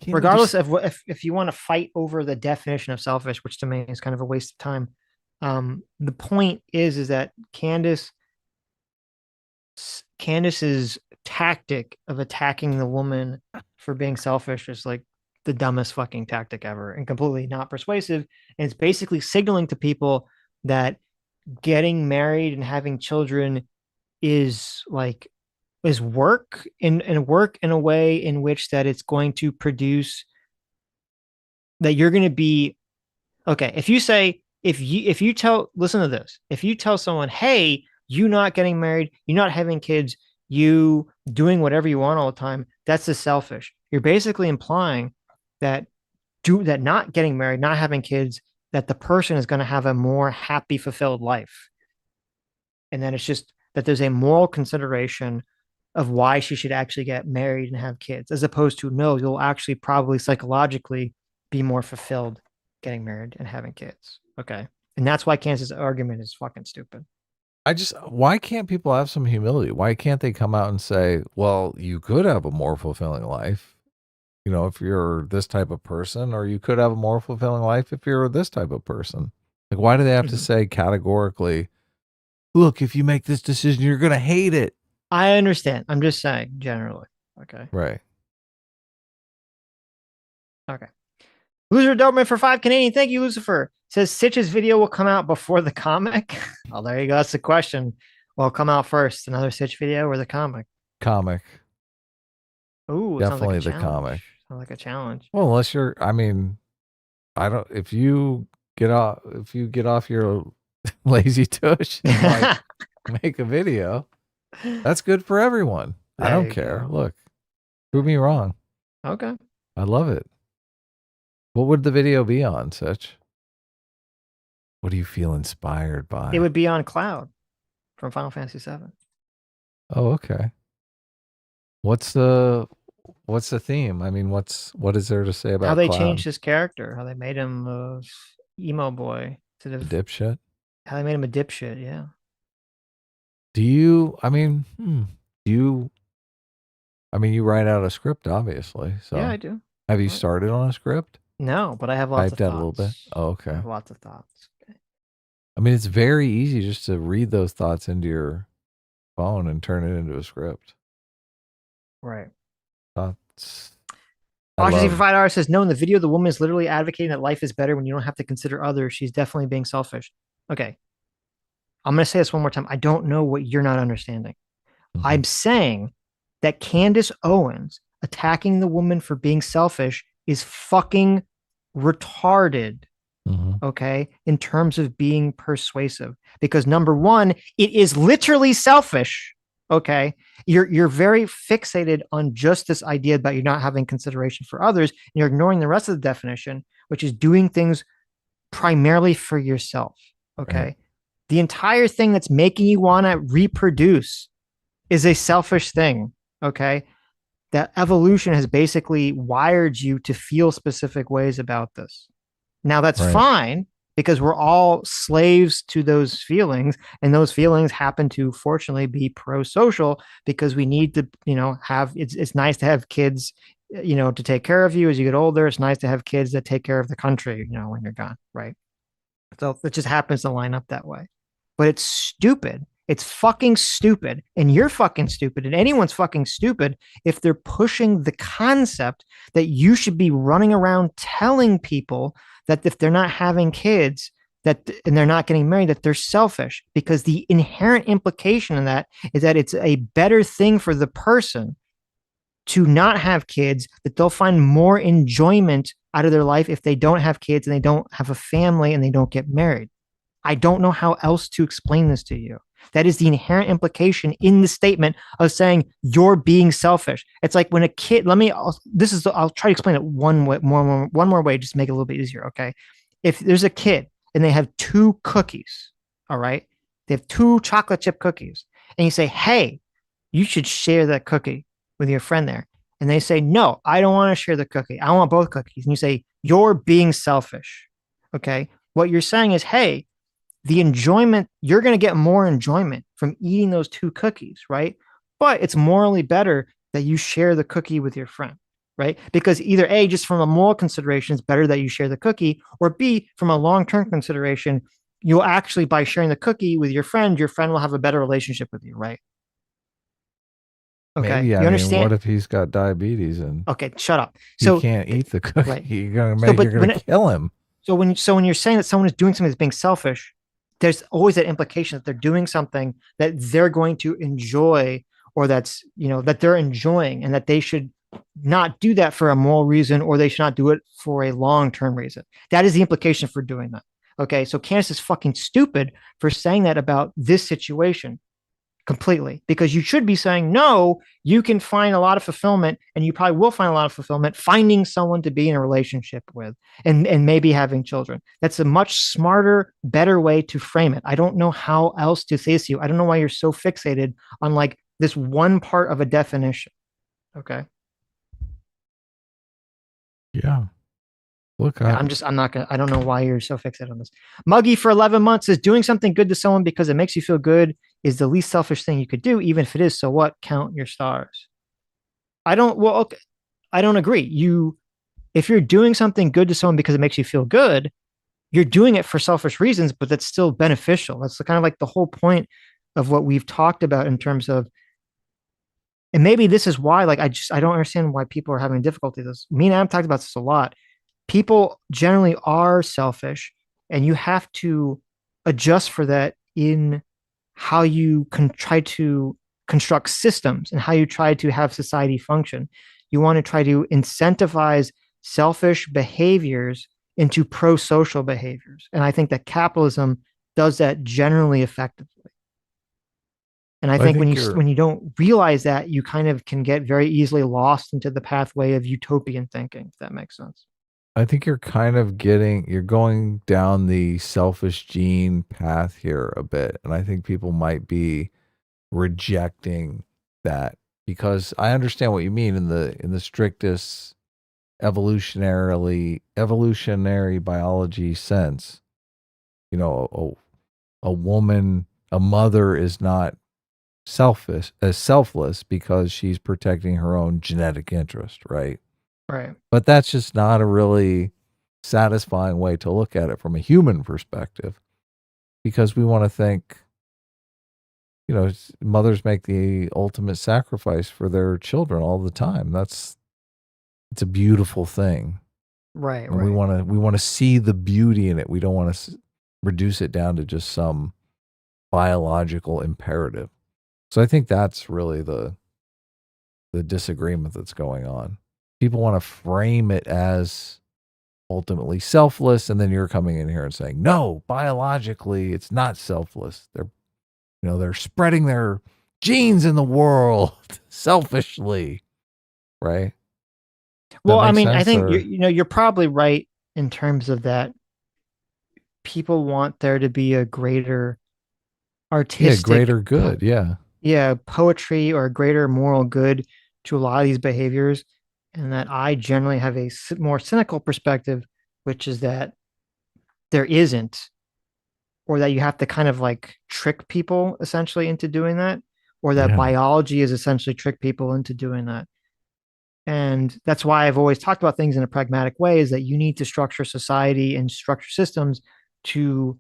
Regardless of what, if you want to fight over the definition of selfish, which to me is kind of a waste of time. The point is that Candace's tactic of attacking the woman for being selfish is like the dumbest fucking tactic ever and completely not persuasive. And it's basically signaling to people that getting married and having children is work and work in a way in which that it's going to produce that you're going to be okay. If you say, if you tell, listen to this, if you tell someone, hey, you not getting married, you not having kids, you doing whatever you want all the time, that's the selfish. You're basically implying that not getting married, not having kids, that the person is going to have a more happy, fulfilled life. And then it's just that there's a moral consideration of why she should actually get married and have kids, as opposed to, no, you'll actually probably psychologically be more fulfilled getting married and having kids. Okay. And that's why Candace's argument is fucking stupid. Why can't people have some humility? Why can't they come out and say, well, you could have a more fulfilling life, you know, if you're this type of person, or you could have a more fulfilling life if you're this type of person? Like, why do they have to say categorically, look, if you make this decision, you're going to hate it? I understand. I'm just saying generally. Okay. Right. Okay. Loser Doberman for 5 Canadian. Thank you, Lucifer. Says Sitch's video will come out before the comic. Oh, there you go. That's the question. Will it come out first? Another Sitch video or the comic? Comic. Ooh, definitely the comic. Sounds like a challenge. Well, unless you're, I mean, if you get off your lazy tush and like make a video, that's good for everyone. I don't care. Look, prove me wrong. Okay. I love it. What would the video be on, Sitch? What do you feel inspired by? It would be on Cloud from Final Fantasy VII. Oh, okay. What's the theme? I mean, what is there to say about how they Cloud? changed his character? How they made him emo boy to the dipshit? How they made him a dipshit, yeah. Do you, you write out a script, obviously. So Yeah, I do. Have you started on a script? No, but I have lots of Typed out thoughts. a little bit? Oh, okay. I have lots of thoughts. Okay. I mean, it's very easy just to read those thoughts into your phone and turn it into a script. Right. Thoughts. Washington for $5 says, no, in the video, the woman is literally advocating that life is better when you don't have to consider others. She's definitely being selfish. Okay. I'm going to say this one more time. I don't know what you're not understanding. I'm saying that Candace Owens attacking the woman for being selfish is fucking retarded. Okay, in terms of being persuasive, because number one, it is literally selfish. Okay, you're very fixated on just this idea about you not having consideration for others, and you're ignoring the rest of the definition, which is doing things primarily for yourself. Okay, right. The entire thing that's making you want to reproduce is a selfish thing. Okay, that evolution has basically wired you to feel specific ways about this. Now that's fine, because we're all slaves to those feelings, and those feelings happen to fortunately be pro-social, because we need to, have, it's nice to have kids, to take care of you as you get older. It's nice to have kids that take care of the country, when you're gone. Right. So it just happens to line up that way, but it's stupid. It's fucking stupid, and you're fucking stupid, and anyone's fucking stupid if they're pushing the concept that you should be running around telling people that if they're not having kids and they're not getting married, that they're selfish, because the inherent implication in that is that it's a better thing for the person to not have kids, that they'll find more enjoyment out of their life if they don't have kids and they don't have a family and they don't get married. I don't know how else to explain this to you. That is the inherent implication in the statement of saying you're being selfish. It's like when a kid, I'll try to explain it one more way, just to make it a little bit easier. Okay. If there's a kid and they have 2 cookies, all right, they have 2 chocolate chip cookies, and you say, hey, you should share that cookie with your friend there. And they say, no, I don't want to share the cookie. I want both cookies. And you say, you're being selfish. Okay. What you're saying is, hey, the enjoyment, you're going to get more enjoyment from eating those 2 cookies, right? But it's morally better that you share the cookie with your friend, right? Because either A, just from a moral consideration, it's better that you share the cookie, or B, from a long-term consideration, you'll actually, by sharing the cookie with your friend will have a better relationship with you, right? Okay. Maybe, you understand? What if he's got diabetes and okay, shut up. So he can't eat the cookie. Right. You're going to kill him. So when you're saying that someone is doing something that's being selfish, there's always that implication that they're doing something that they're going to enjoy, or that's, that they're enjoying, and that they should not do that for a moral reason, or they should not do it for a long-term reason. That is the implication for doing that. Okay. So Candace is fucking stupid for saying that about this situation completely, because you should be saying, no, you can find a lot of fulfillment, and you probably will find a lot of fulfillment finding someone to be in a relationship with, and maybe having children. That's a much smarter, better way to frame it. I don't know how else to say this to you. I don't know why you're so fixated on like this one part of a definition. Okay. Yeah. Look, I don't know why you're so fixated on this. Muggy for 11 months says, doing something good to someone because it makes you feel good is the least selfish thing you could do, even if it is. So what? Count your stars. I don't agree. If you're doing something good to someone because it makes you feel good, you're doing it for selfish reasons, but that's still beneficial. That's kind of like the whole point of what we've talked about in terms of, and maybe this is why, like, I don't understand why people are having difficulty with this. Me and Adam talked about this a lot. People generally are selfish, and you have to adjust for that in how you can try to construct systems and how you try to have society function. You want to try to incentivize selfish behaviors into pro-social behaviors. And I think that capitalism does that generally effectively. And I think when you don't realize that, you kind of can get very easily lost into the pathway of utopian thinking, if that makes sense. I think you're going down the selfish gene path here a bit. And I think people might be rejecting that, because I understand what you mean in the strictest evolutionary biology sense. a mother is not selfless because she's protecting her own genetic interest, right? Right. But that's just not a really satisfying way to look at it from a human perspective, because we want to think, mothers make the ultimate sacrifice for their children all the time. It's a beautiful thing. Right. And we want to see the beauty in it. We don't want to reduce it down to just some biological imperative. So I think that's really the disagreement that's going on. People want to frame it as ultimately selfless, and then you're coming in here and saying, no, biologically it's not selfless. They're spreading their genes in the world selfishly, right? Well, I mean, I think you're probably right in terms of that. People want there to be a greater artistic, greater good, poetry or a greater moral good to a lot of these behaviors, and that I generally have a more cynical perspective, which is that there isn't, or that you have to kind of like trick people essentially into doing that, or that biology is essentially trick people into doing that. And that's why I've always talked about things in a pragmatic way, is that you need to structure society and structure systems to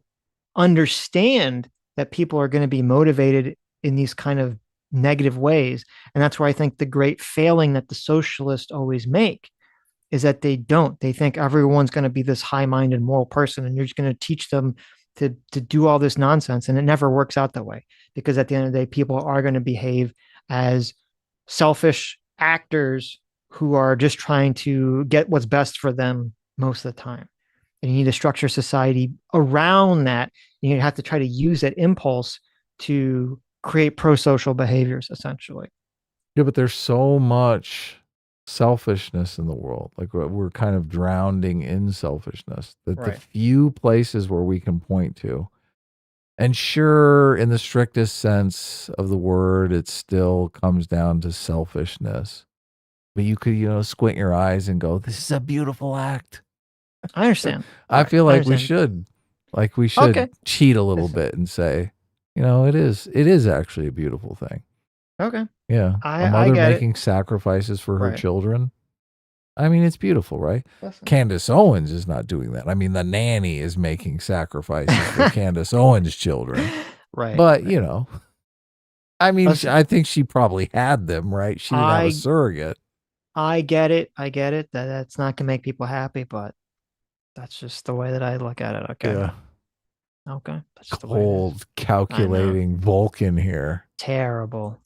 understand that people are going to be motivated in these kind of negative ways. And that's where I think the great failing that the socialists always make is that they don't. They think everyone's going to be this high-minded moral person, and you're just going to teach them to do all this nonsense. And it never works out that way, because at the end of the day, people are going to behave as selfish actors who are just trying to get what's best for them most of the time. And you need to structure society around that. You have to try to use that impulse to create pro-social behaviors, essentially. Yeah, but there's so much selfishness in the world. Like, we're kind of drowning in selfishness. That the few places where we can point to, and sure, in the strictest sense of the word, it still comes down to selfishness. But you could, squint your eyes and go, this is a beautiful act. I understand. I feel like we should cheat a little bit and say, it is actually a beautiful thing. Okay. Yeah. A mother making sacrifices for her children. I mean, it's beautiful, right? Candace Owens is not doing that. I mean, the nanny is making sacrifices for Candace Owens' children. Right. But, I mean, I think she probably had them, right? She didn't have a surrogate. I get it. That's not going to make people happy, but that's just the way that I look at it. Okay. Yeah. Okay. That's just cold, calculating Vulcan here. Terrible.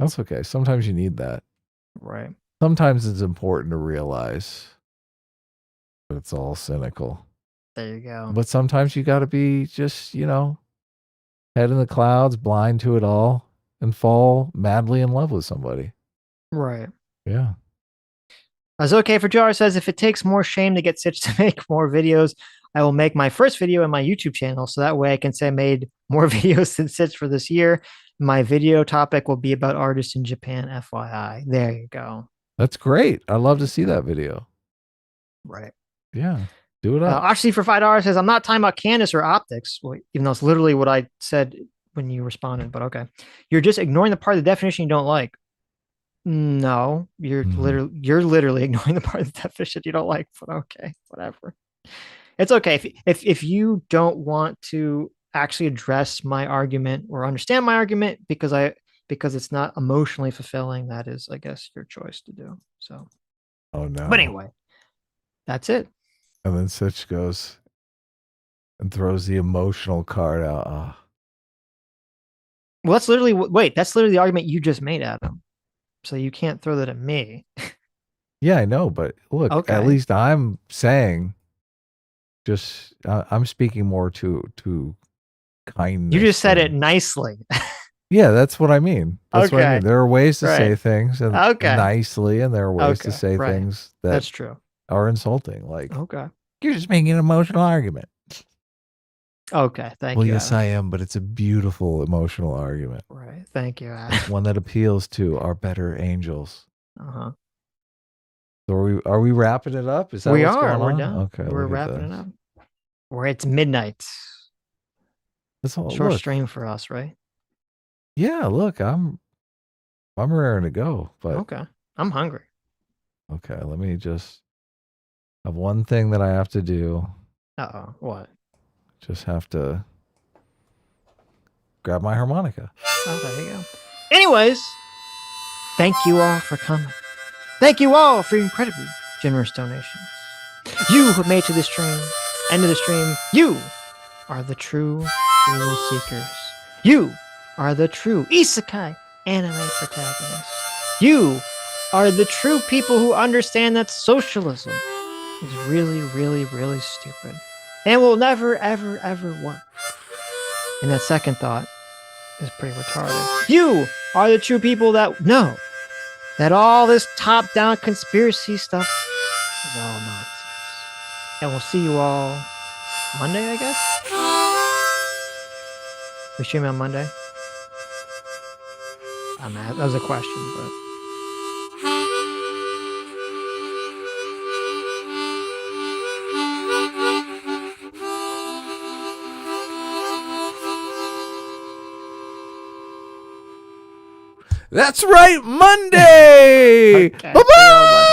That's okay. Sometimes you need that. Right. Sometimes it's important to realize that it's all cynical. There you go. But sometimes you got to be just, head in the clouds, blind to it all, and fall madly in love with somebody. Right. Yeah. As okay for Jar says, if it takes more shame to get Sitch to make more videos, I will make my first video in my YouTube channel, so that way I can say I made more videos than Sitch for this year. My video topic will be about artists in Japan, FYI. There you go. That's great. I'd love to see that video. Right. Yeah. Do it up. Actually, for $5 says, I'm not talking about Candace or optics, even though it's literally what I said when you responded, but okay. You're just ignoring the part of the definition you don't like. No, you're literally ignoring the part of the definition you don't like, but okay, whatever. It's okay. If you don't want to actually address my argument or understand my argument because it's not emotionally fulfilling, that is, I guess, your choice to do. So, oh no. But anyway, that's it. And then Sitch goes and throws the emotional card out. Oh. Well, that's literally the argument you just made, Adam. So you can't throw that at me. Yeah, I know, but look, at least I'm saying, just I'm speaking more to kindness. You just said it nicely. Yeah, that's what I mean. That's what I mean. There are ways to say things nicely, and there are ways to say things that's true are insulting. Like, okay, you're just making an emotional argument. Okay, thank you. Well, yes, I am, but it's a beautiful emotional argument. Right. Thank you. It's one that appeals to our better angels. Uh-huh. So are we wrapping it up? Is that we what's are? going on? We're done. Okay, we're wrapping it up. It's midnight. That's all. Short Look, stream for us, right? yeah. Look, I'm raring to go. But Okay, I'm hungry. okay, let me just have one thing that I have to do. What? Just have to grab my harmonica. Oh, there you go. Anyways, thank you all for coming. Thank you all for your incredibly generous donations. You who made to the stream, end of the stream, you are the true rule seekers. You are the true isekai anime protagonists. You are the true people who understand that socialism is really, really, really stupid and will never, ever, ever work. And that second thought is pretty retarded. You are the true people that know that all this top-down conspiracy stuff is all nonsense. And we'll see you all Monday, I guess? We stream on Monday? That was a question, but... That's right, Monday! Okay. Bye-bye!